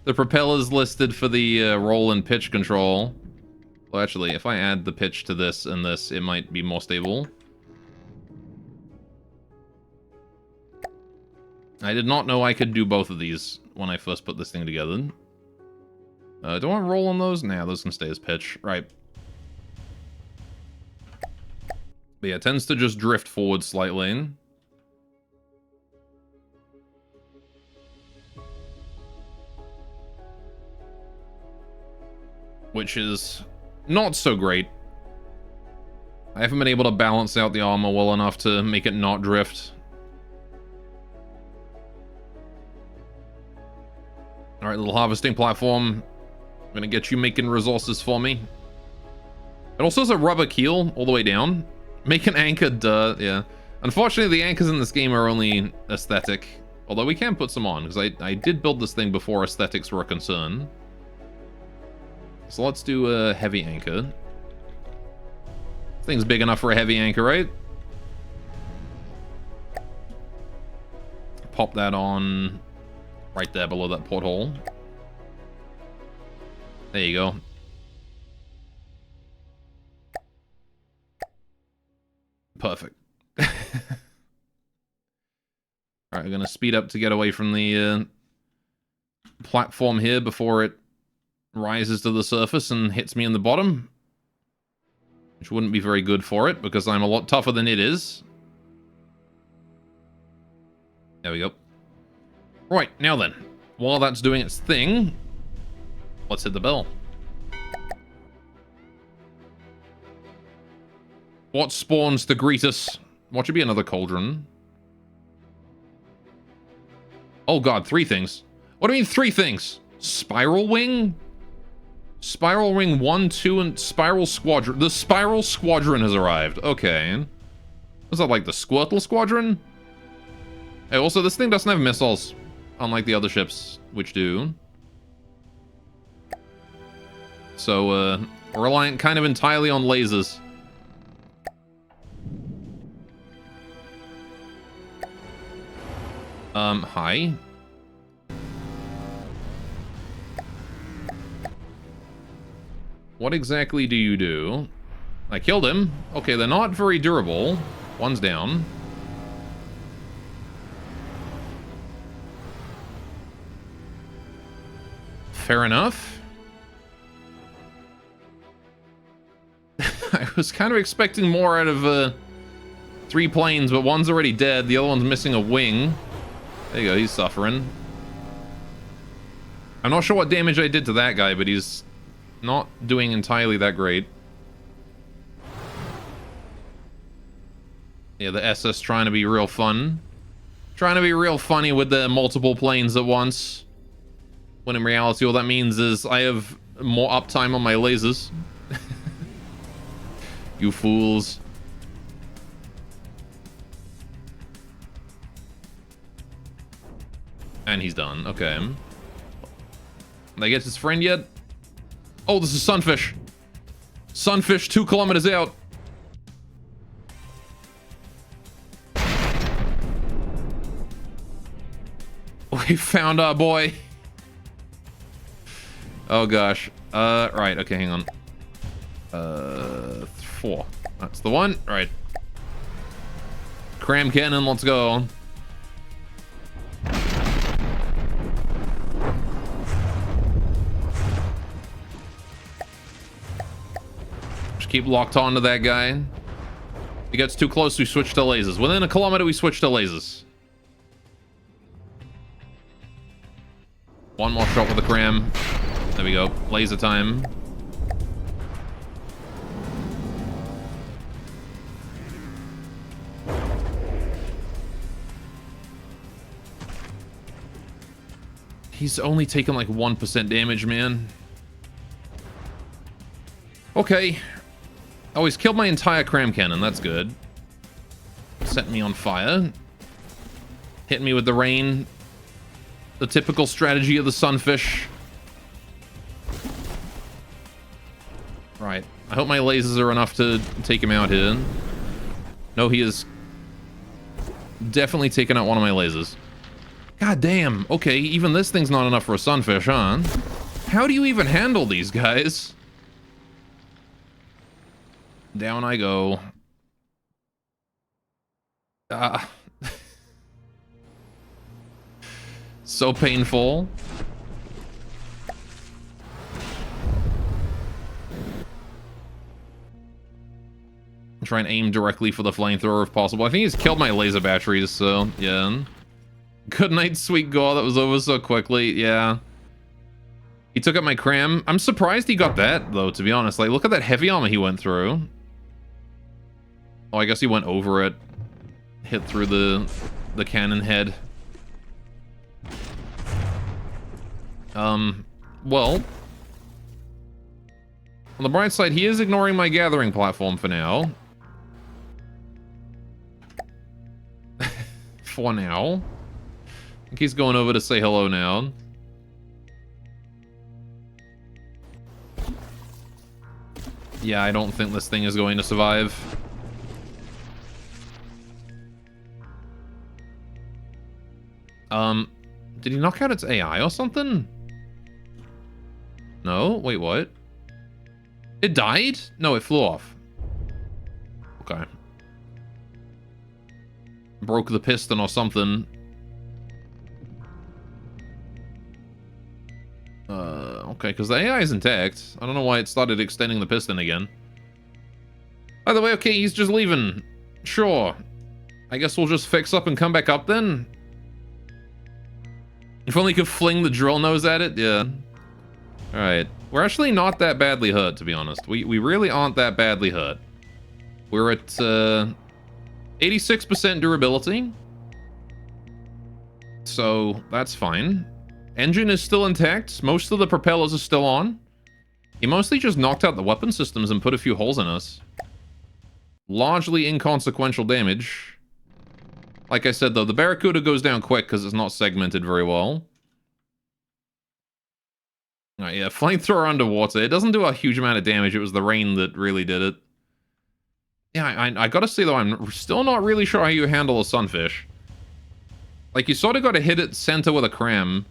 propeller's listed for the roll and pitch control. Well, actually, if I add the pitch to this and this, it might be more stable. I did not know I could do both of these when I first put this thing together. Do I want to roll on those? Nah, those can stay as pitch. Right. But yeah, it tends to just drift forward slightly. which is not so great. I haven't been able to balance out the armor well enough to make it not drift. Alright, little harvesting platform. I'm gonna get you making resources for me. It also has a rubber keel all the way down. Make an anchor, duh, yeah. Unfortunately, the anchors in this game are only aesthetic. Although we can put some on, because I did build this thing before aesthetics were a concern. So let's do a heavy anchor. This thing's big enough for a heavy anchor, right? Pop that on right there below that porthole. There you go. Perfect. Alright, we're gonna speed up to get away from the platform here before it rises to the surface and hits me in the bottom. Which wouldn't be very good for it, because I'm a lot tougher than it is. There we go. Right, now then. While that's doing its thing, let's hit the bell. What spawns to greet us? What should be another cauldron? Oh god, 3 things. What do you mean 3 things? Spiral Wing? Spiral Ring 1, 2, and Spiral Squadron. The Spiral Squadron has arrived. Okay. Was that like the Squirtle Squadron? Hey, also, this thing doesn't have missiles, unlike the other ships, which do. So, we're reliant kind of entirely on lasers. Hi. What exactly do you do? I killed him. Okay, they're not very durable. One's down. Fair enough. I was kind of expecting more out of 3 planes, but one's already dead. The other one's missing a wing. There you go, he's suffering. I'm not sure what damage I did to that guy, but he's not doing entirely that great. Yeah, the SS trying to be real fun. Trying to be real funny with the multiple planes at once. When in reality, all that means is I have more uptime on my lasers. You fools. And he's done. Okay. Did I get his friend yet? Oh, this is Sunfish. Sunfish 2 kilometers out. We found our boy. Oh gosh. Right. Okay, hang on. 4. That's the one. Right. Cram cannon. Let's go. Keep locked onto that guy. If he gets too close, we switch to lasers. Within a kilometer, we switch to lasers. One more shot with the cram. There we go. Laser time. He's only taken like 1% damage, man. Okay. Oh, he's killed my entire cram cannon. That's good. Set me on fire. Hit me with the rain. The typical strategy of the Sunfish. Right. I hope my lasers are enough to take him out here. No, he is definitely taking out one of my lasers. God damn. Okay, even this thing's not enough for a Sunfish, huh? How do you even handle these guys? Down I go. So painful. Try and aim directly for the flamethrower if possible. I think he's killed my laser batteries, so yeah. Good night, sweet God. That was over so quickly. Yeah. He took up my cram. I'm surprised he got that, though, to be honest. Like, look at that heavy armor he went through. Oh, I guess he went over it. Hit through the cannon head. Well... On the bright side, he is ignoring my gathering platform for now. For now. I think he's going over to say hello now. Yeah, I don't think this thing is going to survive. Did he knock out its AI or something? No? Wait, what? It died? No, it flew off. Okay. Broke the piston or something. Okay, because the AI is intact. I don't know why it started extending the piston again. By the way, okay, he's just leaving. Sure. I guess we'll just fix up and come back up then. If only you could fling the drill nose at it, yeah. Alright. We're actually not that badly hurt, to be honest. We really aren't that badly hurt. We're at 86% durability. So, that's fine. Engine is still intact. Most of the propellers are still on. He mostly just knocked out the weapon systems and put a few holes in us. Largely inconsequential damage. Like I said, though, the Barracuda goes down quick because it's not segmented very well. Alright, yeah, flamethrower underwater. It doesn't do a huge amount of damage. It was the rain that really did it. Yeah, I gotta say, though, I'm still not really sure how you handle a sunfish. Like, you sort of gotta hit it center with a cram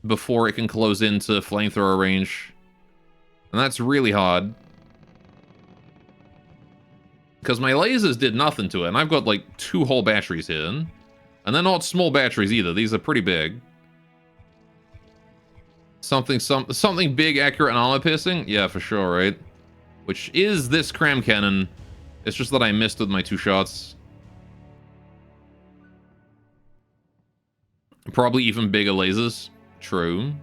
before it can close into flamethrower range. And that's really hard. Because my lasers did nothing to it, and I've got, like, 2 whole batteries here. And they're not small batteries either. These are pretty big. Something big, accurate, and armor-piercing? Yeah, for sure, right? Which is this cram cannon. It's just that I missed with my 2 shots. Probably even bigger lasers. True.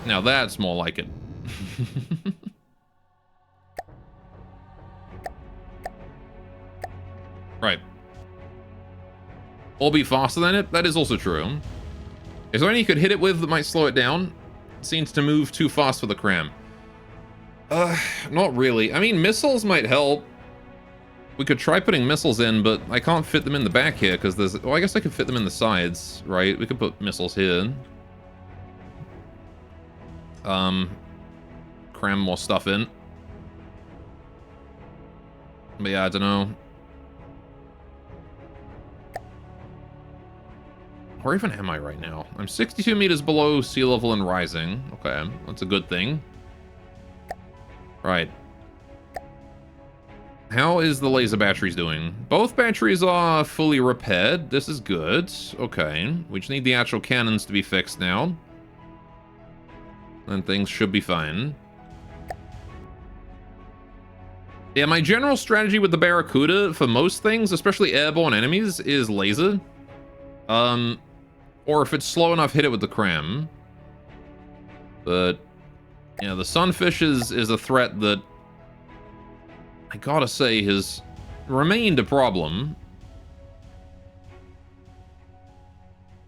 Now that's more like it. Right. Or be faster than it? That is also true. Is there anything you could hit it with that might slow it down? It seems to move too fast for the cram. Not really. I mean, missiles might help. We could try putting missiles in, but I can't fit them in the back here because there's... Well, I guess I could fit them in the sides, right? We could put missiles here. Cram more stuff in. But yeah, I don't know. Where even am I right now? I'm 62 meters below sea level and rising. Okay, that's a good thing. Right. How is the laser batteries doing? Both batteries are fully repaired. This is good. Okay. We just need the actual cannons to be fixed now. And things should be fine. Yeah, my general strategy with the Barracuda for most things, especially airborne enemies, is laser. Or if it's slow enough, hit it with the cram. But, yeah, the Sunfish is a threat that I gotta say has remained a problem.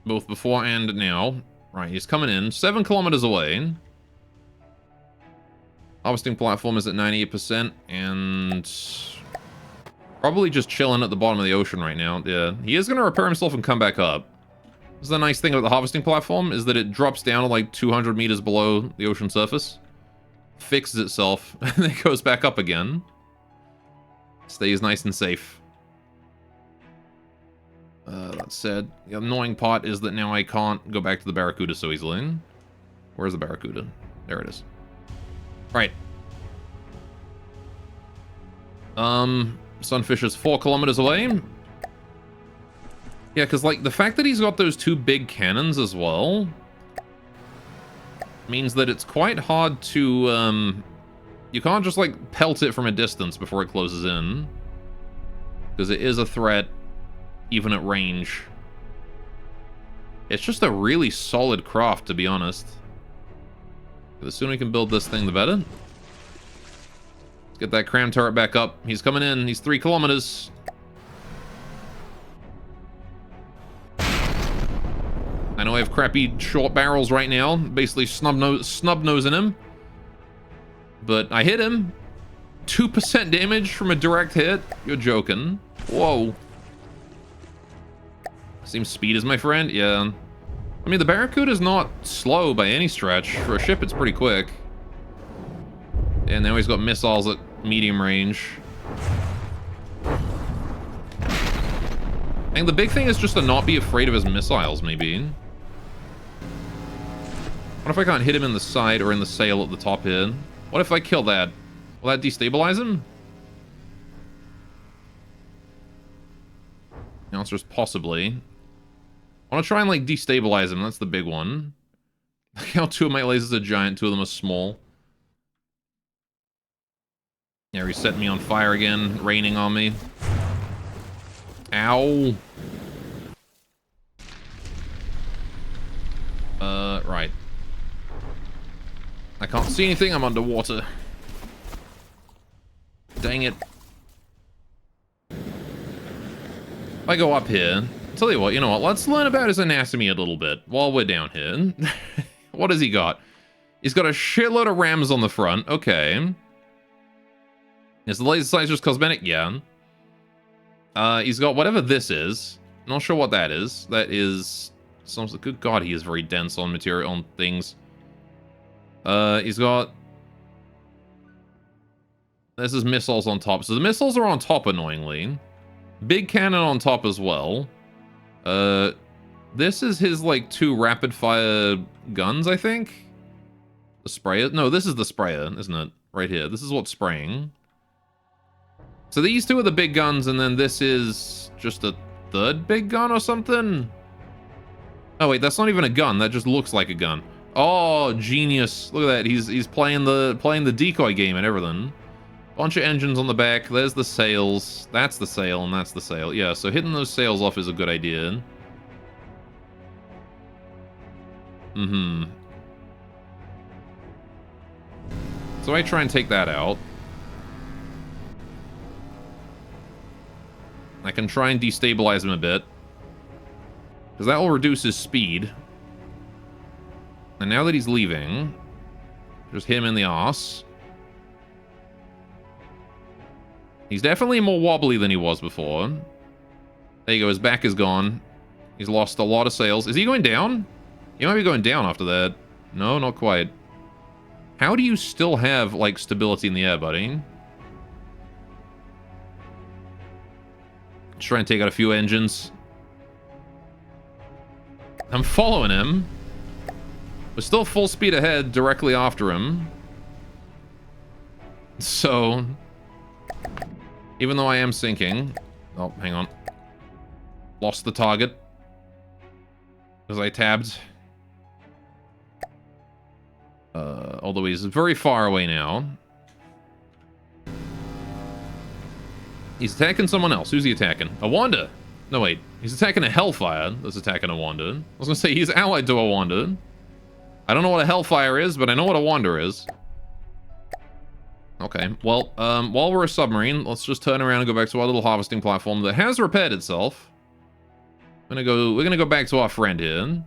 Both before and now. Right, he's coming in. 7 kilometers away. Harvesting platform is at 98%, and probably just chilling at the bottom of the ocean right now. Yeah, he is going to repair himself and come back up. This is the nice thing about the harvesting platform, is that it drops down to like 200 meters below the ocean surface, fixes itself, and then goes back up again. Stays nice and safe. That said, the annoying part is that now I can't go back to the Barracuda so easily. Where's the Barracuda? There it is. Right. Sunfish is 4 kilometers away. Yeah, because, like, the fact that he's got those 2 big cannons as well means that it's quite hard to, you can't just, like, pelt it from a distance before it closes in. because it is a threat, even at range. It's just a really solid craft, to be honest. The sooner we can build this thing, the better. Let's get that cram turret back up. He's coming in. He's 3 kilometers. I know I have crappy short barrels right now, basically snub-nosing him. But I hit him. 2% damage from a direct hit. You're joking. Whoa. Seems speed is my friend. Yeah. I mean, the Barracuda is not slow by any stretch. For a ship, it's pretty quick. And now he's got missiles at medium range. I think the big thing is just to not be afraid of his missiles, maybe. What if I can't hit him in the side or in the sail at the top here? What if I kill that? Will that destabilize him? The answer is possibly. I want to try and, like, destabilize him. That's the big one. Look how 2 of my lasers are giant, 2 of them are small. Yeah, he's setting me on fire again, raining on me. Ow. Right. I can't see anything, I'm underwater. Dang it. If I go up here, tell you what, let's learn about his anatomy a little bit while we're down here. What has he got? He's got a shitload of rams on the front. Okay. Is the laser size just cosmetic? Yeah. He's got whatever this is. Not sure what that is. That is some... Good God, he is very dense on material, on things. He's got... This is missiles on top. So the missiles are on top, annoyingly. Big cannon on top as well. This is his, like, 2 rapid-fire guns, I think? The sprayer? No, this is the sprayer, isn't it? Right here. This is what's spraying. So these 2 are the big guns, and then this is just a 3rd big gun or something? Oh, wait, that's not even a gun. That just looks like a gun. Oh, genius. Look at that. He's playing the decoy game and everything. Bunch of engines on the back. There's the sails. That's the sail, and that's the sail. Yeah, so hitting those sails off is a good idea. Mm-hmm. So I try and take that out. I can try and destabilize him a bit. Because that will reduce his speed. And now that he's leaving, just hit him in the arse. He's definitely more wobbly than he was before. There you go, his back is gone. He's lost a lot of sails. Is he going down? He might be going down after that. No, not quite. How do you still have, like, stability in the air, buddy? Just try and take out a few engines. I'm following him. We're still full speed ahead, directly after him. So... Even though I am sinking... Oh, hang on. Lost the target. Because I tabbed. Although he's very far away now. He's attacking someone else. Who's he attacking? A Wanda! No, wait. He's attacking a Hellfire that's attacking a Wanda. I was gonna say, he's allied to a Wanda. I don't know what a Hellfire is, but I know what a Wanda is. Okay, well, while we're a submarine, let's just turn around and go back to our little harvesting platform that has repaired itself. We're gonna go back to our friend here.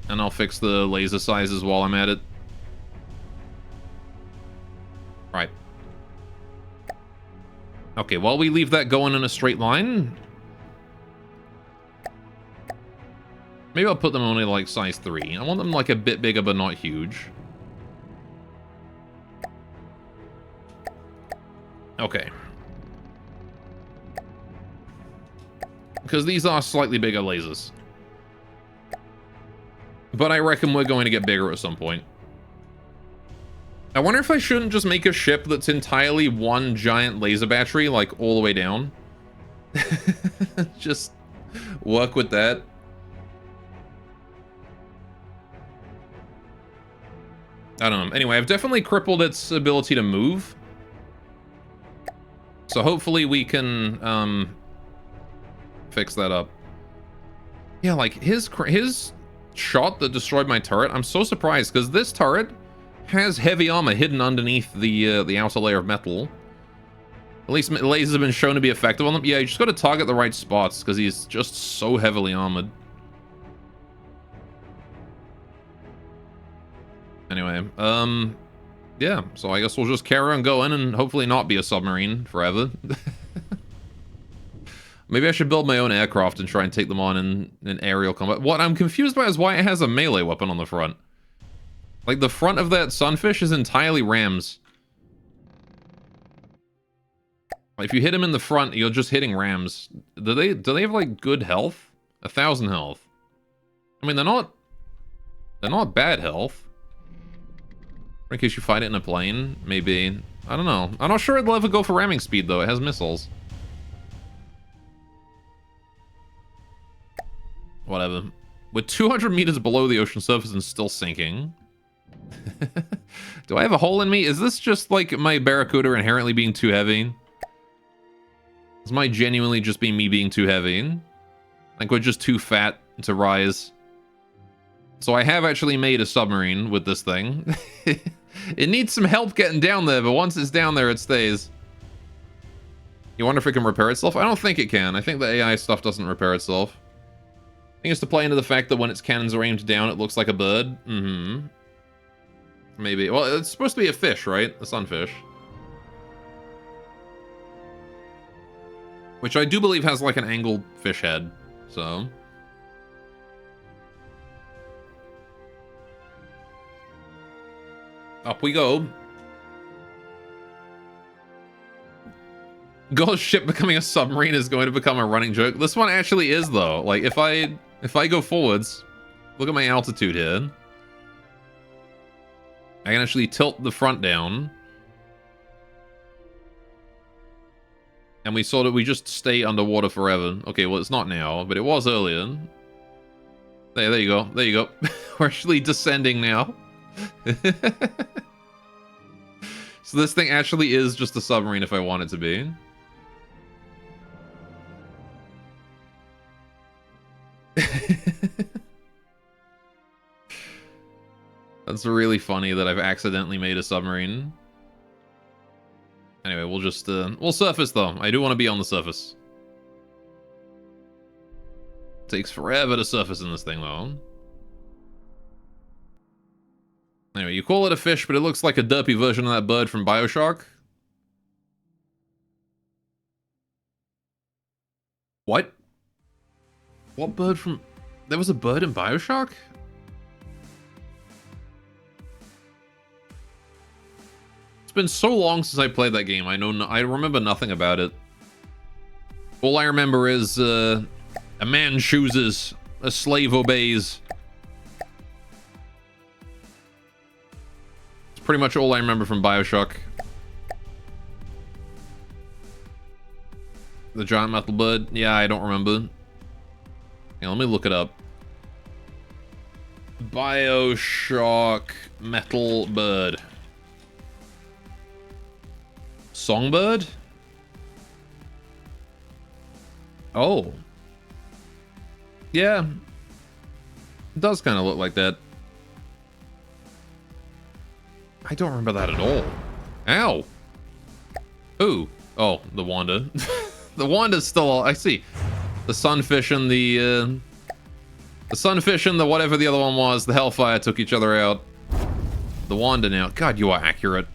And I'll fix the laser sizes while I'm at it. Right. Okay, while we leave that going in a straight line... Maybe I'll put them only like size 3. I want them like a bit bigger, but not huge. Okay. Because these are slightly bigger lasers. But I reckon we're going to get bigger at some point. I wonder if I shouldn't just make a ship that's entirely one giant laser battery, like all the way down. Just work with that. I don't know. Anyway, I've definitely crippled its ability to move. So hopefully we can fix that up. Yeah, like his shot that destroyed my turret, I'm so surprised because this turret has heavy armor hidden underneath the outer layer of metal. At least lasers have been shown to be effective on them. Yeah, you just got to target the right spots because he's just so heavily armored. Anyway, yeah, so I guess we'll just carry on going and hopefully not be a submarine forever. Maybe I should build my own aircraft and try and take them on in aerial combat. What I'm confused by is why it has a melee weapon on the front. Like, the front of that sunfish is entirely rams. If you hit him in the front, you're just hitting rams. Do they have, like, good health? 1,000 health. I mean, they're not bad health. In case you fight it in a plane, maybe. I don't know. I'm not sure it'll ever go for ramming speed, though. It has missiles. Whatever. We're 200 meters below the ocean surface and still sinking. Do I have a hole in me? Is this just, like, my Barracuda inherently being too heavy? Is my genuinely just being me being too heavy? Like, we're just too fat to rise. So I have actually made a submarine with this thing. It needs some help getting down there, but once it's down there, it stays. You wonder if it can repair itself? I don't think it can. I think the AI stuff doesn't repair itself. I think it's to play into the fact that when its cannons are aimed down, it looks like a bird. Mm-hmm. Maybe. Well, it's supposed to be a fish, right? A sunfish. Which I do believe has, like, an angled fish head. So... up we go. Ghost ship becoming a submarine is going to become a running joke. This one actually is, though. Like, if I go forwards, look at my altitude here. I can actually tilt the front down. And we just stay underwater forever. Okay, well, it's not now, but it was earlier. There you go. There you go. We're actually descending now. So this thing actually is just a submarine if I want it to be. That's really funny that I've accidentally made a submarine. Anyway, we'll just we'll surface though. I do want to be on the surface. Takes forever to surface in this thing though. Anyway, you call it a fish, but it looks like a derpy version of that bird from BioShock. What? What bird from... There was a bird in BioShock? It's been so long since I played that game. I remember nothing about it. All I remember is, a man chooses, a slave obeys. Pretty much all I remember from BioShock. The giant metal bird? Yeah, I don't remember. Yeah, let me look it up. BioShock metal bird. Songbird? Oh. Yeah. It does kind of look like that. I don't remember that at all. Ow. Ooh. Oh, the Wanda. The Wanda's still... I see. The sunfish and the sunfish and the whatever the other one was, the Hellfire, took each other out. The Wanda now. God, you are accurate.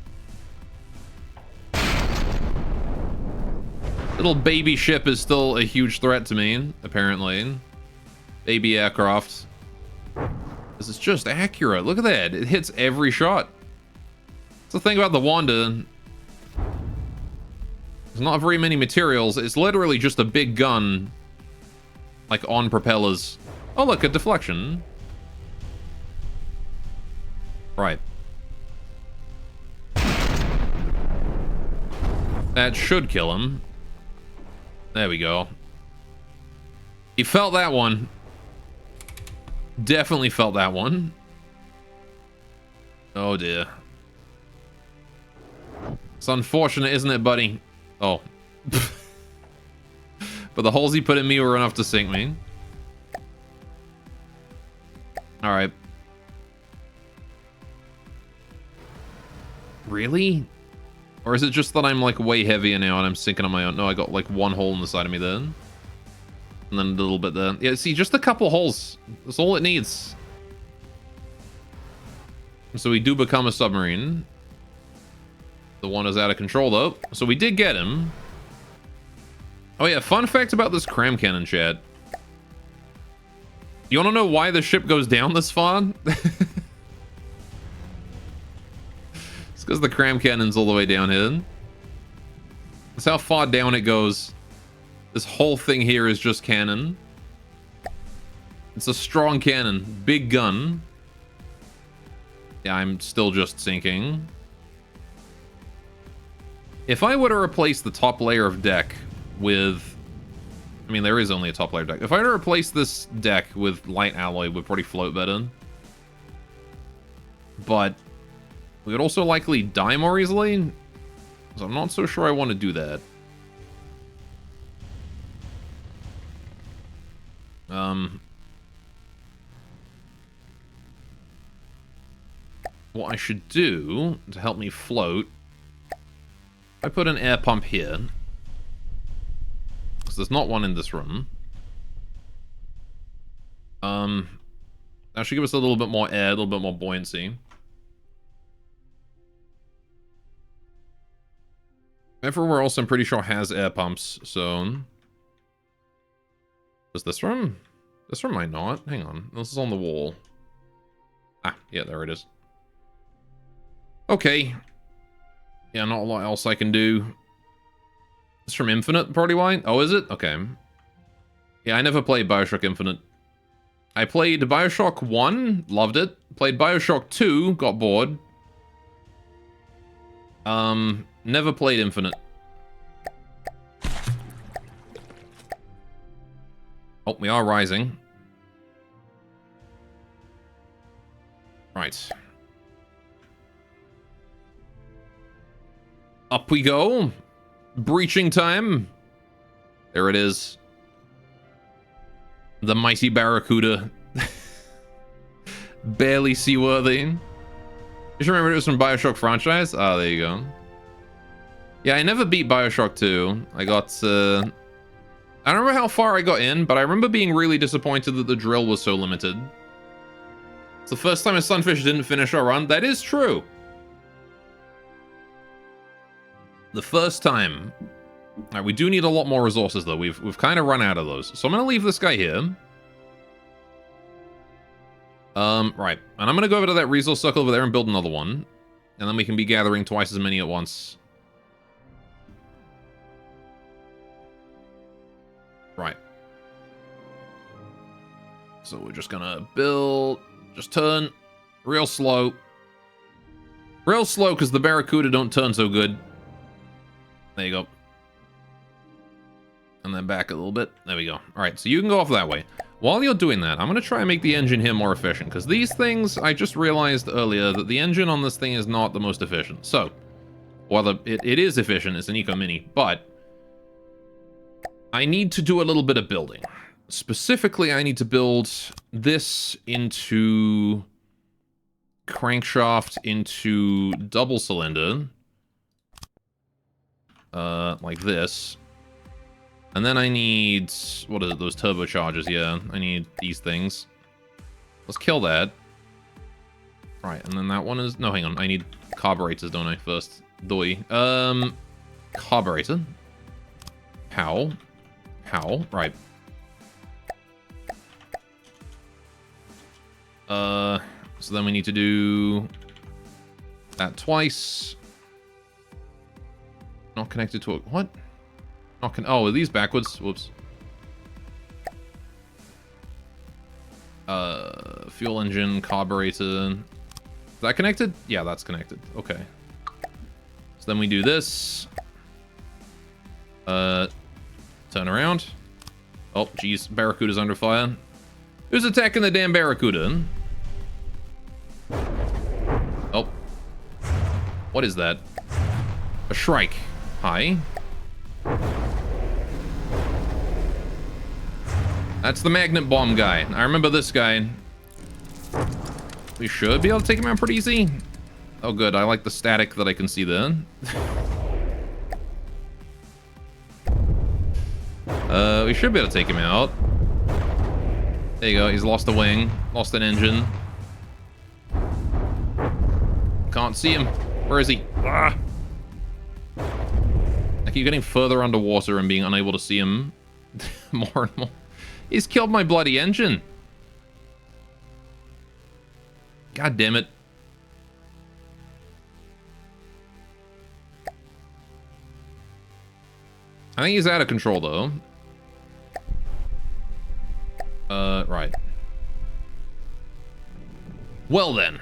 Little baby ship is still a huge threat to me, apparently. Baby aircraft. This is just accurate. Look at that. It hits every shot. The thing about the Wanda, there's not very many materials. It's literally just a big gun, like on propellers. Oh look, a deflection. Right. That should kill him. There we go. He felt that one. Definitely felt that one. Oh dear. It's unfortunate, isn't it, buddy? Oh, But the holes he put in me were enough to sink me. Alright. Really? Or is it just that I'm like way heavier now and I'm sinking on my own? No, I got like one hole in the side of me then. And then a little bit there. Yeah, see, just a couple holes. That's all it needs. So we do become a submarine. The one is out of control though. So we did get him. Oh yeah, fun fact about this cram cannon, chat. You want to know why the ship goes down this far? It's because the cram cannon's all the way down here. That's how far down it goes. This whole thing here is just cannon. It's a strong cannon. Big gun. Yeah, I'm still just sinking. If I were to replace the top layer of deck with... I mean, there is only a top layer deck. If I were to replace this deck with light alloy, we'd probably float better. But we would also likely die more easily. So I'm not so sure I want to do that. What I should do to help me float, I put an air pump here. Because there's not one in this room. That should give us a little bit more air, a little bit more buoyancy. Everywhere else I'm pretty sure has air pumps, so... Is this room? This room might not. Hang on. This is on the wall. Ah, yeah, there it is. Okay. Yeah, not a lot else I can do. It's from Infinite, probably why? Oh, is it? Okay. Yeah, I never played Bioshock Infinite. I played Bioshock 1, loved it. Played Bioshock 2, got bored. Never played Infinite. Oh, we are rising. Right. Up we go. Breaching time. There it is. The mighty Barracuda. Barely seaworthy. You should remember it was from Bioshock franchise. Ah, there you go. Yeah, I never beat Bioshock 2. I got, I don't remember how far I got in, but I remember being really disappointed that the drill was so limited. It's the first time a Sunfish didn't finish our run. That is true. The first time. Alright, we do need a lot more resources, though. We've kind of run out of those. So I'm going to leave this guy here. Right. And I'm going to go over to that resource circle over there and build another one. And then we can be gathering twice as many at once. Right. So we're just gonna build, just turn real slow. Real slow because the Barracuda don't turn so good. There you go. And then back a little bit. There we go. All right, so you can go off that way. While you're doing that, I'm going to try and make the engine here more efficient because these things, I just realized earlier that the engine on this thing is not the most efficient. So, while it is efficient, it's an Eco Mini, but I need to do a little bit of building. Specifically, I need to build this into crankshaft into double cylinder. Like this. And then I need, what is it, those turbochargers, yeah. I need these things. Let's kill that. Right, and then that one is, no, hang on, I need carburetors, don't I, first? Doi. Carburetor. How? Right. So then we need to do that twice. Not connected to a, what? Oh, are these backwards? Whoops. Fuel engine, carburetor. Is that connected? Yeah, that's connected. Okay. So then we do this. Turn around. Oh, geez. Barracuda's under fire. Who's attacking the damn Barracuda? Oh. What is that? A Shrike. Hi. That's the magnet bomb guy. I remember this guy. We should be able to take him out pretty easy. Oh, good. I like the static that I can see there. We should be able to take him out. There you go. He's lost a wing. Lost an engine. Can't see him. Where is he? Ah! I keep getting further underwater and being unable to see him more and more. He's killed my bloody engine. God damn it. I think he's out of control, though. Right. Well, then.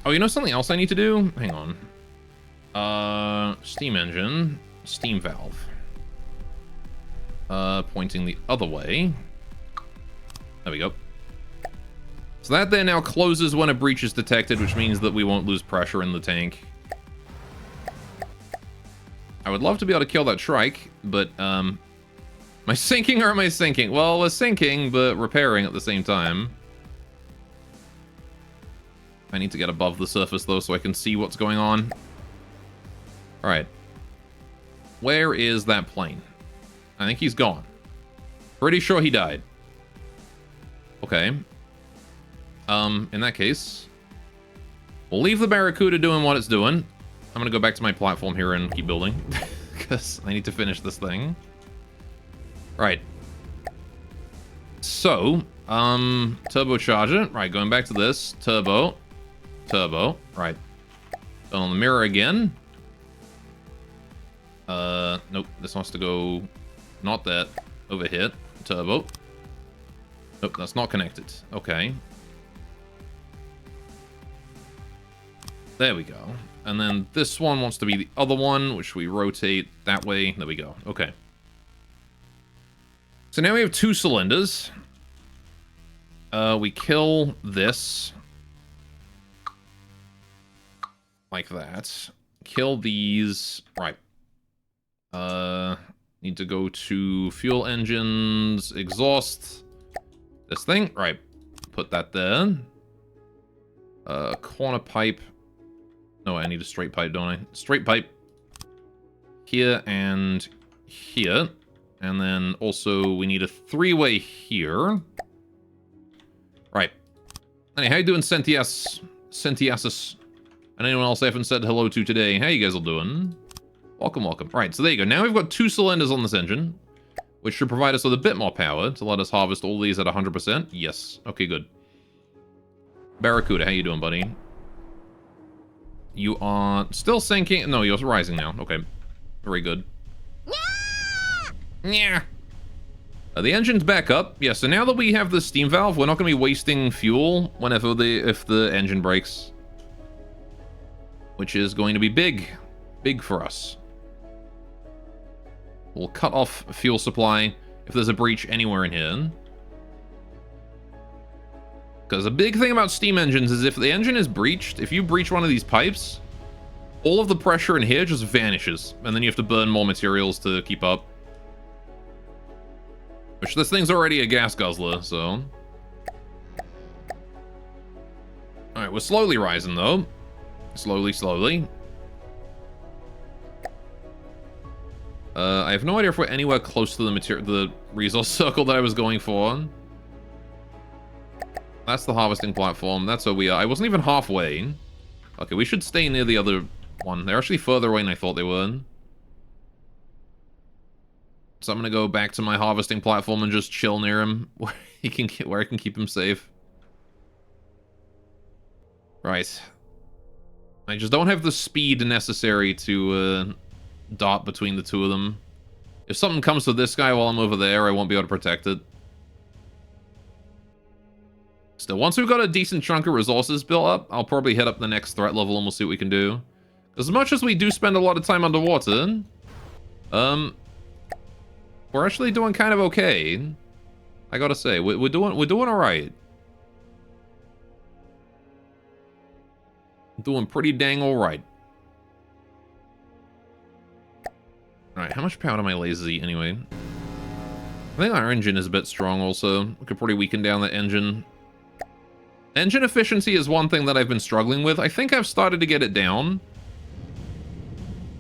Oh, you know something else I need to do? Hang on. Steam engine. Steam valve. Pointing the other way. There we go. So that there now closes when a breach is detected, which means that we won't lose pressure in the tank. I would love to be able to kill that Shrike, but, am I sinking or am I sinking? Well, we're sinking, but repairing at the same time. I need to get above the surface, though, so I can see what's going on. Alright. Where is that plane? I think he's gone. Pretty sure he died. Okay. In that case, we'll leave the Barracuda doing what it's doing. I'm gonna go back to my platform here and keep building, because I need to finish this thing. Right. So, turbocharger. Right, going back to this. Turbo. Right. On the mirror again. Nope. This wants to go... Not that. Over here. Turbo. Nope, that's not connected. Okay. There we go. And then this one wants to be the other one, which we rotate that way. There we go. Okay. So now we have 2 cylinders. We kill this. Like that. Kill these. Right. Need to go to fuel engines, exhaust. This thing. Right. Put that there. Corner pipe. No, I need a straight pipe, don't I? Straight pipe. Here and here. And then also we need a 3-way here. Right. Hey, how you doing, Sentiasis? And anyone else I haven't said hello to today? How you guys all doing? Welcome, welcome. Right, so there you go. Now we've got 2 cylinders on this engine, which should provide us with a bit more power to let us harvest all these at 100%. Yes. Okay, good. Barracuda, how you doing, buddy? You are still sinking. No, you're rising now. Okay. Very good. Yeah. The engine's back up. Yeah, so now that we have the steam valve, we're not going to be wasting fuel whenever if the engine breaks. Which is going to be big. Big for us. We'll cut off fuel supply if there's a breach anywhere in here. Because a big thing about steam engines is if the engine is breached, if you breach one of these pipes, all of the pressure in here just vanishes. And then you have to burn more materials to keep up. Which this thing's already a gas guzzler, so... Alright, we're slowly rising, though. Slowly, slowly. I have no idea if we're anywhere close to the resource circle that I was going for. That's the harvesting platform. That's where we are. I wasn't even halfway. Okay, we should stay near the other one. They're actually further away than I thought they were. So I'm gonna go back to my harvesting platform and just chill near him, where I can keep him safe. Right. I just don't have the speed necessary to dart between the 2 of them. If something comes to this guy while I'm over there, I won't be able to protect it. Still, once we've got a decent chunk of resources built up, I'll probably hit up the next threat level and we'll see what we can do. As much as we do spend a lot of time underwater, we're actually doing kind of okay. I gotta say, we're doing all right. Doing pretty dang all right. All right, how much power am I lazy anyway? I think our engine is a bit strong also. We could probably weaken down the engine. Engine efficiency is one thing that I've been struggling with. I think I've started to get it down.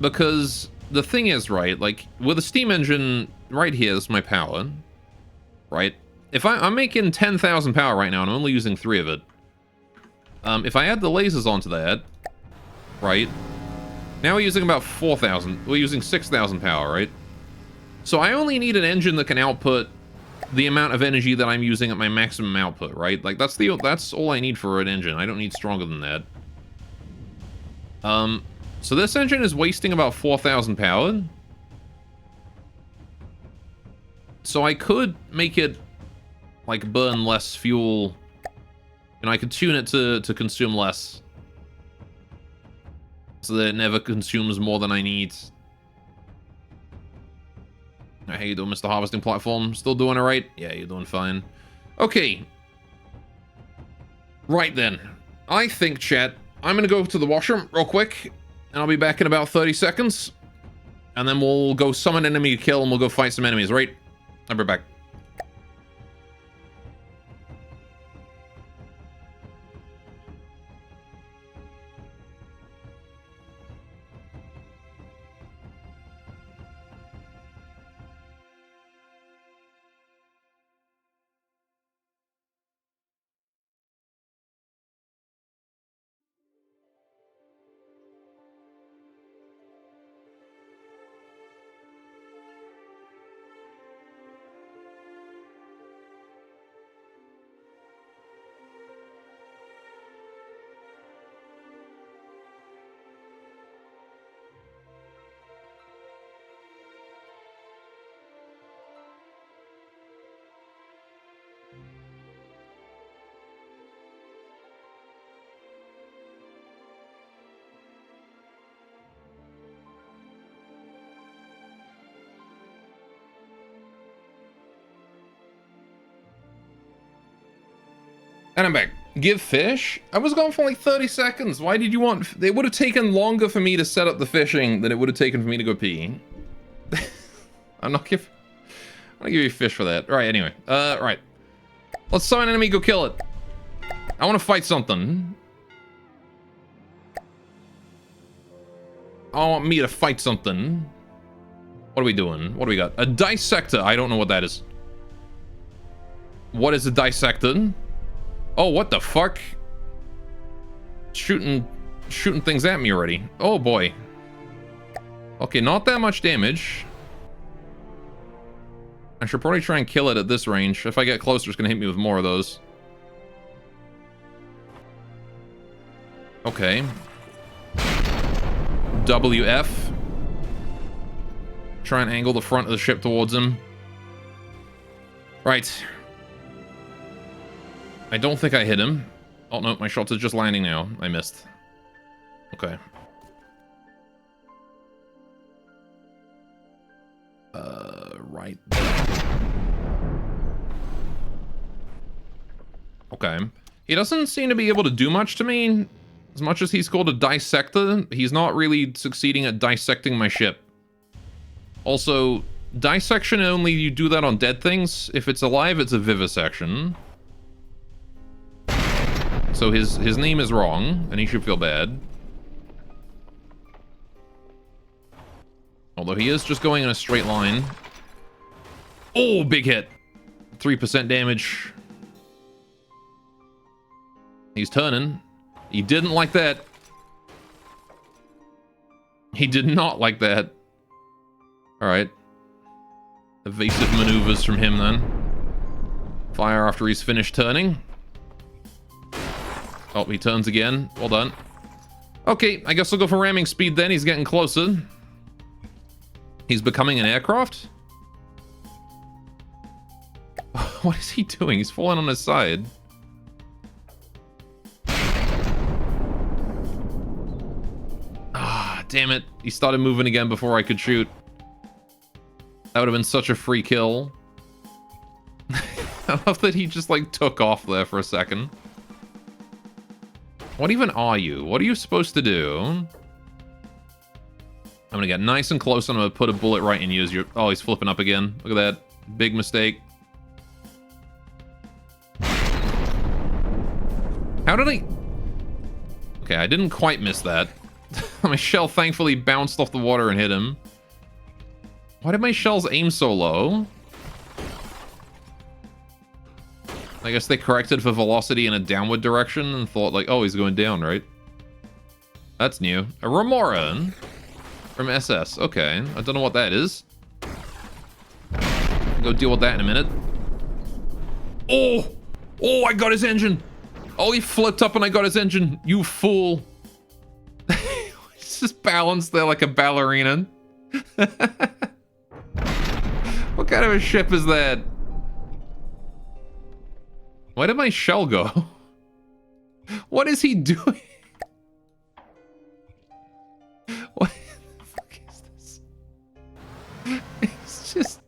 Because the thing is, right, like, with a steam engine, right here is my power. Right? If I'm making 10,000 power right now, and I'm only using 3 of it. If I add the lasers onto that, right? Now we're using about 4,000. We're using 6,000 power, right? So I only need an engine that can output the amount of energy that I'm using at my maximum output, right? Like, that's all I need for an engine. I don't need stronger than that. So this engine is wasting about 4,000 power. So I could make it, like, burn less fuel. And I could tune it to consume less. So that it never consumes more than I need. How you doing, Mr. Harvesting Platform? Still doing alright? Yeah, you're doing fine. Okay. Right then. I think, chat, I'm gonna go to the washroom real quick. And I'll be back in about 30 seconds. And then we'll go summon an enemy to kill and we'll go fight some enemies, right? I'll be back. And I'm back. Give fish? I was gone for like 30 seconds. Why did you want... It would have taken longer for me to set up the fishing than it would have taken for me to go pee. I'm not gonna give you fish for that. Right, anyway. Right. Let's summon an enemy, go kill it. I want to fight something. I want me to fight something. What are we doing? What do we got? A dissector. I don't know what that is. What is a dissector? Oh, what the fuck? Shooting things at me already. Oh boy. Okay, not that much damage. I should probably try and kill it at this range. If I get closer, it's gonna hit me with more of those. Okay. WF. Try and angle the front of the ship towards him. Right. I don't think I hit him. Oh no, my shots are just landing now. I missed. Okay. Right. Okay. He doesn't seem to be able to do much to me. As much as he's called a dissector, he's not really succeeding at dissecting my ship. Also, dissection only you do that on dead things. If it's alive, it's a vivisection. So his name is wrong, and he should feel bad. Although he is just going in a straight line. Oh, big hit. 3% damage. He's turning. He didn't like that. He did not like that. Alright. Evasive maneuvers from him then. Fire after he's finished turning. Oh, he turns again. Well done. Okay, I guess I'll go for ramming speed then. He's getting closer. He's becoming an aircraft? What is he doing? He's falling on his side. Ah, damn it. He started moving again before I could shoot. That would have been such a free kill. I love that he just, like, took off there for a second. What even are you? What are you supposed to do? I'm gonna get nice and close and I'm gonna put a bullet right in you as you're... Oh, he's flipping up again. Look at that. Big mistake. How did I... Okay, I didn't quite miss that. My shell thankfully bounced off the water and hit him. Why did my shells aim so low? I guess they corrected for velocity in a downward direction and thought like, oh, he's going down, right? That's new. A Remora from SS. Okay, I don't know what that is. I'll go deal with that in a minute. Oh! Oh, I got his engine! Oh, he flipped up and I got his engine. You fool. He's just balanced there like a ballerina. What kind of a ship is that? Where did my shell go? What is he doing? What the fuck is this? It's just...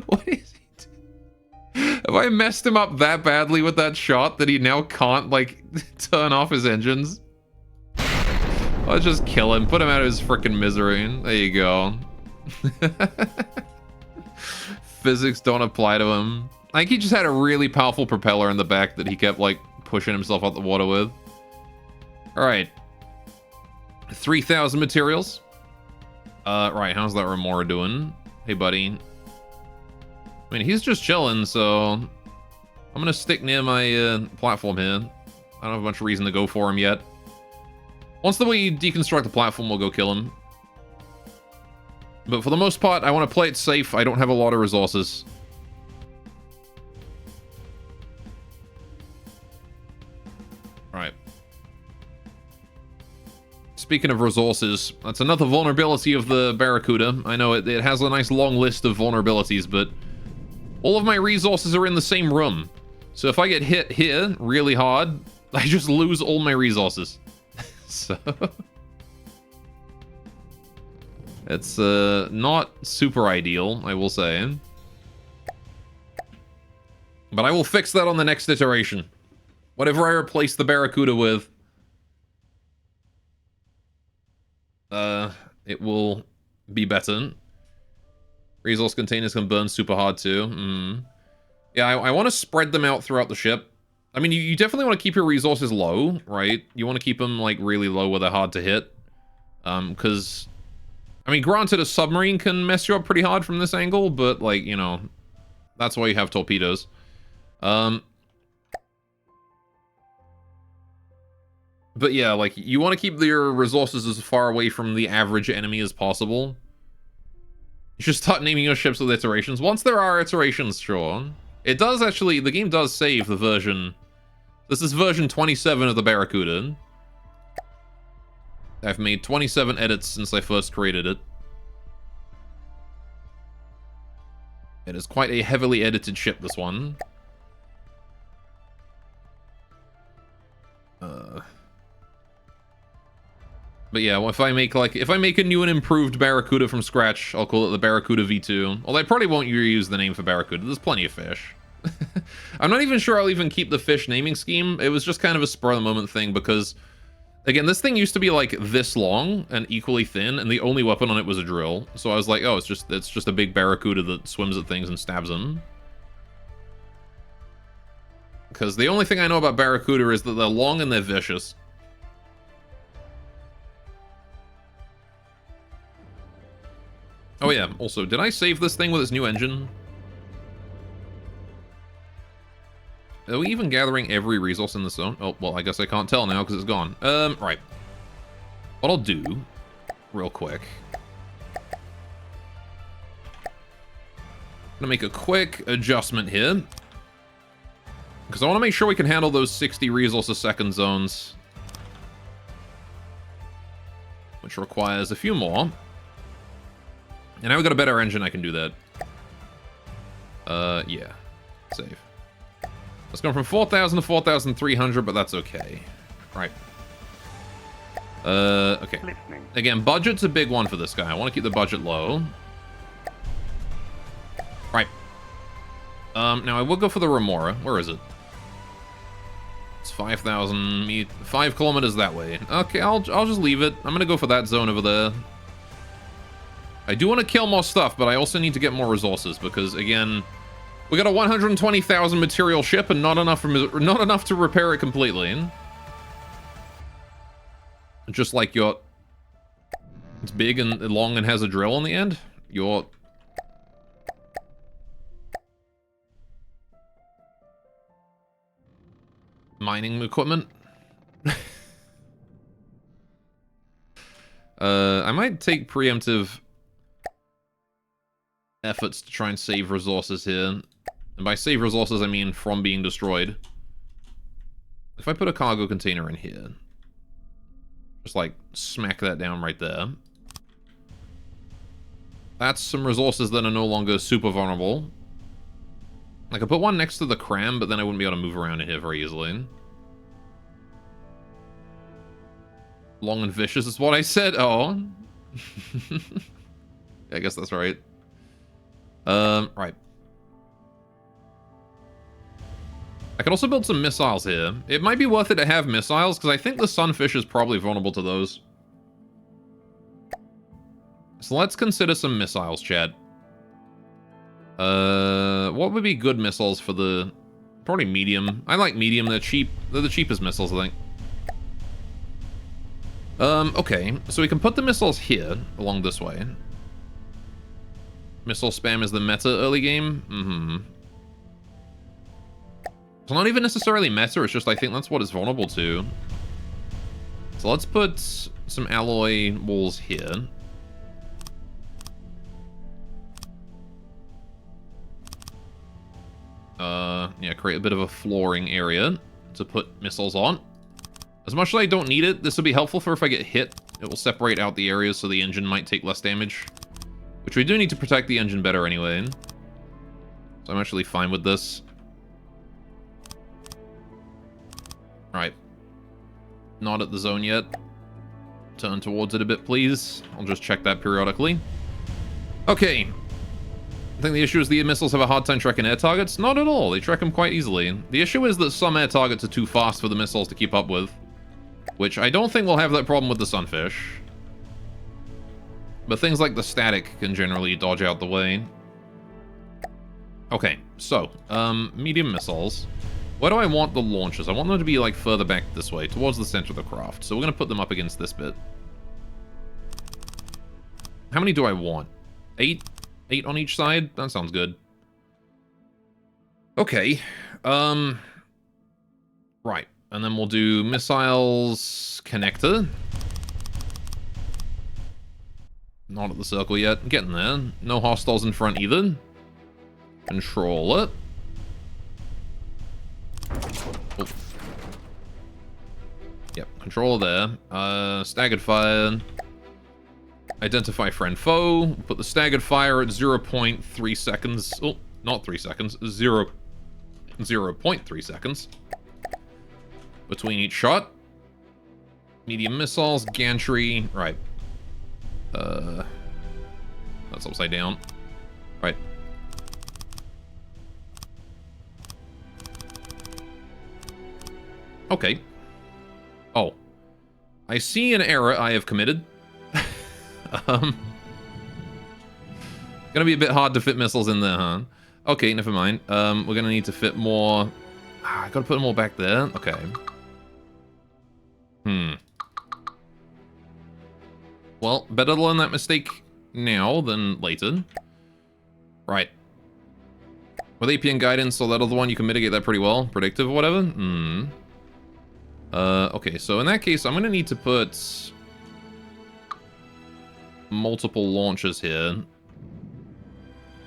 What is he doing? Have I messed him up that badly with that shot that he now can't, like, turn off his engines? Let's just kill him. Put him out of his freaking misery. There you go. Physics don't apply to him. I think he just had a really powerful propeller in the back that he kept, like, pushing himself out the water with. Alright. 3,000 materials. Right, how's that Remora doing? Hey, buddy. I mean, he's just chilling, so... I'm gonna stick near my platform here. I don't have much reason to go for him yet. Once we deconstruct the platform, we'll go kill him. But for the most part, I want to play it safe. I don't have a lot of resources. Alright. Speaking of resources, that's another vulnerability of the Barracuda. I know it has a nice long list of vulnerabilities, but all of my resources are in the same room. So if I get hit here really hard, I just lose all my resources. So... It's not super ideal, I will say. But I will fix that on the next iteration. Whatever I replace the Barracuda with, it will be better. Resource containers can burn super hard too. Yeah, I want to spread them out throughout the ship. I mean, you definitely want to keep your resources low, right? You want to keep them, like, really low where they're hard to hit. Because... I mean, granted, a submarine can mess you up pretty hard from this angle, but, like, you know, that's why you have torpedoes. But yeah, like, you want to keep your resources as far away from the average enemy as possible. You should start naming your ships with iterations. Once there are iterations, sure. It does actually, the game does save the version. This is version 27 of the Barracuda. I've made 27 edits since I first created it. It is quite a heavily edited ship, this one. But yeah, well, if I make a new and improved Barracuda from scratch, I'll call it the Barracuda V2. Although I probably won't reuse the name for Barracuda. There's plenty of fish. I'm not even sure I'll even keep the fish naming scheme. It was just kind of a spur-of-the-moment thing because... Again, this thing used to be like this long and equally thin, and the only weapon on it was a drill. So I was like, oh, it's just a big Barracuda that swims at things and stabs them. Because the only thing I know about Barracuda is that they're long and they're vicious. Oh yeah, also, did I save this thing with its new engine? Are we even gathering every resource in the zone? Oh, well, I guess I can't tell now because it's gone. Right. What I'll do, real quick. I'm gonna make a quick adjustment here. Because I want to make sure we can handle those 60 resource a second zones. Which requires a few more. And now we've got a better engine, I can do that. Yeah. Save. It's gone from 4,000 to 4,300, but that's okay. Right. Okay. Listening. Again, budget's a big one for this guy. I want to keep the budget low. Right. Now I will go for the Remora. Where is it? It's 5,000 5 kilometers that way. Okay, I'll just leave it. I'm gonna go for that zone over there. I do want to kill more stuff, but I also need to get more resources because, again, we got a 120,000 material ship and not enough to repair it completely. Just like your... It's big and long and has a drill in the end. Your... mining equipment. I might take preemptive efforts to try and save resources here. And by save resources, I mean from being destroyed. If I put a cargo container in here, just like smack that down right there. That's some resources that are no longer super vulnerable. I could put one next to the cram, but then I wouldn't be able to move around in here very easily. Long and vicious is what I said. Oh. I guess that's right. Right. I could also build some missiles here. It might be worth it to have missiles, because I think the sunfish is probably vulnerable to those. So let's consider some missiles, chat. What would be good missiles for the... Probably medium. I like medium. They're cheap. They're the cheapest missiles, I think. Okay. So we can put the missiles here, along this way. Missile spam is the meta early game? Mm-hmm. It's not even necessarily meta, it's just I think that's what it's vulnerable to. So let's put some alloy walls here. Yeah, create a bit of a flooring area to put missiles on. As much as I don't need it, this will be helpful for if I get hit. It will separate out the areas so the engine might take less damage. Which we do need to protect the engine better anyway. So I'm actually fine with this. Right. Not at the zone yet. Turn towards it a bit, please. I'll just check that periodically. Okay. I think the issue is the missiles have a hard time tracking air targets. Not at all. They track them quite easily. The issue is that some air targets are too fast for the missiles to keep up with. Which I don't think we'll have that problem with the sunfish. But things like the static can generally dodge out the way. Okay, so, medium missiles. Where do I want the launchers? I want them to be, like, further back this way, towards the center of the craft. So we're going to put them up against this bit. How many do I want? 8? 8 on each side? That sounds good. Okay. Right. And then we'll do missiles connector. Not at the circle yet. Getting there. No hostiles in front either. Control it. Oh. Yep, controller there. Staggered fire. Identify friend foe. Put the staggered fire at 0.3 seconds. Oh, not 3 seconds. 0.3 seconds. Between each shot. Medium missiles, gantry. Right. That's upside down. Right. Okay. Oh. I see an error I have committed. Gonna be a bit hard to fit missiles in there, huh? Okay, never mind. We're gonna need to fit more... I gotta put them all back there. Okay. Well, better to learn that mistake now than later. Right. With APN guidance, so that other one, you can mitigate that pretty well. Predictive or whatever. Okay, so in that case, I'm gonna need to put multiple launchers here.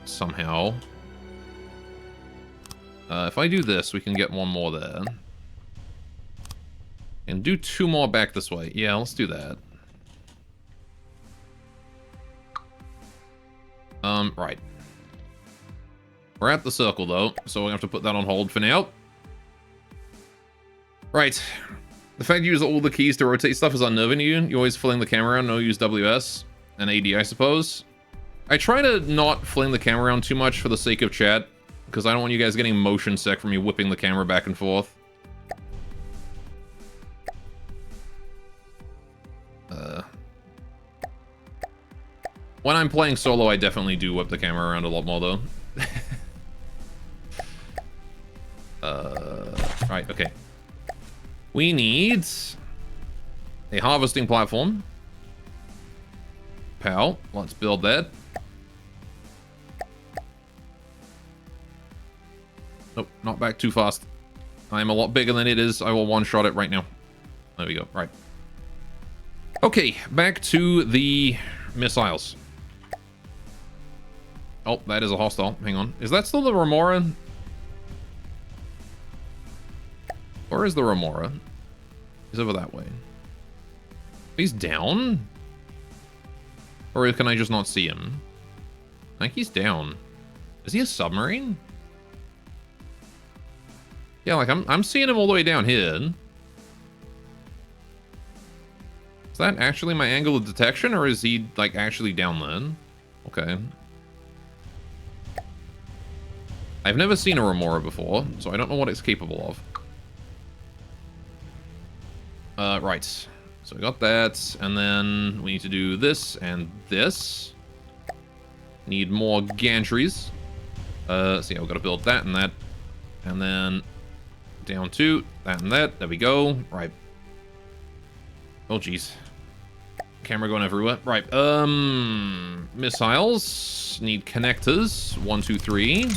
Somehow. If I do this, we can get one more there. And do 2 more back this way. Yeah, let's do that. Right. We're at the circle, though, so we're gonna have to put that on hold for now. Right. The fact you use all the keys to rotate stuff is unnerving to you. You're always fling the camera around, no use WS. And AD, I suppose. I try to not fling the camera around too much for the sake of chat, because I don't want you guys getting motion sick from me whipping the camera back and forth. When I'm playing solo, I definitely do whip the camera around a lot more, though. Right, okay. We need a harvesting platform. Pal, let's build that. Nope, not back too fast. I'm a lot bigger than it is. I will one-shot it right now. There we go, right. Okay, back to the missiles. Oh, that is a hostile. Hang on. Is that still the Remora? Where is the Remora? He's over that way. He's down? Or can I just not see him? I think he's down. Is he a submarine? Yeah, like I'm seeing him all the way down here. Is that actually my angle of detection, or is he like actually down there? Okay. I've never seen a Remora before, so I don't know what it's capable of. Right. So we got that, and then we need to do this and this. Need more gantries. So yeah, we've got to build that and that. And then down to that and that. There we go. Right. Oh, jeez. Camera going everywhere. Right. Missiles. Need connectors. 1, 2, 3.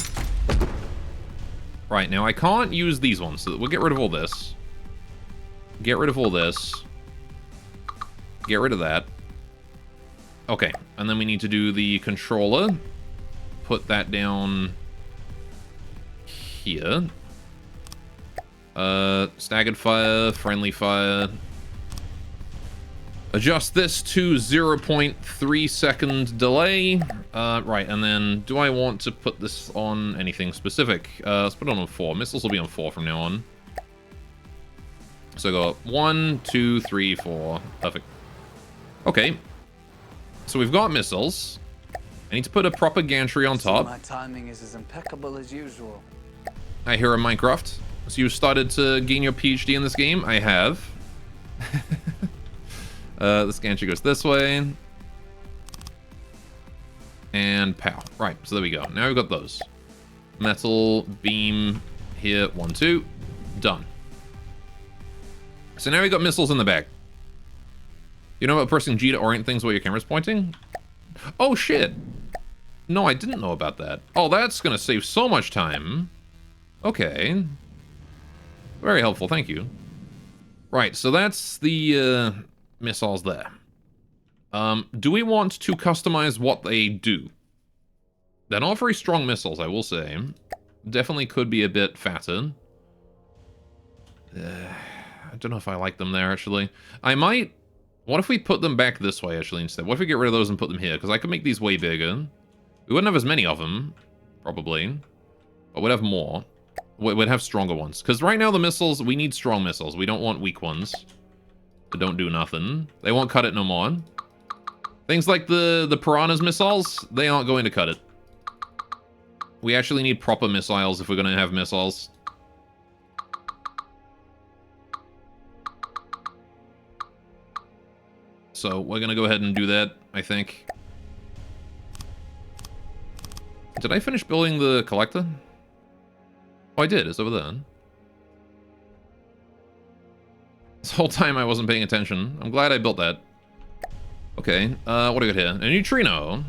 Right, now I can't use these ones, so we'll get rid of all this. Get rid of all this. Get rid of that. Okay, and then we need to do the controller. Put that down here. Staggered fire, friendly fire. Adjust this to 0.3 second delay. Right, and then do I want to put this on anything specific? Let's put it on 4. Missiles will be on 4 from now on. So go 1, 2, 3, 4. Perfect. Okay. So we've got missiles. I need to put a proper gantry on top. My timing is as impeccable as usual. I hear a Minecraft. So you started to gain your PhD in this game? I have. This gantry goes this way. And pow. Right, so there we go. Now we've got those. Metal, beam, here, 1, 2. Done. So now we've got missiles in the back. You know about pressing G to orient things while your camera's pointing? Oh, shit. No, I didn't know about that. Oh, that's going to save so much time. Okay. Very helpful, thank you. Right, so that's the missiles there. Do we want to customize what they do? They're not very strong missiles, I will say. Definitely could be a bit fatter. I don't know if I like them there, actually. I might... What if we put them back this way, actually, instead? What if we get rid of those and put them here? Because I could make these way bigger. We wouldn't have as many of them, probably. But we'd have more. We'd have stronger ones. Because right now the missiles, we need strong missiles. We don't want weak ones. That don't do nothing. They won't cut it no more. Things like the Piranha's missiles, they aren't going to cut it. We actually need proper missiles if we're going to have missiles. So we're going to go ahead and do that, I think. Did I finish building the collector? Oh, I did. It's over there. This whole time I wasn't paying attention. I'm glad I built that. Okay, what do I got here? A neutrino.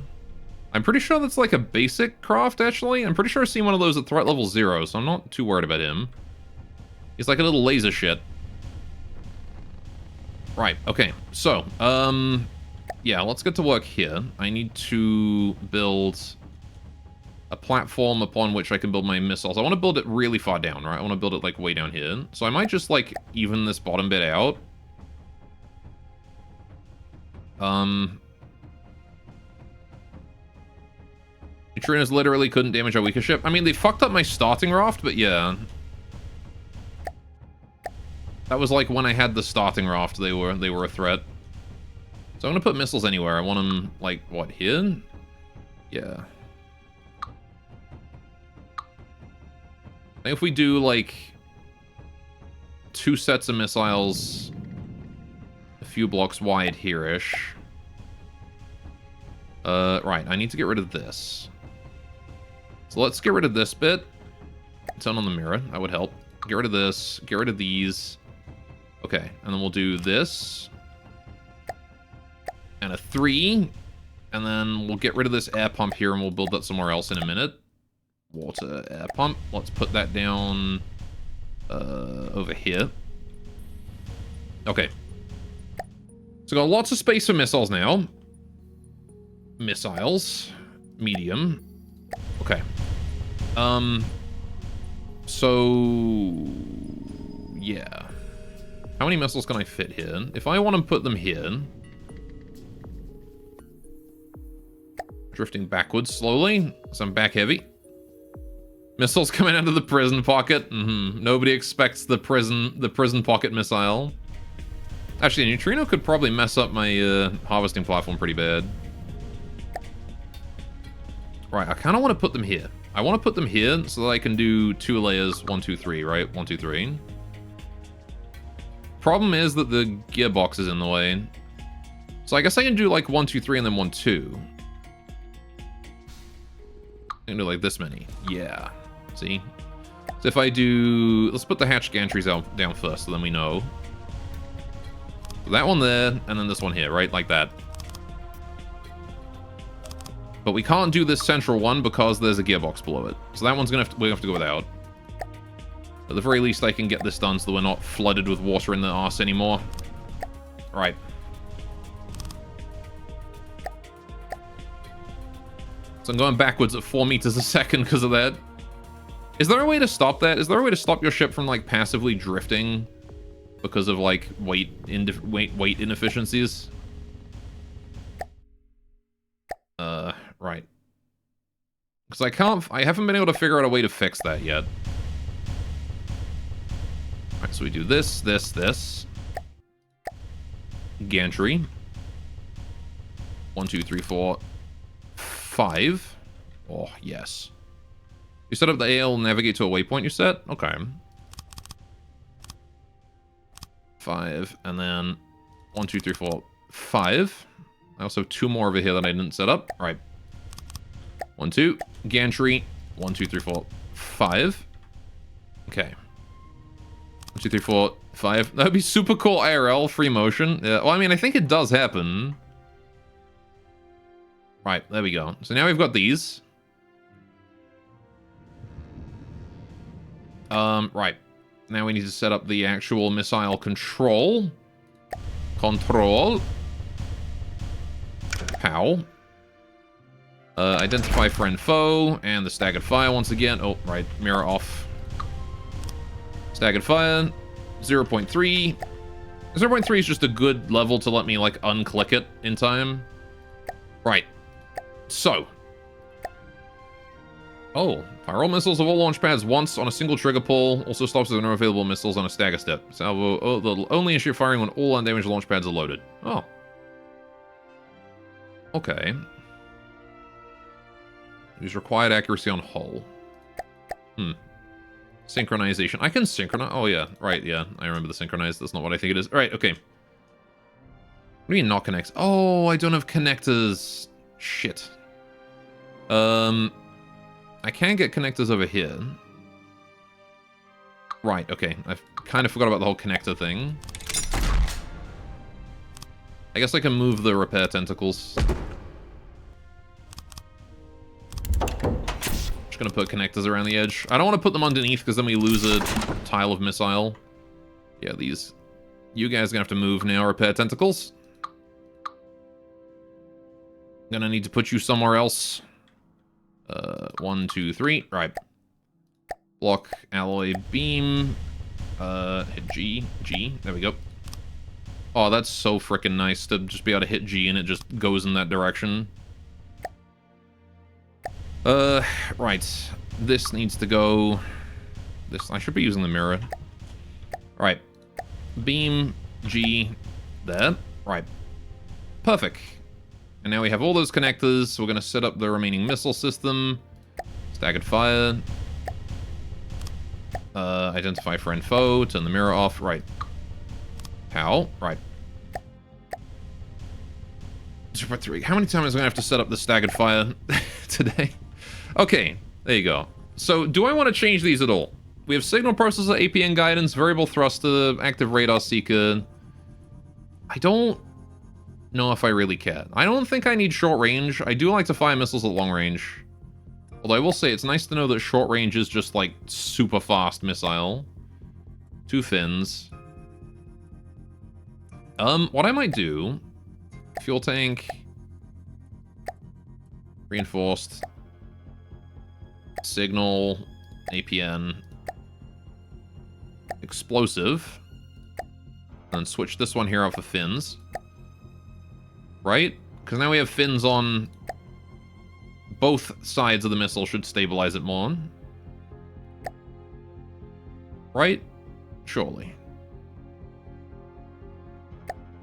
I'm pretty sure that's like a basic craft, actually. I'm pretty sure I've seen one of those at threat level 0, so I'm not too worried about him. He's like a little laser shit. Right, okay. So, yeah, let's get to work here. I need to build a platform upon which I can build my missiles. I want to build it really far down, right? I want to build it, like, way down here. So I might just, like, even this bottom bit out. Neutrinos literally couldn't damage our weaker ship. I mean, they fucked up my starting raft, but yeah. That was like when I had the starting raft, they were a threat. So I'm gonna put missiles anywhere. I want them, like, what, here? Yeah. If we do, like, 2 sets of missiles a few blocks wide here-ish. Right, I need to get rid of this. So let's get rid of this bit. Turn on the mirror, that would help. Get rid of this, get rid of these. Okay, and then we'll do this. And a 3. And then we'll get rid of this air pump here and we'll build that somewhere else in a minute. Water air pump. Let's put that down over here. Okay. So got lots of space for missiles now. Missiles. Medium. Okay. So yeah. How many missiles can I fit here? If I want to put them here. Drifting backwards slowly, so I'm back heavy. Missiles coming out of the prison pocket. Nobody expects the prison pocket missile. Actually, a neutrino could probably mess up my harvesting platform pretty bad. Right, I kind of want to put them here. I want to put them here so that I can do 2 layers, 1, 2, 3, right? 1, 2, 3. Problem is that the gearbox is in the way. So I guess I can do like 1, 2, 3 and then 1, 2. I can do like this many. Yeah. See? So if I do... Let's put the hatch gantries down first so then we know. So that one there, and then this one here, right? Like that. But we can't do this central one because there's a gearbox below it. So that one's we're gonna have to go without. At the very least, I can get this done so that we're not flooded with water in the arse anymore. Right. So I'm going backwards at 4 meters a second because of that. Is there a way to stop that? Is there a way to stop your ship from, like, passively drifting because of, like, weight inefficiencies? Right. Because I haven't been able to figure out a way to fix that yet. Alright, so we do this, this, this. Gantry. 1, 2, 3, 4, 5. Oh, yes. You set up the AL navigate to a waypoint you set? Okay. 5, and then 1, 2, 3, 4, 5. I also have 2 more over here that I didn't set up. Alright. 1, 2. Gantry. 1, 2, 3, 4, 5. Okay. 1, 2, 3, 4, 5. That would be super cool IRL, free motion. Yeah, well, I mean, I think it does happen. Right, there we go. So now we've got these. Right. Now we need to set up the actual missile control. Control. Pow. Identify friend foe, and the staggered fire once again. Oh, right, mirror off. Staggered fire, 0.3. 0.3 is just a good level to let me, like, unclick it in time. Right. So. Oh, fire all missiles of all launch pads once on a single trigger pull. Also stops if there are no available missiles on a stagger step. Salvo, they'll only issue firing when all undamaged launch pads are loaded. Oh. Okay. Use required accuracy on hull. Synchronization. I can synchronize. Oh, yeah. Right, yeah. I remember the synchronize. That's not what I think it is. Alright, okay. What do you mean not connect? Oh, I don't have connectors. Shit. I can get connectors over here. Right, okay. I've kind of forgot about the whole connector thing. I guess I can move the repair tentacles. Just gonna put connectors around the edge. I don't want to put them underneath because then we lose a tile of missile. Yeah, these. You guys are gonna have to move now, repair tentacles. Gonna need to put you somewhere else. 1, 2, 3. Right. Block, alloy, beam. Hit G. G. There we go. Oh, that's so freaking nice to just be able to hit G and it just goes in that direction. Right. This needs to go... This, I should be using the mirror. Right. Beam, G, there. Right. Perfect. And now we have all those connectors, so we're going to set up the remaining missile system. Staggered fire. Identify friend foe, turn the mirror off. Right. How? Right. 2.3. How many times am I gonna have to set up the staggered fire today? Okay, there you go. So, do I want to change these at all? We have signal processor, APN guidance, variable thruster, active radar seeker. I don't know if I really care. I don't think I need short range. I do like to fire missiles at long range. Although I will say, it's nice to know that short range is just, like, super fast missile. 2 fins. What I might do... Fuel tank. Reinforced. Signal. APN. Explosive. And then switch this one here off the fins. Right? Because now we have fins on... Both sides of the missile should stabilize it more. Right? Surely.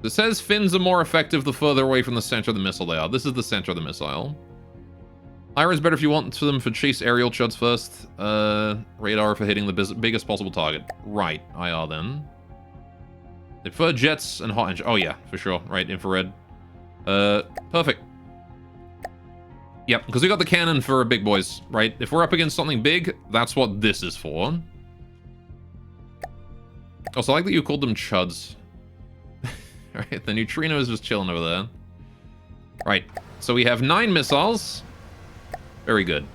It says fins are more effective the further away from the center of the missile they are. This is the center of the missile. IR is better if you want them for chase aerial chuds first. Radar for hitting the biggest possible target. Right, IR then. They prefer jets and hot engine. Oh yeah, for sure. Right, infrared. Perfect. Yep, because we got the cannon for big boys, right? If we're up against something big, that's what this is for. Also, I like that you called them chuds. Alright, the neutrino is just chilling over there. Right, so we have 9 missiles. Very good.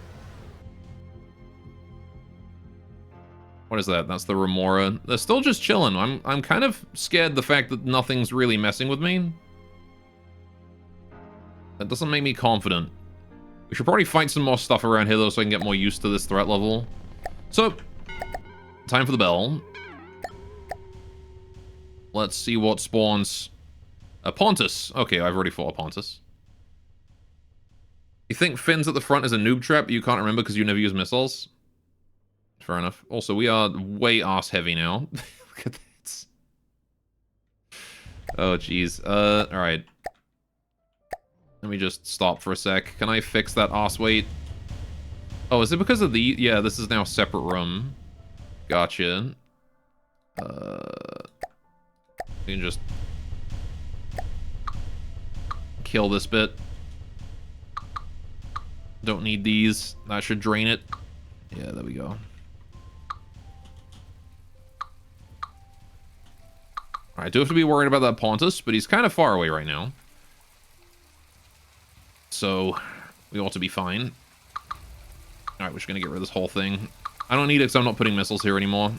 What is that? That's the Remora. They're still just chilling. I'm kind of scared the fact that nothing's really messing with me. That doesn't make me confident. We should probably fight some more stuff around here, though, so I can get more used to this threat level. So, time for the bell. Let's see what spawns. A Pontus. Okay, I've already fought a Pontus. You think fins at the front is a noob trap, but you can't remember because you never use missiles? Fair enough. Also, we are way ass heavy now. Look at that. Oh, jeez. Alright. Let me just stop for a sec. Can I fix that ass weight? Oh, is it because of the... Yeah, this is now a separate room. Gotcha. We can just... kill this bit. Don't need these. That should drain it. Yeah, there we go. I do have to be worried about that Pontus, but he's kind of far away right now. So, we ought to be fine. Alright, we're just gonna get rid of this whole thing. I don't need it because I'm not putting missiles here anymore.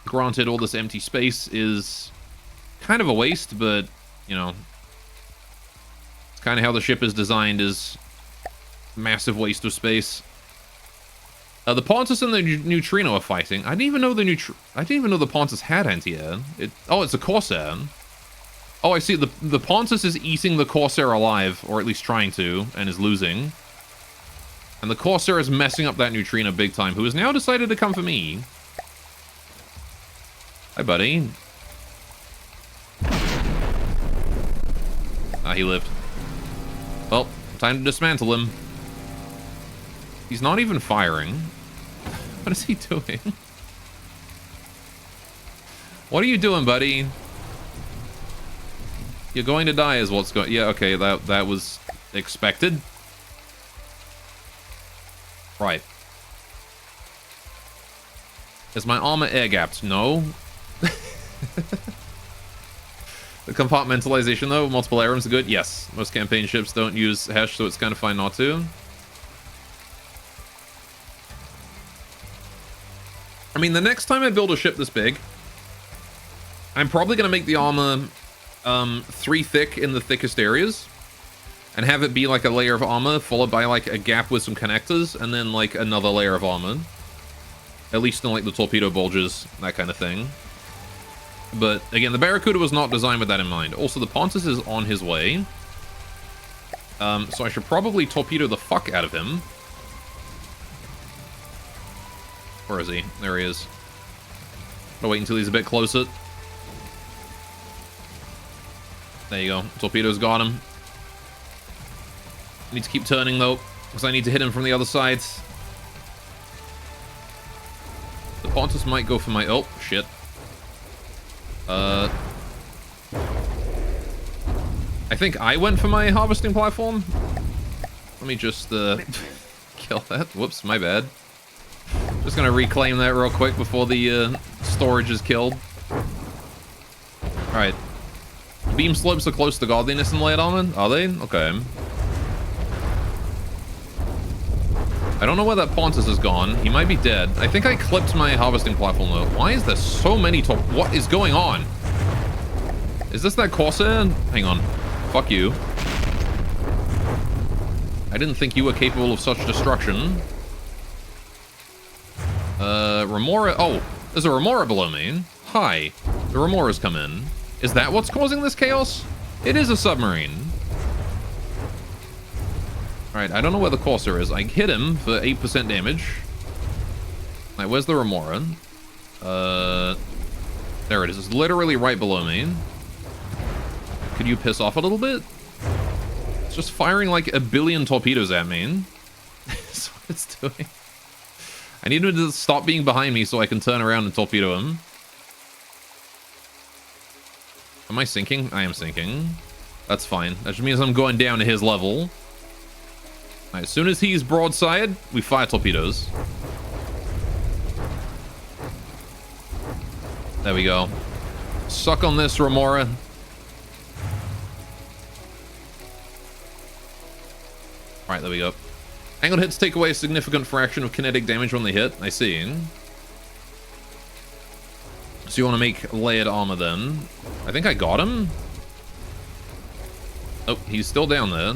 Granted, all this empty space is kind of a waste, but, you know, it's kind of how the ship is designed, is massive waste of space. The Pontus and the Neutrino are fighting. I didn't even know the Pontus had anti-air. Oh, it's a Corsair. Oh, I see. The Pontus is eating the Corsair alive, or at least trying to, and is losing. And the Corsair is messing up that Neutrino big time, who has now decided to come for me. Hi, buddy. Ah, he lived. Well, time to dismantle him. He's not even firing. What is he doing? What are you doing, buddy? You're going to die is what's going... Yeah, okay, that was expected. Right. Is my armor air-gapped? No. The compartmentalization, though, multiple air rooms are good? Yes. Most campaign ships don't use HESH, so it's kind of fine not to. I mean, the next time I build a ship this big, I'm probably going to make the armor 3 thick in the thickest areas, and have it be like a layer of armor followed by like a gap with some connectors, and then like another layer of armor. At least in like the torpedo bulges, that kind of thing. But again, the Barracuda was not designed with that in mind. Also, the Pontus is on his way. So I should probably torpedo the fuck out of him. Where is he? There he is. I'll wait until he's a bit closer. There you go. Torpedo's got him. I need to keep turning, though, because I need to hit him from the other side. The Pontus might go for my... Oh, shit. I think I went for my harvesting platform. Let me just kill that. Whoops, my bad. Just gonna reclaim that real quick before the storage is killed. Alright. Beam slopes are close to godliness in Layered Armor? Are they? Okay. I don't know where that Pontus has gone. He might be dead. I think I clipped my harvesting platform though. Why is there so many top... What is going on? Is this that Corsair? Hang on. Fuck you. I didn't think you were capable of such destruction. Remora... Oh, there's a Remora below me. Hi. The Remora's come in. Is that what's causing this chaos? It is a submarine. Alright, I don't know where the Corsair is. I hit him for 8% damage. Alright, where's the Remora? There it is. It's literally right below me. Could you piss off a little bit? It's just firing like a billion torpedoes at me. That's what it's doing. I need him to stop being behind me so I can turn around and torpedo him. Am I sinking? I am sinking. That's fine. That just means I'm going down to his level. Right, as soon as he's broadside, we fire torpedoes. There we go. Suck on this, Remora. Alright, there we go. Angled hits take away a significant fraction of kinetic damage when they hit. I see. So you want to make layered armor then. I think I got him. Oh, he's still down there.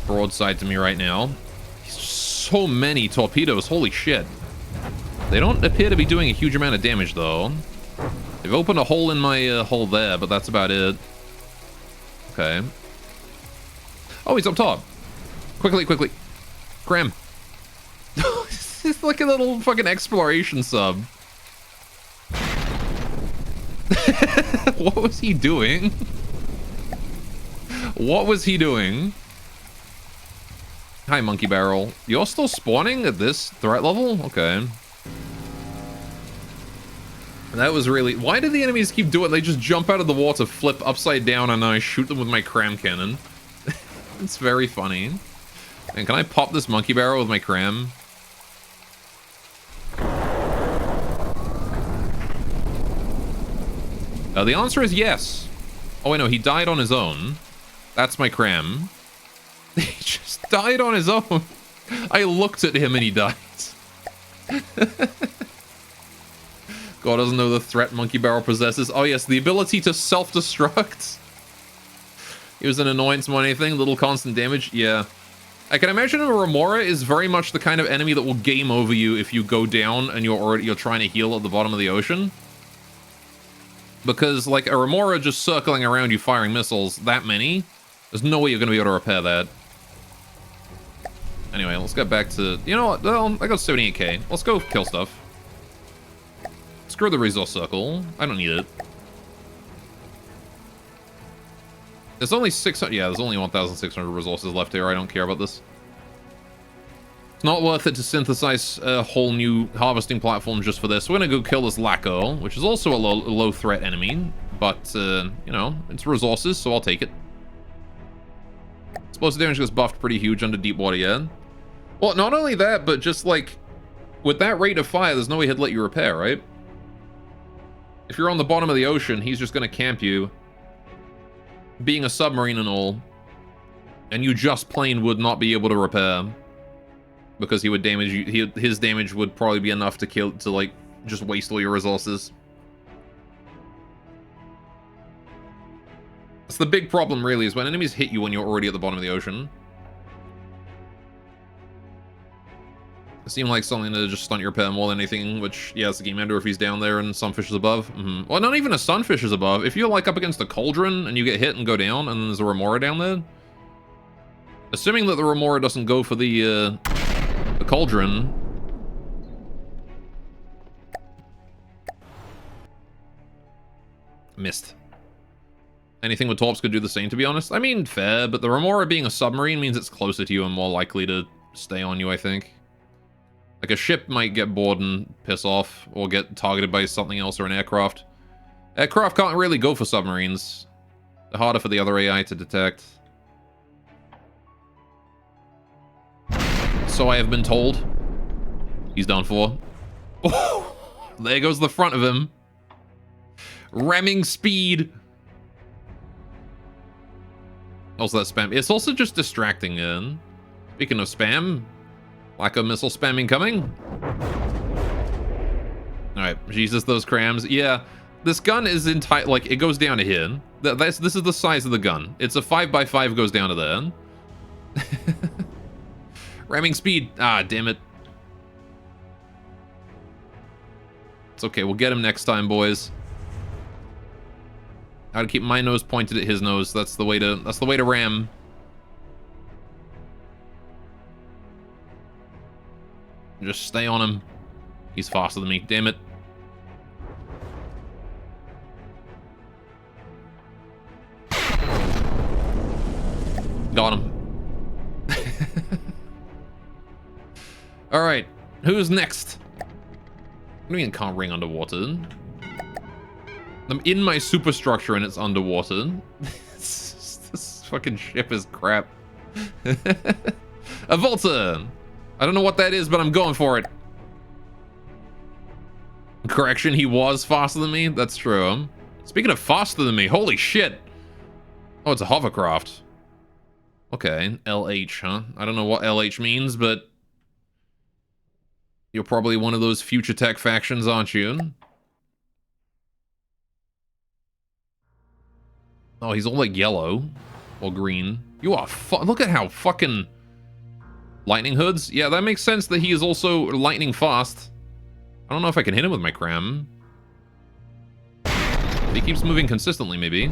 Broadside to me right now. So many torpedoes. Holy shit. They don't appear to be doing a huge amount of damage though. They've opened a hole in my hull there, but that's about it. Okay. Oh, he's up top. Quickly, quickly. Cram. It's like a little fucking exploration sub. What was he doing? What was he doing? Hi, Monkey Barrel. You're still spawning at this threat level? Okay. That was really... Why do the enemies keep doing it? They just jump out of the water, flip upside down, and I shoot them with my cram cannon. It's very funny. And can I pop this Monkey Barrel with my cram? The answer is yes. Oh, wait, no, he died on his own. That's my cram. He just died on his own. I looked at him and he died. God doesn't know the threat Monkey Barrel possesses. Oh, yes, the ability to self-destruct. It was an annoyance more than anything. Little constant damage. Yeah. I can imagine a Remora is very much the kind of enemy that will game over you if you go down and you're trying to heal at the bottom of the ocean. Because, like, a Remora just circling around you firing missiles, that many, there's no way you're going to be able to repair that. Anyway, let's get back to... You know what? Well, I got 78k. Let's go kill stuff. Screw the resource circle. I don't need it. There's only 600... Yeah, there's only 1,600 resources left here. I don't care about this. It's not worth it to synthesize a whole new harvesting platform just for this. We're going to go kill this Lacko, which is also a low threat enemy. But, you know, it's resources, so I'll take it. Explosive damage gets buffed pretty huge under deep water, yeah. Well, not only that, but just, like, with that rate of fire, there's no way he'd let you repair, right? If you're on the bottom of the ocean, he's just going to camp you. Being a submarine and all. And you just plain would not be able to repair. Because he would damage you. His damage would probably be enough to kill, to, like, just waste all your resources. That's the big problem, really, is when enemies hit you when you're already at the bottom of the ocean. It seemed like something to just stunt your repair more than anything, which, yeah, it's the game ender if he's down there and Sunfish is above. Well, not even a Sunfish is above. If you're, like, up against a Cauldron and you get hit and go down, and there's a Remora down there, assuming that the Remora doesn't go for the Cauldron... Missed. Anything with torps could do the same, to be honest. I mean, fair, but the Remora being a submarine means it's closer to you and more likely to stay on you, I think. Like, a ship might get bored and piss off, or get targeted by something else or an aircraft. Aircraft can't really go for submarines. harder for the other AI to detect. So I have been told. He's done for. Oh, there goes the front of him. Ramming speed. Also that spam. It's also just distracting in. Speaking of spam, lack of missile spamming coming. Alright, Jesus, those crams. Yeah, this gun is entire, like, it goes down to here. This is the size of the gun. It's a 5x5 goes down to there. Ramming speed. Ah, damn it. It's okay, we'll get him next time, boys. I gotta keep my nose pointed at his nose. That's the way to ram. Just stay on him. He's faster than me. Damn it. Got him. Alright. Who's next? What do you mean can't ring underwater? I'm in my superstructure and it's underwater. This fucking ship is crap. A Volta! I don't know what that is, but I'm going for it. Correction, he was faster than me. That's true. Speaking of faster than me, holy shit. Oh, it's a hovercraft. Okay, LH, huh? I don't know what LH means, but you're probably one of those future tech factions, aren't you? Oh, he's all like yellow or green. You are look at how fucking lightning hoods. Yeah, that makes sense that he is also lightning fast. I don't know if I can hit him with my cram. He keeps moving consistently, maybe.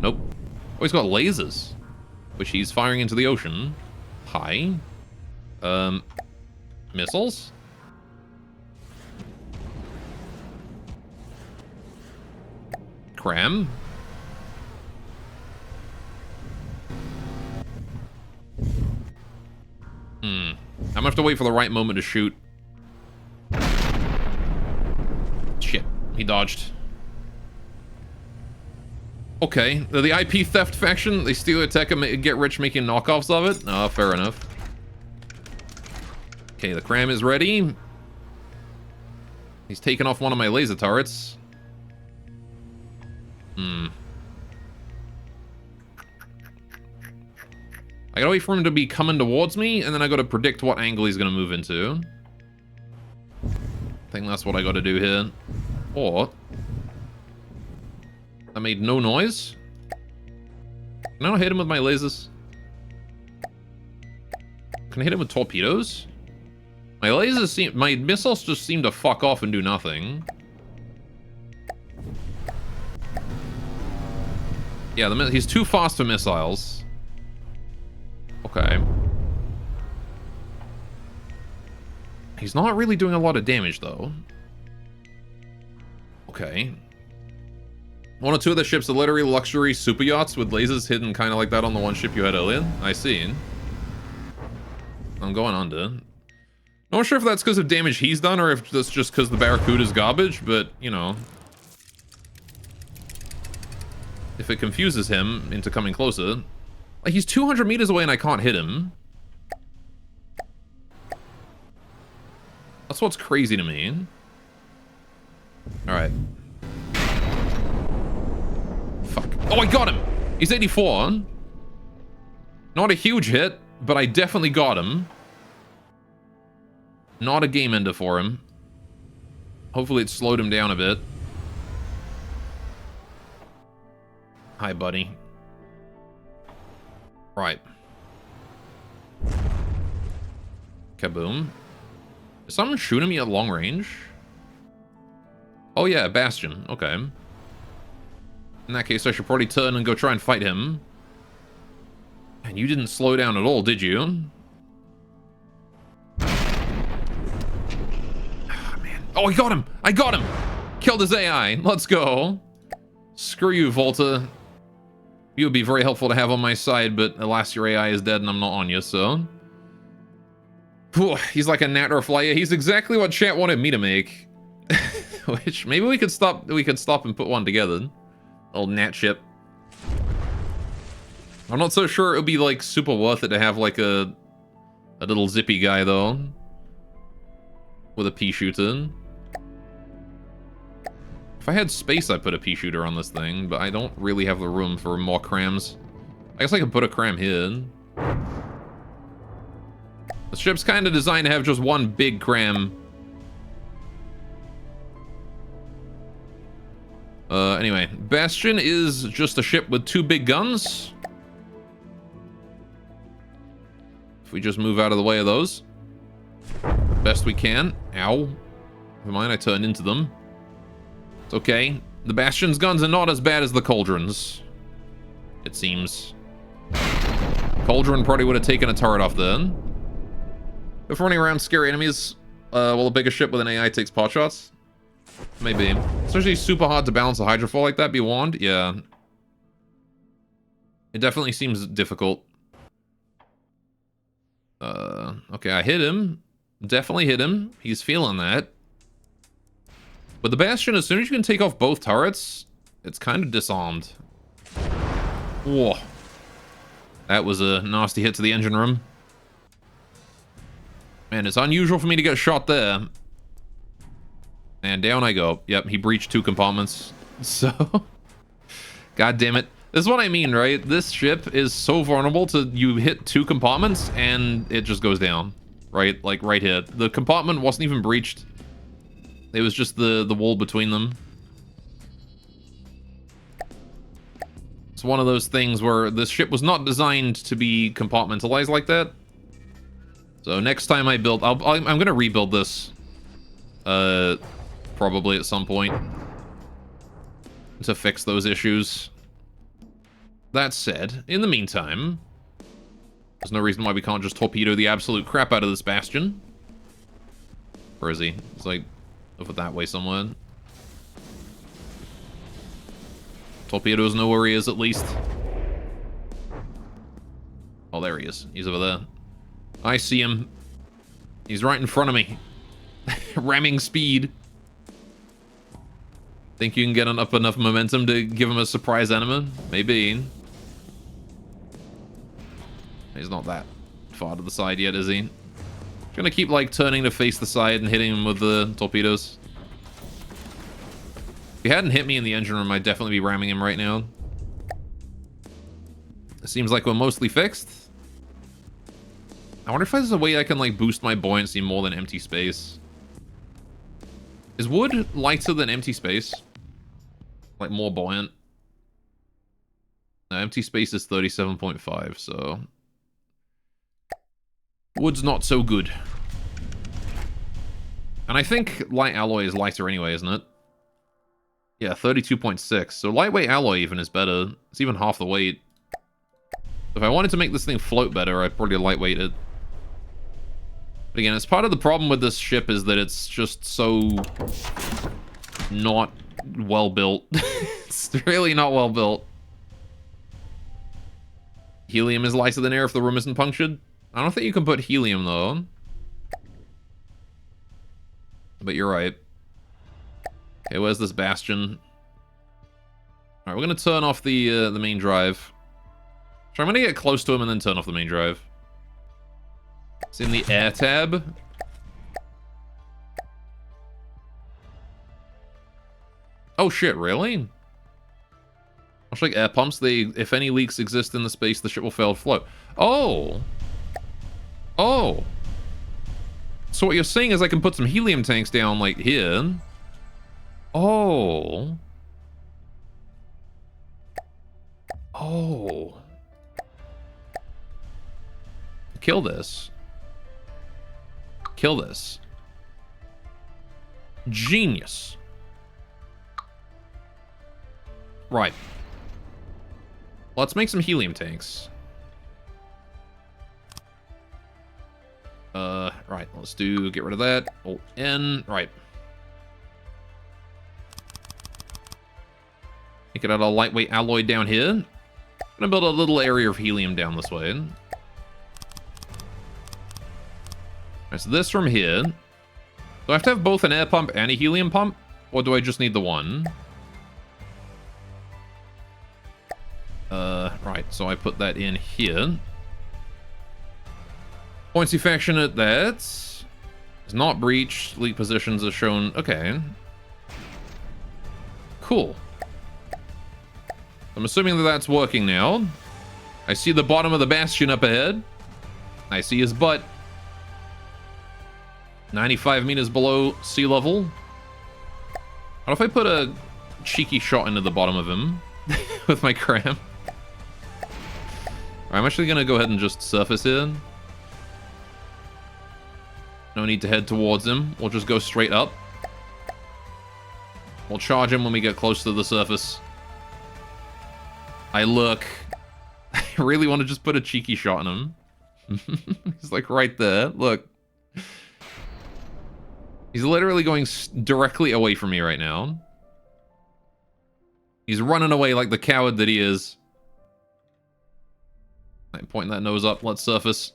Nope. Oh, he's got lasers, which he's firing into the ocean. Hi. Missiles? Cram? I'm gonna have to wait for the right moment to shoot. Shit, he dodged. Okay, they're the IP theft faction. They steal their tech and get rich making knockoffs of it. Oh, fair enough. Okay, the cram is ready. He's taken off one of my laser turrets. I gotta wait for him to be coming towards me, and then I gotta predict what angle he's gonna move into. I think that's what I gotta do here. Or... that made no noise. Can I not hit him with my lasers? Can I hit him with torpedoes? My lasers seem... my missiles just seem to fuck off and do nothing. Yeah, he's too fast for missiles. Okay. He's not really doing a lot of damage, though. Okay. One or two of the ships are literally luxury super yachts with lasers hidden kind of like that on the one ship you had earlier. I see. I'm going under. Not sure if that's because of damage he's done or if that's just because the Barracuda's garbage, but, you know. If it confuses him into coming closer. Like, he's 200 meters away and I can't hit him. That's what's crazy to me. Alright. Fuck. Oh, I got him! He's 84. Not a huge hit, but I definitely got him. Not a game ender for him. Hopefully it slowed him down a bit. Hi, buddy. Right. Kaboom. Is someone shooting me at long range? Oh yeah, Bastion. Okay. In that case, I should probably turn and go try and fight him. And you didn't slow down at all, did you? Oh, man. Oh, I got him! I got him! Killed his AI. Let's go. Screw you, Volta. You would be very helpful to have on my side, but alas, your AI is dead and I'm not on you, so... Whew, he's like a gnat or a fly. He's exactly what chat wanted me to make. Which, maybe we could stop and put one together. Old gnat ship. I'm not so sure it would be like super worth it to have like a little zippy guy though. With a pea shooter. If I had space, I'd put a pea shooter on this thing, but I don't really have the room for more crams. I guess I could put a cram here. The ship's kind of designed to have just one big cram. Anyway, Bastion is just a ship with 2 big guns. If we just move out of the way of those. Best we can. Ow. Never mind, I turned into them. It's okay. The Bastion's guns are not as bad as the Cauldron's. It seems. Cauldron probably would have taken a turret off then. If running around scary enemies, while a bigger ship with an AI takes pot shots? Maybe. It's actually super hard to balance a Hydrofoil like that, be warned. Yeah. It definitely seems difficult. Okay, I hit him. Definitely hit him. He's feeling that. But the Bastion, as soon as you can take off both turrets, it's kind of disarmed. Whoa. That was a nasty hit to the engine room. Man, it's unusual for me to get shot there. And down I go. Yep, he breached 2 compartments. So, god damn it. This is what I mean, right? This ship is so vulnerable to you hit 2 compartments and it just goes down. Right? Like right here. The compartment wasn't even breached. It was just the wall between them. It's one of those things where this ship was not designed to be compartmentalized like that. So next time I build, I'm gonna rebuild this. Probably at some point. To fix those issues. That said, in the meantime, there's no reason why we can't just torpedo the absolute crap out of this Bastion. Where is he? It's like over that way somewhere. Torpedoes know where he is, at least. Oh, there he is. He's over there. I see him. He's right in front of me. Ramming speed. Think you can get up enough momentum to give him a surprise enemy? Maybe. He's not that far to the side yet, is he? He's gonna keep, like, turning to face the side and hitting him with the torpedoes. If he hadn't hit me in the engine room, I'd definitely be ramming him right now. It seems like we're mostly fixed. I wonder if there's a way I can, like, boost my buoyancy more than empty space. Is wood lighter than empty space? Like, more buoyant? No, empty space is 37.5, so... wood's not so good. And I think light alloy is lighter anyway, isn't it? Yeah, 32.6. So lightweight alloy even is better. It's even half the weight. If I wanted to make this thing float better, I'd probably lightweight it. But again, it's part of the problem with this ship is that it's just so not well built. It's really not well built. Helium is lighter than air if the room isn't punctured. I don't think you can put helium though. But you're right. Okay, where's this Bastion? Alright, we're gonna turn off the main drive. So I'm gonna get close to him and then turn off the main drive. It's in the air tab. Oh shit, really? Much like air pumps, if any leaks exist in the space, the ship will fail to float. Oh! Oh! So what you're saying is I can put some helium tanks down, like, here. Oh. Oh. Kill this. Kill this. Genius. Right. Let's make some helium tanks. Right, let's get rid of that. Alt N, right. Make it out of lightweight alloy down here. I'm gonna build a little area of helium down this way. Alright, so this from here. Do I have to have both an air pump and a helium pump? Or do I just need the one? Right, so I put that in here. Points affectionate, that's not breached. Leak positions are shown. Okay. Cool. I'm assuming that that's working now. I see the bottom of the bastion up ahead. I see his butt. 95 meters below sea level. What if I put a cheeky shot into the bottom of him with my cram? I'm actually going to go ahead and just surface here. No need to head towards him. We'll just go straight up. We'll charge him when we get close to the surface. I look. I really want to just put a cheeky shot on him. He's like right there. Look. He's literally going directly away from me right now. He's running away like the coward that he is. I'm pointing that nose up. Let's surface.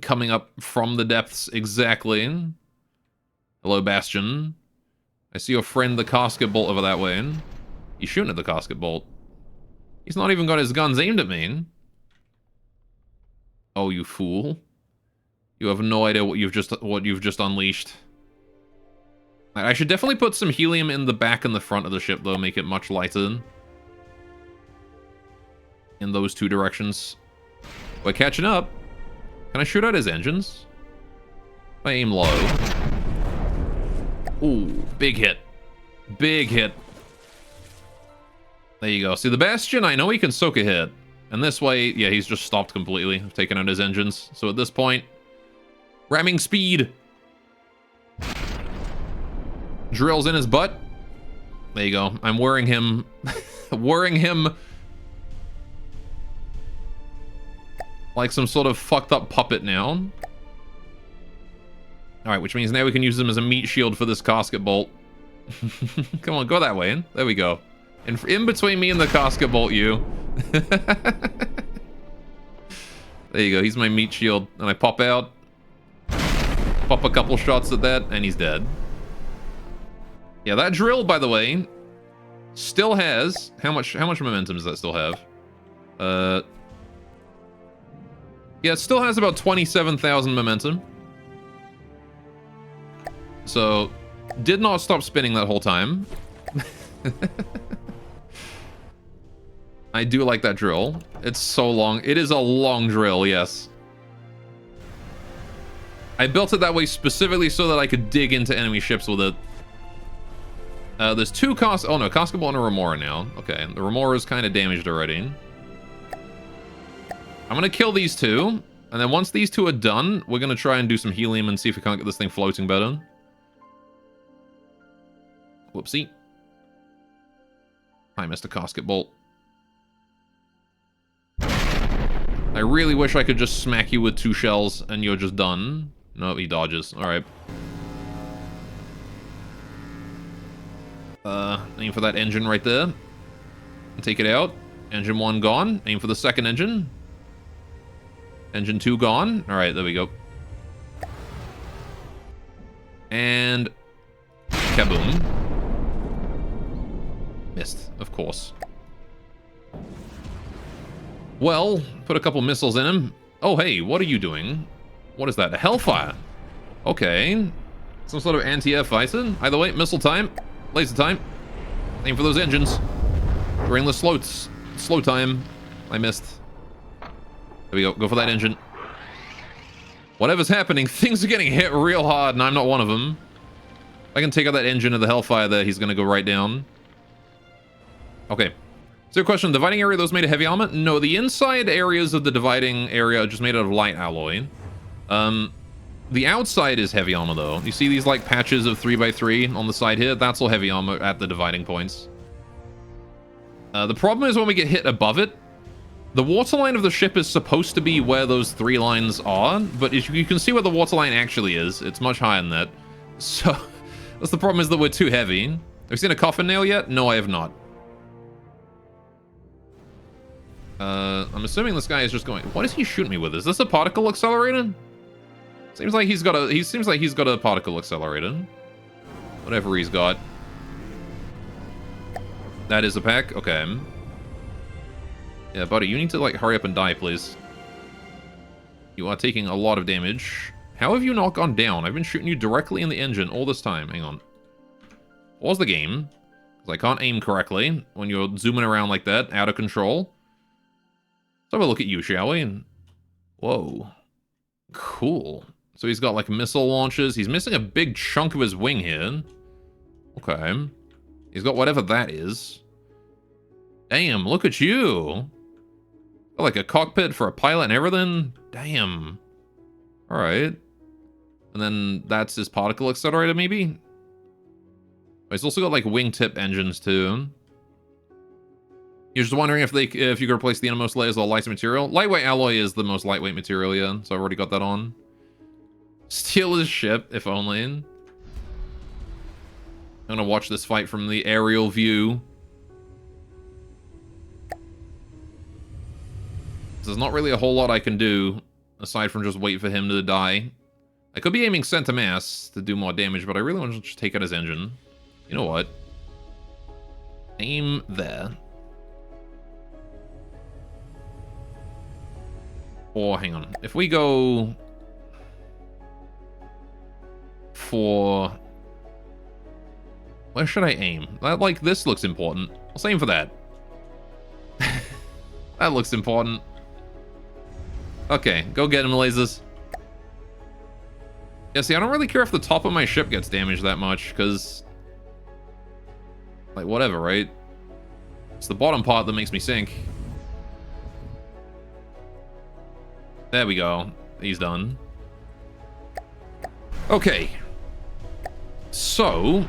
Coming up from the depths exactly. Hello, Bastion. I see your friend, the casket bolt, over that way. He's shooting at the casket bolt. He's not even got his guns aimed at me. Oh, you fool. You have no idea what you've just unleashed. I should definitely put some helium in the back and the front of the ship, though, make it much lighter. In those two directions. We're catching up. Can I shoot out his engines? If I aim low. Ooh, big hit. Big hit. There you go. See, the Bastion, I know he can soak a hit. And this way, yeah, he's just stopped completely. I've taken out his engines. So at this point, ramming speed. Drills in his butt. There you go. I'm wearing him. Wearing him like some sort of fucked up puppet now. Alright, which means now we can use him as a meat shield for this casket bolt. Come on, go that way. There we go. In between me and the casket bolt, you. There you go. He's my meat shield. And I pop out. Pop a couple shots at that, and he's dead. Yeah, that drill, by the way, still has... How much momentum does that still have? Yeah, it still has about 27,000 momentum. So, did not stop spinning that whole time. I do like that drill. It's so long. It is a long drill, yes. I built it that way specifically so that I could dig into enemy ships with it. There's two casket bolt and a Remora now. Okay, the Remora is kind of damaged already. I'm gonna kill these two, and then once these two are done, we're gonna try and do some helium and see if we can't get this thing floating better. Whoopsie. Hi, Mr. Casket Bolt. I really wish I could just smack you with 2 shells and you're just done. No, he dodges. Alright. Aim for that engine right there. Take it out. Engine 1 gone. Aim for the second engine. Engine 2 gone. Alright, there we go. And... kaboom. Missed, of course. Well, put a couple missiles in him. Oh, hey, what are you doing? What is that? A Hellfire. Okay. Some sort of anti-air fighter. Either way, missile time. Laser time. Aim for those engines. During the slow time. I missed. There we go. Go for that engine. Whatever's happening, things are getting hit real hard, and I'm not one of them. If I can take out that engine of the Hellfire there, he's going to go right down. Okay. So question, dividing area, those made of heavy armor? No, the inside areas of the dividing area are just made out of light alloy. The outside is heavy armor, though. You see these, like, patches of 3x3 on the side here? That's all heavy armor at the dividing points. The problem is when we get hit above it, the waterline of the ship is supposed to be where those 3 lines are, but you can see where the waterline actually is. It's much higher than that. So, that's the problem, is that we're too heavy. Have you seen a coffin nail yet? No, I have not. I'm assuming this guy is just going... What is he shooting me with? Is this a particle accelerator? Seems like he's got a particle accelerator. Whatever he's got. That is a pack? Okay. Yeah, buddy, you need to, like, hurry up and die, please. You are taking a lot of damage. How have you not gone down? I've been shooting you directly in the engine all this time. Hang on. Pause the game. Because I can't aim correctly when you're zooming around like that, out of control. Let's have a look at you, shall we? Whoa. Cool. So he's got, like, missile launchers. He's missing a big chunk of his wing here. Okay. He's got whatever that is. Damn, look at you. Got, like, a cockpit for a pilot and everything. Damn. Alright. And then that's his particle accelerator, maybe? He's also got, like, wingtip engines, too. You're just wondering if you could replace the innermost layers with lighter material? Lightweight alloy is the most lightweight material, yeah. So I've already got that on. Steal his ship, if only. I'm gonna watch this fight from the aerial view. There's not really a whole lot I can do, aside from just wait for him to die. I could be aiming center mass to do more damage, but I really want to just take out his engine. You know what? Aim there. Or, hang on. If we go for... Where should I aim? That, like, this looks important. Let's aim for that. That looks important. Okay, go get him, lasers. Yeah, see, I don't really care if the top of my ship gets damaged that much, because... Like, whatever, right? It's the bottom part that makes me sink. There we go. He's done. Okay. So...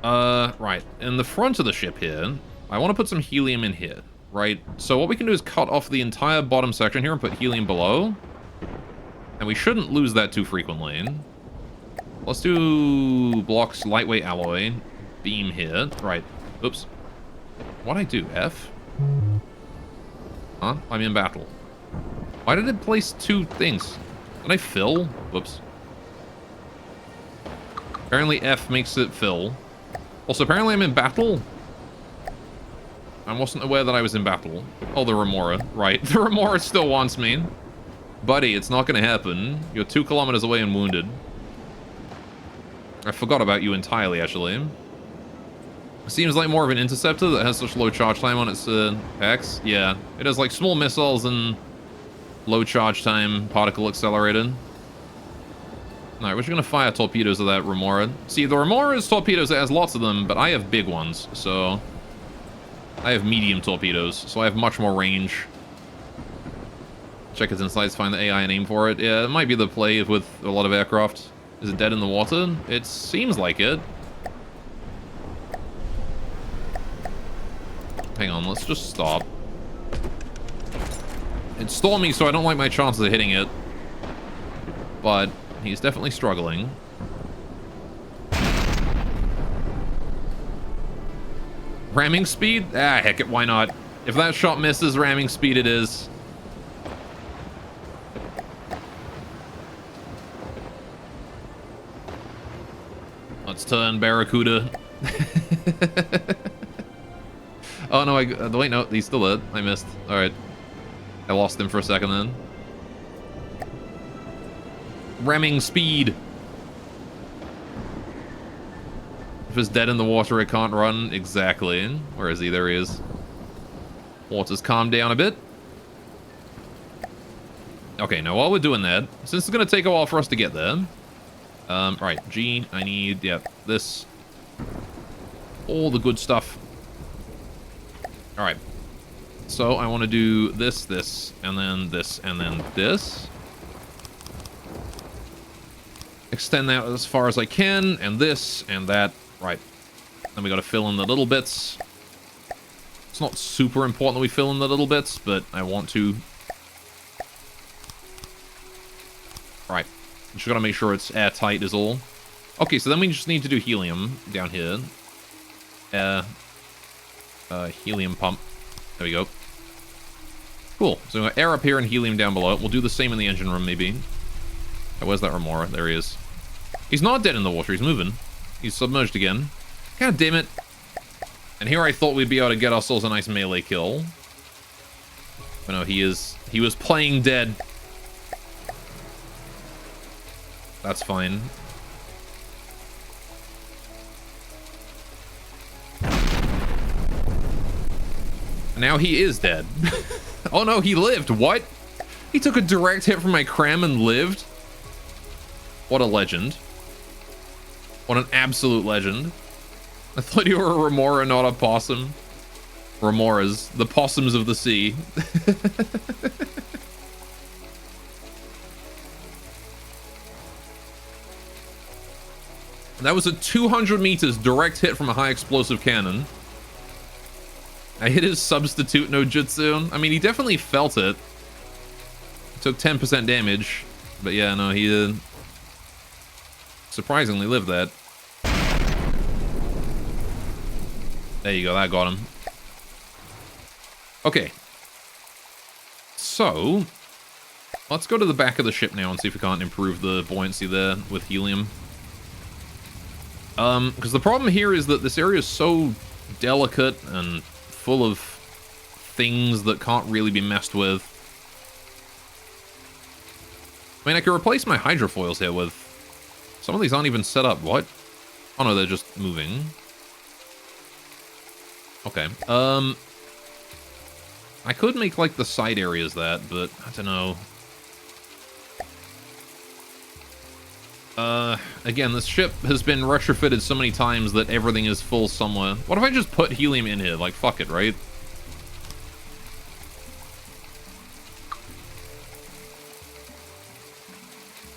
right. In the front of the ship here, I want to put some helium in here, right? So what we can do is cut off the entire bottom section here and put helium below. And we shouldn't lose that too frequently. Let's do blocks, lightweight alloy, beam here. Right. Oops. What'd I do? F? Huh? I'm in battle. Why did it place two things? Did I fill? Whoops. Apparently F makes it fill. Also, apparently I'm in battle. I wasn't aware that I was in battle. Oh, the Remora. Right. The Remora still wants me. Buddy, it's not going to happen. You're 2 kilometers away and wounded. I forgot about you entirely, actually. Seems like more of an interceptor that has such low charge time on its packs. Yeah, it has like small missiles and low charge time particle accelerated. Alright, we're just gonna fire torpedoes at that Remora. See, the Remora's torpedoes, it has lots of them, but I have big ones, so... I have medium torpedoes, so I have much more range. Check its insights, find the AI and aim for it. Yeah, it might be the play with a lot of aircraft. Is it dead in the water? It seems like it. Hang on, let's just stop. It's stormy, so I don't like my chances of hitting it. But he's definitely struggling. Ramming speed? Ah, heck it, why not? If that shot misses, ramming speed it is. Let's turn Barracuda. Oh no, wait, no, he's still dead. I missed. Alright. I lost him for a second then. Ramming speed. If it's dead in the water, it can't run. Exactly. Where is he? There he is. Water's calmed down a bit. Okay, now while we're doing that, since it's going to take a while for us to get there. Right, G, I need, yeah, this. All the good stuff. Alright. So I want to do this, this, and then this, and then this. Extend that as far as I can, and this, and that. Right. Then we got to fill in the little bits. It's not super important that we fill in the little bits, but I want to. Right. Just got to make sure it's airtight is all. Okay, so then we just need to do helium down here. Helium pump. There we go. Cool. So we got air up here and helium down below. We'll do the same in the engine room, maybe. Oh, where's that Remora? There he is. He's not dead in the water. He's moving. He's submerged again. God damn it. And here I thought we'd be able to get ourselves a nice melee kill. But no, he was playing dead. That's fine. Now he is dead. Oh no, he lived. What? He took a direct hit from my cram and lived? What a legend. What an absolute legend. I thought you were a remora, not a possum. Remoras, the possums of the sea. That was a 200 meters direct hit from a high explosive cannon. I hit his substitute no jutsu. I mean, he definitely felt it. Took 10% damage. But yeah, no, he surprisingly lived that. There you go, that got him. Okay. So, let's go to the back of the ship now and see if we can't improve the buoyancy there with helium. Because the problem here is that this area is so delicate and full of things that can't really be messed with. I mean, I could replace my hydrofoils here with... Some of these aren't even set up. What? Oh no, they're just moving. Okay. I could make, like, the side areas that, but I don't know. Again, this ship has been retrofitted so many times that everything is full somewhere. What if I just put helium in here? Like, fuck it, right?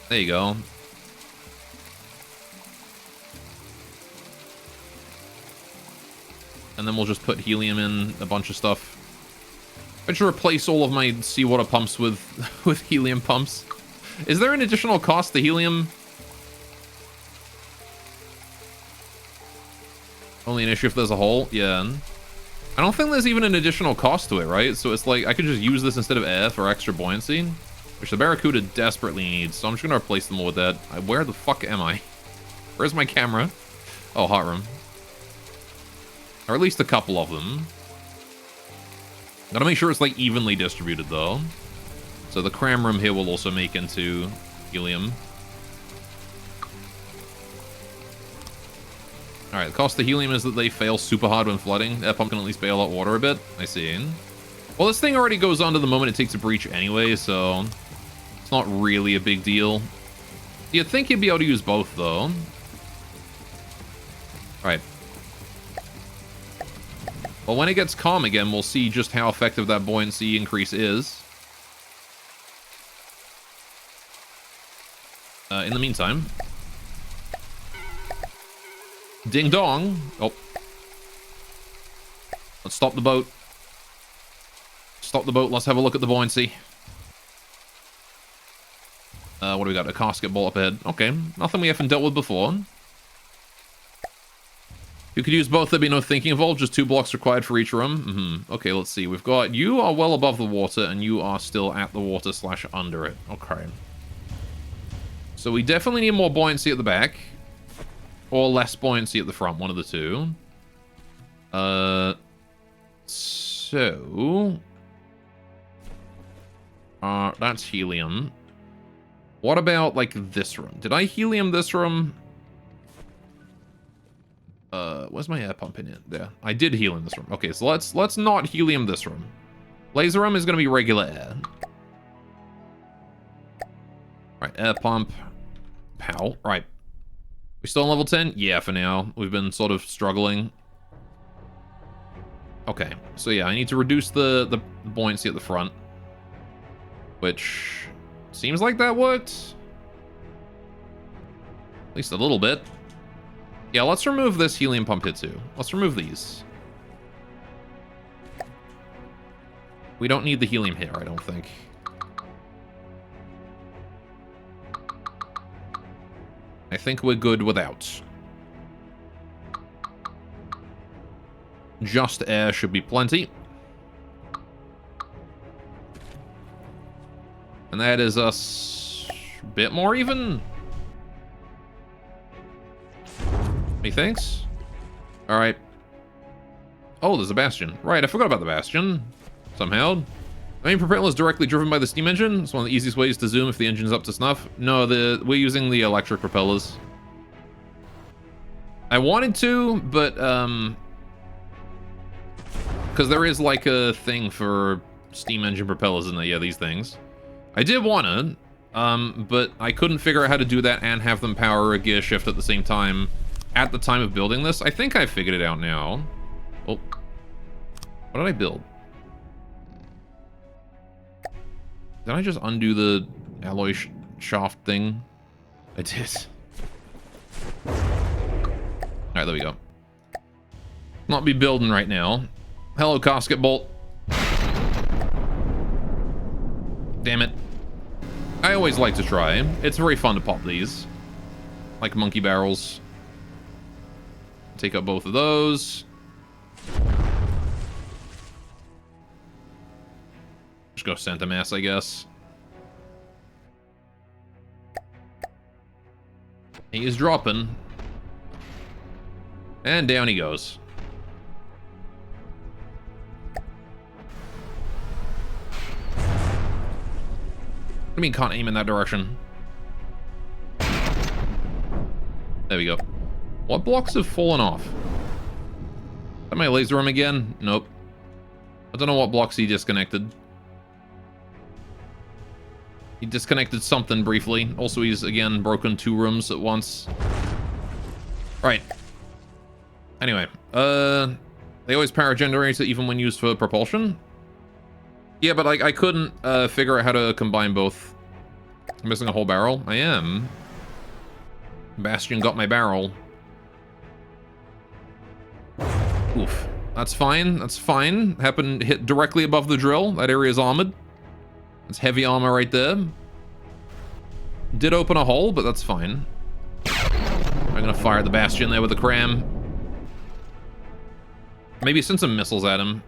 There you go. And then we'll just put helium in a bunch of stuff. I should replace all of my seawater pumps with helium pumps. Is there an additional cost to helium? Only an issue if there's a hole? Yeah. I don't think there's even an additional cost to it, right? So it's like, I could just use this instead of air for extra buoyancy, which the Barracuda desperately needs, so I'm just gonna replace them all with that. Where the fuck am I? Where's my camera? Oh, hot room. Or at least a couple of them. Gotta make sure it's, like, evenly distributed, though. So the cram room here will also make into helium. Alright, the cost of helium is that they fail super hard when flooding. Air pump can at least bail out water a bit. I see. Well, this thing already goes on to the moment it takes a breach anyway, so... It's not really a big deal. You'd think you'd be able to use both, though. Alright. Well, when it gets calm again, we'll see just how effective that buoyancy increase is. In the meantime... Ding dong. Oh. Let's stop the boat. Stop the boat. Let's have a look at the buoyancy. What do we got? A casket bolt up ahead. Okay. Nothing we haven't dealt with before. You could use both. There'd be no thinking involved. Just 2 blocks required for each room. Okay, let's see. We've got... You are well above the water, and you are still at the water / under it. Okay. So we definitely need more buoyancy at the back. Or less buoyancy at the front, one of the two. So... that's helium. What about, like, this room? Did I helium this room? Where's my air pump in it? There. I did helium this room. Okay, so let's not helium this room. Laser room is gonna be regular air. Alright, air pump. Pow. Right. We still on level 10? Yeah, for now. We've been sort of struggling. Okay, so yeah, I need to reduce the buoyancy at the front. Which seems like that worked. At least a little bit. Yeah, let's remove this helium pump here too. Let's remove these. We don't need the helium here, I don't think. I think we're good without. Just air should be plenty. And that is us a bit more even. Methinks. Alright. Oh, there's a bastion. Right, I forgot about the bastion. Somehow. The main propeller is directly driven by the steam engine. It's one of the easiest ways to zoom if the engine's up to snuff. No, we're using the electric propellers. I wanted to, but, because there is, like, a thing for steam engine propellers in there. Yeah, these things. I did want to, but I couldn't figure out how to do that and have them power a gear shift at the same time at the time of building this. I think I figured it out now. Oh. What did I build? Did I just undo the alloy shaft thing? I did. Alright, there we go. Not be building right now. Hello, casket bolt. Damn it. I always like to try. It's very fun to pop these. Like monkey barrels. Take out both of those. Just go Santa Mass, I guess. He is dropping. And down he goes. What do you mean can't aim in that direction? There we go. What blocks have fallen off? Is that my laser room again? Nope. I don't know what blocks he disconnected. He disconnected something briefly. Also, he's, again, broken 2 rooms at once. Right. Anyway, they always power generator even when used for propulsion. Yeah, but like I couldn't figure out how to combine both. I'm missing a whole barrel. I am. Bastion got my barrel. Oof. That's fine. That's fine. Happened hit directly above the drill. That area is armored. That's heavy armor right there. Did open a hole, but that's fine. I'm gonna fire the Bastion there with the cram. Maybe send some missiles at him.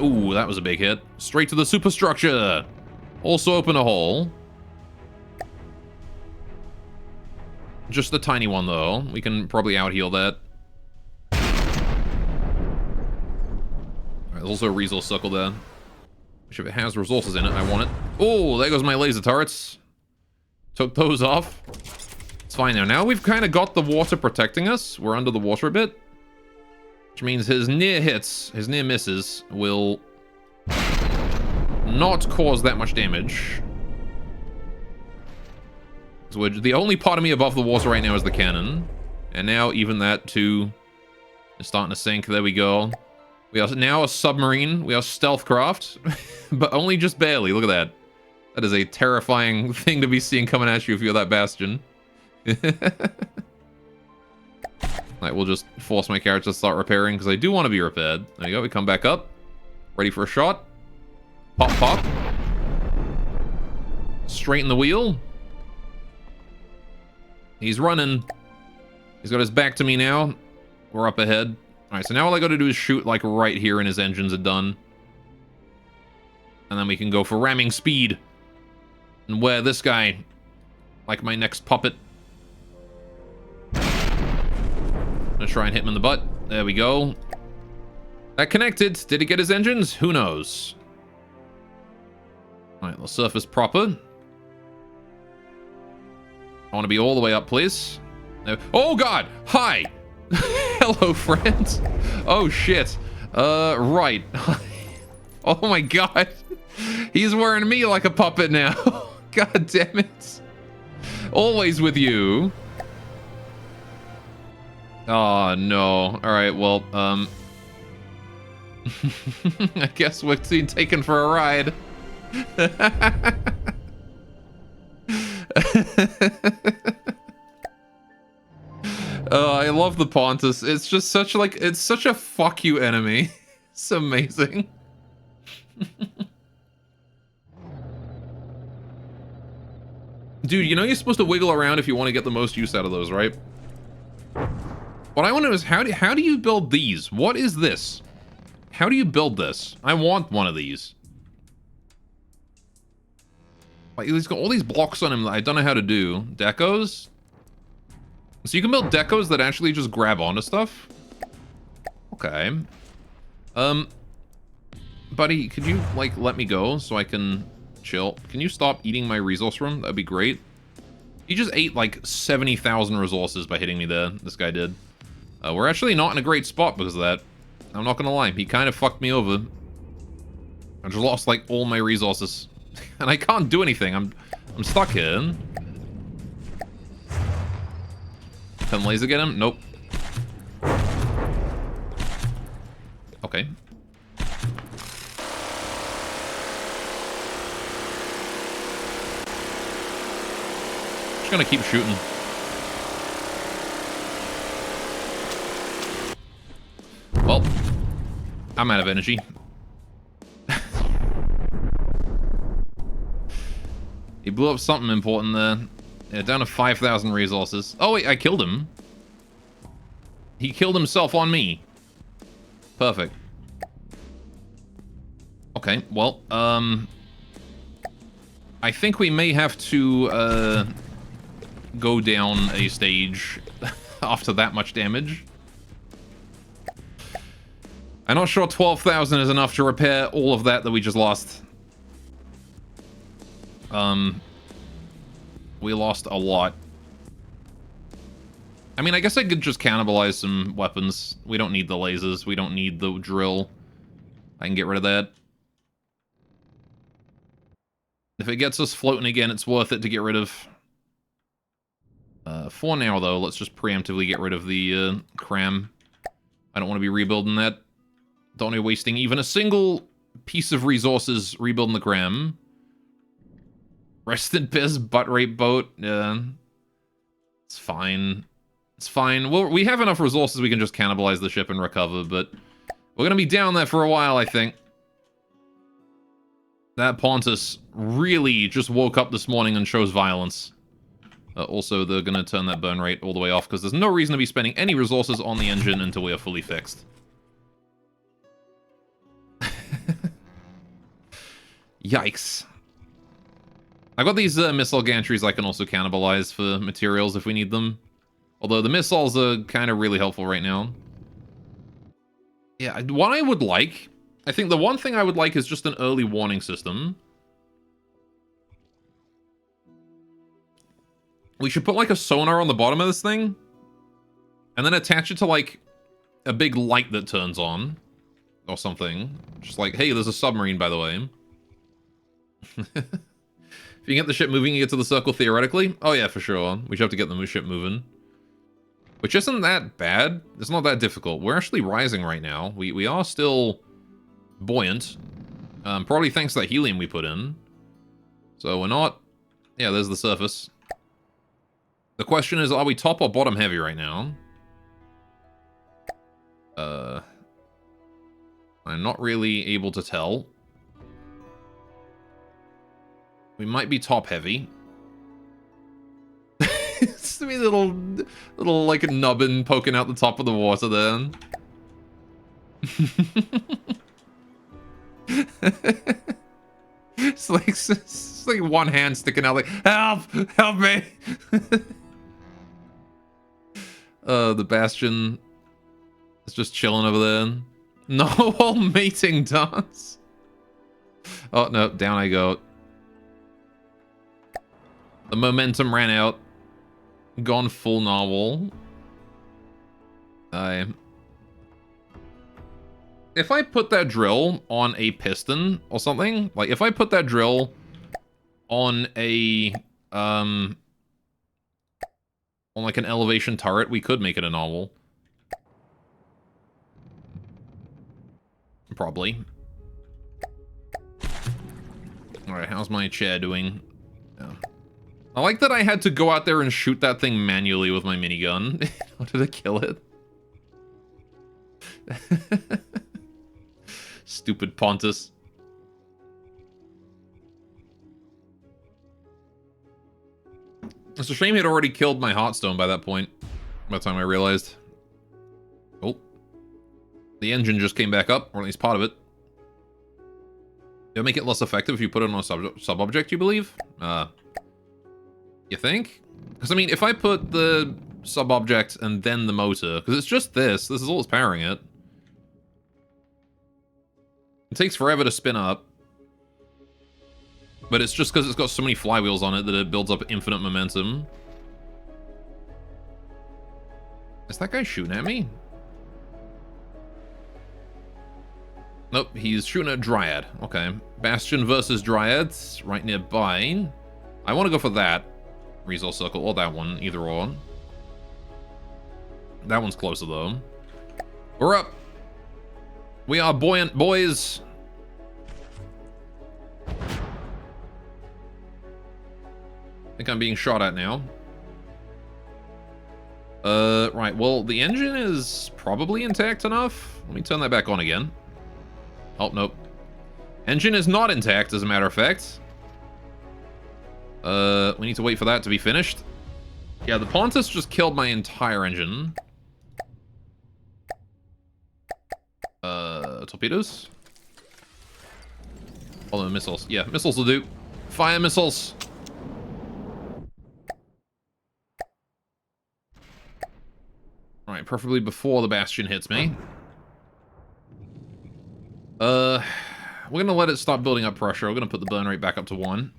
Ooh, that was a big hit. Straight to the superstructure. Also open a hole. Just the tiny one, though. We can probably out-heal that. Alright, there's also a resource circle there. Which if it has resources in it, I want it. Oh, there goes my laser turrets. Took those off. It's fine now. Now we've kind of got the water protecting us. We're under the water a bit. Which means his near hits, his near misses, will not cause that much damage. So the only part of me above the water right now is the cannon. And now even that too is starting to sink. There we go. We are now a submarine. We are stealth craft. But only just barely. Look at that. That is a terrifying thing to be seeing coming at you if you're that Bastion. Alright, we'll just force my character to start repairing because I do want to be repaired. There you go. We come back up. Ready for a shot. Pop, pop. Straighten the wheel. He's running. He's got his back to me now. We're up ahead. Alright, so now all I gotta do is shoot, like, right here and his engines are done. And then we can go for ramming speed. And wear this guy like my next puppet. I'm gonna try and hit him in the butt. There we go. That connected. Did he get his engines? Who knows? Alright, let's surface proper. I want to be all the way up, please. Oh, God! Hi! Hello, friend. Oh, shit. Right. Oh, my God. He's wearing me like a puppet now. God damn it. Always with you. Oh, no. Alright, well, I guess we're being taken for a ride. Oh, I love the Pontus. It's just such like it's such a fuck you enemy. It's amazing. Dude, you know you're supposed to wiggle around if you want to get the most use out of those, right? What I want to know is how do you build these? What is this? How do you build this? I want one of these. Like, he's got all these blocks on him that I don't know how to do. Decos? So you can build decos that actually just grab onto stuff? Okay. Buddy, could you, like, let me go so I can chill? Can you stop eating my resource room? That'd be great. He just ate, like, 70,000 resources by hitting me there. This guy did. We're actually not in a great spot because of that. I'm not gonna lie. He kind of fucked me over. I just lost, like, all my resources. And I can't do anything. I'm stuck here. Can laser get him? Nope. Okay. Just gonna keep shooting. Well, I'm out of energy. He blew up something important there. Yeah, down to 5,000 resources. Oh wait, I killed him. He killed himself on me. Perfect. Okay, well, I think we may have to, go down a stage after that much damage. I'm not sure 12,000 is enough to repair all of that we just lost. We lost a lot. I mean, I guess I could just cannibalize some weapons. We don't need the lasers. We don't need the drill. I can get rid of that. If it gets us floating again, it's worth it to get rid of. For now, though, let's just preemptively get rid of the cram. I don't want to be rebuilding that. Don't want to be wasting even a single piece of resources rebuilding the cram. Rest in piss, butt rape boat. It's fine. It's fine. Well, we have enough resources we can just cannibalize the ship and recover, but we're going to be down there for a while, I think. That Pontus really just woke up this morning and shows violence. Also, they're going to turn that burn rate all the way off, because there's no reason to be spending any resources on the engine until we are fully fixed. Yikes. I got these missile gantries I can also cannibalize for materials if we need them. Although the missiles are kind of really helpful right now. Yeah, what I would like... I think the one thing I would like is just an early warning system. We should put like a sonar on the bottom of this thing. And then attach it to like a big light that turns on. Or something. Just like, hey, there's a submarine, by the way. If you can get the ship moving, you get to the circle theoretically. Oh yeah, for sure. We should have to get the ship moving. Which isn't that bad. It's not that difficult. We're actually rising right now. We are still buoyant. Probably thanks to that helium we put in. So we're not... Yeah, there's the surface. The question is, are we top or bottom heavy right now? I'm not really able to tell. We might be top heavy. It's a little like a nubbin poking out the top of the water there. it's like one hand sticking out like, help! Help me! The Bastion is just chilling over there. No mating dance. Oh no, down I go. The momentum ran out. Gone full narwhal. If I put that drill on a piston or something, like if I put that drill on a on like an elevation turret, we could make it a narwhal. Probably. Alright, how's my chair doing? Yeah. I like that I had to go out there and shoot that thing manually with my minigun in order to kill it. Stupid Pontus. It's a shame he'd already killed my Heartstone by that point. By the time I realized. Oh. The engine just came back up, or at least part of it. It'll make it less effective if you put it on a sub-object, you believe? You think? Because, I mean, if I put the sub-object and then the motor. Because it's just this. This is all that's powering it. It takes forever to spin up. But it's just because it's got so many flywheels on it that it builds up infinite momentum. Is that guy shooting at me? Nope, he's shooting at Dryad. Okay. Bastion versus Dryads, right nearby. I want to go for that resource circle, or that one, either or. That one's closer, though. We're up. We are buoyant, boys. I think I'm being shot at now. Right, well, the engine is probably intact enough. Let me turn that back on again. Oh, nope. Engine is not intact, as a matter of fact. We need to wait for that to be finished. Yeah, the Pontus just killed my entire engine. Torpedoes? Oh, no, missiles. Yeah, missiles will do. Fire missiles! Alright, preferably before the Bastion hits me. We're gonna let it stop building up pressure. We're gonna put the burn rate back up to 1.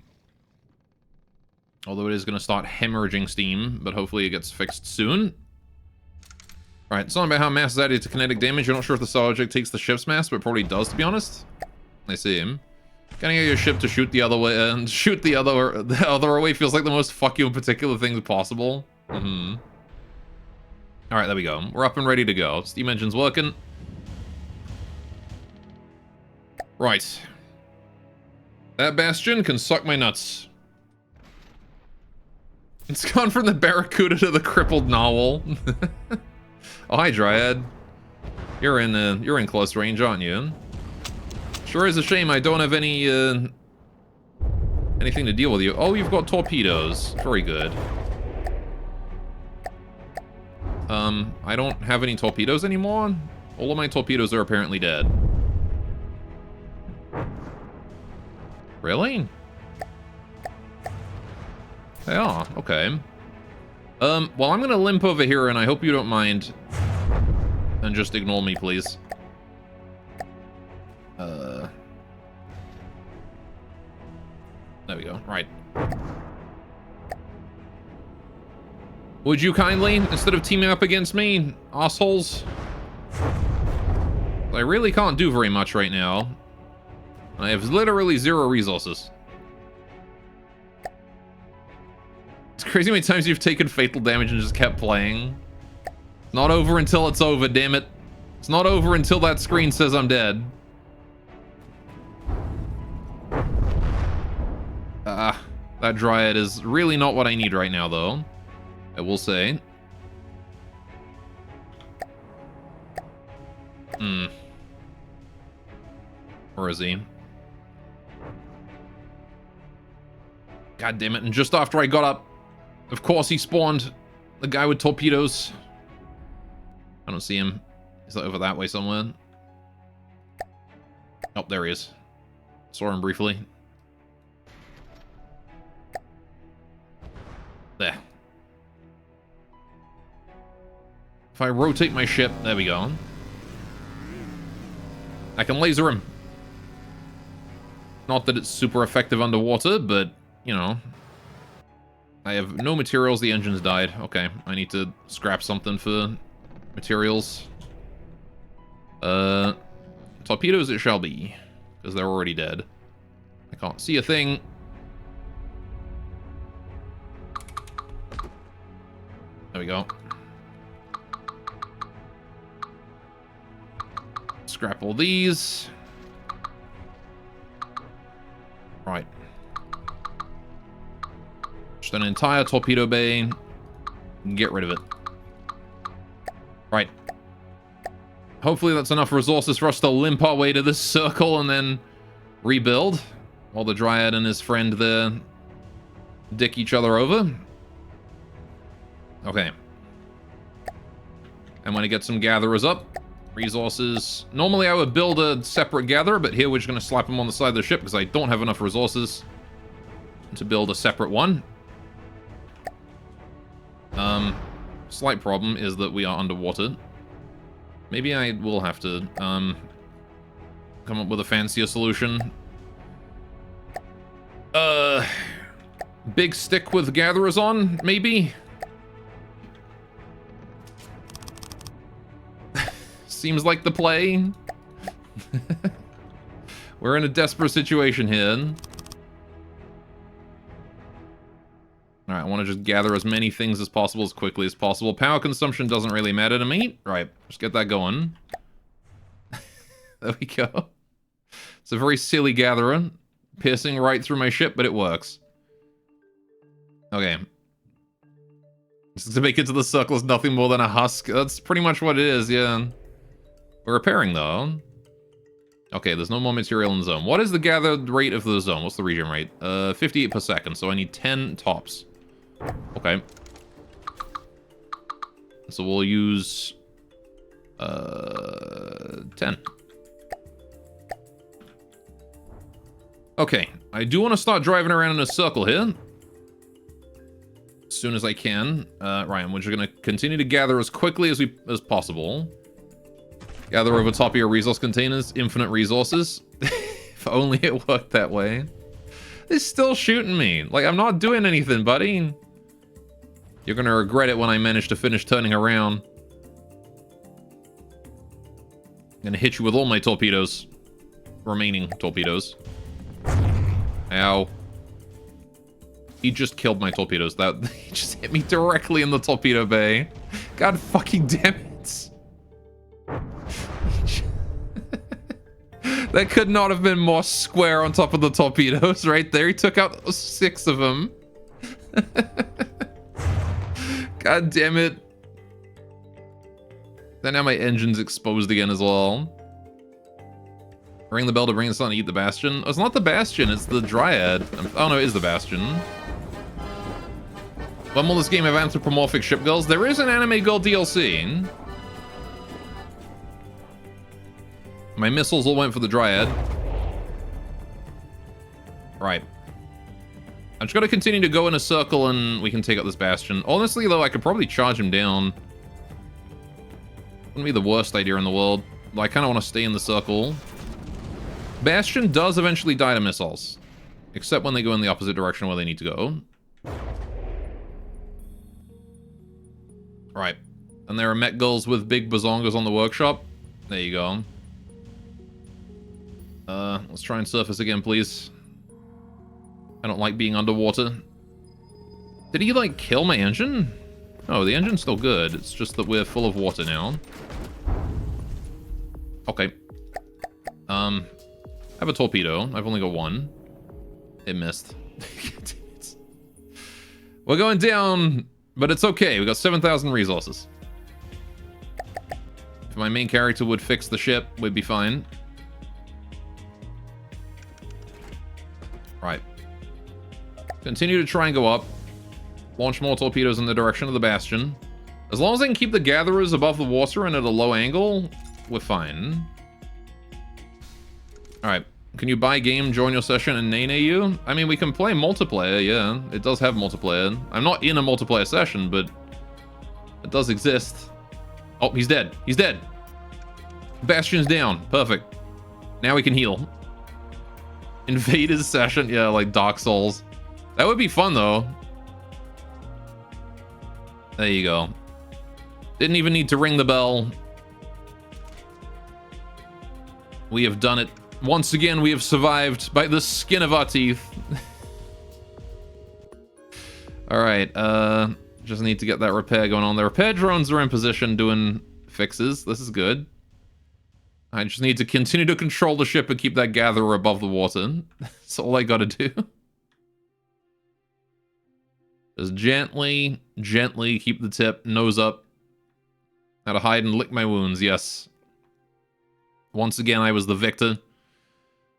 Although it is gonna start hemorrhaging steam, but hopefully it gets fixed soon. Alright, it's not about how mass is added to kinetic damage. You're not sure if the subject takes the ship's mass, but it probably does, to be honest. I see him. Getting your ship to shoot the other way and shoot the other way feels like the most fuck you in particular things possible. Alright, there we go. We're up and ready to go. Steam engine's working. Right. That Bastion can suck my nuts. It's gone from the Barracuda to the crippled Narwhal. Oh, hi, Dryad. You're in close range, aren't you? Sure is a shame I don't have any anything to deal with you. Oh, you've got torpedoes. Very good. I don't have any torpedoes anymore. All of my torpedoes are apparently dead. Really? They are. Okay. Well, I'm gonna limp over here, and I hope you don't mind. And just ignore me, please. There we go. Right. Would you kindly, instead of teaming up against me, assholes? I really can't do very much right now. I have literally 0 resources. It's crazy how many times you've taken fatal damage and just kept playing. It's not over until it's over, damn it. It's not over until that screen says I'm dead. That Dryad is really not what I need right now, though. I will say. Where is he? God damn it, and just after I got up, of course he spawned the guy with torpedoes. I don't see him. Is that over that way somewhere? Oh, there he is. Saw him briefly. There. If I rotate my ship, there we go. I can laser him. Not that it's super effective underwater, but, you know. I have no materials, the engine's died. Okay, I need to scrap something for materials. Torpedoes it shall be, because they're already dead. I can't see a thing. There we go. Scrap all these. Right. Just an entire torpedo bay. Get rid of it. Right. Hopefully that's enough resources for us to limp our way to this circle and then rebuild. While the Dryad and his friend there dick each other over. Okay. And when I get some gatherers up, resources. Normally I would build a separate gatherer, but here we're just going to slap them on the side of the ship because I don't have enough resources to build a separate one. slight problem is that we are underwater. Maybe I will have to come up with a fancier solution. Big stick with gatherers on, maybe? Seems like the play. We're in a desperate situation here. Alright, I want to just gather as many things as possible as quickly as possible. Power consumption doesn't really matter to me. Right, just get that going. There we go. It's a very silly gatherer. Piercing right through my ship, but it works. Okay. Just to make it to the circle is nothing more than a husk. That's pretty much what it is, yeah. We're repairing, though. Okay, there's no more material in the zone. What is the gathered rate of the zone? What's the regen rate? 58 per second, so I need 10 tops. Okay. So we'll use... 10. Okay, I do want to start driving around in a circle here. As soon as I can. Ryan, we're just going to continue to gather as quickly as possible. Gather over top of your resource containers. Infinite resources. If only it worked that way. They're still shooting me. Like, I'm not doing anything, buddy. You're going to regret it when I manage to finish turning around. I'm going to hit you with all my torpedoes. Remaining torpedoes. Ow. He just killed my torpedoes. He just hit me directly in the torpedo bay. God fucking damn it. That could not have been more square on top of the torpedoes right there. He took out 6 of them. God damn it. Then now my engine's exposed again as well. Ring the bell to bring the sun to eat the Bastion. Oh, it's not the Bastion, it's the Dryad. Oh no, it is the Bastion. When will this game have anthropomorphic ship girls? There is an anime girl DLC. My missiles all went for the Dryad. Right. I just gotta continue to go in a circle and we can take out this Bastion. Honestly, though, I could probably charge him down. Wouldn't be the worst idea in the world. But I kind of want to stay in the circle. Bastion does eventually die to missiles. Except when they go in the opposite direction where they need to go. Right. And there are mech girls with big bazongas on the workshop. There you go. Let's try and surface again, please. I don't like being underwater. Did he, like, kill my engine? Oh, the engine's still good. It's just that we're full of water now. Okay. I have a torpedo. I've only got one. It missed. We're going down, but it's okay. We got 7,000 resources. If my main character would fix the ship, we'd be fine. Right. Continue to try and go up. Launch more torpedoes in the direction of the Bastion. As long as I can keep the gatherers above the water and at a low angle, we're fine. Alright. Can you buy game, join your session, and name you? I mean, we can play multiplayer, yeah. It does have multiplayer. I'm not in a multiplayer session, but it does exist. Oh, he's dead. He's dead. Bastion's down. Perfect. Now we can heal. Invaders session. Yeah, like Dark Souls. That would be fun, though. There you go. Didn't even need to ring the bell. We have done it. Once again, we have survived by the skin of our teeth. Alright, just need to get that repair going on. The repair drones are in position doing fixes. This is good. I just need to continue to control the ship and keep that gatherer above the water. That's all I gotta do. Just gently, gently keep the tip, nose up. How to hide and lick my wounds, yes. Once again, I was the victor.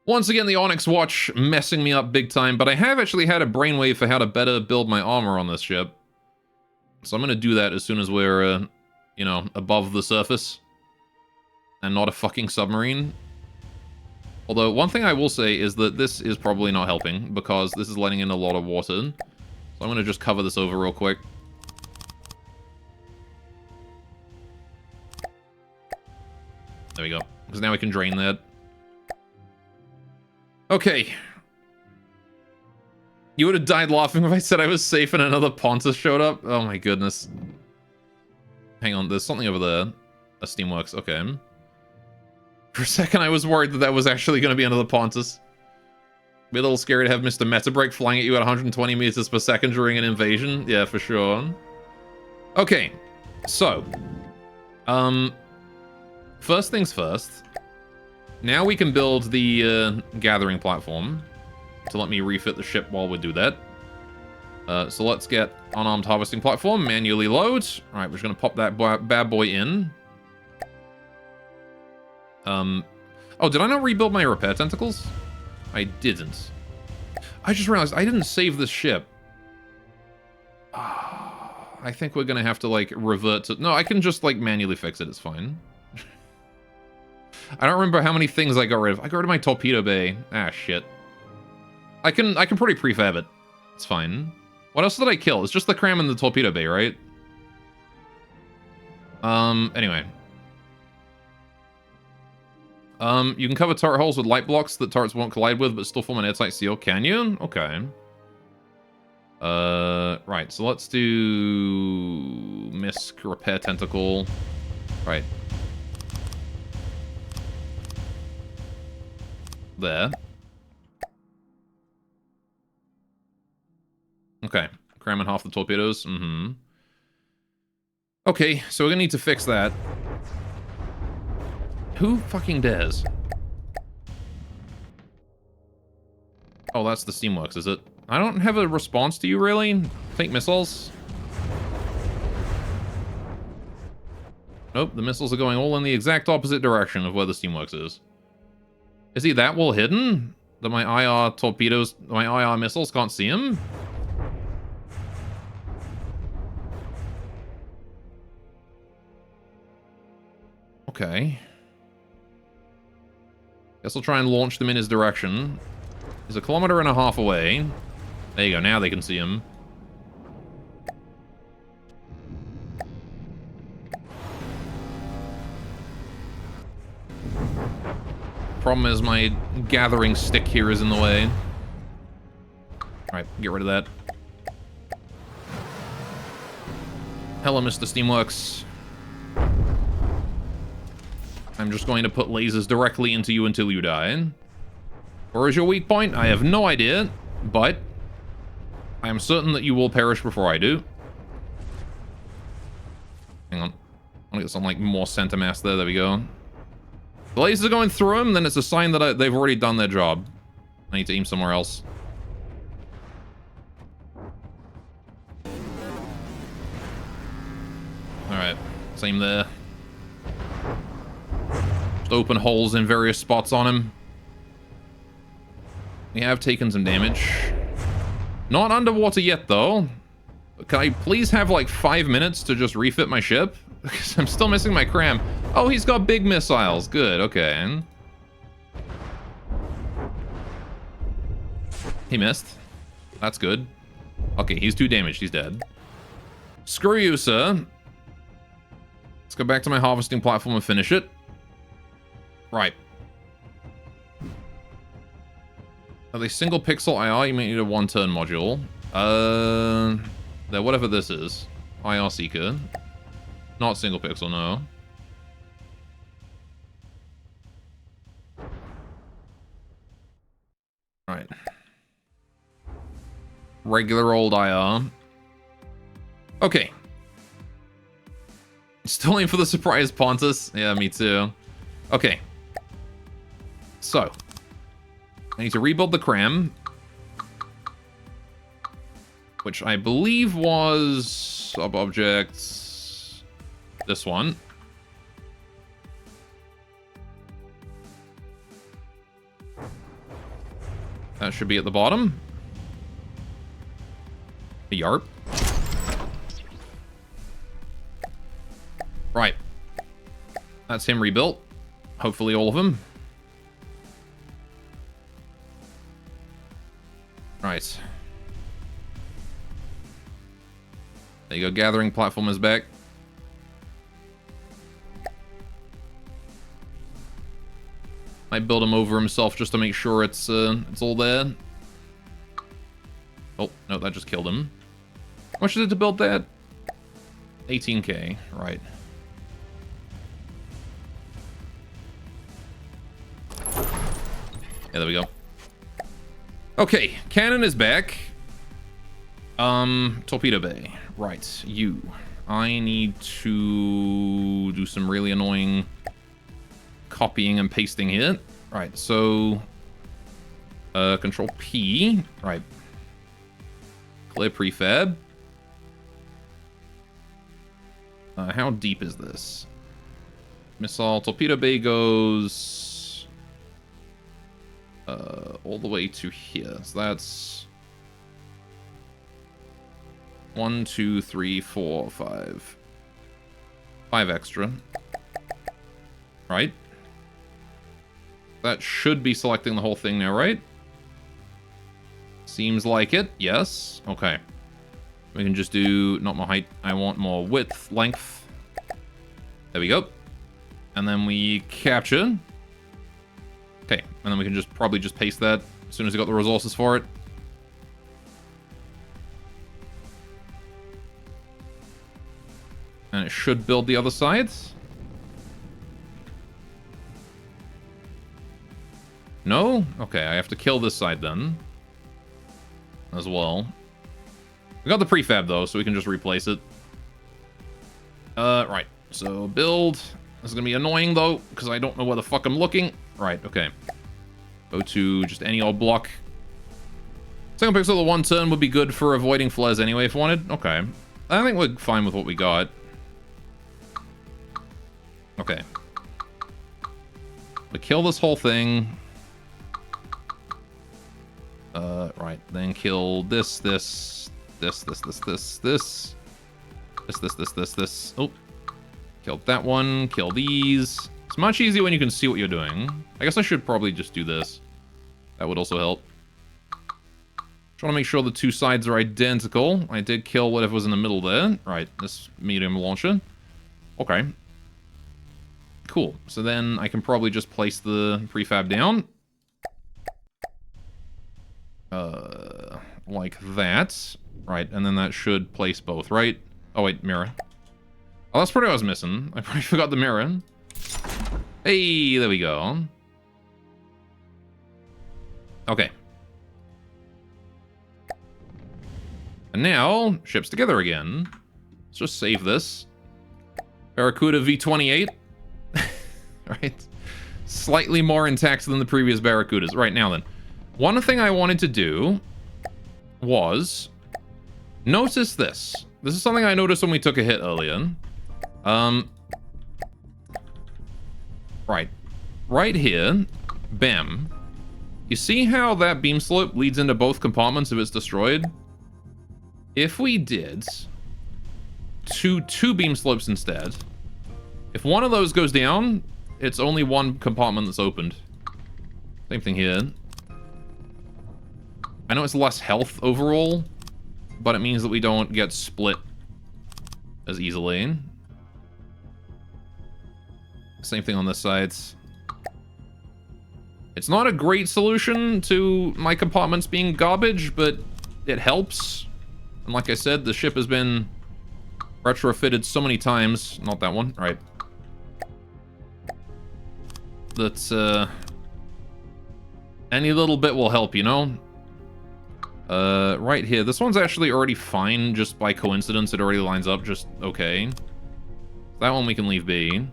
Once again, the Onyx Watch messing me up big time, but I have actually had a brainwave for how to better build my armor on this ship. So I'm gonna do that as soon as we're, you know, above the surface. And not a fucking submarine. Although, one thing I will say is that this is probably not helping, because this is letting in a lot of water. So I'm gonna just cover this over real quick. There we go. Because now we can drain that. Okay. You would have died laughing if I said I was safe and another Pontus showed up. Oh my goodness. Hang on, there's something over there. A Steamworks, okay. For a second I was worried that that was actually going to be another Pontus. Be a little scary to have Mr. Metabreak flying at you at 120 meters per second during an invasion. Yeah, for sure. Okay, so. First things first. Now we can build the gathering platform. So let me refit the ship while we do that. So let's get unarmed harvesting platform, manually load. All right, we're just gonna pop that bad boy in. Oh, did I not rebuild my repair tentacles? I didn't. I just realized I didn't save this ship. I think we're gonna have to, like, revert to... No, I can just, like, manually fix it. It's fine. I don't remember how many things I got rid of. I got rid of my torpedo bay. Ah, shit. I can pretty prefab it. It's fine. What else did I kill? It's just the cram and the torpedo bay, right? Anyway. You can cover turret holes with light blocks that turrets won't collide with, but still form an airtight seal. Can you? Okay. Right, so let's do... Misc, repair tentacle. Right. There. Okay, cramming half the torpedoes. Mm-hmm. Okay, so we're gonna need to fix that. Who fucking dares? Oh, that's the Steamworks, is it? I don't have a response to you, really? Fake missiles? Nope, the missiles are going all in the exact opposite direction of where the Steamworks is. Is he that well hidden? That my IR torpedoes, my IR missiles can't see him? Okay. Guess I'll try and launch them in his direction. He's 1.5 kilometers away. There you go, now they can see him. Problem is my gathering stick here is in the way. Alright, get rid of that. Hello, Mr. Steamworks. I'm just going to put lasers directly into you until you die. Where is your weak point? I have no idea, but I am certain that you will perish before I do. Hang on. I want to get some, like, more center mass there. There we go. The lasers are going through him, then it's a sign that they've already done their job. I need to aim somewhere else. Alright. Same there. Just open holes in various spots on him. We have taken some damage. Not underwater yet, though. Can I please have, like, 5 minutes to just refit my ship? Because I'm still missing my cram. Oh, he's got big missiles. Good, okay. He missed. That's good. Okay, he's 2 damaged. He's dead. Screw you, sir. Let's go back to my harvesting platform and finish it. Right. Are they single pixel IR? You may need a 1-turn module. Whatever this is. IR Seeker. Not single pixel, no. Alright. Regular old IR. Okay. Still aiming for the surprise Pontus. Yeah, me too. Okay. So. I need to rebuild the cram. Which I believe was sub-objects. This one. That should be at the bottom. Yarp. Right. That's him rebuilt. Hopefully all of them. Right. There you go, gathering platform is back. Might build him over himself just to make sure it's all there. Oh, no, that just killed him. How much is it to build that? 18k, right. Yeah, there we go. Okay, cannon is back. Torpedo Bay. Right, you. I need to do some really annoying copying and pasting here. Right, so Control P. Right. Clear prefab. How deep is this? Missile Torpedo Bay goes all the way to here. So that's 1, 2, 3, 4, 5. 5 extra. Right. That should be selecting the whole thing now, right? Seems like it. Yes. Okay. We can just do not more height. I want more width, length. There we go. And then we capture. Okay. And then we can just probably just paste that as soon as we got the resources for it. And it should build the other side. No? Okay, I have to kill this side then. As well. We got the prefab though, so we can just replace it. Right. So build. This is gonna be annoying though, because I don't know where the fuck I'm looking. Right, okay. Go to just any old block. Second pixel the 1 turn would be good for avoiding flares anyway if wanted. Okay. I think we're fine with what we got. Okay. We kill this whole thing. Right. Then kill this. Oh. Killed that one. Kill these. It's much easier when you can see what you're doing. I guess I should probably just do this. That would also help. Just want to make sure the two sides are identical. I did kill whatever was in the middle there. Right. This medium launcher. Okay. Cool. So then I can probably just place the prefab down. Like that. Right, and then that should place both, right? Oh, wait, mirror. Oh, that's probably what I was missing. I probably forgot the mirror. Hey, there we go. Okay. And now, ships together again. Let's just save this. Barracuda V28. Right? Slightly more intact than the previous Barracudas. Right, now then. One thing I wanted to do was notice this. This is something I noticed when we took a hit earlier. Right. Right here. Bam. You see how that beam slope leads into both compartments if it's destroyed? If we did two beam slopes instead, if one of those goes down, it's only one compartment that's opened. Same thing here. I know it's less health overall, but it means that we don't get split as easily. Same thing on this side. It's not a great solution to my compartments being garbage, but it helps. And like I said, the ship has been retrofitted so many times. Not that one, right. That, any little bit will help, you know? Right here. This one's actually already fine just by coincidence. It already lines up just okay. That one we can leave be.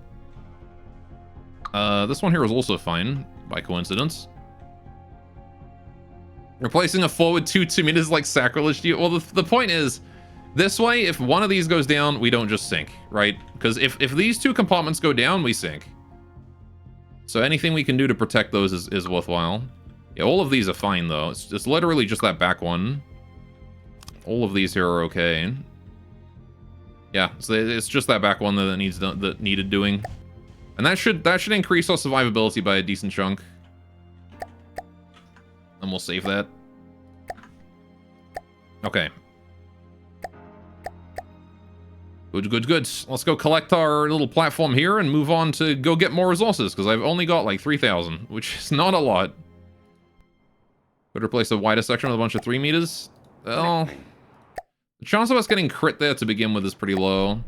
This one here is also fine by coincidence. Replacing a forward 2 to me is like sacrilege to you. Well, the point is, this way, if one of these goes down, we don't just sink, right? Because if these two compartments go down, we sink. So anything we can do to protect those is worthwhile. Yeah, all of these are fine, though. It's literally just that back one. All of these here are okay. Yeah, so it's just that back one that needed doing. And that should increase our survivability by a decent chunk. And we'll save that. Okay. Good, good, good. Let's go collect our little platform here and move on to go get more resources, because I've only got like 3,000, which is not a lot. Could replace a wider section with a bunch of 3 meters. Well, the chance of us getting crit there to begin with is pretty low.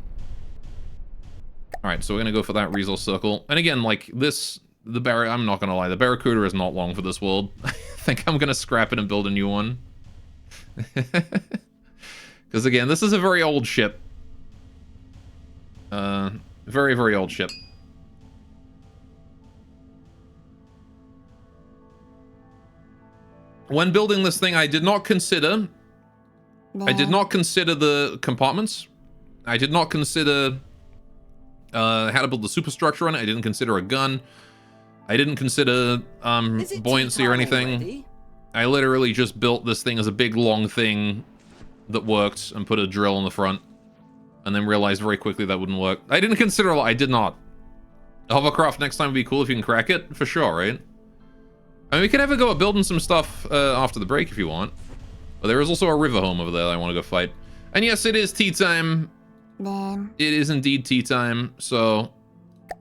Alright, so we're gonna go for that resource circle. And again, like, I'm not gonna lie, the Barracuda is not long for this world. I think I'm gonna scrap it and build a new one. Because again, this is a very old ship. Very, very old ship. When building this thing, I did not consider the compartments. I did not consider how to build the superstructure on it. I didn't consider a gun. I didn't consider buoyancy or anything. Already? I literally just built this thing as a big long thing that worked and put a drill in the front, and then realized very quickly that wouldn't work. I didn't consider a lot. I did not. Hovercraft next time would be cool if you can crack it, for sure, right? I mean, we could have a go at building some stuff after the break if you want. But there is also a river home over there that I want to go fight. And yes, it is tea time. Then. It is indeed tea time, so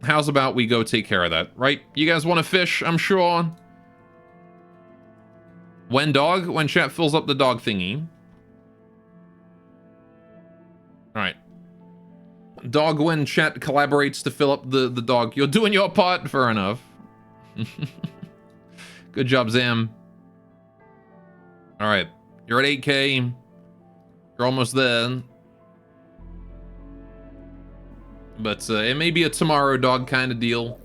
how's about we go take care of that, right? You guys want to fish, I'm sure. When chat fills up the dog thingy. Alright. Dog when chat collaborates to fill up the dog. You're doing your part, fair enough. Good job, Zam. Alright. You're at 8K. You're almost there. But it may be a tomorrow dog kind of deal.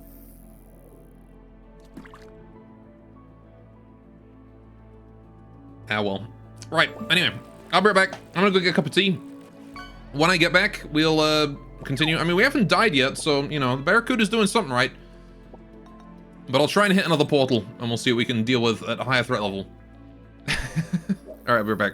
Ah, well. Right, anyway. I'll be right back. I'm gonna go get a cup of tea. When I get back, we'll continue. I mean, we haven't died yet, so, you know, the Barracuda's doing something right. But I'll try and hit another portal, and we'll see what we can deal with at a higher threat level. Alright, we're back.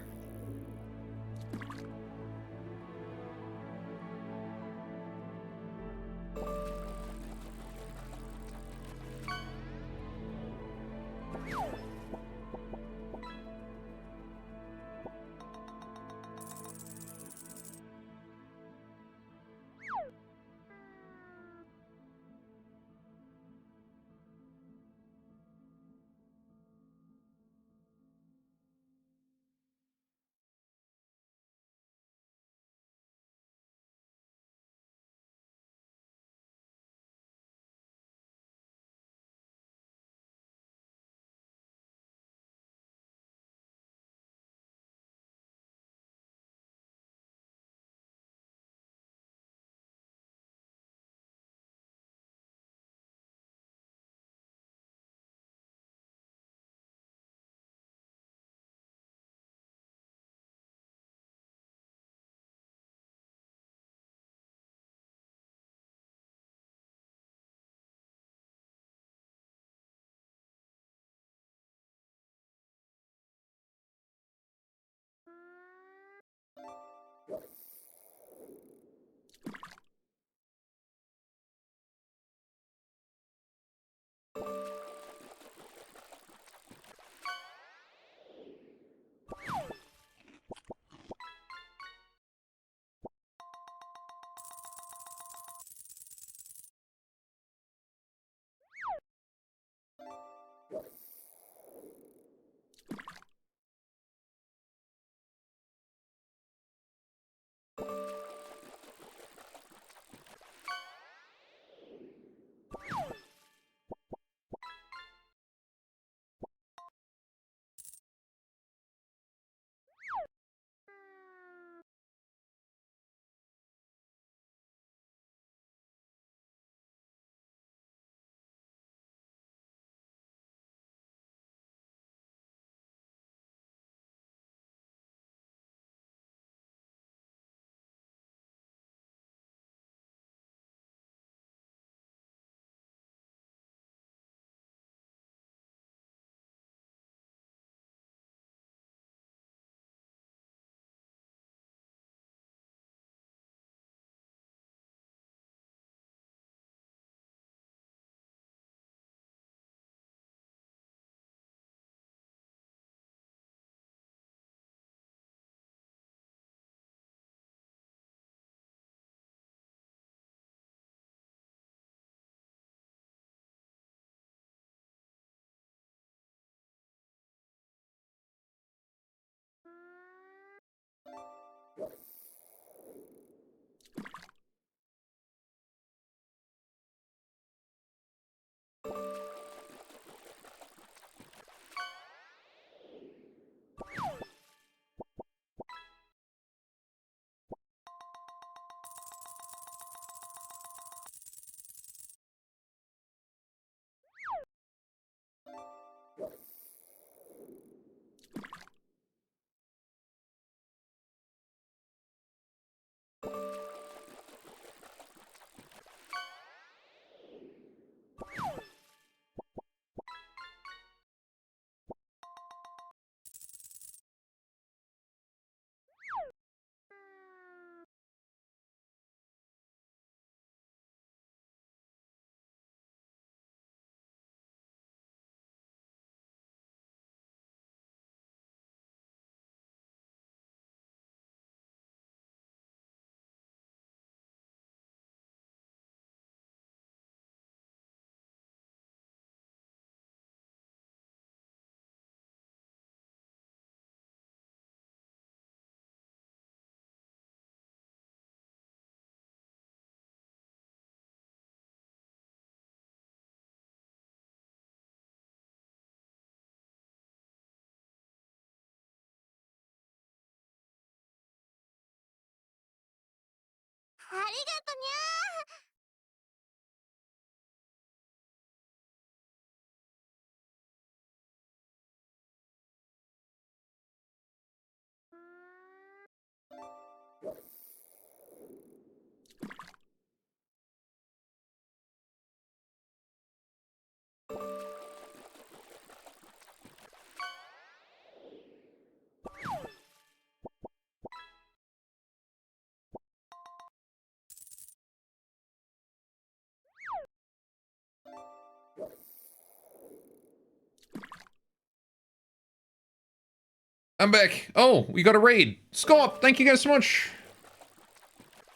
I'm back. Oh, we got a raid. Scorp, thank you guys so much.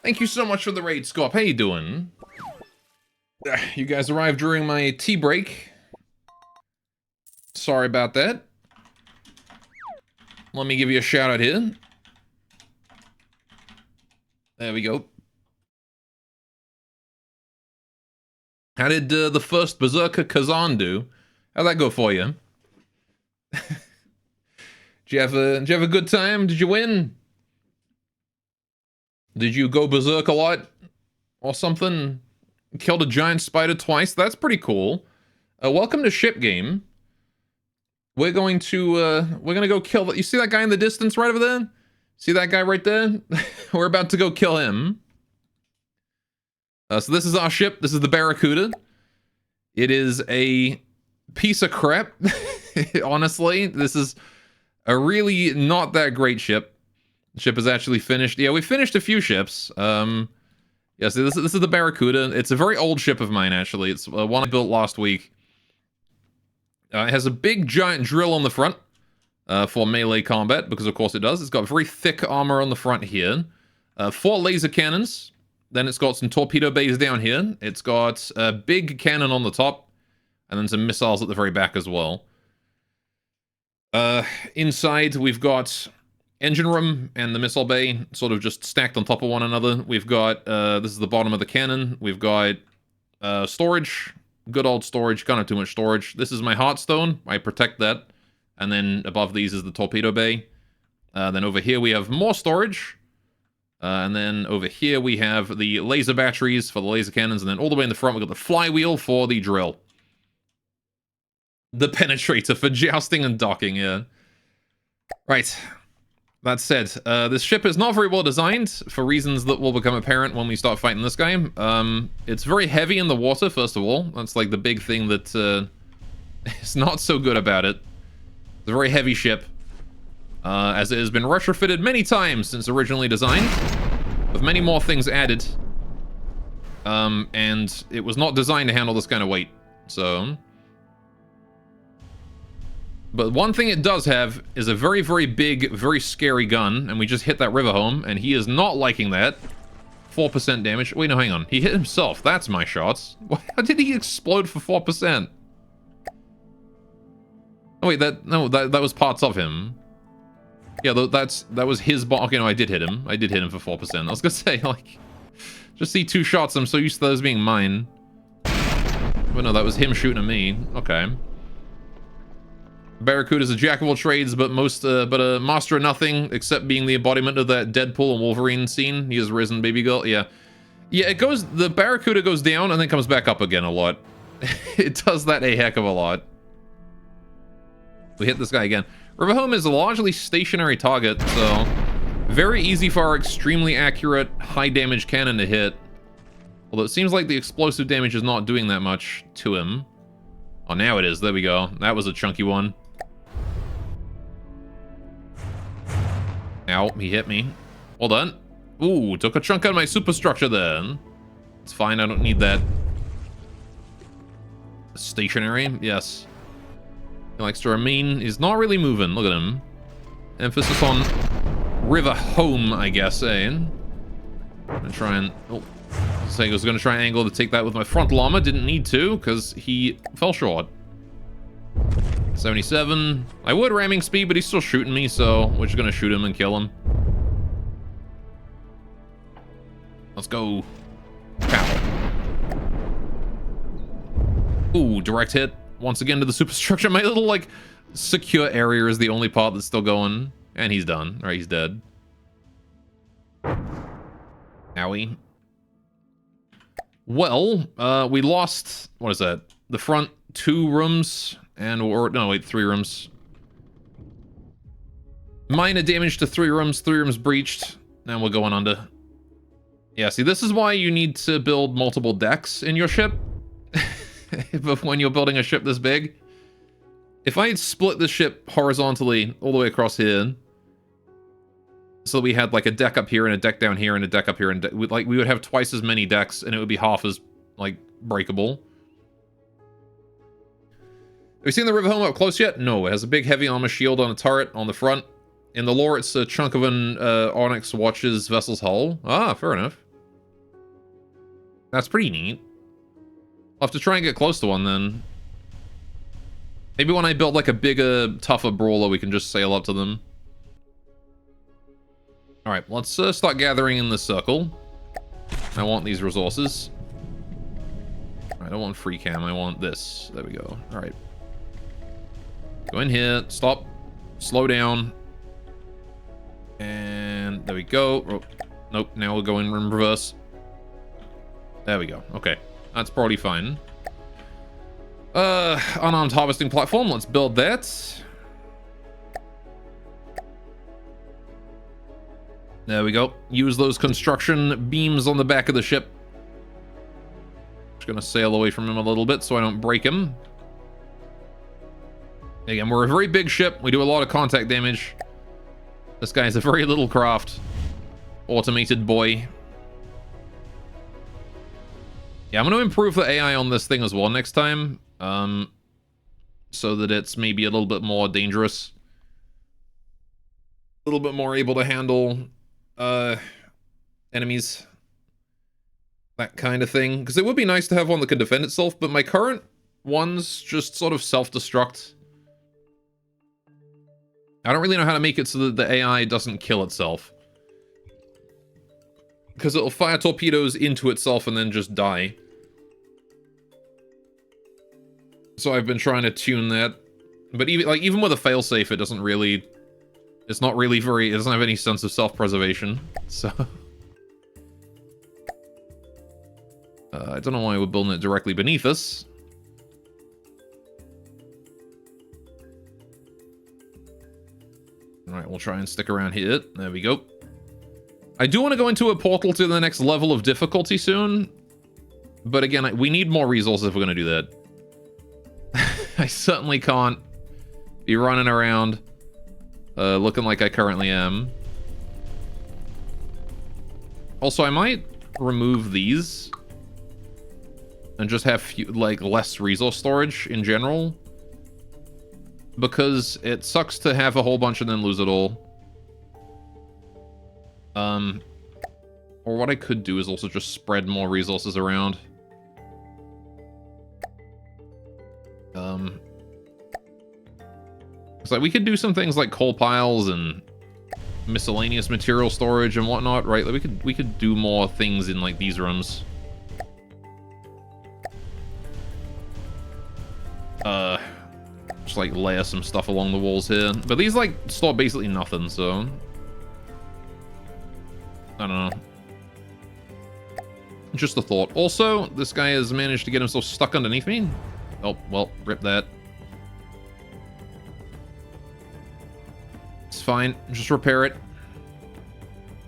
Thank you so much for the raid, Scorp. How you doing? You guys arrived during my tea break. Sorry about that. Let me give you a shout out here. There we go. How did the first Berserker Kazan do? How'd that go for you? Did you have a good time? Did you win? Did you go berserk a lot? Or something? Killed a giant spider twice? That's pretty cool. Welcome to Ship Game. We're going to go kill... You see that guy in the distance right over there? See that guy right there? We're about to go kill him. So this is our ship. This is the Barracuda. It is a piece of crap. Honestly, this is a really not that great ship. The ship is actually finished. Yeah, we finished a few ships. Yeah, so this is the Barracuda. It's a very old ship of mine, actually. It's one I built last week. It has a big giant drill on the front for melee combat, because of course it does. It's got very thick armor on the front here. 4 laser cannons. Then it's got some torpedo bays down here. It's got a big cannon on the top, and then some missiles at the very back as well. Inside, we've got engine room and the missile bay sort of just stacked on top of one another. We've got, this is the bottom of the cannon. We've got storage, good old storage, kind of too much storage. This is my Hearthstone. I protect that. And then above these is the torpedo bay. Then over here we have more storage. And then over here we have the laser batteries for the laser cannons. And then all the way in the front, we've got the flywheel for the drill. The penetrator for jousting and docking, yeah. Right. That said, this ship is not very well designed for reasons that will become apparent when we start fighting this guy. It's very heavy in the water, first of all. That's like the big thing that is not so good about it. It's a very heavy ship. As it has been retrofitted many times since originally designed, with many more things added. And it was not designed to handle this kind of weight. So... But one thing it does have is a very, very big, very scary gun. And we just hit that river home, and he is not liking that. 4% damage. Wait, no, hang on. He hit himself. That's my shots. How did he explode for 4%? Oh, wait, that was parts of him. Yeah, that was his bomb. Okay, no, I did hit him. I did hit him for 4%. I was gonna say, like... Just see 2 shots. I'm so used to those being mine. But no, that was him shooting at me. Okay. Barracuda's a jack of all trades, but a master of nothing, except being the embodiment of that Deadpool and Wolverine scene. He has risen, baby girl. Yeah. Yeah, it goes... The Barracuda goes down and then comes back up again a lot. It does that a heck of a lot. We hit this guy again. Riverhome is a largely stationary target, so... Very easy for our extremely accurate, high-damage cannon to hit. Although it seems like the explosive damage is not doing that much to him. Oh, now it is. There we go. That was a chunky one. Ow, he hit me. Hold on. Ooh, took a chunk out of my superstructure then. It's fine, I don't need that. Stationary, yes. He likes to remain. He's not really moving, look at him. Emphasis on river home, I guess, eh? I'm gonna try and... Oh, I was gonna try and angle to take that with my frontal armor. Didn't need to, because he fell short. 77. I would ramming speed, but he's still shooting me, so we're just gonna shoot him and kill him. Let's go. Pow. Ooh, direct hit. Once again to the superstructure. My little, like, secure area is the only part that's still going. And he's done. Right, he's dead. Owie. Well, we lost, what is that? The front 2 rooms, or no, wait, 3 rooms. Minor damage to 3 rooms breached. Now we're going under. Yeah, see, this is why you need to build multiple decks in your ship. But when you're building a ship this big. If I had split the ship horizontally all the way across here, so we had like a deck up here and a deck down here and a deck up here, and we would have twice as many decks and it would be half as like breakable. Have you seen the River Home up close yet? No, it has a big heavy armor shield on a turret on the front. In the lore, it's a chunk of an Onyx Watch's vessel's hull. Ah, fair enough. That's pretty neat. I'll have to try and get close to one then. Maybe when I build like a bigger, tougher brawler, we can just sail up to them. Alright, let's start gathering in the circle. I want these resources. I don't want free cam, I want this. There we go. Alright. Go in here, stop, slow down. And there we go. Oh, nope, now we'll go in reverse. There we go. Okay, that's probably fine. Unarmed harvesting platform, let's build that. There we go. Use those construction beams on the back of the ship. Just gonna sail away from him a little bit so I don't break him. Again, we're a very big ship. We do a lot of contact damage. This guy is a very little craft. Automated boy. Yeah, I'm going to improve the AI on this thing as well next time. So that it's maybe a little bit more dangerous. A little bit more able to handle enemies. That kind of thing. Because it would be nice to have one that could defend itself, but my current ones just sort of self-destruct. I don't really know how to make it so that the AI doesn't kill itself. Because it'll fire torpedoes into itself and then just die. So I've been trying to tune that. But even with a failsafe, it doesn't really... It's not really very... It doesn't have any sense of self-preservation. So... I don't know why we're building it directly beneath us. Alright, we'll try and stick around here. There we go. I do want to go into a portal to the next level of difficulty soon. But again, we need more resources if we're going to do that. I certainly can't be running around looking like I currently am. Also, I might remove these and just have less resource storage in general. Because it sucks to have a whole bunch and then lose it all. Or what I could do is also just spread more resources around. So we could do some things like coal piles and miscellaneous material storage and whatnot, right? Like we could do more things in like these rooms. Just like layer some stuff along the walls here. But these like store basically nothing, so I don't know. Just a thought. Also, this guy has managed to get himself stuck underneath me. Oh, well, rip that. It's fine. Just repair it.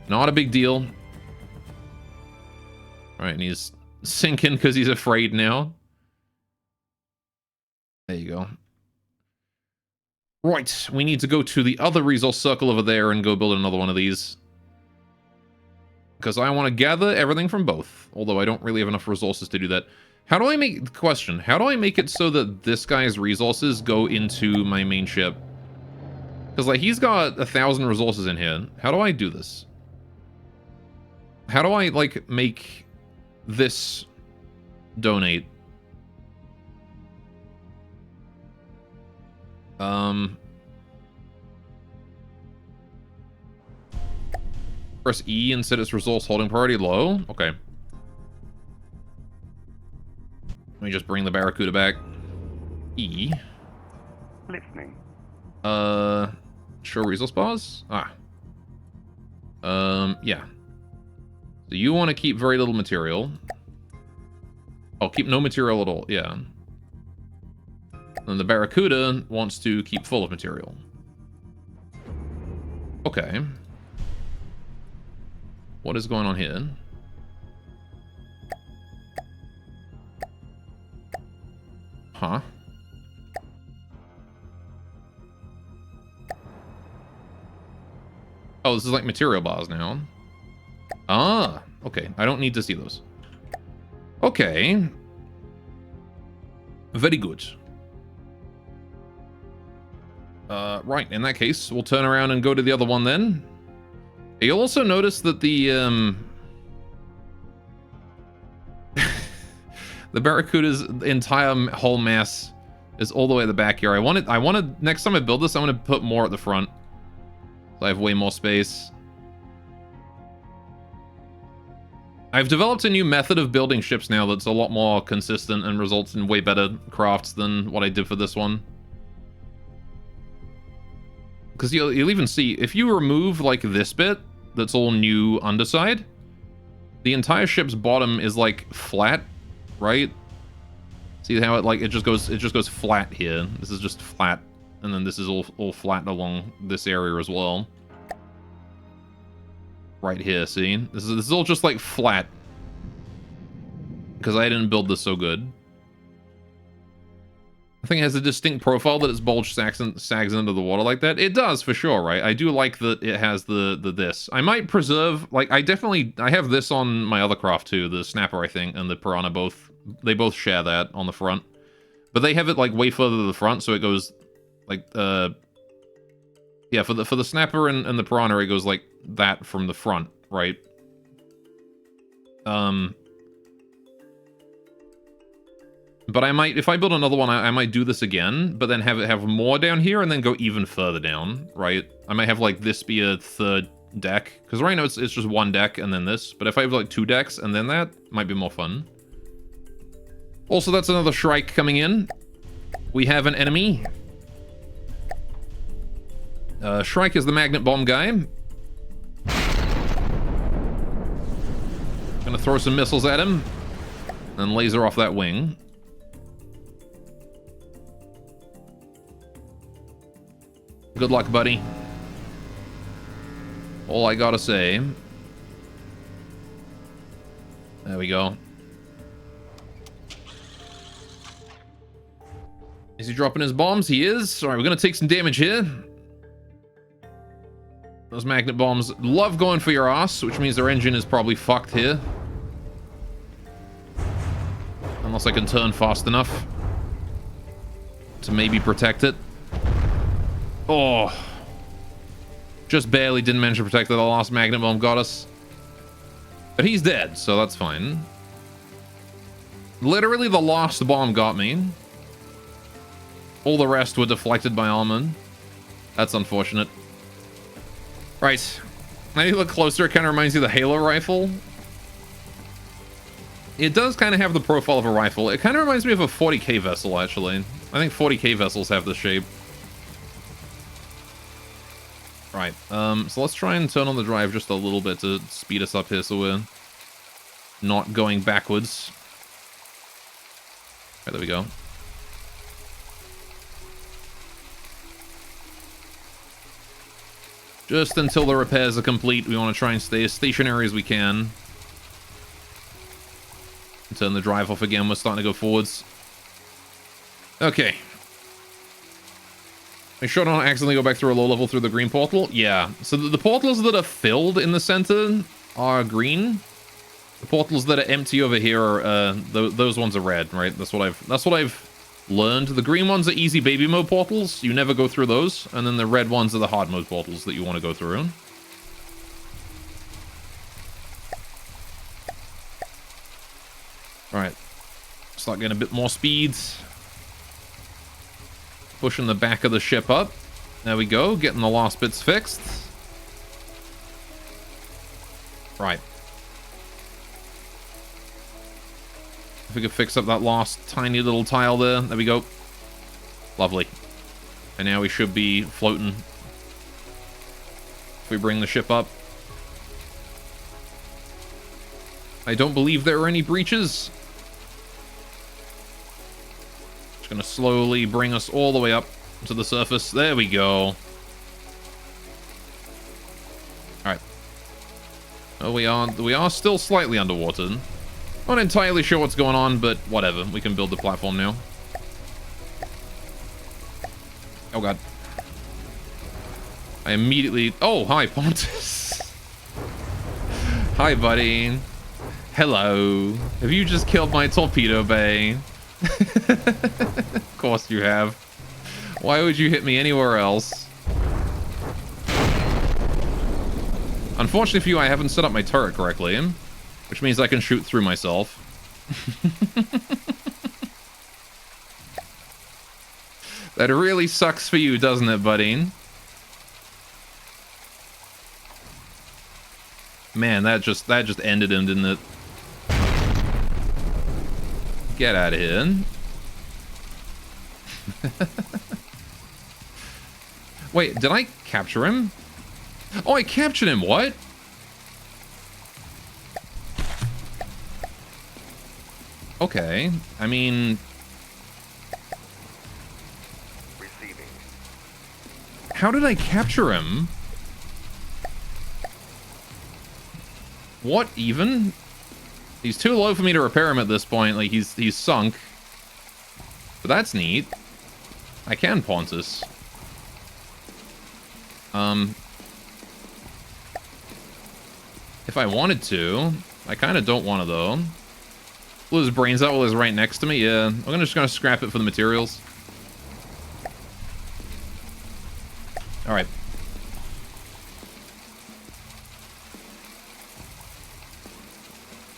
Not a big deal. Alright, and he's sinking because he's afraid now. There you go. Right, we need to go to the other resource circle over there and go build another one of these. Because I want to gather everything from both. Although I don't really have enough resources to do that. How do I make... The question. How do I make it so that this guy's resources go into my main ship? Because, like, he's got 1,000 resources in here. How do I do this? How do I, like, make this donate? Press E and set its resource holding priority low. Okay. Let me just bring the Barracuda back. E. Listening. Show resource bars? Ah. Yeah. So you want to keep very little material. Oh, keep no material at all. Yeah. And the Barracuda wants to keep full of material. Okay. What is going on here? Huh? Oh, this is like material bars now. Ah, okay. I don't need to see those. Okay. Very good. Right, in that case, we'll turn around and go to the other one then. You'll also notice that the the Barracuda's entire whole mass is all the way at the back here. I wanted next time I build this, I want to put more at the front. So I have way more space. I've developed a new method of building ships now that's a lot more consistent and results in way better crafts than what I did for this one. Because you'll even see, if you remove like this bit, that's all new underside, the entire ship's bottom is like flat, right? See how it just goes flat here. This is just flat, and then this is all flat along this area as well. Right here, see? This is all just like flat. Because I didn't build this so good. I think it has a distinct profile that its bulge sags into the water like that. It does, for sure, right? I do like that it has the this. I might preserve, like, I have this on my other craft too, the Snapper, I think, and the Piranha they both share that on the front. But they have it, like, way further to the front, so it goes, like, yeah, for the Snapper and the Piranha, it goes like that from the front, right? But I might, if I build another one, I might do this again, but then have it have more down here and then go even further down, right? I might have like this be a third deck, because right now it's just one deck and then this, but if I have like 2 decks and then that, might be more fun. Also, that's another Shrike coming in. We have an enemy. Shrike is the magnet bomb guy. Gonna throw some missiles at him and laser off that wing. Good luck, buddy. All I gotta say. There we go. Is he dropping his bombs? He is. Alright, we're gonna take some damage here. Those magnet bombs love going for your ass, which means their engine is probably fucked here. Unless I can turn fast enough to maybe protect it. Oh. Just barely didn't manage to protect it. The last magnet bomb got us. But he's dead, so that's fine. Literally the last bomb got me. All the rest were deflected by Almond. That's unfortunate. Right. Now you look closer, it kind of reminds you of the Halo rifle. It does kind of have the profile of a rifle. It kind of reminds me of a 40k vessel, actually. I think 40k vessels have this shape. Right, so let's try and turn on the drive just a little bit to speed us up here so we're not going backwards. Right, there we go. Just until the repairs are complete, we want to try and stay as stationary as we can. Turn the drive off again, we're starting to go forwards. Okay. Make sure not accidentally go back through a low level through the green portal. Yeah, so the portals that are filled in the center are green. The portals that are empty over here are those ones are red, right? That's what I've learned. The green ones are easy baby mode portals. You never go through those, and then the red ones are the hard mode portals that you want to go through. All right, start getting a bit more speed. Pushing the back of the ship up. There we go, getting the last bits fixed. Right. If we could fix up that last tiny little tile there. There we go. Lovely. And now we should be floating. If we bring the ship up. I don't believe there are any breaches. Just gonna slowly bring us all the way up to the surface. There we go. Alright. Oh, we are still slightly underwater. Not entirely sure what's going on, but whatever. We can build the platform now. Oh god. I immediately... Oh, hi, Pontus. Hi, buddy. Hello. Have you just killed my torpedo bay? Of course you have. Why would you hit me anywhere else? Unfortunately for you, I haven't set up my turret correctly, which means I can shoot through myself. That really sucks for you, doesn't it, buddy? Man, that just ended him, didn't it? Get out of here. Wait, did I capture him? Oh, I captured him. What? Okay. I mean... Receiving. How did I capture him? What even? He's too low for me to repair him at this point. Like, he's sunk. But that's neat. I can Pontus. If I wanted to. I kind of don't want to, though. Blew his brains out while he's right next to me. Yeah, I'm just gonna scrap it for the materials. Alright.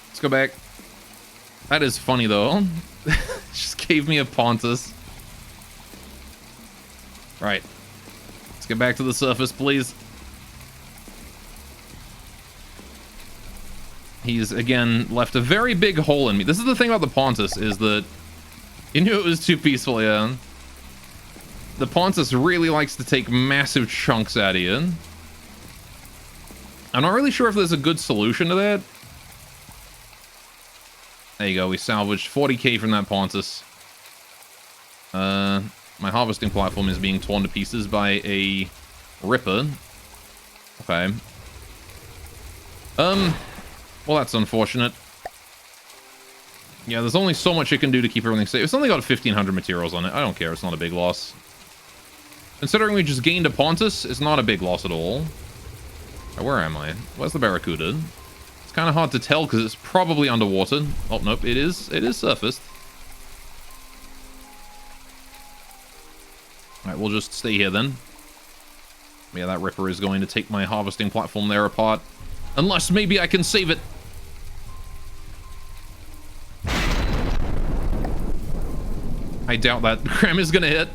Let's go back. That is funny, though. Just gave me a Pontus. Right. Let's get back to the surface, please. He's, again, left a very big hole in me. This is the thing about the Pontus, is that... You knew it was too peaceful, yeah. The Pontus really likes to take massive chunks out of you. I'm not really sure if there's a good solution to that. There you go, we salvaged 40k from that Pontus. My harvesting platform is being torn to pieces by a Ripper. Okay. Well, that's unfortunate. Yeah, there's only so much it can do to keep everything safe. It's only got 1,500 materials on it. I don't care, it's not a big loss. Considering we just gained a Pontus, it's not a big loss at all. Right, where am I? Where's the Barracuda? It's kind of hard to tell because it's probably underwater. Oh, nope, it is surfaced. Alright, we'll just stay here then. Yeah, that Ripper is going to take my harvesting platform there apart. Unless maybe I can save it. I doubt that Cram is gonna hit.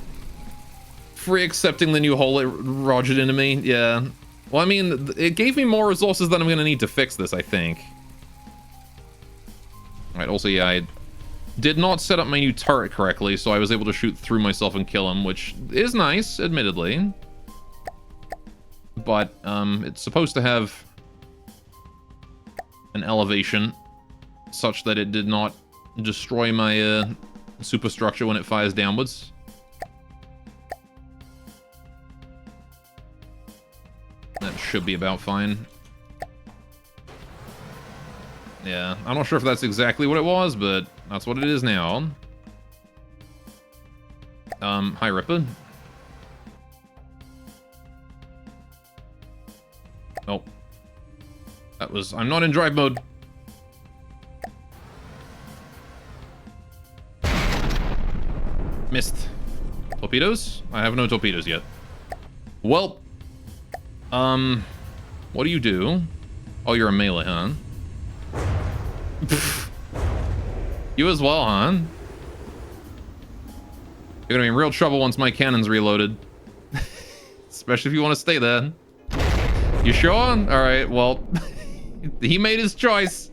Free accepting the new hole it rogered into me. Yeah. Well, I mean, it gave me more resources than I'm gonna need to fix this, I think. Alright, also, yeah, I did not set up my new turret correctly, so I was able to shoot through myself and kill him, which is nice, admittedly. But, it's supposed to have an elevation such that it did not destroy my, superstructure when it fires downwards. That should be about fine. Yeah, I'm not sure if that's exactly what it was, but that's what it is now. Hi, Ripper. Oh. That was... I'm not in drive mode. Missed. Torpedoes? I have no torpedoes yet. Well. What do you do? Oh, you're a melee, huh? You as well, huh? You're gonna be in real trouble once my cannon's reloaded. Especially if you want to stay there. You sure? Alright, well... he made his choice.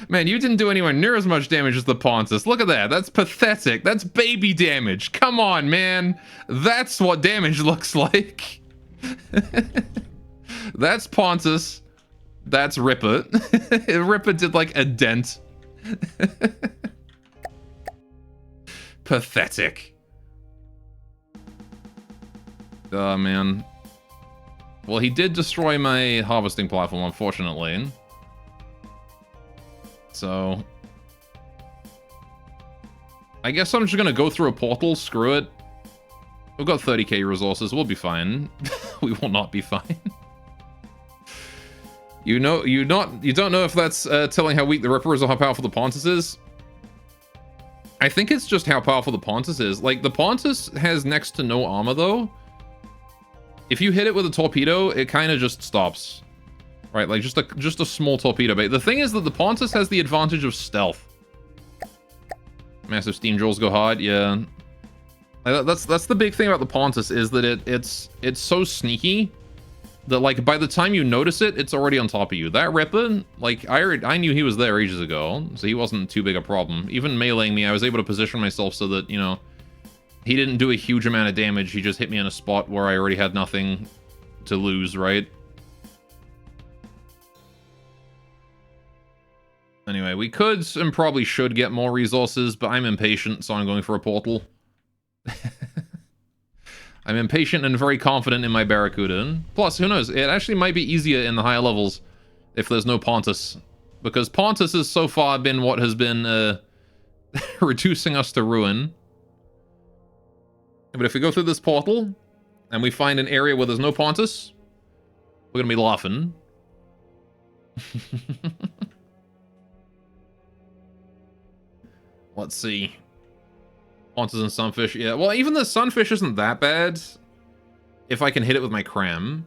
Man, you didn't do anywhere near as much damage as the Pontus. Look at that. That's pathetic. That's baby damage. Come on, man. That's what damage looks like. That's Pontus. That's Ripper. Ripper did like a dent. Pathetic. Oh, man. Well, he did destroy my harvesting platform, unfortunately. So... I guess I'm just gonna go through a portal, screw it. We've got 30k resources, we'll be fine. We will not be fine. You don't know if that's telling how weak the Ripper is or how powerful the Pontus is? I think it's just how powerful the Pontus is. Like, the Pontus has next to no armor, though. If you hit it with a torpedo, it kind of just stops. Right, like, just a small torpedo bait. The thing is that the Pontus has the advantage of stealth. Massive steam jewels go hard, yeah. That's the big thing about the Pontus, is that it's so sneaky that, like, by the time you notice it, it's already on top of you. That Ripper, like, I knew he was there ages ago, so he wasn't too big a problem. Even meleeing me, I was able to position myself so that, you know, he didn't do a huge amount of damage. He just hit me in a spot where I already had nothing to lose, right? Anyway, we could and probably should get more resources, but I'm impatient, so I'm going for a portal. I'm impatient and very confident in my Barracuda. Plus, who knows, it actually might be easier in the higher levels if there's no Pontus. Because Pontus has so far been what has been reducing us to ruin. But if we go through this portal, and we find an area where there's no Pontus, we're gonna be laughing. Let's see. Pontus and Sunfish. Yeah, well, even the Sunfish isn't that bad if I can hit it with my Cram.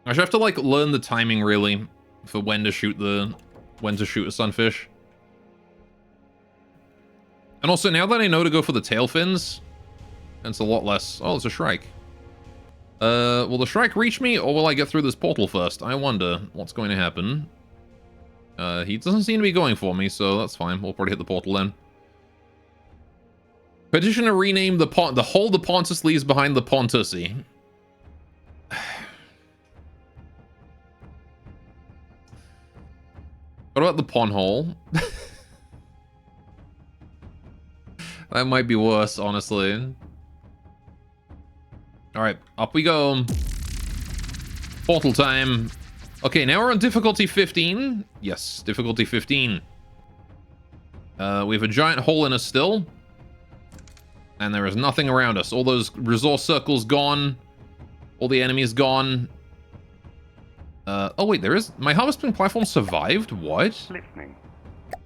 I should have to, like, learn the timing, really, for when to shoot a Sunfish. And also, now that I know to go for the tail fins, it's a lot less... Oh, it's a Shrike. Will the Shrike reach me, or will I get through this portal first? I wonder what's going to happen. He doesn't seem to be going for me, so that's fine. We'll probably hit the portal then. Petition to rename the hole the Pontus leaves behind the Pontusi. What about the pond hole? That might be worse, honestly. Alright, up we go. Portal time. Okay, now we're on difficulty 15. Yes, difficulty 15. We have a giant hole in us still. And there is nothing around us. All those resource circles gone. All the enemies gone. Oh wait, there is... My harvesting platform survived? What? Listening.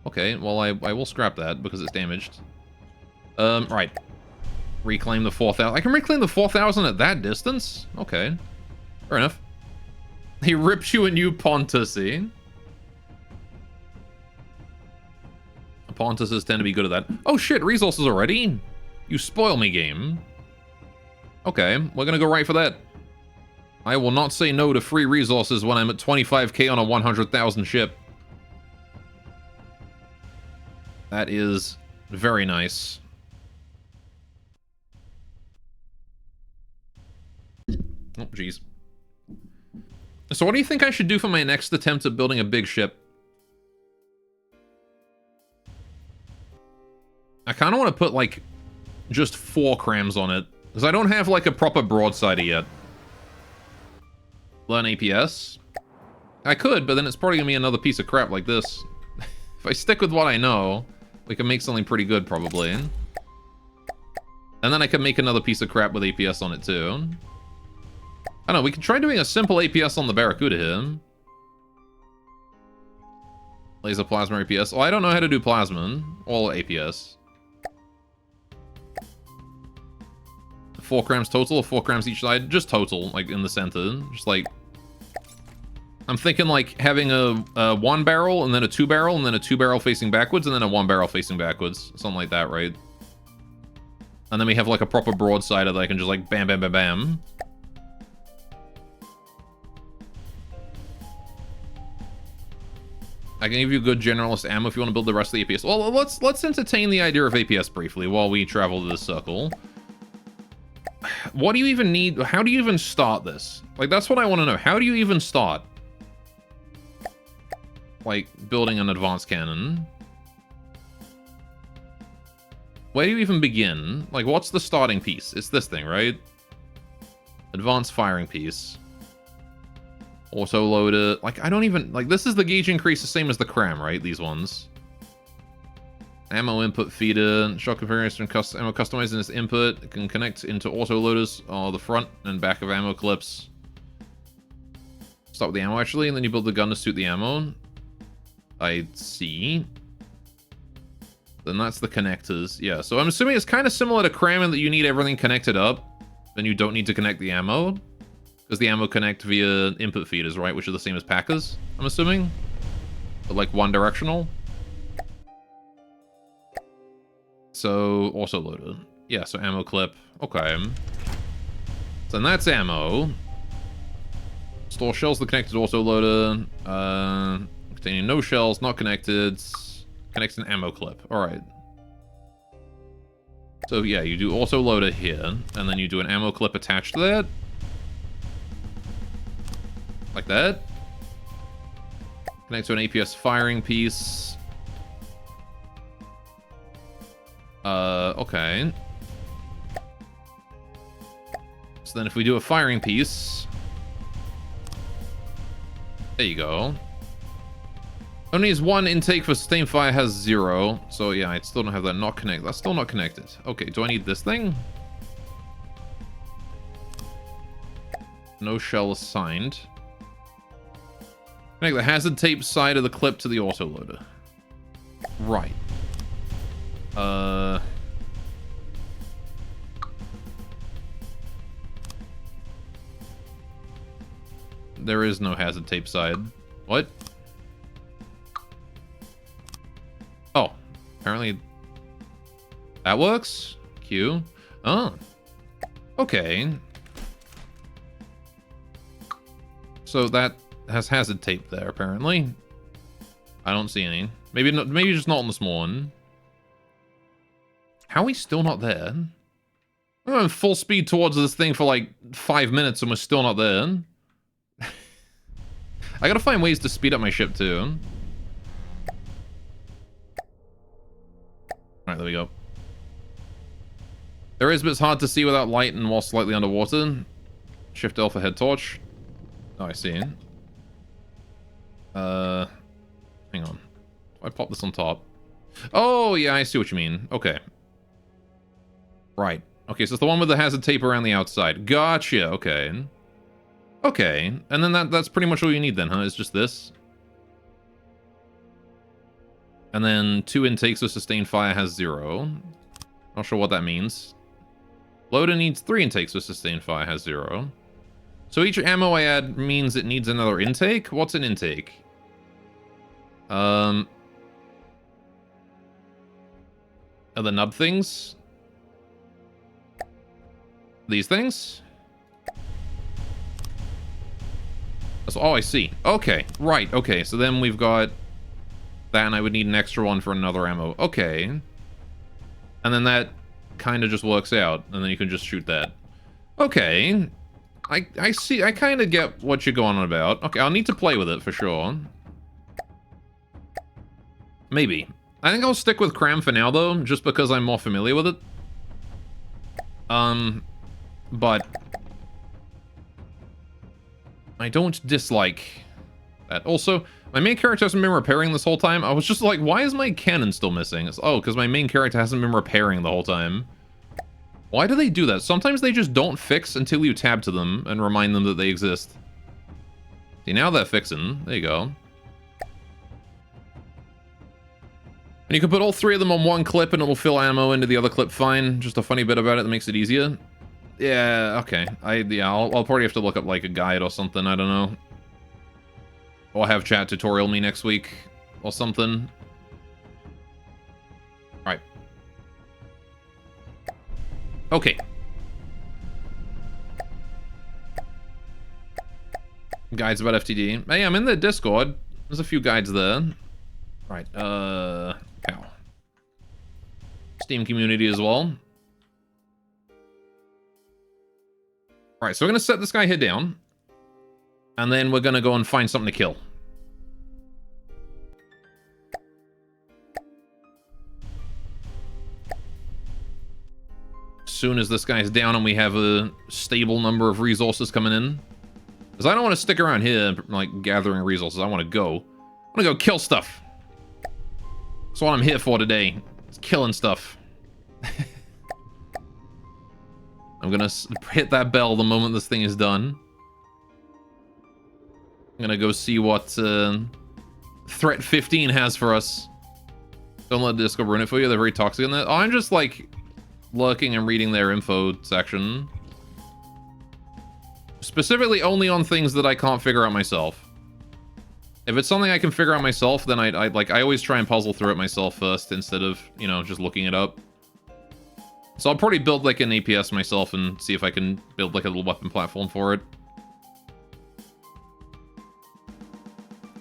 Okay, well I will scrap that because it's damaged. Right. Reclaim the 4,000. I can reclaim the 4,000 at that distance? Okay. Fair enough. He ripped you a new Pontusi. Pontuses tend to be good at that. Oh shit, resources already? You spoil me, game. Okay, we're gonna go right for that. I will not say no to free resources when I'm at 25k on a 100,000 ship. That is very nice. Oh, jeez. So what do you think I should do for my next attempt at building a big ship? I kind of want to put, like, just 4 crams on it. Because I don't have, like, a proper broadsider yet. Learn APS? I could, but then it's probably going to be another piece of crap like this. If I stick with what I know, we can make something pretty good, probably. And then I can make another piece of crap with APS on it, too. I don't know, we can try doing a simple APS on the Barracuda here. Laser plasma APS. Oh, I don't know how to do plasma. Or APS. 4 grams total or 4 grams each side? Just total, like in the center. Just like... I'm thinking like having a 1 barrel and then a 2 barrel and then a 2 barrel facing backwards and then a 1 barrel facing backwards. Something like that, right? And then we have like a proper broadside that I can just like bam, bam, bam, bam. I can give you good generalist ammo if you want to build the rest of the APS. Well, let's entertain the idea of APS briefly while we travel to this circle. What do you even need? How do you even start this? Like, that's what I want to know. How do you even start? Like, building an advanced cannon. where do you even begin? Like, what's the starting piece? It's this thing, right? Advanced firing piece. Auto loader. Like, I don't even... Like, this is the gauge increase the same as the cram, right? These ones. Ammo input feeder. Shot configuration ammo customizing this input. It can connect into auto loaders or the front and back of ammo clips. Start with the ammo, actually, and then you build the gun to suit the ammo. I see. Then that's the connectors. Yeah, so I'm assuming it's kind of similar to cramming that you need everything connected up. Then you don't need to connect the ammo. Because the ammo connect via input feeders, right? Which are the same as packers, I'm assuming. But like one directional. So, also loader. Yeah, so ammo clip. Okay. So then that's ammo. Store shells, the connected auto loader. Containing no shells, not connected. Connects an ammo clip. Alright. So yeah, you do auto loader here, and then you do an ammo clip attached to that. Like that. Connect to an APS firing piece. Okay. So then if we do a firing piece... There you go. Only needs one intake for sustained fire, has 0. So yeah, I still don't have that not connected. That's still not connected. Okay, do I need this thing? No shell assigned. Connect the hazard tape side of the clip to the autoloader. Right. There is no hazard tape side. What? Oh, apparently that works. Q. Oh, okay. So that has hazard tape there. Apparently, I don't see any. Maybe not. Maybe just not on the small one. How are we still not there? I'm going full speed towards this thing for like 5 minutes and we're still not there. I gotta find ways to speed up my ship too. Alright, there we go. There is, but it's hard to see without light and while slightly underwater. Shift L for head torch. Oh, I see. Hang on. I pop this on top. Oh, yeah, I see what you mean. Okay. Right. Okay, so it's the one with the hazard tape around the outside. Gotcha. Okay. Okay. And then that's pretty much all you need then, huh? It's just this. And then 2 intakes of sustained fire has 0. Not sure what that means. Loader needs 3 intakes of sustained fire has 0. So each ammo I add means it needs another intake? What's an intake? Are the nub things? These things? So, oh, I see. Okay, right, okay. So then we've got that, and I would need an extra one for another ammo. Okay. And then that kind of just works out, and then you can just shoot that. Okay. I see. I kind of get what you're going on about. Okay, I'll need to play with it for sure. Maybe. I think I'll stick with cram for now, though, just because I'm more familiar with it. But I don't dislike that. Also, my main character hasn't been repairing this whole time. I was just like, why is my cannon still missing? It's, oh, because my main character hasn't been repairing the whole time. Why do they do that? Sometimes they just don't fix until you tab to them and remind them that they exist. See, now they're fixing. There you go. And you can put all 3 of them on one clip and it'll fill ammo into the other clip fine. Just a funny bit about it that makes it easier. Yeah, okay. I'll probably have to look up like a guide or something. I don't know. Or have chat tutorial me next week or something. Alright. Okay. Guides about FTD. Hey, I'm in the Discord. There's a few guides there. Right, cow. Steam community as well. Alright, so we're gonna set this guy here down. And then we're gonna go and find something to kill. soon as this guy's down and we have a stable number of resources coming in. Because I don't want to stick around here, like, gathering resources. I want to go. I want to go kill stuff. That's what I'm here for today. It's killing stuff. I'm gonna hit that bell the moment this thing is done. I'm gonna go see what Threat 15 has for us. Don't let Disco ruin it for you. They're very toxic in that. Oh, I'm just, like, lurking and reading their info section. Specifically only on things that I can't figure out myself. If it's something I can figure out myself, then I always try and puzzle through it myself first instead of, you know, just looking it up. So I'll probably build like an APS myself and see if I can build like a little weapon platform for it.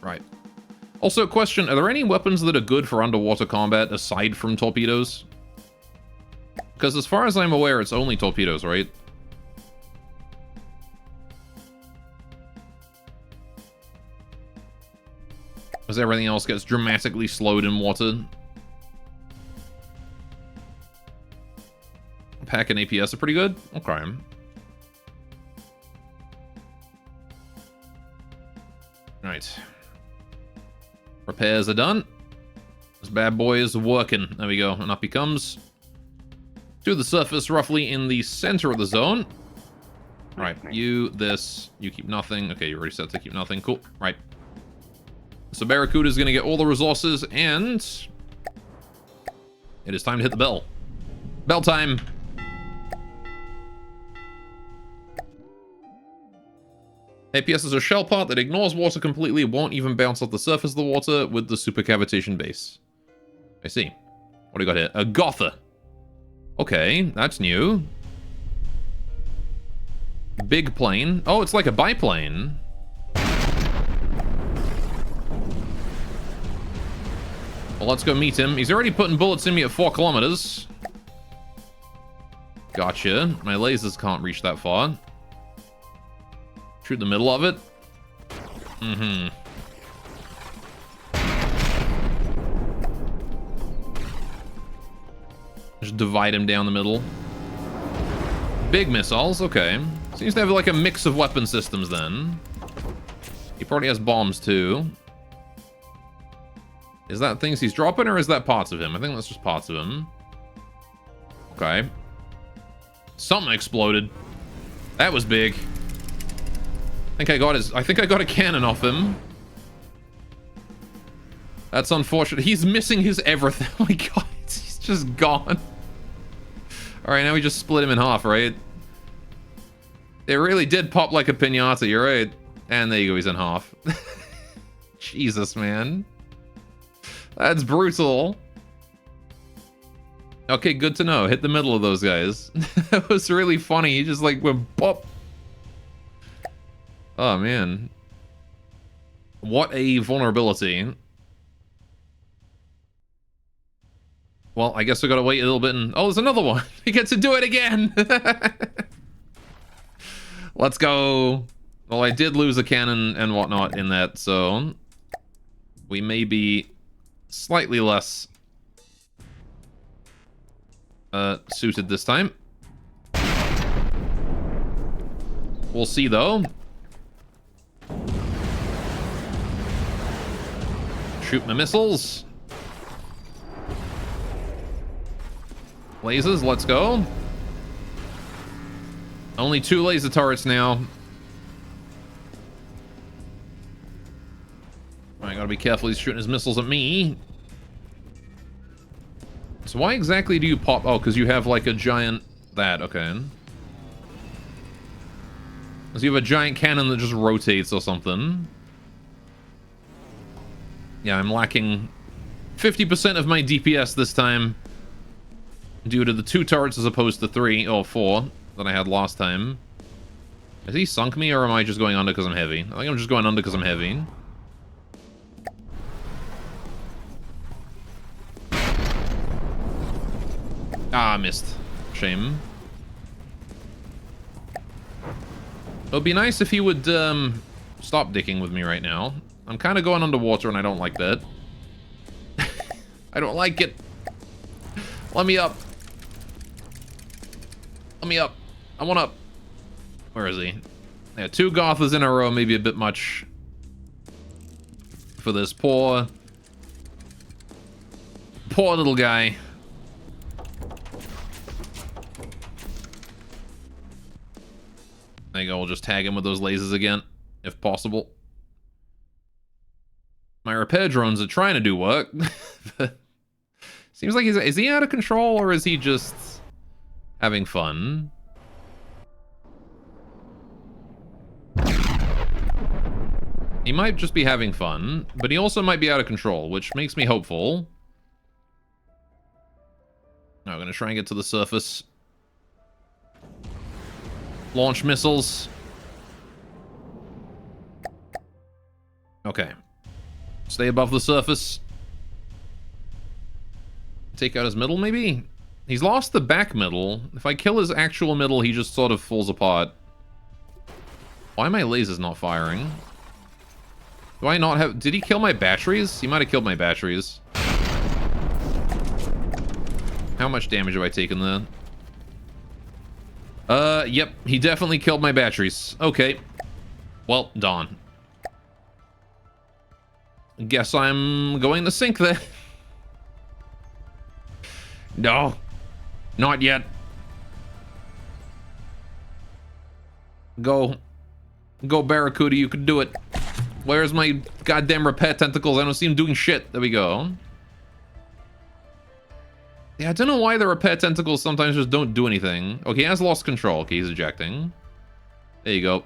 Right. Also, question, are there any weapons that are good for underwater combat aside from torpedoes? Because as far as I'm aware, it's only torpedoes, right? As everything else gets dramatically slowed in water. Pack and APS are pretty good? Okay. Right. Repairs are done. This bad boy is working. There we go. And up he comes. To the surface, roughly in the center of the zone. Right. You, this. You keep nothing. Okay, you're already set to keep nothing. Cool. Right. So Barracuda is going to get all the resources, and it is time to hit the bell. Bell time. APS is a shell part that ignores water completely, won't even bounce off the surface of the water with the supercavitation base. I see. What do we got here? A Gotha. Okay, that's new. Big plane. Oh, it's like a biplane. Well, let's go meet him. He's already putting bullets in me at 4 kilometers. Gotcha. My lasers can't reach that far. Shoot the middle of it. Mm-hmm. Just divide him down the middle. Big missiles, okay. Seems to have like a mix of weapon systems then. He probably has bombs too. Is that things he's dropping or is that parts of him? I think that's just parts of him. Okay. Something exploded. That was big. I think I got a cannon off him. That's unfortunate. He's missing his everything. Oh my god, he's just gone. Alright, now we just split him in half, right? It really did pop like a piñata, you're right. And there you go, he's in half. Jesus, man. That's brutal. Okay, good to know. Hit the middle of those guys. That was really funny. He just like went pop. Oh, man. What a vulnerability. Well, I guess we gotta wait a little bit and... Oh, there's another one. We get to do it again. Let's go. Well, I did lose a cannon and whatnot in that, so... We may be slightly less... suited this time. We'll see, though. Shoot my missiles. Lasers, let's go. Only 2 laser turrets now. I gotta be careful, he's shooting his missiles at me. So why exactly do you pop... Oh, because you have like a giant... That, okay. Because you have a giant cannon that just rotates or something. Yeah, I'm lacking 50% of my DPS this time. Due to the 2 turrets as opposed to 3 or 4 that I had last time. Has he sunk me or am I just going under because I'm heavy? I think I'm just going under because I'm heavy. Ah, missed. Shame. It would be nice if he would stop dicking with me right now. I'm kind of going underwater and I don't like that. I don't like it. Let me up. Let me up. I want up. Where is he? Yeah, 2 Gothas in a row, maybe a bit much for this poor little guy. There you go, we'll just tag him with those lasers again, if possible. My repair drones are trying to do work. Seems like is he out of control, or is he just having fun? He might just be having fun, but he also might be out of control, which makes me hopeful. Now we're going to try and get to the surface. Launch missiles. Okay. Stay above the surface. Take out his middle, maybe? He's lost the back middle. If I kill his actual middle, he just sort of falls apart. Why are my lasers not firing? Do I not have... Did he kill my batteries? He might have killed my batteries. How much damage have I taken there? Yep. He definitely killed my batteries. Okay. Well, darn. Guess I'm going to sink there. No. Not yet. Go. Go, Barracuda. You can do it. Where's my goddamn repair tentacles? I don't see him doing shit. There we go. Yeah, I don't know why the repair tentacles sometimes just don't do anything. Okay, he has lost control. Okay, he's ejecting. There you go.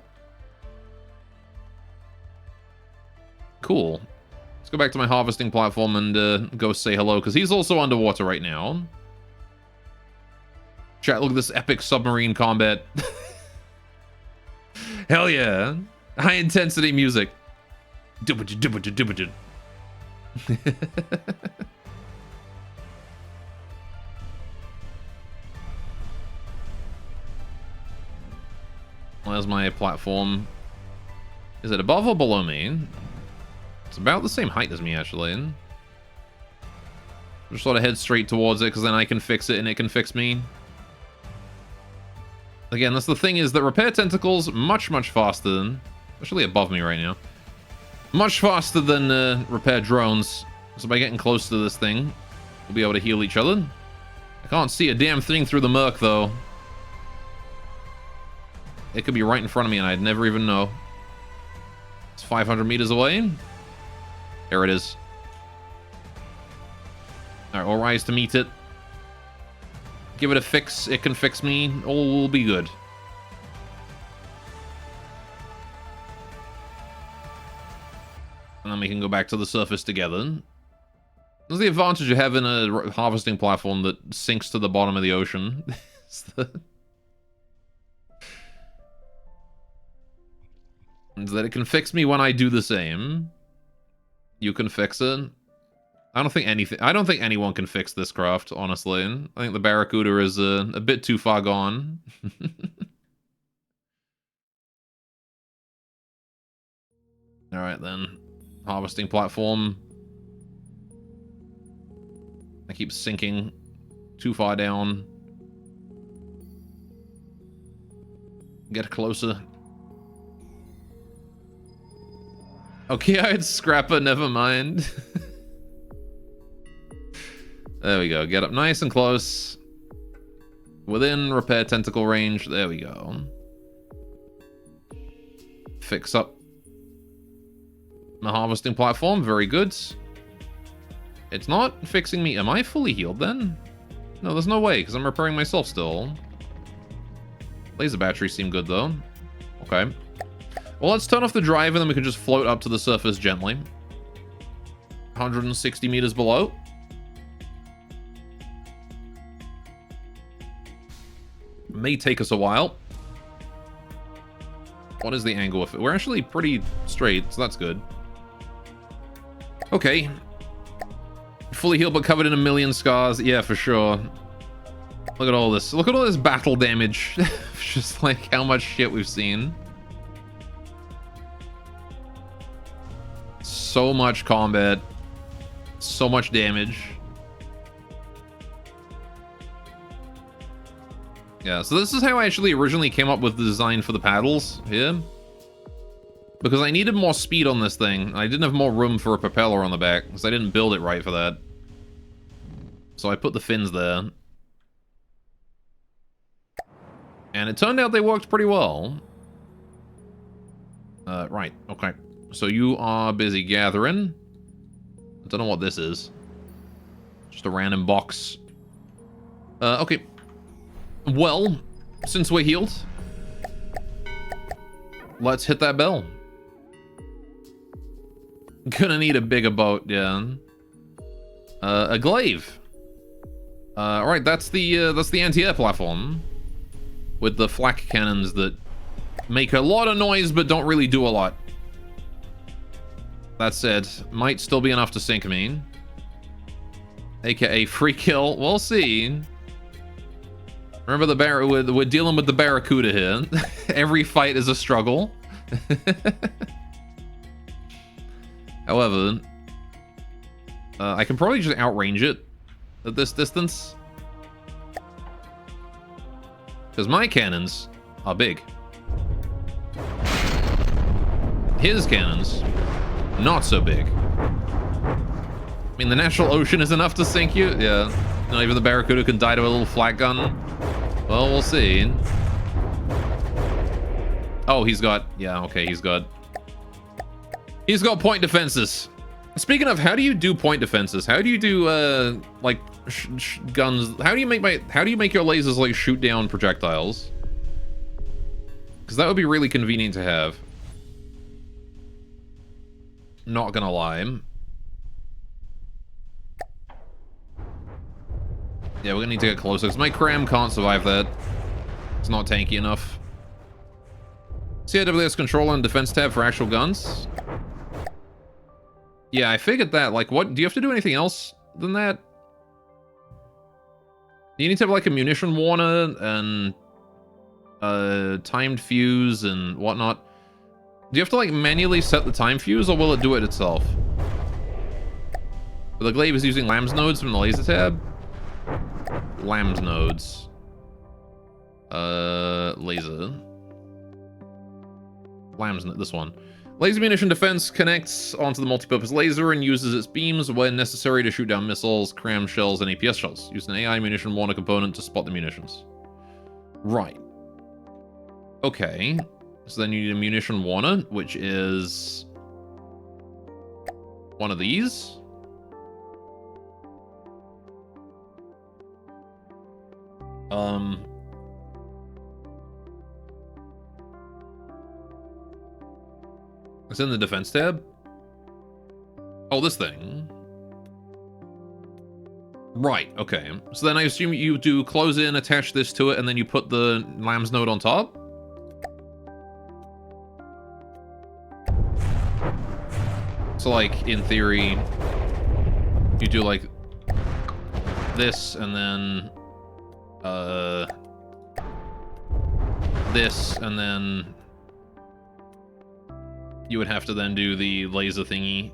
Cool. Let's go back to my harvesting platform and go say hello, because he's also underwater right now. Chat, look at this epic submarine combat. Hell yeah. High intensity music. There's my platform. Is it above or below me? It's about the same height as me, actually. Just sort of head straight towards it, because then I can fix it and it can fix me. Again, that's the thing, is that repair tentacles much, much faster than... Actually above me right now. Much faster than repair drones. So by getting close to this thing, we'll be able to heal each other. I can't see a damn thing through the murk, though. It could be right in front of me and I'd never even know. It's 500 meters away. There it is. Alright, we'll rise to meet it. Give it a fix. It can fix me. All will be good. And then we can go back to the surface together. That's the advantage of having a harvesting platform that sinks to the bottom of the ocean. Is that it can fix me when I do the same. You can fix it. I don't think anyone can fix this craft, honestly. I think the Barracuda is a bit too far gone. Alright then. Harvesting platform. I keep sinking too far down. Get closer. Okay, I had Scrapper, never mind. There we go. Get up nice and close. Within repair tentacle range. There we go. Fix up the harvesting platform. Very good. It's not fixing me. Am I fully healed then? No, there's no way, because I'm repairing myself still. Laser batteries seem good, though. Okay. Well, let's turn off the drive, and then we can just float up to the surface gently. 160 meters below. May take us a while. What is the angle of it? We're actually pretty straight, so that's good. Okay. Fully healed but covered in a million scars. Yeah, for sure. Look at all this. Look at all this battle damage. Just like how much shit we've seen. So much combat. So much damage. Yeah, so this is how I actually originally came up with the design for the paddles here. Because I needed more speed on this thing. I didn't have more room for a propeller on the back, because I didn't build it right for that. So I put the fins there. And it turned out they worked pretty well. Right, okay. So you are busy gathering. I don't know what this is. Just a random box. Okay. Well, since we're healed, let's hit that bell. Gonna need a bigger boat, yeah. A glaive. Right, that's the anti-air platform with the flak cannons that make a lot of noise but don't really do a lot. That said, might still be enough to sink me. AKA free kill. We'll see. Remember the we're dealing with the Barracuda here. Every fight is a struggle. However, I can probably just outrange it at this distance. Because my cannons are big. His cannons, not so big. I mean, the natural ocean is enough to sink you? Yeah. Not even the Barracuda can die to a little flat gun. Well, we'll see. Oh, he's got... Yeah, okay, he's got point defenses. Speaking of, how do you do point defenses? How do you do, like, guns? How do you make your lasers, like, shoot down projectiles? Because that would be really convenient to have. Not gonna lie. Yeah, we're gonna need to get closer, because my Cram can't survive that. It's not tanky enough. CIWS controller and defense tab for actual guns. Yeah, I figured that. Like, what? Do you have to do anything else than that? You need to have, like, a munition warner and timed fuse and whatnot. Do you have to, like, manually set the time fuse, or will it do it itself? But the glaive is using LAMS nodes from the laser tab. LAMS nodes. Laser. LAMS, this one. Laser munition defense connects onto the multi-purpose laser and uses its beams when necessary to shoot down missiles, cram shells, and APS shells. Use an AI munition warner component to spot the munitions. Right. Okay. So then you need a munition warner, which is one of these. It's in the defense tab. Oh, this thing. Right, okay. So then I assume you do close in, attach this to it, and then you put the LAMS node on top? So, like, in theory, you do, like, this, and then, this, and then you would have to then do the laser thingy.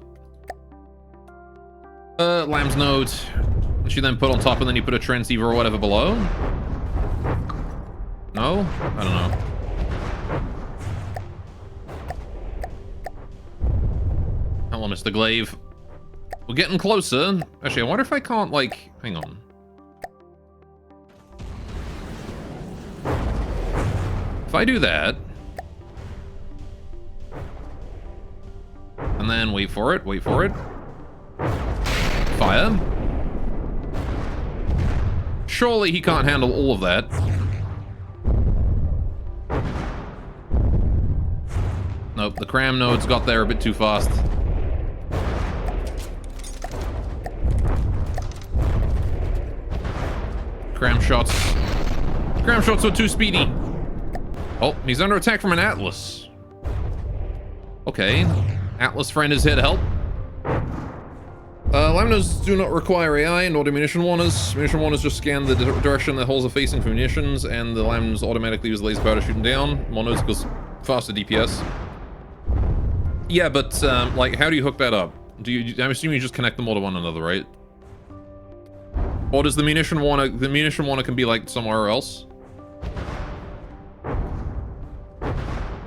LAMS node, which you then put on top, and then you put a transceiver or whatever below? No? I don't know. Hello, Mr. Glaive. We're getting closer. Actually, I wonder if I can't, like... Hang on. If I do that... And then wait for it, Fire. Surely he can't handle all of that. Nope, the cram nodes got there a bit too fast. Cram shots were too speedy. Oh, he's under attack from an Atlas. Okay. Atlas friend is here to help. LAMS nodes do not require AI nor do munition warners. Munition warners just scan the direction that holes are facing for munitions, and the LAMS automatically use laser power to shoot them down. More nodes equals faster DPS. Yeah, but like, how do you hook that up? I'm assuming you just connect them all to one another, right? Or does the munition warner can be like somewhere else?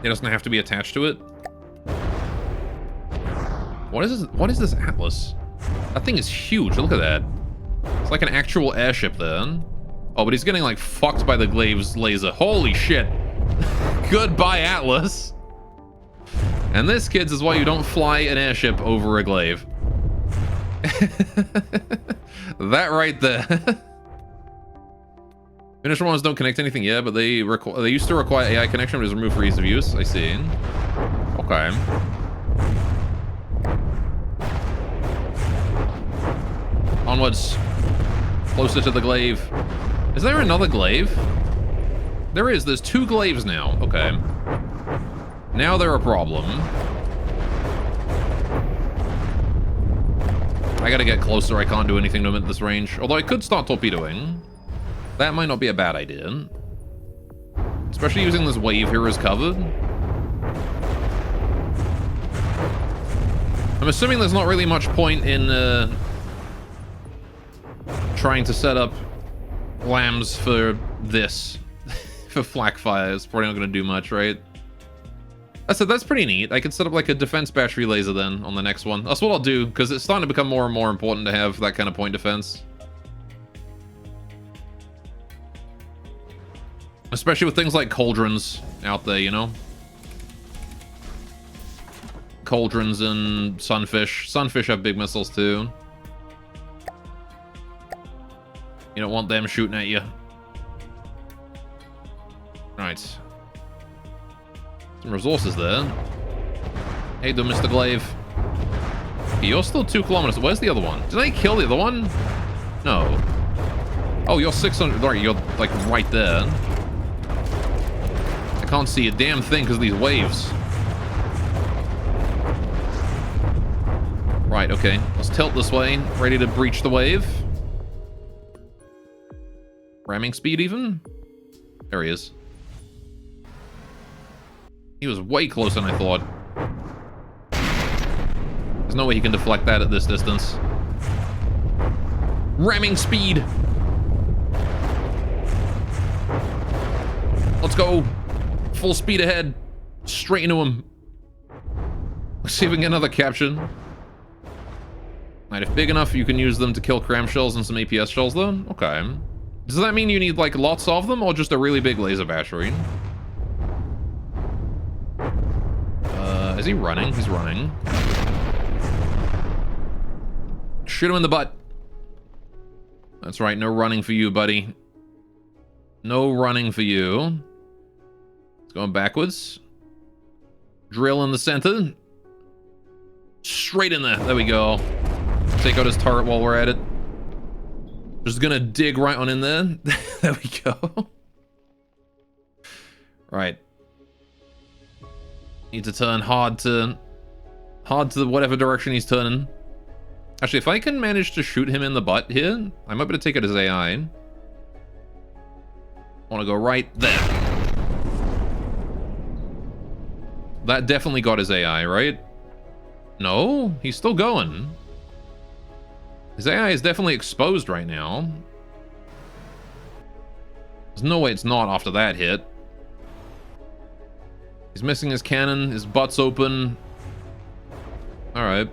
It doesn't have to be attached to it. What is this Atlas? That thing is huge. Look at that. It's like an actual airship then. Oh, but he's getting like fucked by the Glaive's laser. Holy shit. Goodbye, Atlas. And this, kids, is why you don't fly an airship over a Glaive. That right there. Finisher ones don't connect anything yet, but they used to require AI connection, but is removed for ease of use. I see. Okay. Onwards. Closer to the Glaive. Is there another Glaive? There is. There's 2 Glaives now. Okay. Now they're a problem. I gotta get closer. I can't do anything to them at this range. Although I could start torpedoing. That might not be a bad idea. Especially using this wave here as cover. I'm assuming there's not really much point in trying to set up lambs for this. For flak fire. It's probably not going to do much, right? I said that's pretty neat. I could set up like a defense battery laser then on the next one. That's what I'll do, because it's starting to become more and more important to have that kind of point defense. Especially with things like cauldrons out there, you know? Cauldrons and sunfish. Sunfish have big missiles too. You don't want them shooting at you. Right. Some resources there. Hey there, Mr. Glaive. Okay, you're still 2 kilometers. Where's the other one? Did I kill the other one? No. Oh, you're 600. Right, you're like right there. I can't see a damn thing because of these waves. Right, okay. Let's tilt this way. Ready to breach the wave. Ramming speed even? There he is. He was way closer than I thought. There's no way he can deflect that at this distance. Ramming speed! Let's go! Full speed ahead. Straight into him. Let's see if we can get another capture. Right, if big enough, you can use them to kill cram shells and some APS shells, though? Okay. Does that mean you need, like, lots of them, or just a really big laser battery? Is he running? He's running. Shoot him in the butt. That's right, no running for you, buddy. No running for you. It's going backwards. Drill in the center. Straight in there. There we go. Take out his turret while we're at it. Just gonna dig right on in there. There we go. Right. Need to turn hard to whatever direction he's turning. Actually, if I can manage to shoot him in the butt here, I might be able to take out his AI. I want to go right there. That definitely got his AI, right? No, he's still going. His AI is definitely exposed right now. There's no way it's not after that hit. He's missing his cannon. His butt's open. Alright.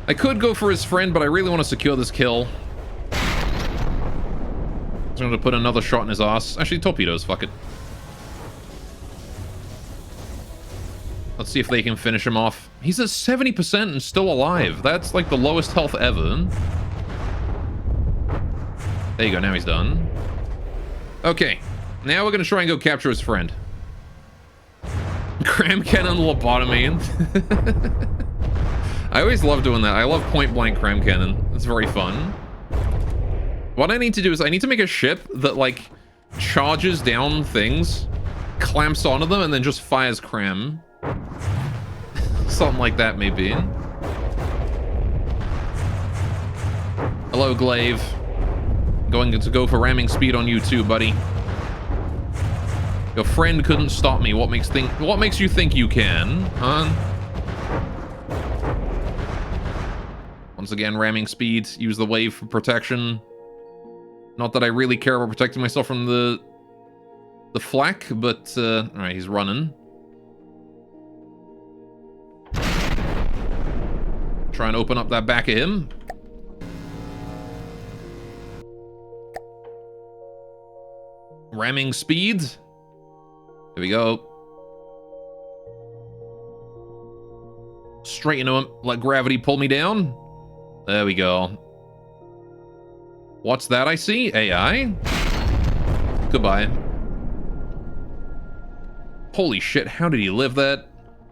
I could go for his friend, but I really want to secure this kill. I'm going to put another shot in his ass. Actually, torpedoes. Fuck it. Let's see if they can finish him off. He's at 70% and still alive. That's like the lowest health ever. There you go. Now he's done. Okay. Now we're going to try and go capture his friend. Cram cannon lobotomy. I always love doing that. I love point blank cram cannon. It's very fun. What I need to do is I need to make a ship that like charges down things, clamps onto them, and then just fires cram. Something like that, maybe. Hello, Glaive. Going to go for ramming speed on you too, buddy. Your friend couldn't stop me. What makes you think you can, huh? Once again, ramming speed. Use the wave for protection. Not that I really care about protecting myself from the the flak, but alright, he's running. Try and open up that back of him. Ramming speed. Here we go. Straight into him. Let gravity pull me down. There we go. What's that I see? AI? Goodbye. Holy shit, how did he live that?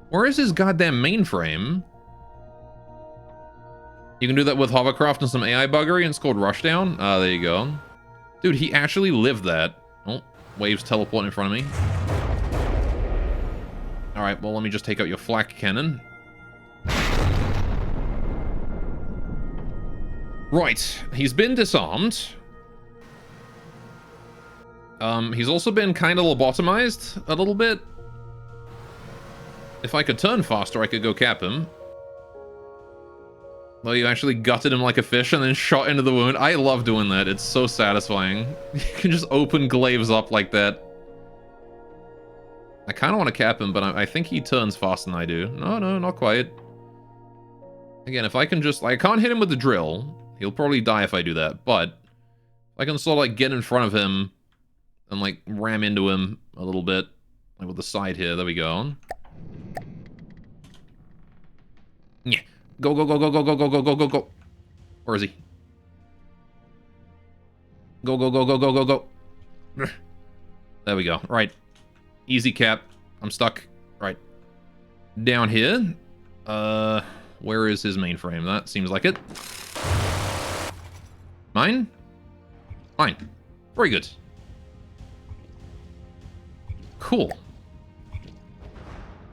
Where is his goddamn mainframe? You can do that with hovercraft and some AI buggery, and it's called Rushdown. Ah, there you go. Dude, he actually lived that. Oh, waves teleport in front of me. Alright, well, let me just take out your flak cannon. Right, he's been disarmed. He's also been kind of lobotomized a little bit. If I could turn faster, I could go cap him. Though you actually gutted him like a fish and then shot into the wound. I love doing that. It's so satisfying. You can just open glaives up like that. I kind of want to cap him, but I think he turns faster than I do. No, not quite. Again, if I can just... I can't hit him with the drill. He'll probably die if I do that, but... I can sort of, like, get in front of him and, like, ram into him a little bit. Like, with the side here. There we go. Yeah. Go, go, go, go, go, go, go, go, go, go, go. Where is he? Go, go, go, go, go, go, go. There we go. Right. Easy cap. I'm stuck. Right. Down here. Where is his mainframe? That seems like it. Mine? Mine. Very good. Cool.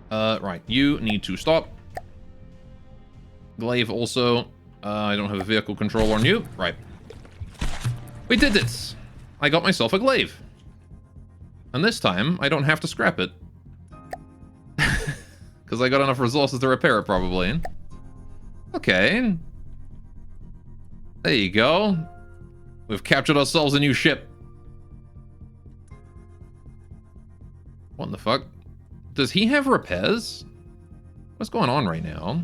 Right. You need to stop. Glaive also. I don't have a vehicle controller on you. Right. We did this. I got myself a glaive. And this time, I don't have to scrap it. Because I got enough resources to repair it, probably. Okay. There you go. We've captured ourselves a new ship. What the fuck? Does he have repairs? What's going on right now?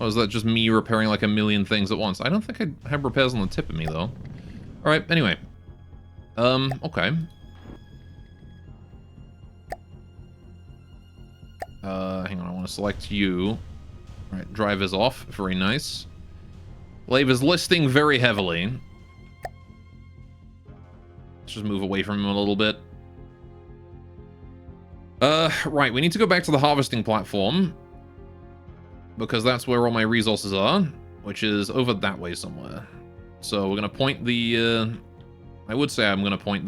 Or is that just me repairing like a million things at once? I don't think I have repairs on the tip of me, though. Alright, anyway. Okay. Hang on, I want to select you. Alright, drive is off. Very nice. Glaive is listing very heavily. Let's just move away from him a little bit. Right, we need to go back to the harvesting platform. Because that's where all my resources are. Which is over that way somewhere. So we're going to point the... I would say I'm going to point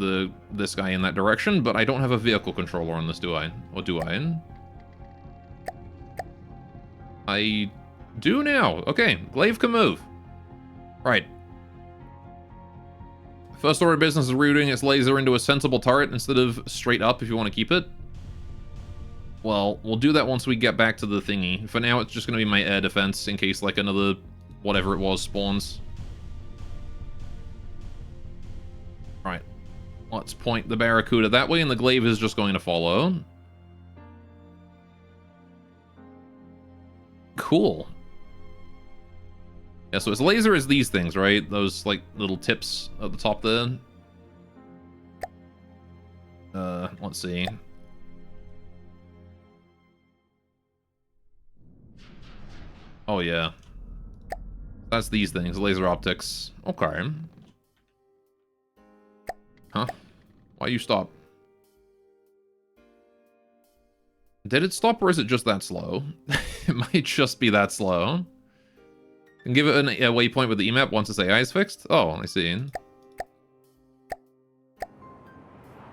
this guy in that direction, but I don't have a vehicle controller on this, do I? Or do I? I do now. Okay, Glaive can move. Right. First order of business is rerouting its laser into a sensible turret instead of straight up if you want to keep it. Well, we'll do that once we get back to the thingy. For now, it's just going to be my air defense in case, like, another whatever it was spawns. Right. Let's point the Barracuda that way, and the Glaive is just going to follow. Cool. Yeah, so its laser is these things, right? Those, like, little tips at the top there. Let's see. Oh, yeah. That's these things, laser optics. Okay. Huh? Why you stop? Did it stop, or is it just that slow? It might just be that slow. And give it a waypoint with the EMAP once its AI is fixed? Oh, I see.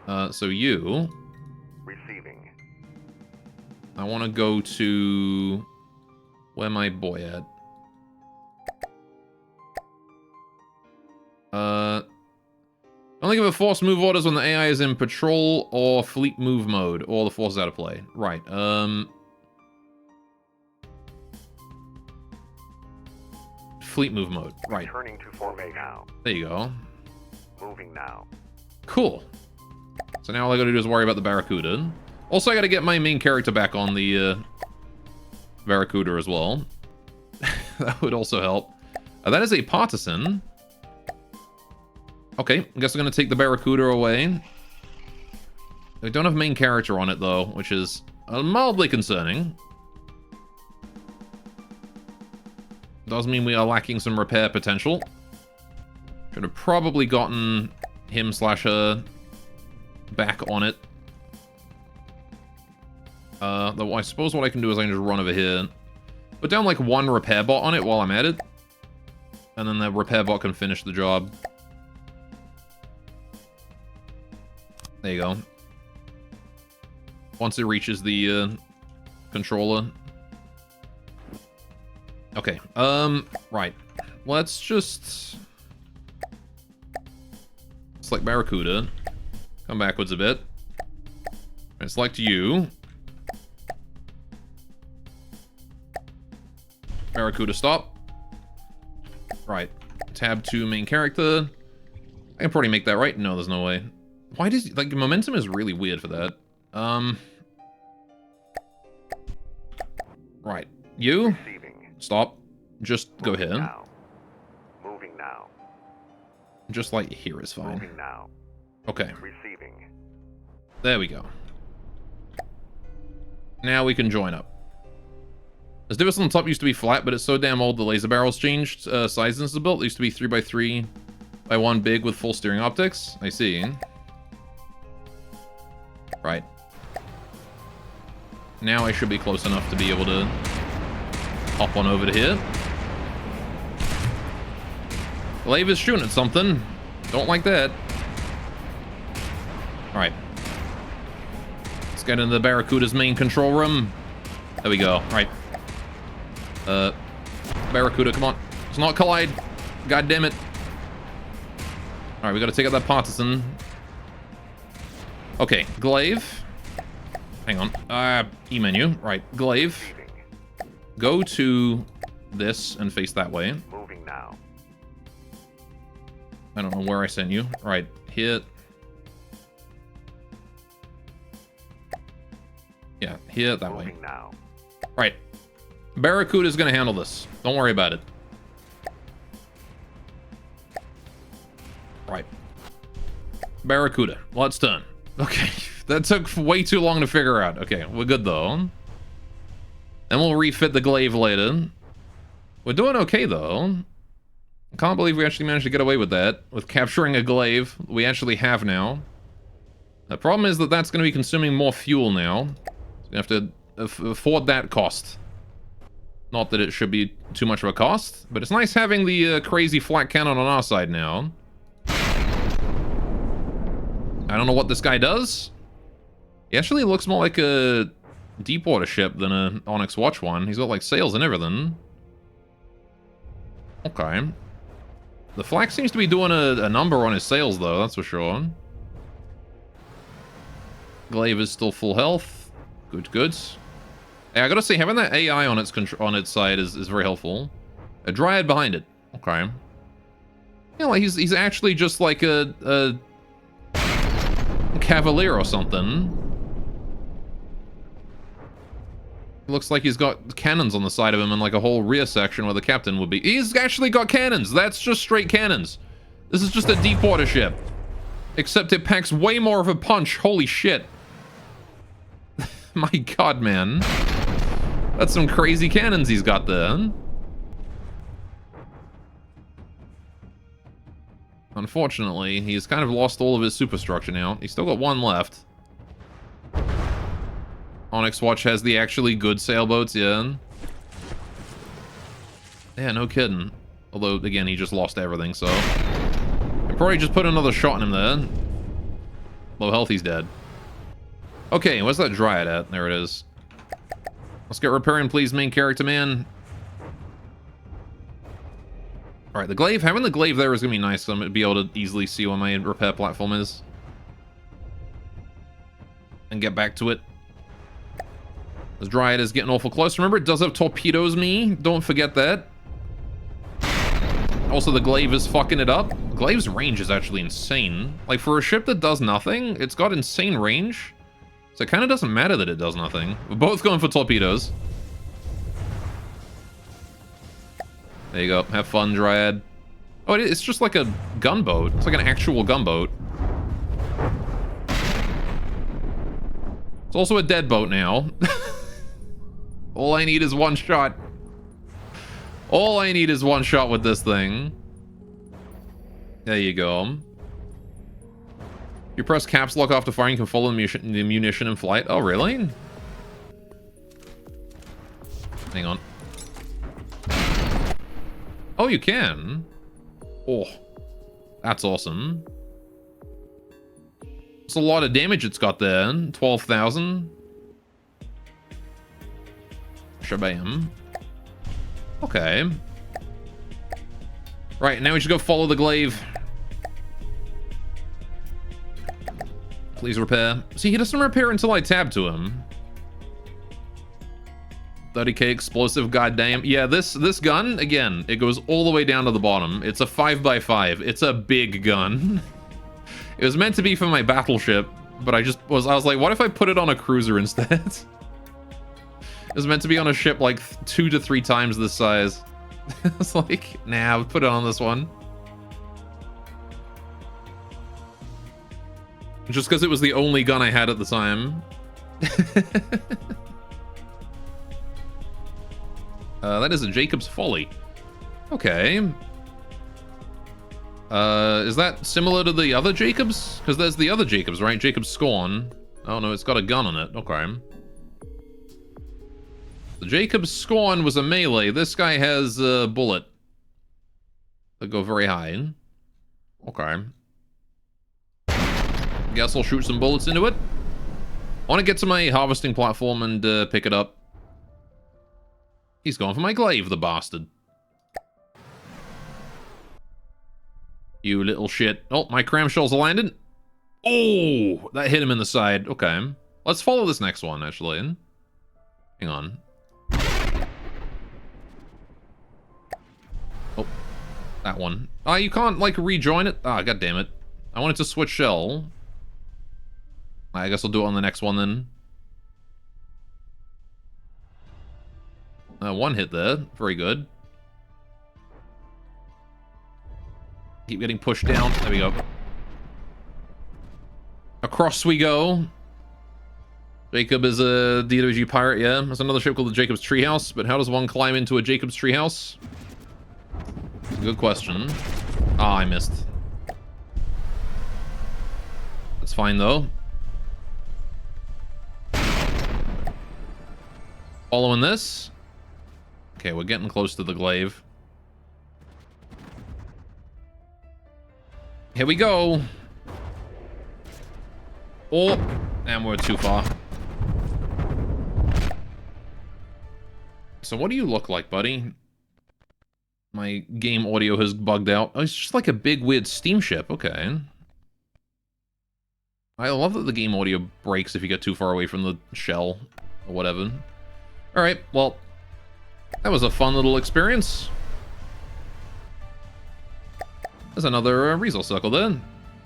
So you... Receiving. I want to go to... Where my boy at? Only give a force move orders when the AI is in patrol or fleet move mode, or the force is out of play. Right, fleet move mode, right. Returning to formation now. There you go. Moving now. Cool. So now all I gotta do is worry about the Barracuda. Also, I gotta get my main character back on the Barracuda as well. That would also help. That is a partisan. Okay, I guess I'm gonna take the Barracuda away. We don't have main character on it though, which is mildly concerning. Does mean we are lacking some repair potential. Should have probably gotten him slash her back on it. Though I suppose what I can do is I can just run over here. Put down like one repair bot on it while I'm at it. And then the repair bot can finish the job. There you go. Once it reaches the controller. Okay, right. Let's just select Barracuda. Come backwards a bit. And select you. Barracuda stop. Right. Tab 2 main character. I can probably make that right. No, there's no way. Why does like momentum is really weird for that. Right. You stop. Just go here. Now. Moving now. Just like here is fine. Moving now. Okay. Receiving. There we go. Now we can join up. This divot on the top used to be flat, but it's so damn old the laser barrels changed size since the built. It used to be 3x3x1 big with full steering optics. I see. Right. Now I should be close enough to be able to hop on over to here. Glaive is shooting at something. Don't like that. Alright. Let's get into the Barracuda's main control room. There we go. Right. Barracuda, come on. Let's not collide. God damn it. Alright, we gotta take out that partisan. Okay, Glaive. Hang on. E-menu. Right, Glaive. Go to this and face that way. Moving now. I don't know where I sent you. Right, hit. Yeah, hit that way. Moving now. Right. Barracuda is going to handle this. Don't worry about it. Right. Barracuda. Let's turn. Okay. That took way too long to figure out. Okay, we're good though. Then we'll refit the Glaive later. We're doing okay though. I can't believe we actually managed to get away with that. With capturing a Glaive we actually have now. The problem is that that's going to be consuming more fuel now. So we have to afford that cost. Not that it should be too much of a cost, but it's nice having the crazy flat cannon on our side now. I don't know what this guy does. He actually looks more like a deepwater ship than a Onyx Watch one. He's got like sails and everything. Okay. The flak seems to be doing a number on his sails though, that's for sure. Glaive is still full health. Good, good. Yeah, I gotta say, having that AI on its side is very helpful. A Dryad behind it. Okay. Yeah, like he's actually just like a Cavalier or something. Looks like he's got cannons on the side of him and like a whole rear section where the captain would be. He's actually got cannons. That's just straight cannons. This is just a deep water ship. Except it packs way more of a punch. Holy shit. My god, man. That's some crazy cannons he's got there. Unfortunately, he's kind of lost all of his superstructure now. He's still got one left. Onyx Watch has the actually good sailboats, yeah. Yeah, no kidding. Although, again, he just lost everything, so... I probably just put another shot in him there. Low health, he's dead. Okay, where's that Dryad at? There it is. Let's get repairing, please, main character, man. Alright, the Glaive. Having the Glaive there is going to be nice. So I'm going to be able to easily see where my repair platform is. And get back to it. This Dryad is getting awful close. Remember, it does have torpedoes me. Don't forget that. Also, the Glaive is fucking it up. Glaive's range is actually insane. Like, for a ship that does nothing, it's got insane range. So it kind of doesn't matter that it does nothing. We're both going for torpedoes. There you go. Have fun, Dryad. Oh, it's just like a gunboat. It's like an actual gunboat. It's also a dead boat now. All I need is one shot. All I need is one shot with this thing. There you go. You press caps lock after firing, you can follow the munition in flight. Oh, really? Hang on. Oh, you can? Oh, that's awesome. It's a lot of damage it's got there. 12,000. Shabam. Okay. Right, now we should go follow the glaive. Please repair. See, he doesn't repair until I tab to him. 30k explosive, goddamn. Yeah, this gun, again, it goes all the way down to the bottom. It's a 5x5. It's a big gun. It was meant to be for my battleship, but I was like, what if I put it on a cruiser instead? It was meant to be on a ship like 2 to 3 times this size. It's like, nah, I'll put it on this one. Just because it was the only gun I had at the time. That is a Jacob's Folly. Okay. Is that similar to the other Jacobs? Because there's the other Jacobs, right? Jacob's Scorn. Oh no, it's got a gun on it. Okay. The Jacob's Scorn was a melee. This guy has a bullet that go very high. Okay. Guess I'll shoot some bullets into it. I want to get to my harvesting platform and pick it up. He's going for my glaive, the bastard. You little shit. Oh, my cram shells are landed. Oh, that hit him in the side. Okay. Let's follow this next one, actually. Hang on. Oh, that one. Ah, you can't, like, rejoin it? Ah, god damn it. I wanted to switch shell. I guess I'll do it on the next one, then. One hit there. Very good. Keep getting pushed down. There we go. Across we go. Jacob is a DWG pirate, yeah. There's another ship called the Jacob's Treehouse, but how does one climb into a Jacob's Treehouse? Good question. Ah, I missed. That's fine, though. Following this. Okay, we're getting close to the glaive. Here we go. Oh, and we're too far. So what do you look like, buddy? My game audio has bugged out. Oh, it's just like a big, weird steamship. Okay. I love that the game audio breaks if you get too far away from the shell or whatever. All right, well, that was a fun little experience. There's another resource circle there. All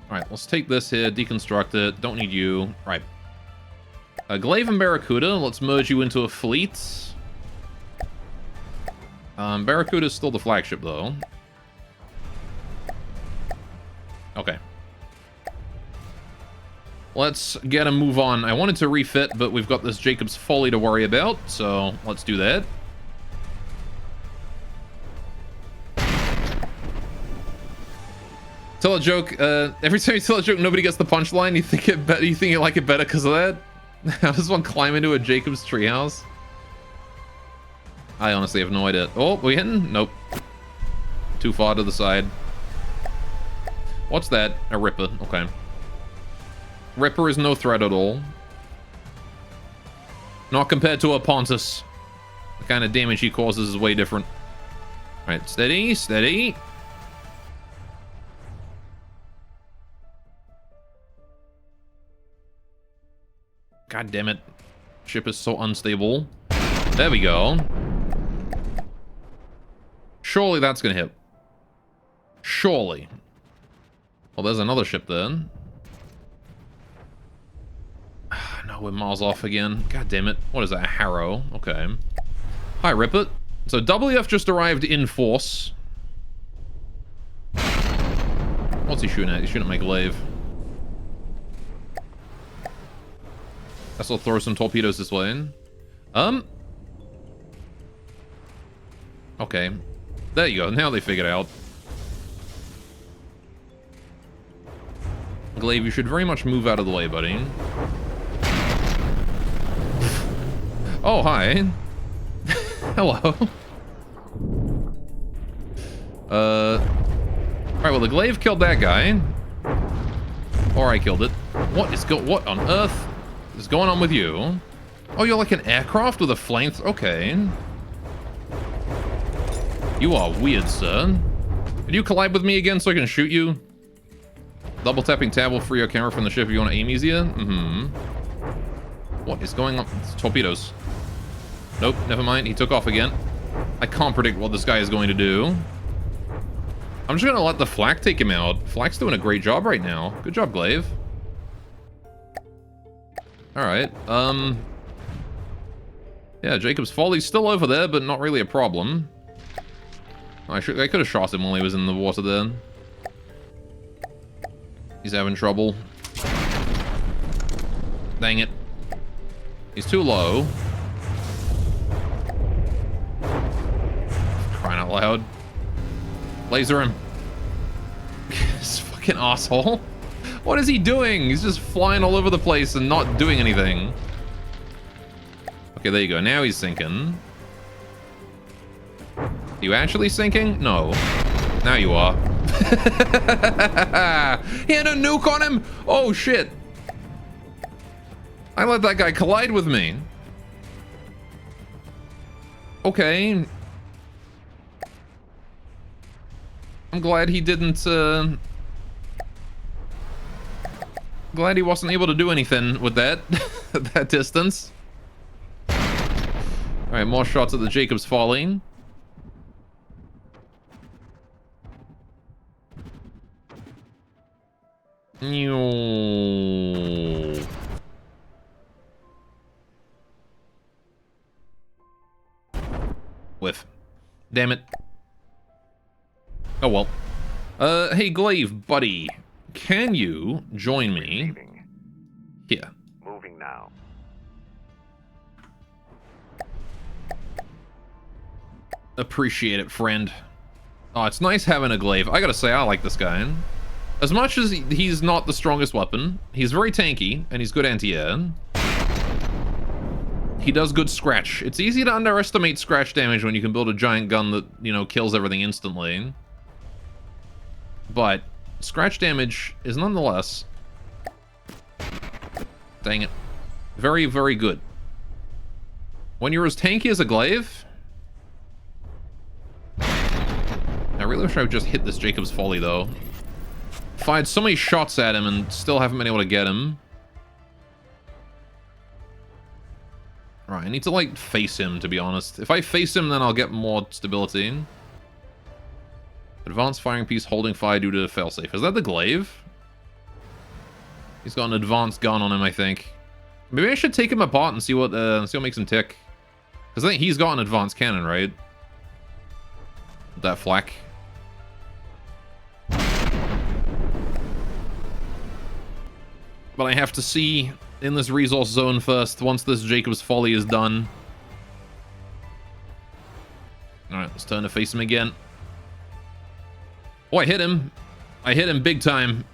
right, let's take this here, deconstruct it. Don't need you. All right. Glaive and Barracuda, let's merge you into a fleet. Barracuda's still the flagship, though. Okay. Let's get a move on. I wanted to refit, but we've got this Jacob's Folly to worry about, so let's do that. Tell a joke. Every time you tell a joke, nobody gets the punchline. You think you like it better because of that? How does one climb into a Jacob's treehouse? I honestly have no idea. Oh, we hitting? Nope. Too far to the side. What's that? A Ripper. Okay. Ripper is no threat at all. Not compared to a Pontus. The kind of damage he causes is way different. Alright, steady, steady. God damn it. Ship is so unstable. There we go. Surely that's gonna hit. Surely. Well, there's another ship there. No, we're miles off again. God damn it. What is that? A Harrow. Okay. Hi, Ripper. So WF just arrived in force. What's he shooting at? He's shooting at my glaive. Guess I'll throw some torpedoes this way. Okay. There you go. Now they figured out. Glaive, you should very much move out of the way, buddy. Oh, hi. Hello. Alright, well, the glaive killed that guy. Or I killed it. What on earth is going on with you? Oh, you're like an aircraft with a flame... Okay. You are weird, sir. Can you collide with me again so I can shoot you? Double tapping tab will free your camera from the ship if you want to aim easier. What is going on? It's torpedoes. Nope, never mind. He took off again. I can't predict what this guy is going to do. I'm just going to let the flak take him out. Flak's doing a great job right now. Good job, Glaive. Alright, yeah, Jacob's Folly's still over there, but not really a problem. I could have shot him while he was in the water there. He's having trouble. Dang it. He's too low. Crying out loud. Laser him. This fucking asshole. What is he doing? He's just flying all over the place and not doing anything. Okay, there you go. Now he's sinking. Are you actually sinking? No. Now you are. He had a nuke on him? Oh, shit. I let that guy collide with me. Okay. I'm glad he didn't, glad he wasn't able to do anything with that at that distance. Alright, more shots at the Jacob's Folly. Whiff. Damn it. Oh well. Hey Glaive, buddy. Can you join me here? Moving now. Appreciate it, friend. Oh, it's nice having a Glaive. I gotta say, I like this guy. As much as he's not the strongest weapon, he's very tanky, and he's good anti-air. He does good scratch. It's easy to underestimate scratch damage when you can build a giant gun that, you know, kills everything instantly. But scratch damage is nonetheless... Dang it. Very, very good. When you're as tanky as a Glaive... I really wish I would just hit this Jacob's Folly, though. Fired so many shots at him and still haven't been able to get him. Alright, I need to, like, face him, to be honest. If I face him, then I'll get more stability. Advanced firing piece holding fire due to failsafe. Is that the Glaive? He's got an advanced gun on him, I think. Maybe I should take him apart and see what makes him tick. Because I think he's got an advanced cannon, right? That flak. But I have to see in this resource zone first, once this Jacob's Folly is done. Alright, let's turn to face him again. Oh, I hit him. I hit him big time.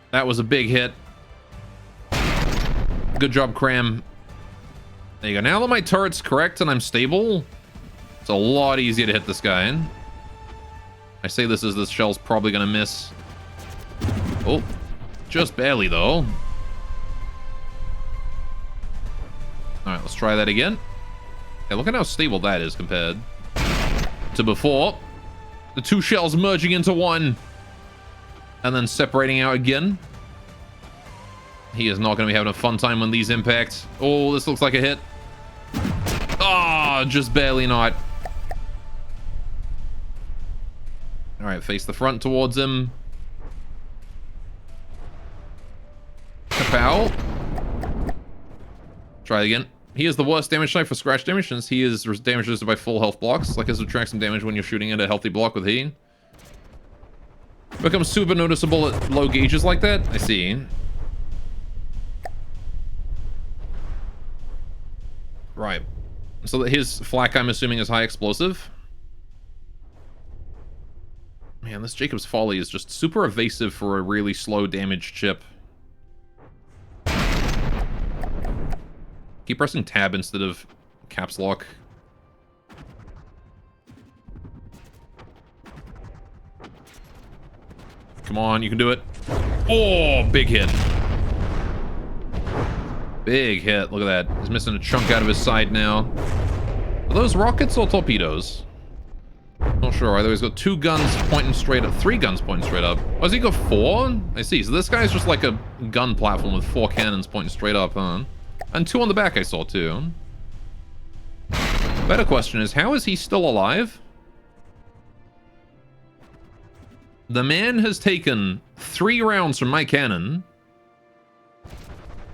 That was a big hit. Good job, Cram. There you go. Now that my turret's correct and I'm stable, it's a lot easier to hit this guy. I say this as this shell's probably gonna miss. Oh. Just barely, though. Alright, let's try that again. Hey, look at how stable that is compared to before. The two shells merging into one. And then separating out again. He is not going to be having a fun time when these impact. Oh, this looks like a hit. Ah, just barely not. Alright, face the front towards him. pal. Try again. He is the worst damage type for scratch damage since he is damage resisted by full health blocks. Like, it subtracts some damage when you're shooting at a healthy block with he. Becomes super noticeable at low gauges like that. I see. Right. So that his flak, I'm assuming, is high explosive. Man, this Jacob's Folly is just super evasive for a really slow damage chip. Keep pressing tab instead of caps lock. Come on, you can do it. Oh, big hit. Big hit. Look at that. He's missing a chunk out of his side now. Are those rockets or torpedoes? Not sure. Either he's got 2 guns pointing straight up, 3 guns pointing straight up. Oh, has he got 4? I see. So this guy's just like a gun platform with 4 cannons pointing straight up, huh? And 2 on the back I saw too. Better question is, how is he still alive? The man has taken 3 rounds from my cannon.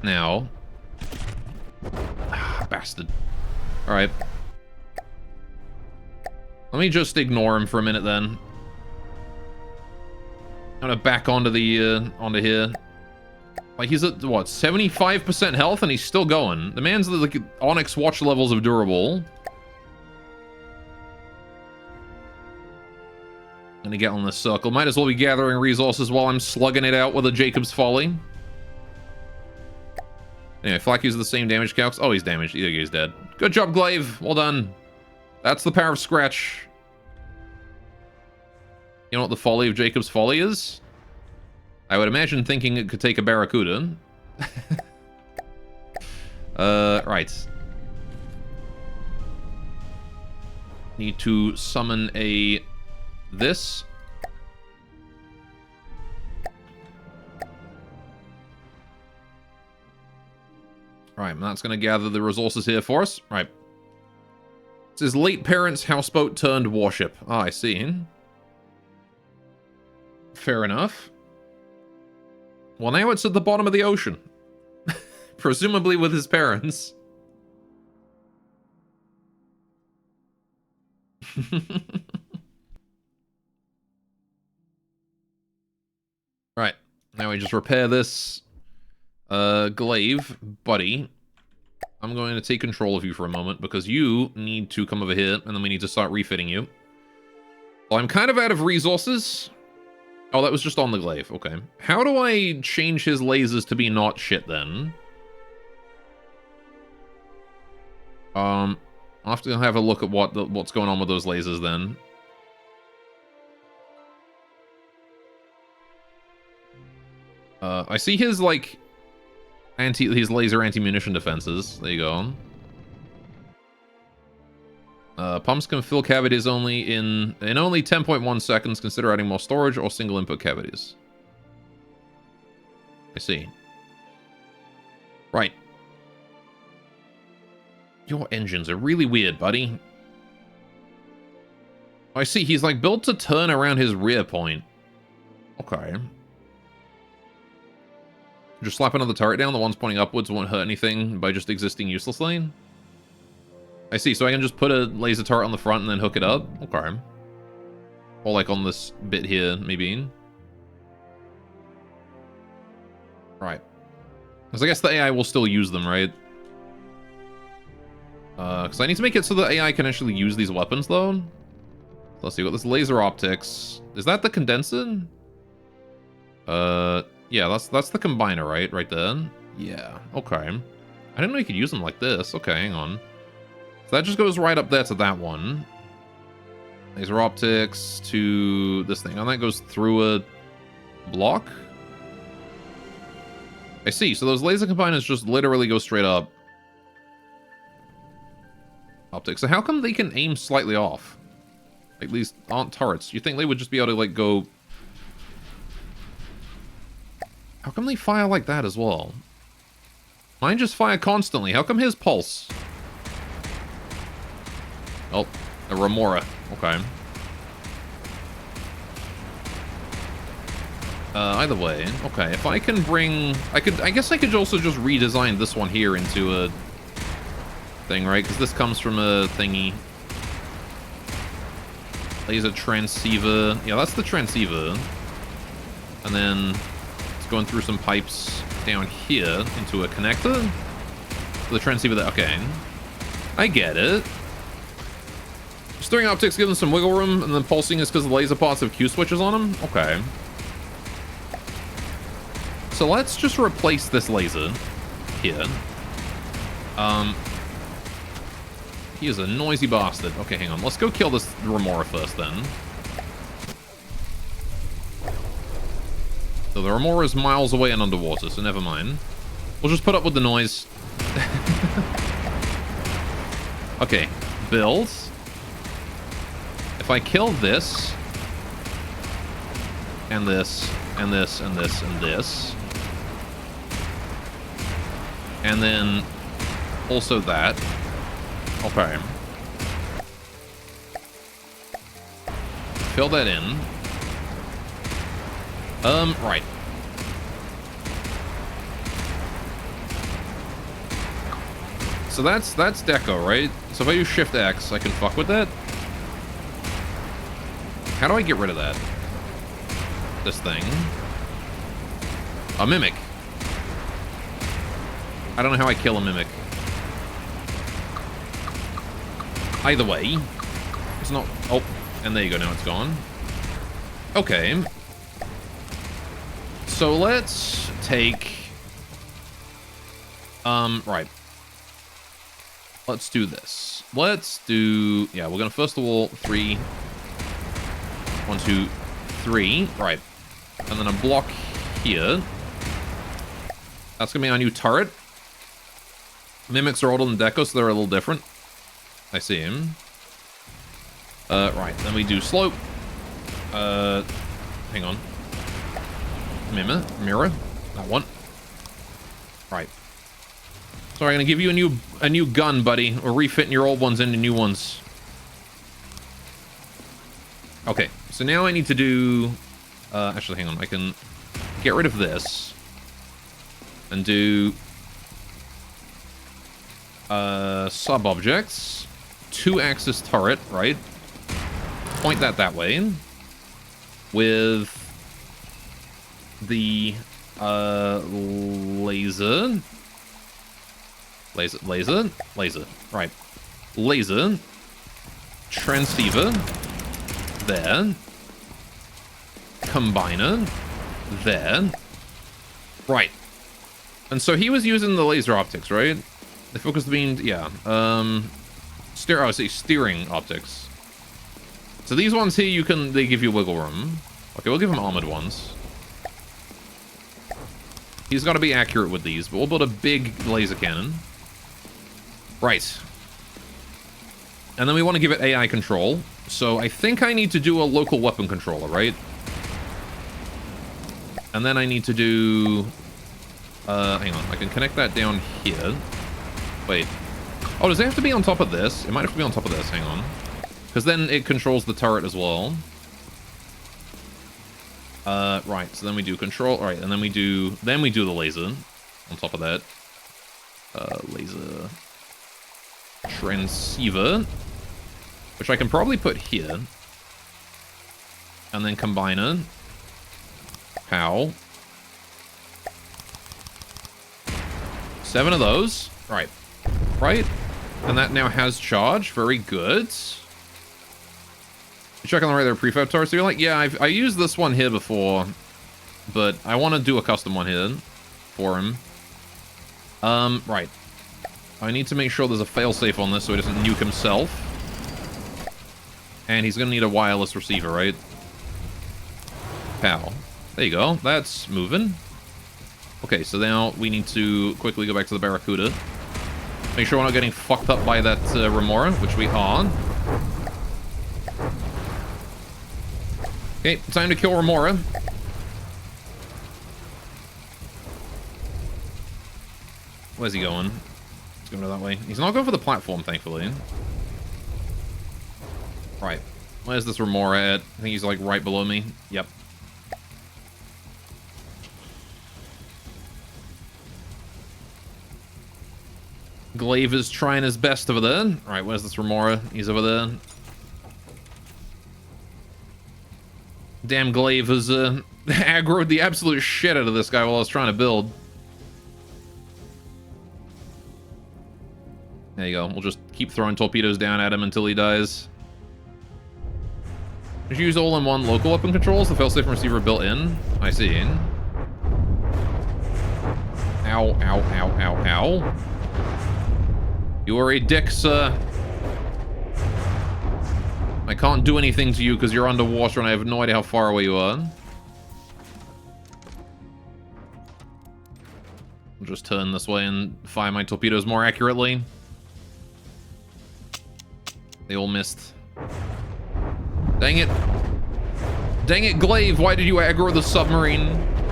Now. Ah, bastard. Alright. Let me just ignore him for a minute then. I'm gonna back onto the, onto here. Like, he's at, what, 75% health and he's still going. The man's like Onyx Watch levels of durable. Gonna get on this circle. Might as well be gathering resources while I'm slugging it out with a Jacob's Folly. Anyway, Flak uses the same damage calcs. Oh, he's damaged. Either he's dead. Good job, Glaive. Well done. That's the power of Scratch. You know what the folly of Jacob's Folly is? I would imagine thinking it could take a Barracuda. Right. Need to summon a... this. Right, and that's going to gather the resources here for us. Right. This is Late Parents Houseboat turned warship. Ah, I see. Fair enough. Well, now it's at the bottom of the ocean. Presumably with his parents. Right. Now we just repair this. Glaive, buddy. I'm going to take control of you for a moment because you need to come over here and then we need to start refitting you. Well, I'm kind of out of resources. Oh, that was just on the Glaive. Okay. How do I change his lasers to be not shit then? I'll have to have a look at what's going on with those lasers then. I see his, like, his laser anti-munition defenses. There you go. Pumps can fill cavities only in only 10.1 seconds. Consider adding more storage or single input cavities. I see. Right. Your engines are really weird, buddy. I see. He's like built to turn around his rear point. Okay. Just slap another turret down. The ones pointing upwards won't hurt anything by just existing uselessly. I see. So I can just put a laser turret on the front and then hook it up. Okay. Or like on this bit here, maybe. Right. Because I guess the AI will still use them, right? Because I need to make it so the AI can actually use these weapons, though. So let's see. What this laser optics. Is that the condenser? Yeah, that's the combiner, right? Right there. Yeah. Okay. I didn't know you could use them like this. Okay, hang on. So that just goes right up there to that one. Laser optics to this thing. And that goes through a block? I see. So those laser combiners just literally go straight up. Optics. So how come they can aim slightly off? Like, these aren't turrets. You think they would just be able to, like, go... How come they fire like that as well? Mine just fire constantly. How come his pulse? Oh, a Remora. Okay. Either way. Okay, if I can bring... I guess I could also just redesign this one here into a thing, right? Because this comes from a thingy. Laser transceiver. Yeah, that's the transceiver. And then it's going through some pipes down here into a connector. The transceiver there. Okay. I get it. Stirring optics give them some wiggle room, and then pulsing is because the laser parts have Q switches on them? Okay. So let's just replace this laser here. He is a noisy bastard. Okay, hang on. Let's go kill this Remora first, then. So the Remora is miles away and underwater, so never mind. We'll just put up with the noise. Okay, build. If I kill this, and this, and this, and this, and this, and then also that. Okay. Fill that in. Right. So that's Deco, right? So if I use Shift X, I can fuck with that. How do I get rid of that? This thing. A Mimic. I don't know how I kill a Mimic. Either way, it's not... Oh, and there you go, now it's gone. Okay. So let's take... right. Let's do this. Let's do... Yeah, we're gonna first of all, 3... 1, 2, 3. Right. And then a block here. That's gonna be our new turret. Mimics are older than Deco, so they're a little different. I see him. Right. Then we do slope. Hang on. Mirror. That one. Right. So I'm gonna give you a new gun, buddy. We're refitting your old ones into new ones. Okay. So now I need to do... actually, hang on. I can get rid of this. And do... sub-objects. 2-axis turret, right? Point that way. With the laser. Right. Laser. Transceiver. There. Combiner. There. Right. And so he was using the laser optics, right? The focus beam, yeah. Steering optics. So these ones here, they give you wiggle room. Okay, we'll give him armored ones. He's got to be accurate with these, but we'll build a big laser cannon. Right. And then we want to give it AI control. So I think I need to do a local weapon controller, right? And then I need to do... hang on, I can connect that down here. Wait. Oh, does it have to be on top of this? It might have to be on top of this, hang on. Because then it controls the turret as well. Right, so then we do control... Alright, and then we do the laser on top of that. Laser... Transceiver. Which I can probably put here. And then combiner. Pow. 7 of those. Right. Right. And that now has charge. Very good. You check on the right there, prefab turret. So you're like, yeah, I used this one here before. But I want to do a custom one here for him. Right. I need to make sure there's a failsafe on this so he doesn't nuke himself. And he's going to need a wireless receiver, right? Pow. There you go. That's moving. Okay, so now we need to quickly go back to the Barracuda. Make sure we're not getting fucked up by that Remora, which we are. Okay, time to kill Remora. Where's he going? He's going that way. He's not going for the platform, thankfully. Right. Where's this Remora at? I think he's like right below me. Yep. Glaive is trying his best over there. All right, where's this Remora? He's over there. Damn, Glaive has aggroed the absolute shit out of this guy while I was trying to build. There you go. We'll just keep throwing torpedoes down at him until he dies. Just use all-in-one local weapon controls. The failsafe receiver built in. I see. Ow, ow, ow, ow, ow. You are a dick, sir. I can't do anything to you because you're underwater and I have no idea how far away you are. I'll just turn this way and fire my torpedoes more accurately. They all missed. Dang it. Dang it, Glaive, why did you aggro the submarine?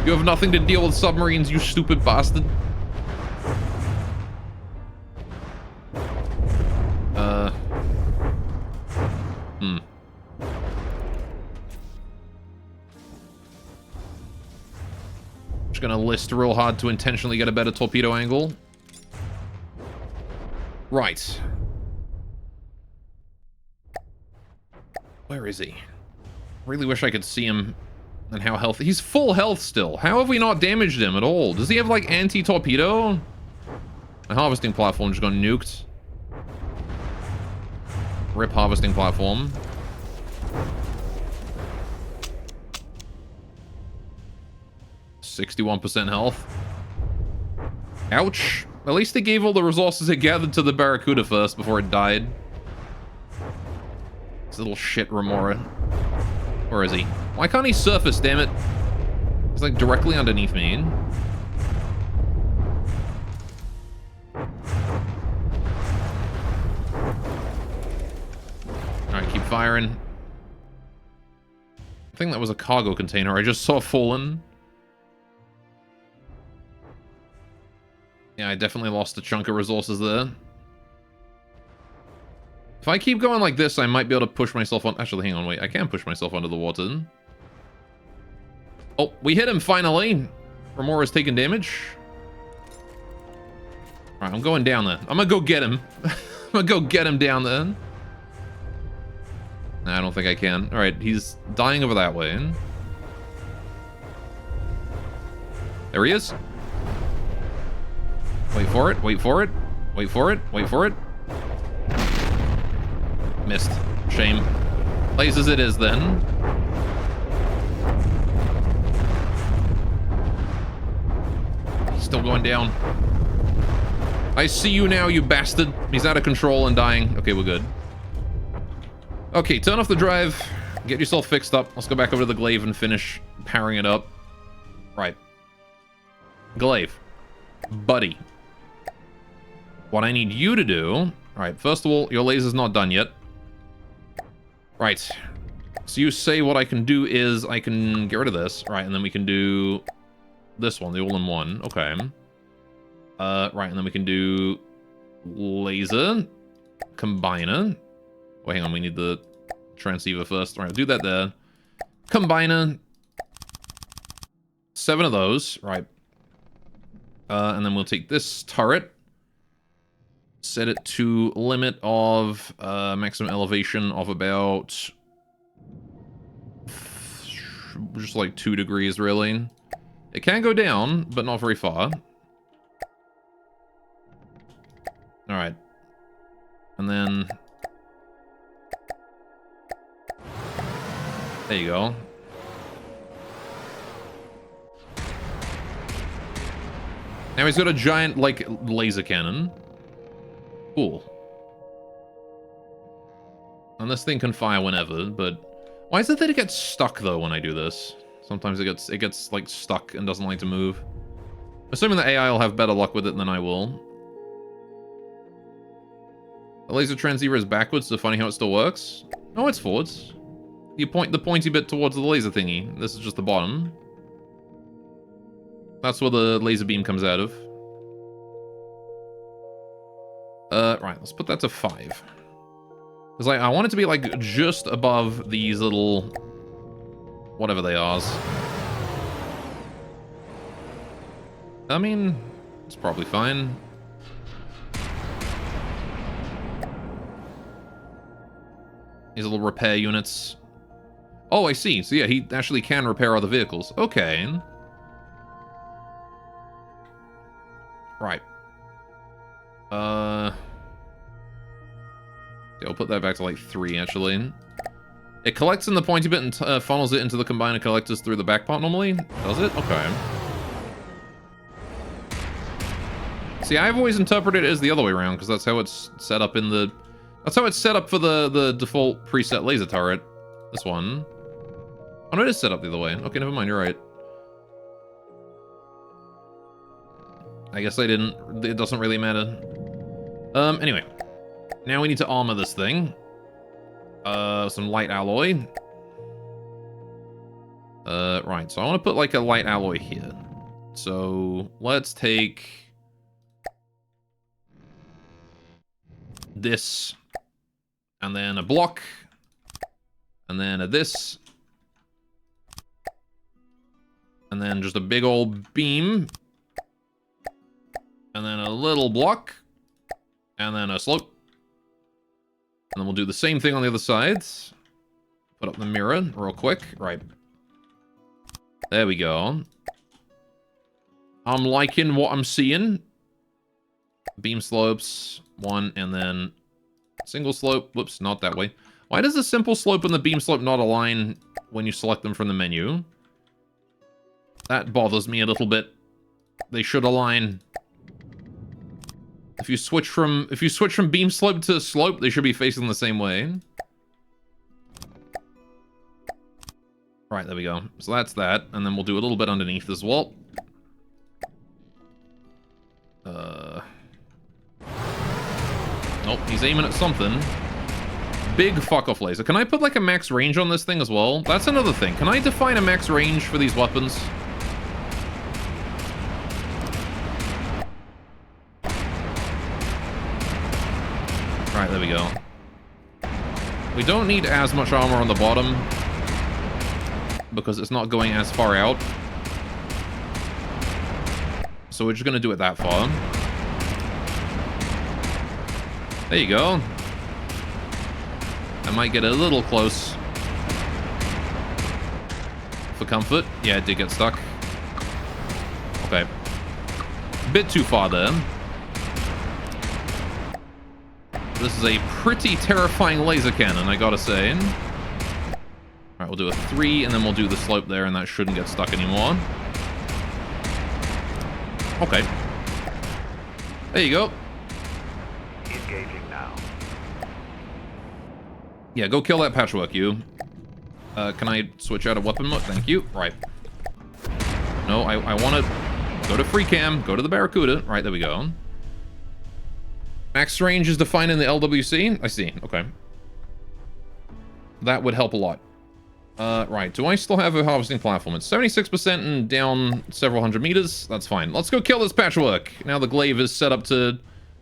You have nothing to deal with submarines, you stupid bastard. Just gonna list real hard to intentionally get a better torpedo angle. Right. Where is he? Really wish I could see him and how healthy. He's full health still. How have we not damaged him at all? Does he have like anti-torpedo? My harvesting platform just got nuked. Rip harvesting platform. %61 health. Ouch. At least they gave all the resources it gathered to the Barracuda first before it died. This little shit Remora. Where is he? Why can't he surface, damn it? He's like directly underneath me. Alright, keep firing. I think that was a cargo container I just saw fallen. Yeah, I definitely lost a chunk of resources there. If I keep going like this, I might be able to push myself on... Actually, hang on, wait. I can push myself under the water. Oh, we hit him, finally. Remora's taking damage. Alright, I'm going down there. I'm gonna go get him. I'm gonna go get him down there. Nah, I don't think I can. Alright, he's dying over that way. There he is. Wait for it, wait for it. Wait for it, wait for it. Missed. Shame. Lasers it is then. Still going down. I see you now, you bastard. He's out of control and dying. Okay, we're good. Okay, turn off the drive. Get yourself fixed up. Let's go back over to the Glaive and finish powering it up. Right. Glaive. Buddy. What I need you to do... Alright, first of all, your laser's not done yet. Right. So you say what I can do is I can get rid of this. Right, and then we can do this one, the all-in-one. Okay. Right, and then we can do laser, combiner. Wait, hang on, we need the transceiver first. All right, do that there. Combiner. 7 of those, right. And then we'll take this turret. Set it to limit of maximum elevation of about just like 2 degrees, really. It can go down, but not very far. All right. And then there you go. Now he's got a giant, like, laser cannon. Cool. And this thing can fire whenever, but why is it that it gets stuck though when I do this? Sometimes it gets like stuck and doesn't like to move. Assuming the AI will have better luck with it than I will. The laser transceiver is backwards, so funny how it still works. Oh, it's forwards. You point the pointy bit towards the laser thingy. This is just the bottom. That's where the laser beam comes out of. Right, let's put that to 5. Because I want it to be, like, just above these little... whatever they are. I mean, it's probably fine. These little repair units. Oh, I see. So yeah, he actually can repair other vehicles. Okay. Right. Yeah, I'll put that back to like 3, actually. It collects in the pointy bit and funnels it into the combiner collectors through the back part normally? Does it? Okay. See, I've always interpreted it as the other way around, because that's how it's set up in the... That's how it's set up for the default preset laser turret. This one. Oh, no, it is set up the other way. Okay, never mind, you're right. I guess I didn't... It doesn't really matter. Anyway. Now we need to armor this thing. Some light alloy. Right, so I want to put like a light alloy here. So let's take this, and then a block, and then a this, and then just a big old beam, and then a little block, and then a slope. And then we'll do the same thing on the other side. Put up the mirror real quick. Right. There we go. I'm liking what I'm seeing. Beam slopes. 1, and then single slope. Whoops, not that way. Why does the simple slope and the beam slope not align when you select them from the menu? That bothers me a little bit. They should align. If you switch from beam slope to slope, they should be facing the same way. Right, there we go. So that's that, and then we'll do a little bit underneath as well. Nope, he's aiming at something. Big fuck-off laser. Can I put like a max range on this thing as well? That's another thing. Can I define a max range for these weapons? Right, there we go. We don't need as much armor on the bottom because it's not going as far out. So we're just going to do it that far. There you go. I might get a little close for comfort. Yeah, it did get stuck. Okay. Bit too far there. This is a pretty terrifying laser cannon, I gotta say. Alright, we'll do a 3, and then we'll do the slope there, and that shouldn't get stuck anymore. Okay. There you go. Engaging now. Yeah, go kill that patchwork, you. Can I switch out of weapon mode? Thank you. Right. No, I want to go to free cam, go to the Barracuda. Right, there we go. Max range is defined in the LWC? I see. Okay. That would help a lot. Right. Do I still have a harvesting platform? It's 76% and down several hundred meters. That's fine. Let's go kill this patchwork. Now the glaive is set up to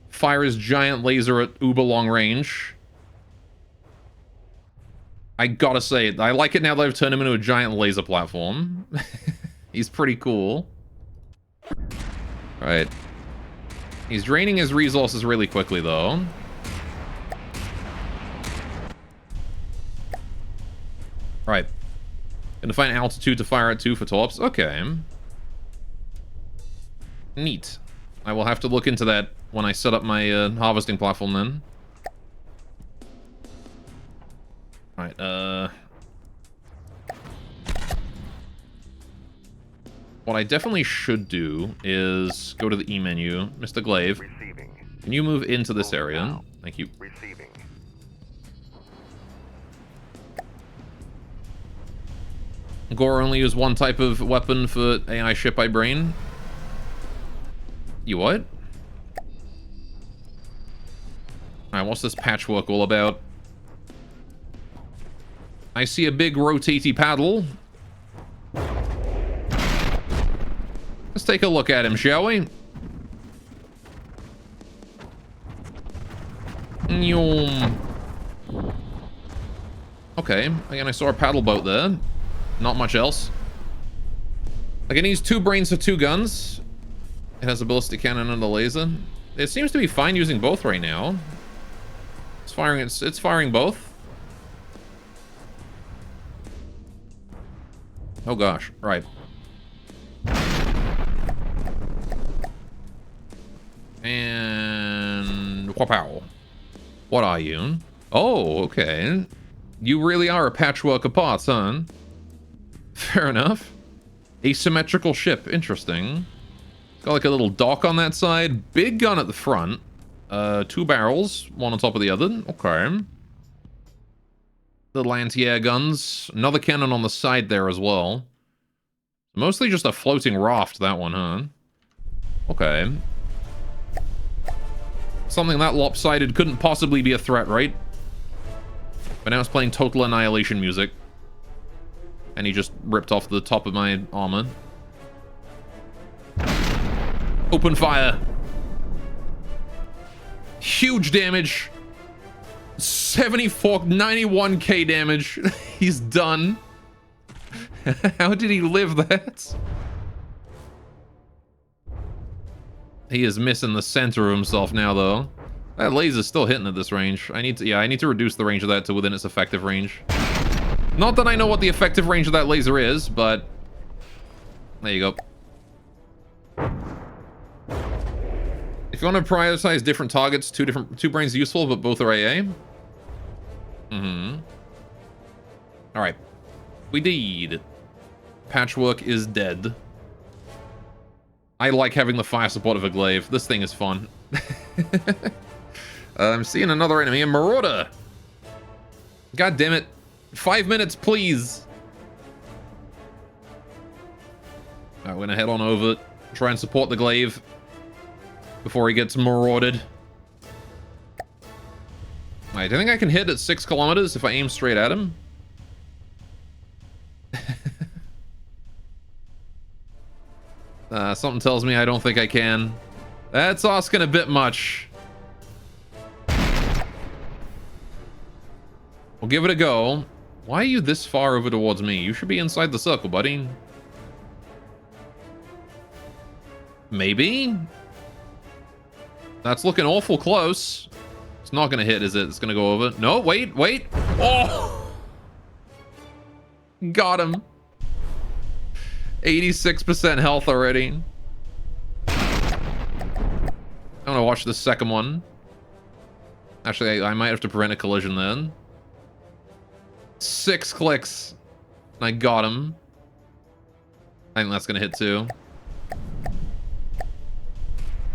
fire his giant laser at uber long range. I gotta say, I like it now that I've turned him into a giant laser platform. He's pretty cool. Right. He's draining his resources really quickly, though. Right. Gonna find altitude to fire at 2 for torps. Okay. Neat. I will have to look into that when I set up my harvesting platform then. Alright, what I definitely should do is go to the E menu. Mr. Glaive, Receiving. can you move into this area? Thank you. Receiving. Gore only use one type of weapon for AI ship by brain. You what? Alright, what's this patchwork all about? I see a big rotatey paddle. Let's take a look at him, shall we? Okay, again, I saw a paddle boat there. Not much else. Like, it needs 2 brains for 2 guns. It has a ballistic cannon and a laser. It seems to be fine using both right now. It's firing both. Oh gosh, right. And whopow. What are you? Oh, okay. You really are a patchwork of parts, huh? Fair enough. Asymmetrical ship, interesting. Got like a little dock on that side. Big gun at the front. 2 barrels, one on top of the other. Okay. Little anti-air guns. Another cannon on the side there as well. Mostly just a floating raft, that one, huh? Okay. Something that lopsided couldn't possibly be a threat, right? But now it's playing Total Annihilation music. And he just ripped off the top of my armor. Open fire. Huge damage. 91k damage. He's done. How did he live that? He is missing the center of himself now, though. That laser's still hitting at this range. I need to reduce the range of that to within its effective range. Not that I know what the effective range of that laser is, but there you go. If you want to prioritize different targets, two brains useful, but both are AA. All right, we did. Patchwork is dead. I like having the fire support of a glaive. This thing is fun. I'm seeing another enemy, a Marauder. God damn it. 5 minutes, please. Alright, we're gonna head on over, try and support the glaive before he gets marauded. Alright, I think I can hit at 6 kilometers if I aim straight at him. Something tells me I don't think I can. That's asking a bit much. We'll give it a go. Why are you this far over towards me? You should be inside the circle, buddy. Maybe? That's looking awful close. It's not gonna hit, is it? It's gonna go over. No, wait. Oh! Got him. 86% health already. I'm gonna watch the second one. Actually, I might have to prevent a collision then. 6 clicks. I got him. I think that's gonna hit too.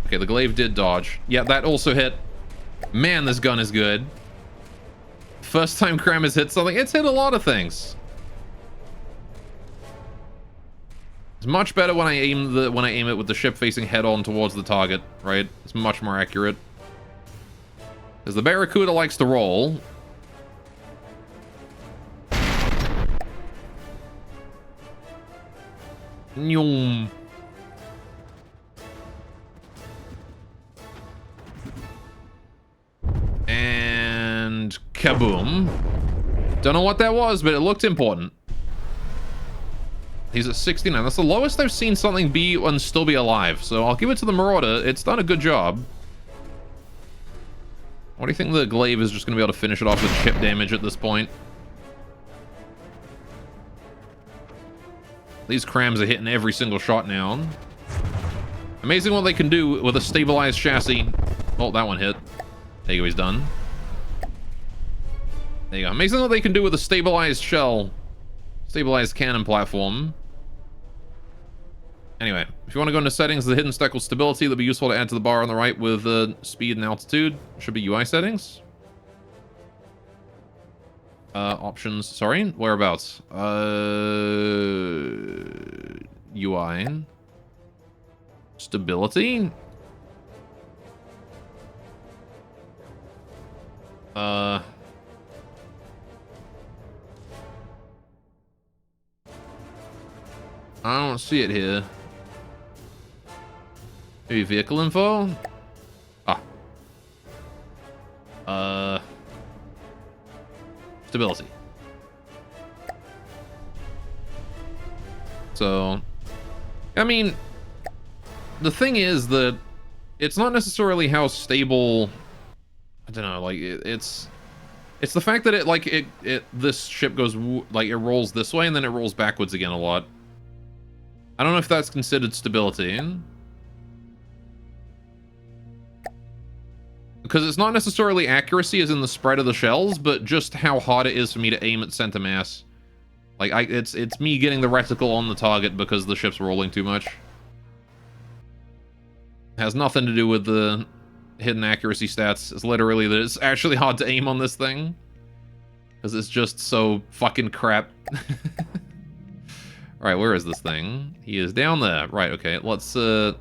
Okay, the glaive did dodge. Yeah, that also hit. Man, this gun is good. First time Cram has hit something. It's hit a lot of things. It's much better when I aim it with the ship facing head on towards the target, right? It's much more accurate. Because the Barracuda likes to roll. Nyum. And kaboom. Don't know what that was, but it looked important. He's at 69. That's the lowest I've seen something be and still be alive. So I'll give it to the Marauder. It's done a good job. What do you think the glaive is just going to be able to finish it off with chip damage at this point? These crams are hitting every single shot now. Amazing what they can do with a stabilized chassis. Oh, that one hit. There you go, he's done. There you go. Amazing what they can do with a stabilized shell. Stabilized cannon platform. Anyway, if you want to go into settings, the hidden stack with stability, that'll be useful to add to the bar on the right with speed and altitude. Should be UI settings. Options, sorry, whereabouts? UI. Stability. I don't see it here. Maybe vehicle info? Ah. Stability. So, I mean, the thing is that it's not necessarily how stable, I don't know, like, it's It's the fact that this ship goes, like, it rolls this way and then it rolls backwards again a lot. I don't know if that's considered stability. Because it's not necessarily accuracy as in the spread of the shells, but just how hard it is for me to aim at center mass. Like, it's me getting the reticle on the target because the ship's rolling too much. It has nothing to do with the hidden accuracy stats. It's literally that it's actually hard to aim on this thing. Because it's just so fucking crap. Alright, where is this thing? He is down there. Right, okay. Let's head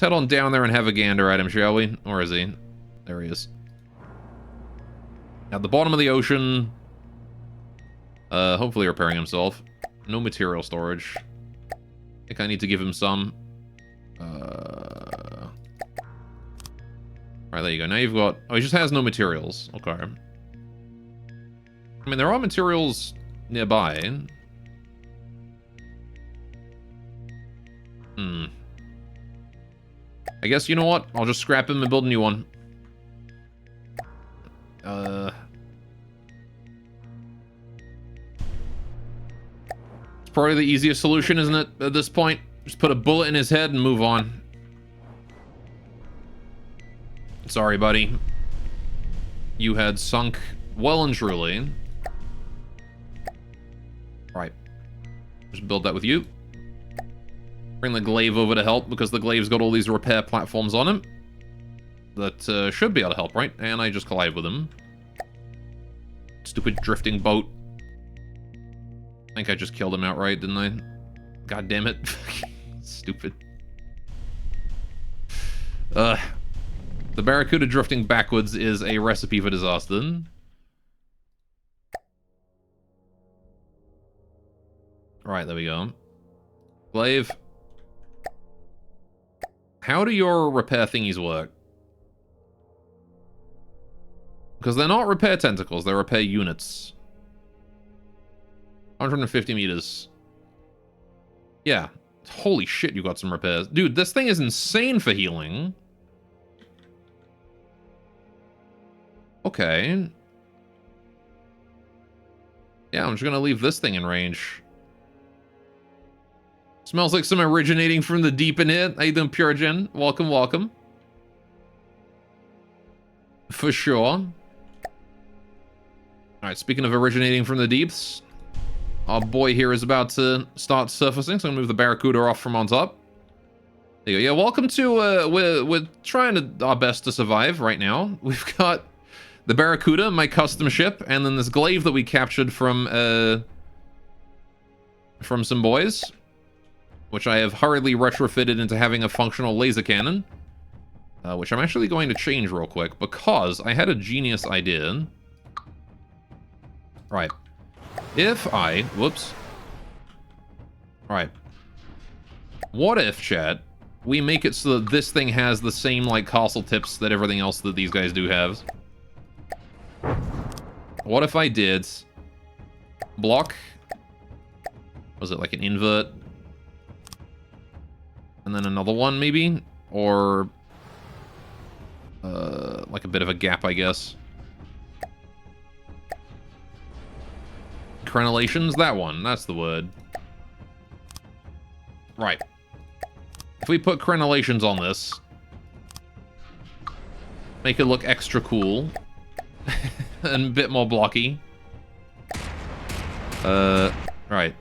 on down there and have a gander at him, shall we? Where is he? There he is. At the bottom of the ocean. Hopefully repairing himself. No material storage. I think I need to give him some. Alright, there you go. Now you've got... Oh, he just has no materials. Okay. I mean, there are materials nearby. I guess, you know what? I'll just scrap him and build a new one. It's probably the easiest solution, isn't it, at this point? Just put a bullet in his head and move on. Sorry, buddy. You had sunk well and truly. Right. Just build that with you. Bring the glaive over to help, because the glaive's got all these repair platforms on him. That should be able to help, right? And I just collide with him. Stupid drifting boat. I think I just killed him outright, didn't I? God damn it. Stupid. The Barracuda drifting backwards is a recipe for disaster. Right, there we go. Glaive. How do your repair thingies work? Because they're not repair tentacles, they're repair units. 150 meters. Yeah. Holy shit, you got some repairs. Dude, this thing is insane for healing. Okay. Yeah, I'm just gonna leave this thing in range. Smells like some originating from the deep in it. How you doing, Purigen? Welcome, welcome. For sure. Alright, speaking of originating from the deeps, our boy here is about to start surfacing, so I'm gonna move the Barracuda off from on top. There you go. Yeah, welcome to, we're trying our best to survive right now. We've got the Barracuda, my custom ship, and then this glaive that we captured from some boys, which I have hurriedly retrofitted into having a functional laser cannon, which I'm actually going to change real quick, because I had a genius idea. Right. If I... Whoops. Alright. What if, chat, we make it so that this thing has the same, like, castle tips that everything else that these guys do have? What if I did... block... Was it like an invert? And then another one, maybe? Or... like a bit of a gap, I guess. Crenellations? That one. That's the word. Right. If we put crenellations on this, make it look extra cool. And a bit more blocky. Right.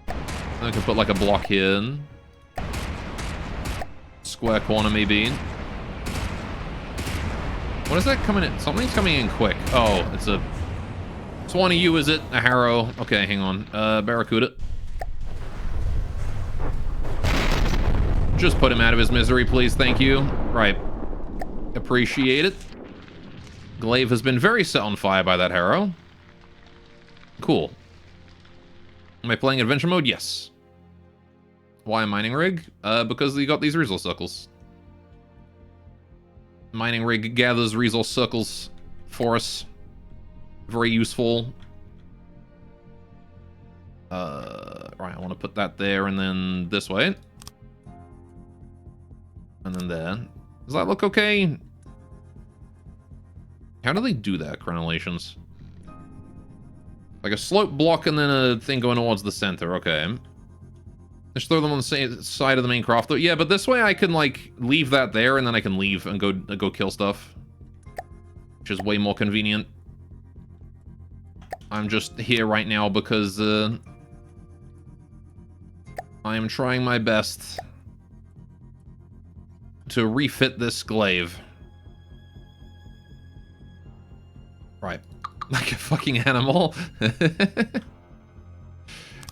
I can put like a block here. Square corner, maybe. What is that coming in? Something's coming in quick. Oh, it's a... It's one of you, is it? A Harrow. Okay, hang on. Barracuda. Just put him out of his misery, please. Thank you. Right. Appreciate it. Glaive has been very set on fire by that Harrow. Cool. Am I playing adventure mode? Yes. Why a mining rig? Because you got these resource circles. Mining rig gathers resource circles for us. Very useful. Right, I want to put that there and then this way. And then there. Does that look okay? How do they do that, crenellations? Like a slope block and then a thing going towards the center. Okay. Just throw them on the same side of the main crafter. Yeah, but this way I can, like, leave that there and then I can leave and go kill stuff. Which is way more convenient. I'm just here right now because, I am trying my best to refit this glaive. Right. Like a fucking animal.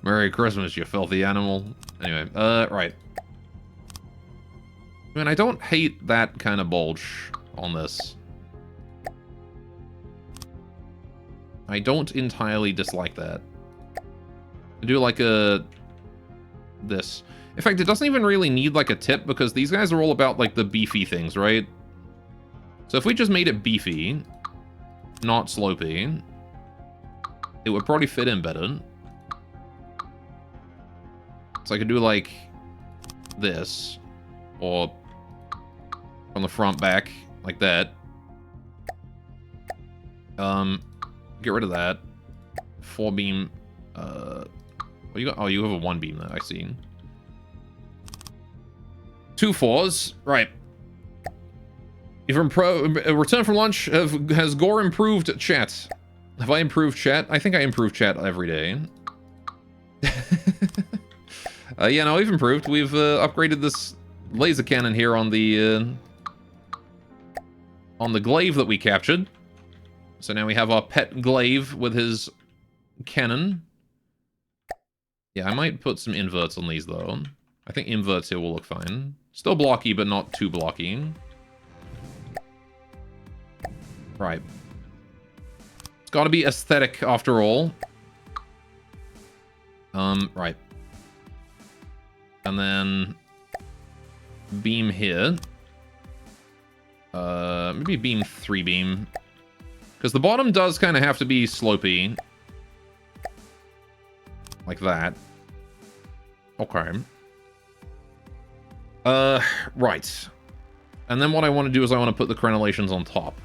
Merry Christmas, you filthy animal. Anyway, right. I mean, I don't hate that kind of bulge on this. I don't entirely dislike that. I do like this. In fact, it doesn't even really need like a tip because these guys are all about like the beefy things, right? So if we just made it beefy, not slopey, it would probably fit in better. So I could do like this, or from the front back, like that. Get rid of that. 4 beam. What you got? Oh, you have a 1 beam there. I see. 2 4s. Right. You've returned from lunch. Has Gore improved chat? Have I improved chat? I think I improve chat every day. Yeah, no, we've improved. We've upgraded this laser cannon here on the glaive that we captured. So now we have our pet glaive with his cannon. Yeah, I might put some inverts on these, though. I think inverts here will look fine. Still blocky, but not too blocky. Right. It's gotta be aesthetic, after all. Right. And then... beam here. Maybe beam 3 beam. Because the bottom does kind of have to be slopey. Like that. Okay. Right. And then what I want to do is I want to put the crenellations on top.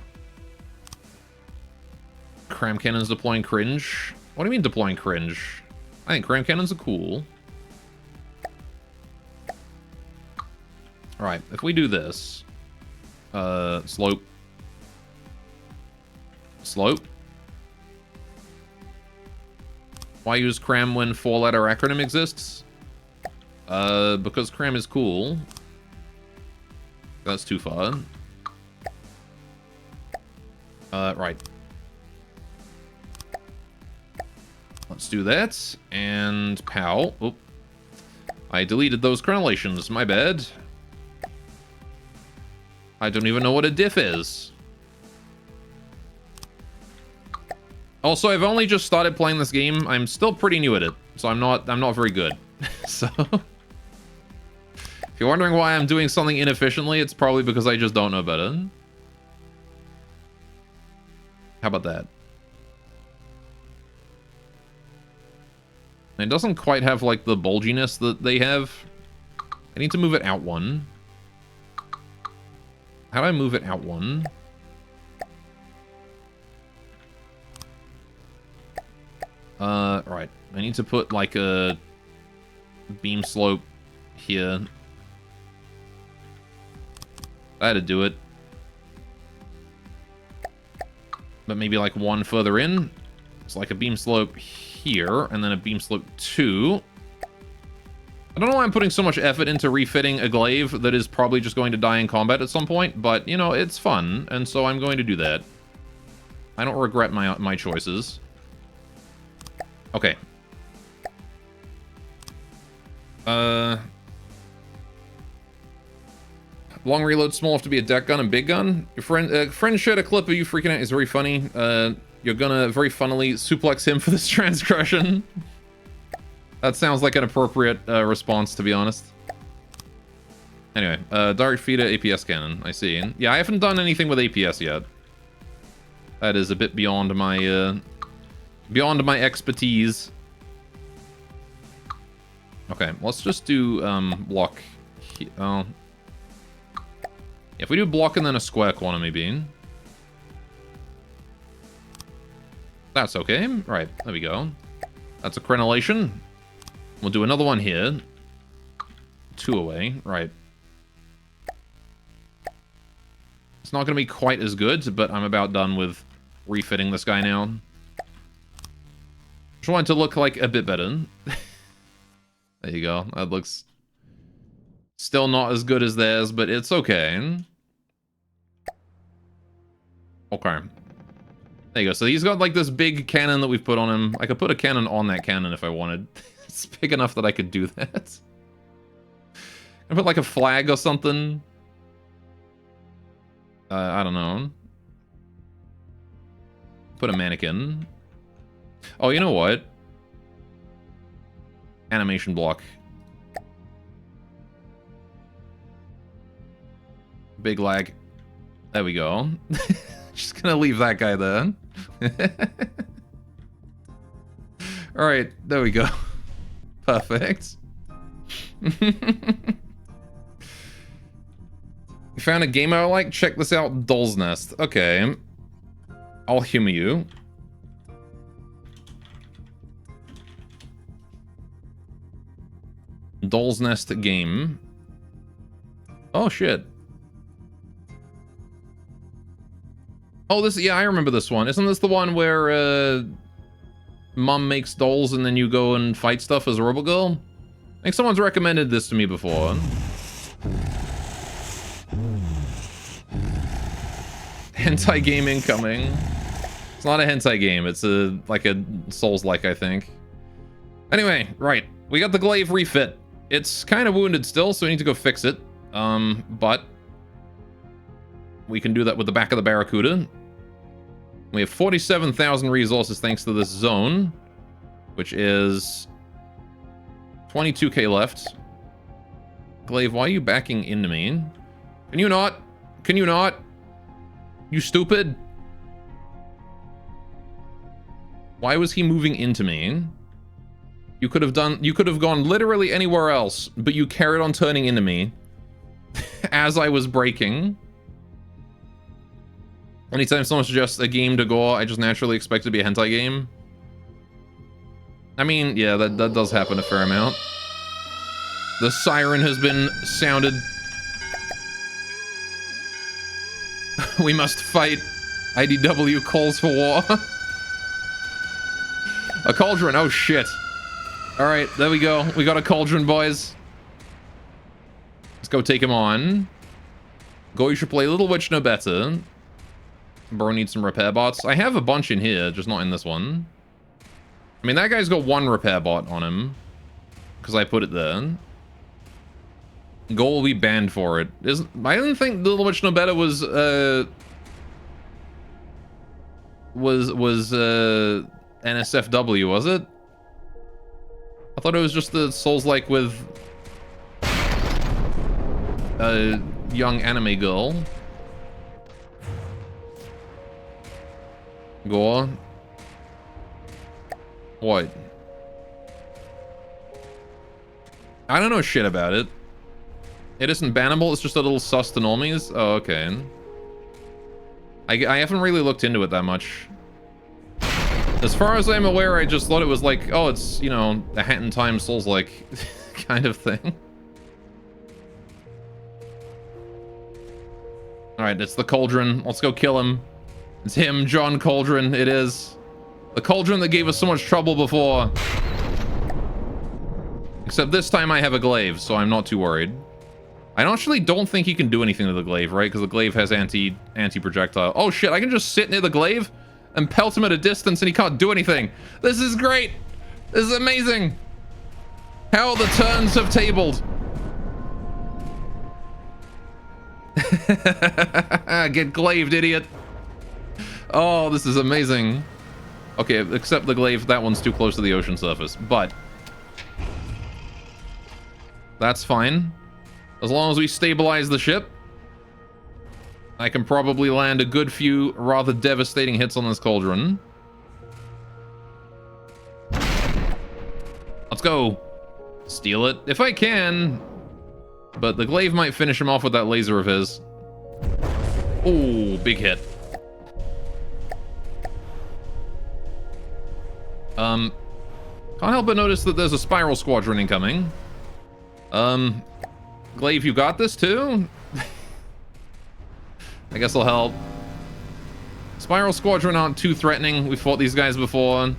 Cram cannons deploying cringe? What do you mean deploying cringe? I think cram cannons are cool. Alright, if we do this... slope. Slope. Why use cram when 4-letter acronym exists? Because cram is cool. That's too far. Right. Let's do that. And pow. Oop. I deleted those crenellations. My bad. I don't even know what a diff is. Also, I've only just started playing this game. I'm still pretty new at it, so I'm not very good. So, if you're wondering why I'm doing something inefficiently, it's probably because I just don't know better. How about that? It doesn't quite have, like, the bulginess that they have. I need to move it out 1. How do I move it out 1? Right. I need to put, like, a beam slope here. I had to do it. But maybe, like, 1 further in. It's like a beam slope here, and then a beam slope 2. I don't know why I'm putting so much effort into refitting a glaive that is probably just going to die in combat at some point, but, you know, it's fun, and so I'm going to do that. I don't regret my choices. Okay. Long reload, small enough to be a deck gun and big gun. Your friend shared a clip of you freaking out. It's very funny. You're gonna very funnily suplex him for this transgression. That sounds like an appropriate response, to be honest. Anyway, direct feeder APS cannon. I see. Yeah, I haven't done anything with APS yet. That is a bit beyond my expertise. Okay, let's just do block. If we do block and then a square quantity beam. That's okay. Right, there we go. That's a crenellation. We'll do another one here. 2 away. Right. It's not going to be quite as good, but I'm about done with refitting this guy now. Just want it to look like a bit better. There you go. That looks still not as good as theirs, but it's okay. Okay. There you go. So he's got like this big cannon that we've put on him. I could put a cannon on that cannon if I wanted. It's big enough that I could do that. I put like a flag or something. I don't know. Put a mannequin. Oh, you know what? Animation block. Big lag. There we go. Just gonna leave that guy there. Alright, there we go. Perfect. You found a game I like? Check this out, Doll's Nest. Okay. I'll humor you. Doll's Nest game. Oh, shit. Oh, this, yeah, I remember this one. Isn't this the one where, Mom makes dolls and then you go and fight stuff as a robot girl? I think someone's recommended this to me before. Hentai game incoming. It's not a hentai game. It's like a Souls-like, I think. Anyway, right. We got the glaive refit. It's kind of wounded still, so we need to go fix it. But we can do that with the back of the Barracuda. We have 47,000 resources thanks to this zone, which is 22k left. Glaive, why are you backing into me? Can you not? Can you not? You stupid. Why was he moving into me? You could have gone literally anywhere else, but you carried on turning into me as I was braking. Anytime someone suggests a game to go, I just naturally expect it to be a hentai game. I mean, yeah, that does happen a fair amount. The siren has been sounded. We must fight. IDW calls for war. A cauldron, oh shit. Alright, there we go. We got a cauldron, boys. Let's go take him on. Go, you should play Little Witch no better. Bro needs some repair bots. I have a bunch in here, just not in this one. I mean, that guy's got 1 repair bot on him. Because I put it there. Goal will be banned for it. I didn't think Little Witch no better was NSFW, was it? I thought it was just the Souls-like with a young anime girl. Go on. What? I don't know shit about it. It isn't bannable, it's just a little sus to normies? Oh, okay. I haven't really looked into it that much. As far as I'm aware, I just thought it was like, oh, it's, you know, a Hat in Time Souls-like kind of thing. Alright, it's the Cauldron. Let's go kill him. It's him, John Cauldron. It is. The Cauldron that gave us so much trouble before. Except this time I have a glaive, so I'm not too worried. I actually don't think he can do anything to the glaive, right? Because the glaive has anti-projectile. Oh shit, I can just sit near the glaive and pelt him at a distance and he can't do anything. This is great. This is amazing. How the turns have tabled. Get glaved, idiot. Oh, this is amazing. Okay, except the glaive, that one's too close to the ocean surface, but that's fine. As long as we stabilize the ship, I can probably land a good few rather devastating hits on this Cauldron. Let's go. Steal it if I can. But the glaive might finish him off with that laser of his. Oh, big hit. Can't help but notice that there's a spiral squadron incoming. Glaive, you got this too? I guess I'll help. Spiral squadron aren't too threatening. We fought these guys before.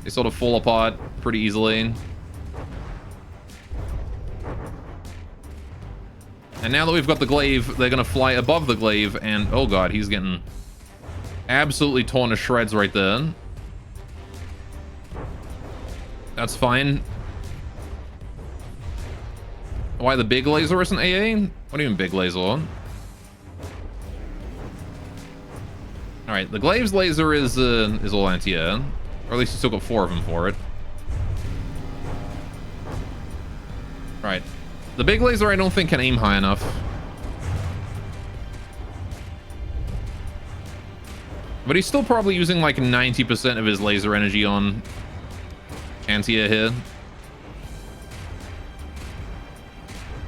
They sort of fall apart pretty easily. And now that we've got the glaive, they're gonna fly above the glaive, and oh god, he's getting absolutely torn to shreds right there. That's fine. Why the big laser isn't AA? What do you mean big laser? Alright, the glaive's laser is all anti-air. Or at least you still got 4 of them for it. Right. The big laser I don't think can aim high enough. But he's still probably using like 90% of his laser energy on anti-air here.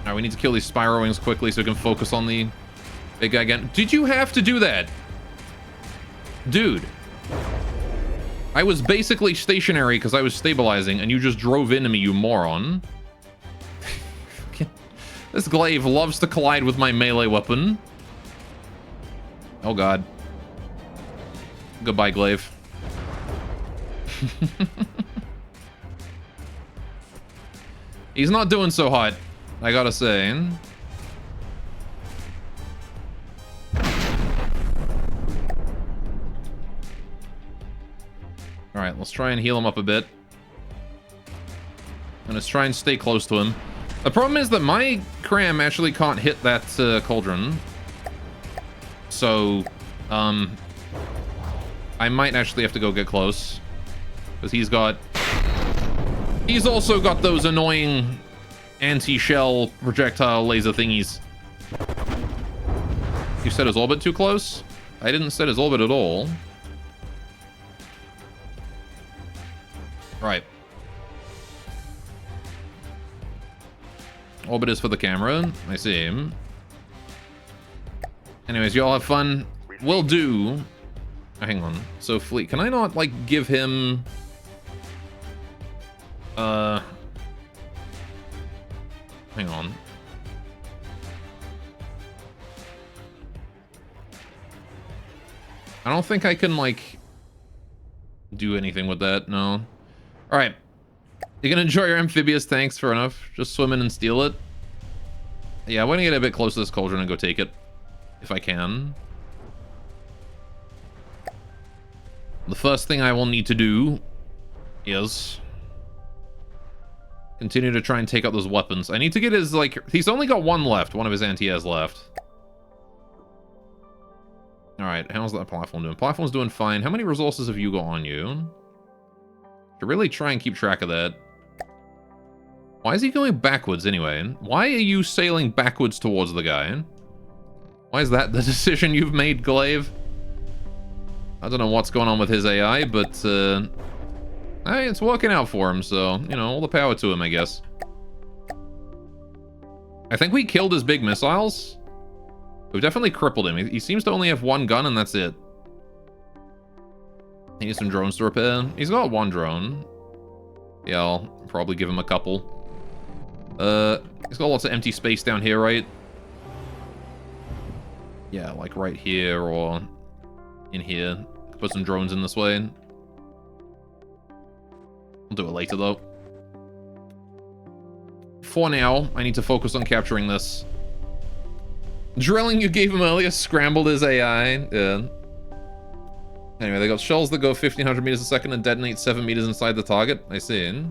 Alright, we need to kill these Spyro Wings quickly so we can focus on the big guy again. Did you have to do that? Dude. I was basically stationary because I was stabilizing and you just drove into me, you moron. This glaive loves to collide with my melee weapon. Oh god. Goodbye, glaive. He's not doing so hot, I gotta say. Alright, let's try and heal him up a bit. And let's try and stay close to him. The problem is that my cram actually can't hit that cauldron. So, I might actually have to go get close. Because he's also got those annoying anti-shell projectile laser thingies. You set his orbit too close? I didn't set his orbit at all. Right. Orbit is for the camera. I see him. Anyways, y'all have fun. Will do. Oh, hang on. So, Fleet, can I not, like, give him... Hang on. I don't think I can, like, do anything with that, no. Alright. You can enjoy your amphibious tanks, fair enough. Just swim in and steal it. Yeah, I'm gonna get a bit close to this cauldron and go take it. If I can. The first thing I will need to do is continue to try and take out those weapons. I need to get his, like... He's only got one left. One of his anti-airs left. Alright, how's that platform doing? Platform's doing fine. How many resources have you got on you? To really try and keep track of that. Why is he going backwards anyway? Why are you sailing backwards towards the guy? Why is that the decision you've made, Glaive? I don't know what's going on with his AI, but hey, it's working out for him, so, you know, all the power to him, I guess. I think we killed his big missiles. We've definitely crippled him. He seems to only have one gun, and that's it. He needs some drones to repair. He's got one drone. Yeah, I'll probably give him a couple. He's got lots of empty space down here, right? Yeah, like right here or in here. Put some drones in this way. I'll do it later, though. For now, I need to focus on capturing this. Drilling you gave him earlier scrambled his AI. Yeah. Anyway, they got shells that go 1500 meters a second and detonate 7 meters inside the target. I see.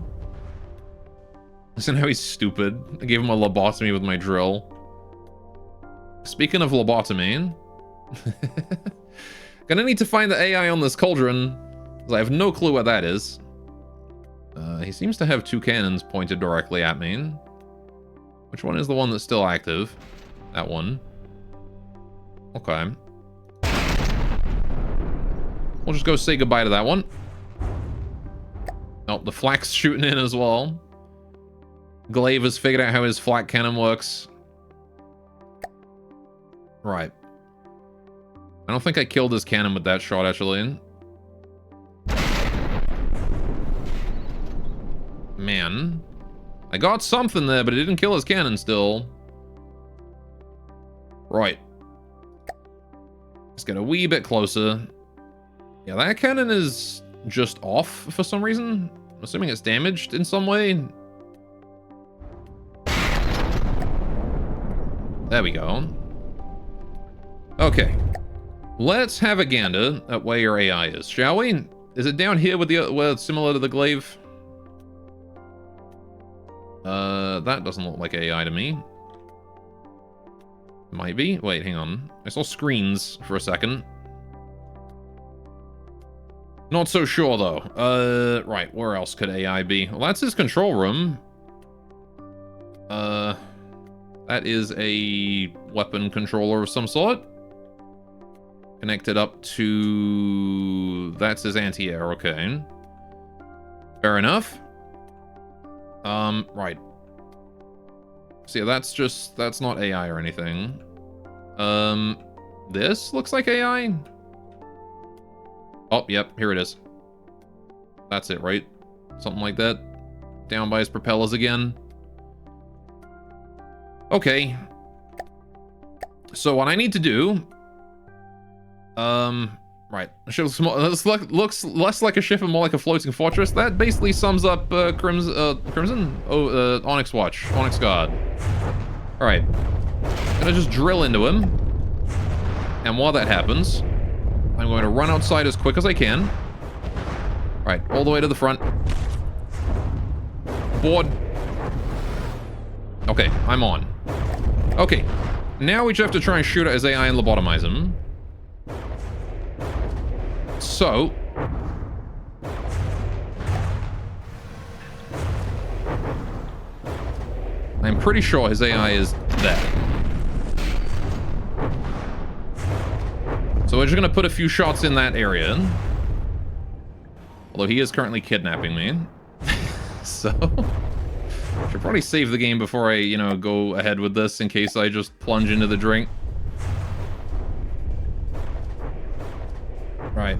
Listen how he's stupid. I gave him a lobotomy with my drill. Speaking of lobotomy... Gonna need to find the AI on this cauldron, because I have no clue what that is. He seems to have 2 cannons pointed directly at me. Which one is the one that's still active? That one. Okay. We'll just go say goodbye to that one. Oh, the flak's shooting in as well. Glaive has figured out how his flak cannon works. Right. I don't think I killed his cannon with that shot, actually. man. I got something there, but it didn't kill his cannon still. Right. Let's get a wee bit closer. Yeah, that cannon is just off for some reason. I'm assuming it's damaged in some way. There we go. Okay. Let's have a gander at where your AI is, shall we? Is it down here with the where it's similar to the glaive? That doesn't look like AI to me. Might be. Wait, hang on. I saw screens for a second. Not so sure, though. Right, where else could AI be? Well, that's his control room. That is a weapon controller of some sort. Connected up to... That's his anti-air, okay. Fair enough. Right. So yeah, that's not AI or anything. This looks like AI? Oh, yep, here it is. That's it, right? Something like that. Down by his propellers again. Okay. So what I need to do... right. This looks less like a ship and more like a floating fortress. That basically sums up Crimson? Oh, Onyx Watch. Onyx Guard. Alright. Gonna just drill into him. And while that happens, I'm going to run outside as quick as I can. Right, all the way to the front. Board. Okay, I'm on. Okay, now we just have to try and shoot at his AI and lobotomize him. So... I'm pretty sure his AI is there. So we're just going to put a few shots in that area. Although he is currently kidnapping me. So... should probably save the game before I, you know, go ahead with this in case I just plunge into the drink. Right.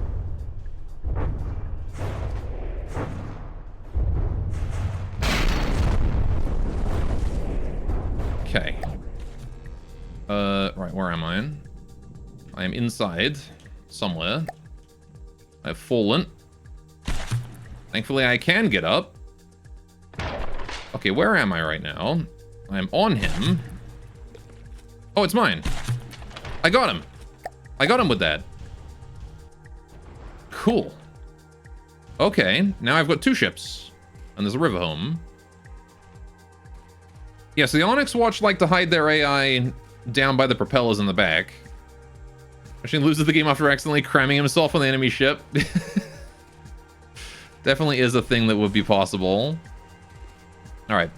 Okay. Right, where am I? I am inside somewhere. I've fallen. Thankfully, I can get up. Okay, where am I right now? I'm on him. Oh, it's mine. I got him. I got him with that. Cool. Okay, now I've got two ships. And there's a river home. Yeah, so the Onyx Watch like to hide their AI down by the propellers in the back. Actually loses the game after accidentally cramming himself on the enemy ship. Definitely is a thing that would be possible. Alright.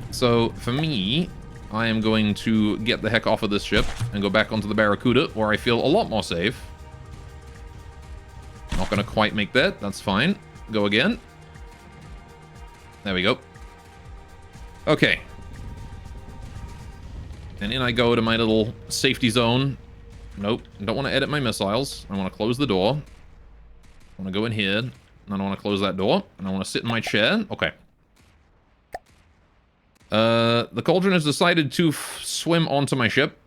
So, for me, I am going to get the heck off of this ship and go back onto the Barracuda, where I feel a lot more safe. Not gonna quite make that. That's fine. Go again. There we go. Okay. And in I go to my little safety zone. Nope. I don't want to edit my missiles. I want to close the door. I want to go in here. And I want to close that door. And I want to sit in my chair. Okay. The Cauldron has decided to swim onto my ship.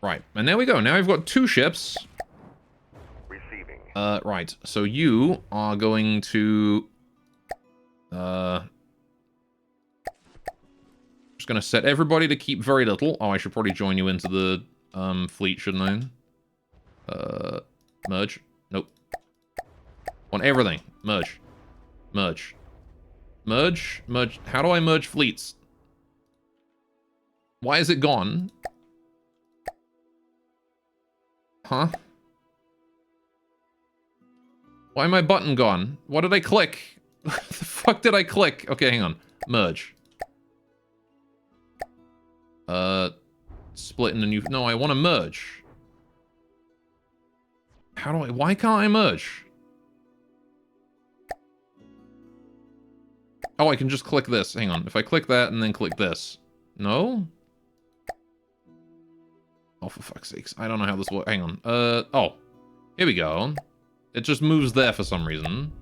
Right. And there we go. Now I've got two ships. Receiving. Right. So you are going to... just gonna set everybody to keep very little. Oh, I should probably join you into the fleet, shouldn't I? Merge. Nope. Want everything. Merge. Merge. Merge. Merge. How do I merge fleets? Why is it gone? Huh? Why my button gone? What did I click? What the fuck did I click? Okay, hang on. Merge. Split into new... No, I want to merge. How do I... Why can't I merge? Oh, I can just click this. Hang on. If I click that and then click this. No? Oh, for fuck's sakes. I don't know how this works. Hang on. Oh. Here we go. It just moves there for some reason.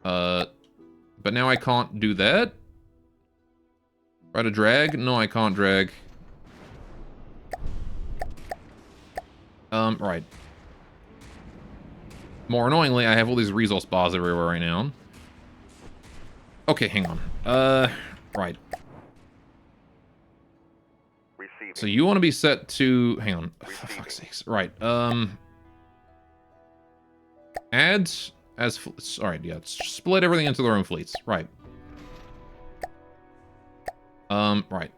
But now I can't do that. Try to drag? No, I can't drag. Right. More annoyingly, I have all these resource bars everywhere right now. Okay, hang on. Right. Receiving. So you want to be set to... Hang on. For fuck's sakes. Right. Add as... Alright, yeah. Split everything into their own fleets. Right. Right.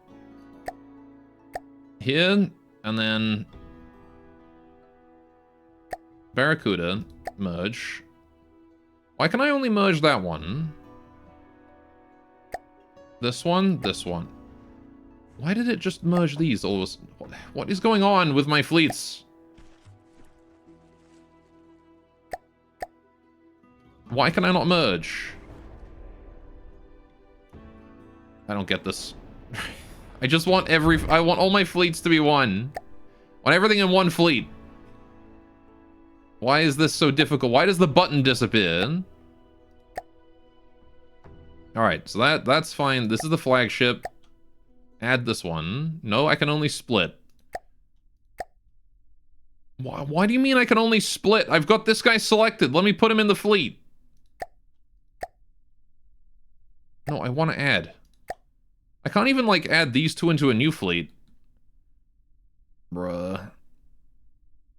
Here, and then... Barracuda, merge. Why can I only merge that one? This one, this one. Why did it just merge these all of a sudden? What is going on with my fleets? Why can I not merge? I don't get this. I just want I want all my fleets to be one. I want everything in one fleet. Why is this so difficult? Why does the button disappear? Alright, so that's fine. This is the flagship. Add this one. No, I can only split. Why do you mean I can only split? I've got this guy selected. Let me put him in the fleet. No, I want to add. I can't even, like, add these two into a new fleet. Bruh.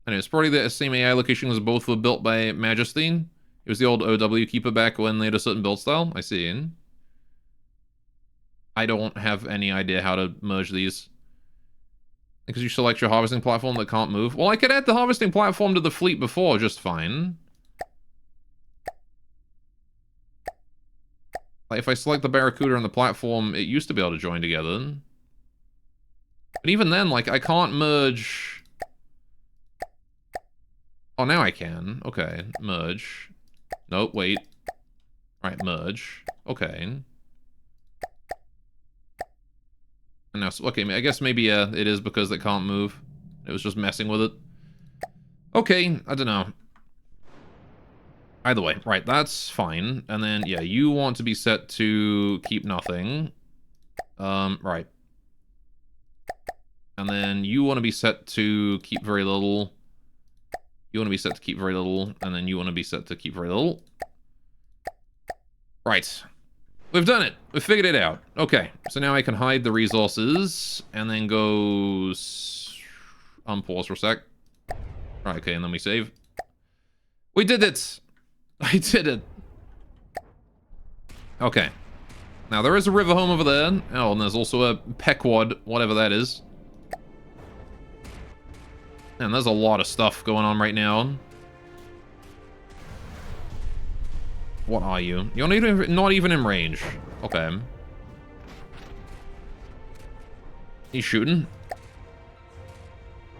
Anyway, it's probably the same AI location as both were built by Majesty. It was the old OW keeper back when they had a certain build style. I see. I don't have any idea how to merge these. Because you select your harvesting platform that can't move. Well, I could add the harvesting platform to the fleet before just fine. Like, if I select the Barracuda and the platform, it used to be able to join together. But even then, like, I can't merge... Oh, now I can. Okay, merge. Nope, wait. Alright, merge. Okay. And now, okay, I guess maybe it is because it can't move. It was just messing with it. Okay, I don't know. Either way, right, that's fine. And then, yeah, you want to be set to keep nothing. Right. And then you want to be set to keep very little. You want to be set to keep very little, and then you want to be set to keep very little. Right. We've done it. We've figured it out. Okay, so now I can hide the resources, and then go... Unpause for a sec. Right, okay, and then we save. We did it! I did it! Okay. Now, there is a river home over there. Oh, and there's also a Pequod, whatever that is. And there's a lot of stuff going on right now. What are you? You're not even in range. Okay. He's shooting.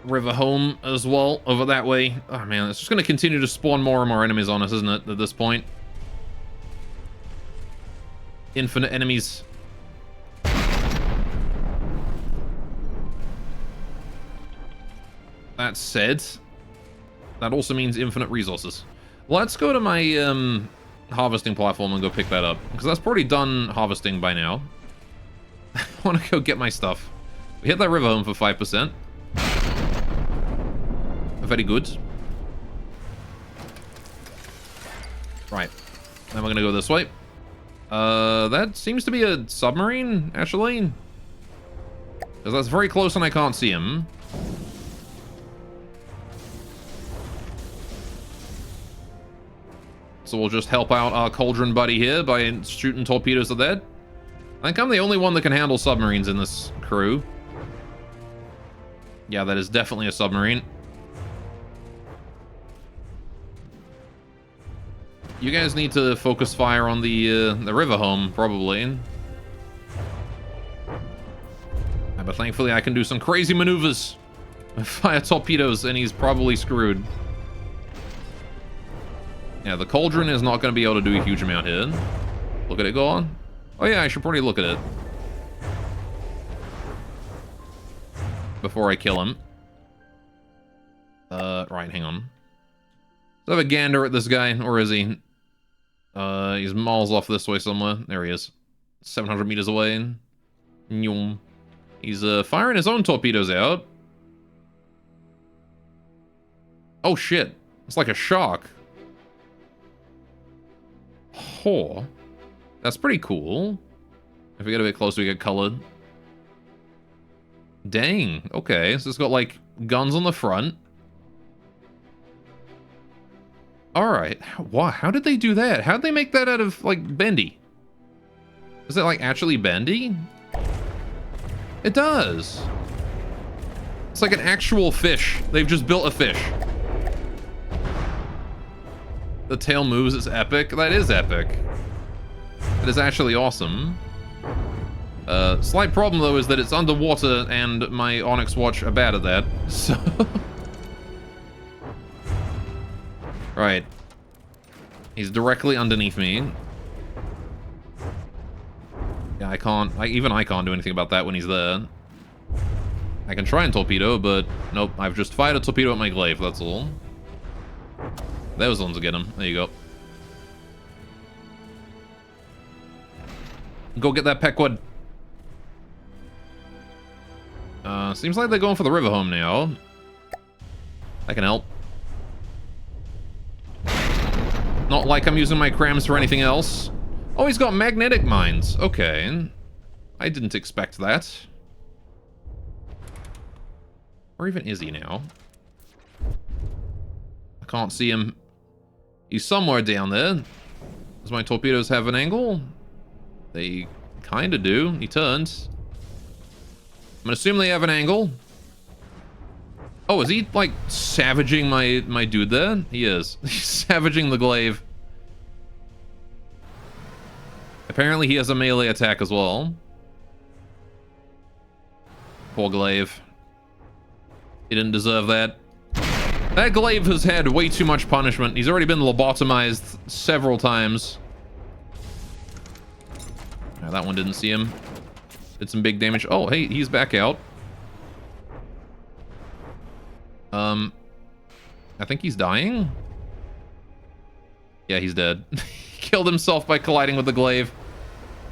River home as well, over that way. Oh man, it's just going to continue to spawn more and more enemies on us, isn't it, at this point? Infinite enemies. That said, that also means infinite resources. Let's go to my harvesting platform and go pick that up, because that's probably done harvesting by now. I want to go get my stuff. We hit that river home for 5%. Very good. Right. Then we're going to go this way. That seems to be a submarine, actually. Because that's very close and I can't see him. So we'll just help out our Cauldron buddy here by shooting torpedoes at that. I think I'm the only one that can handle submarines in this crew. Yeah, that is definitely a submarine. You guys need to focus fire on the river home, probably. But thankfully I can do some crazy maneuvers. Fire torpedoes, and he's probably screwed. Yeah, the Cauldron is not going to be able to do a huge amount here. Look at it go on. Oh yeah, I should probably look at it. Before I kill him. Right, hang on. Let's have a gander at this guy, or is he? He's miles off this way somewhere. There he is. 700 meters away. Nyum. He's firing his own torpedoes out. Oh shit. It's like a shark. Oh. That's pretty cool. If we get a bit closer, we get colored. Dang. Okay, so it's got like guns on the front. Alright. How did they do that? How did they make that out of, like, bendy? Is it, like, actually bendy? It does. It's like an actual fish. They've just built a fish. The tail moves. It's epic. That is epic. It is actually awesome. Slight problem, though, is that it's underwater, and my Onyx Watch are bad at that. So... Right. He's directly underneath me. Yeah, even I can't do anything about that when he's there. I can try and torpedo, but nope, I've just fired a torpedo at my glaive, that's all. Those ones will get him. There you go. Go get that Pequod. Seems like they're going for the river home now. I can help. Not like I'm using my crams for anything else. Oh, he's got magnetic mines. Okay. I didn't expect that. Where even is he now? I can't see him. He's somewhere down there. Does my torpedoes have an angle? They kind of do. He turns. I'm gonna assume they have an angle. Oh, is he, like, savaging my dude there? He is. He's savaging the glaive. Apparently he has a melee attack as well. Poor glaive. He didn't deserve that. That glaive has had way too much punishment. He's already been lobotomized several times. Oh, that one didn't see him. Did some big damage. Oh, hey, he's back out. I think he's dying. Yeah, he's dead. He killed himself by colliding with the glaive.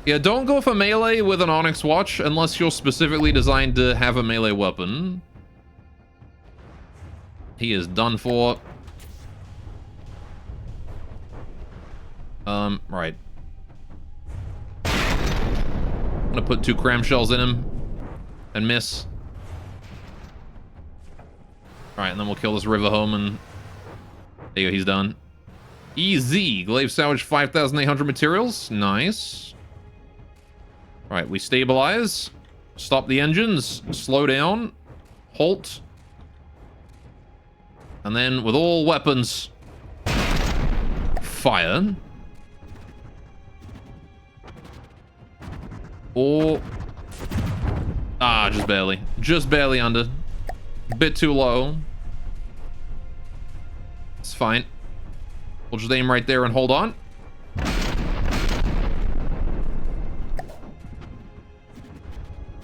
Yeah, don't go for melee with an Onyx Watch unless you're specifically designed to have a melee weapon. He is done for. Right. I'm gonna put 2 cram shells in him and miss. Alright, and then we'll kill this river home and... There you go, he's done. Easy! Glaive salvage 5,800 materials. Nice. Alright, we stabilize. Stop the engines. Slow down. Halt. And then, with all weapons... Fire. Or... Ah, just barely. Just barely under. Bit too low. It's fine. We'll just aim right there and hold on.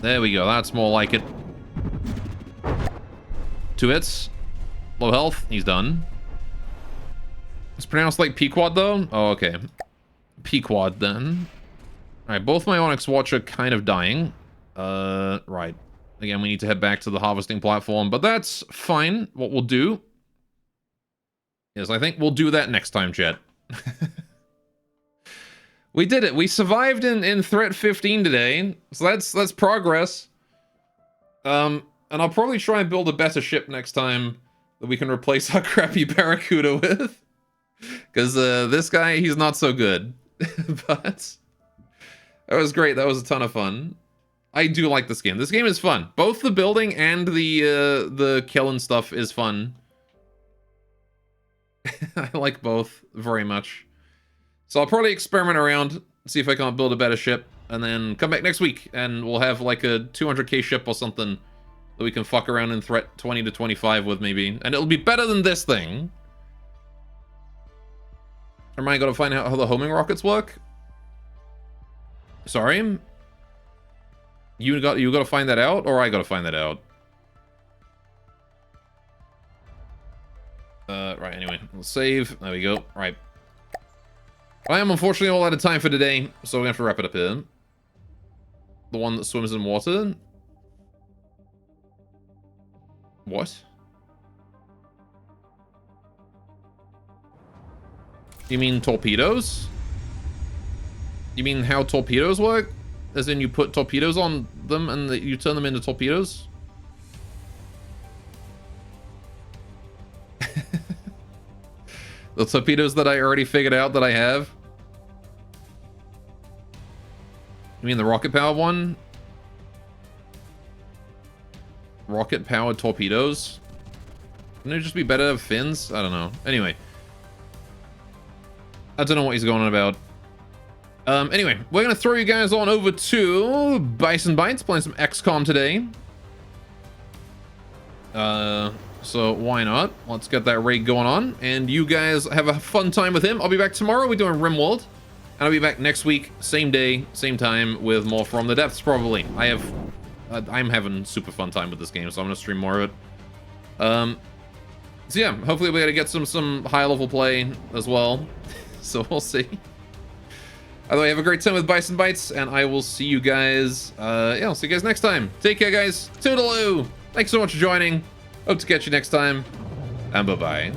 There we go. That's more like it. 2 hits. Low health. He's done. It's pronounced like Pequod, though? Oh, okay. Pequod, then. Alright, both my Onyx Watch are kind of dying. Right. Again, we need to head back to the harvesting platform, but that's fine. What we'll do is I think we'll do that next time, chat. We did it. We survived in threat 15 today, so that's progress. And I'll probably try and build a better ship next time that we can replace our crappy Barracuda with. Because this guy, he's not so good. But that was great. That was a ton of fun. I do like this game. This game is fun. Both the building and the killing stuff is fun. I like both very much. So I'll probably experiment around, see if I can't build a better ship, and then come back next week, and we'll have like a 200k ship or something that we can fuck around in threat 20 to 25 with, maybe. And it'll be better than this thing. Am I gonna find out how the homing rockets work? Sorry? You gotta find that out, or I gotta find that out? Right, anyway. We'll save. There we go. Right. I am unfortunately all out of time for today, so we're gonna have to wrap it up here. The one that swims in water? What? You mean torpedoes? You mean how torpedoes work? As in you put torpedoes on them and you turn them into torpedoes? The torpedoes that I already figured out that I have? You mean the rocket-powered one? Rocket-powered torpedoes? Wouldn't it just be better to have fins? I don't know. Anyway. I don't know what he's going on about. Anyway, we're going to throw you guys on over to Bison Bites, playing some XCOM today. So why not? Let's get that raid going on. And you guys have a fun time with him. I'll be back tomorrow. We're doing RimWorld. And I'll be back next week, same day, same time, with more From the Depths, probably. I'm having super fun time with this game, so I'm going to stream more of it. So yeah, hopefully we're going to get some high-level play as well. So we'll see. Either way, have a great time with Bison Bites, and I will see you guys, yeah, I'll see you guys next time. Take care, guys. Toodaloo! Thanks so much for joining. Hope to catch you next time, and bye-bye.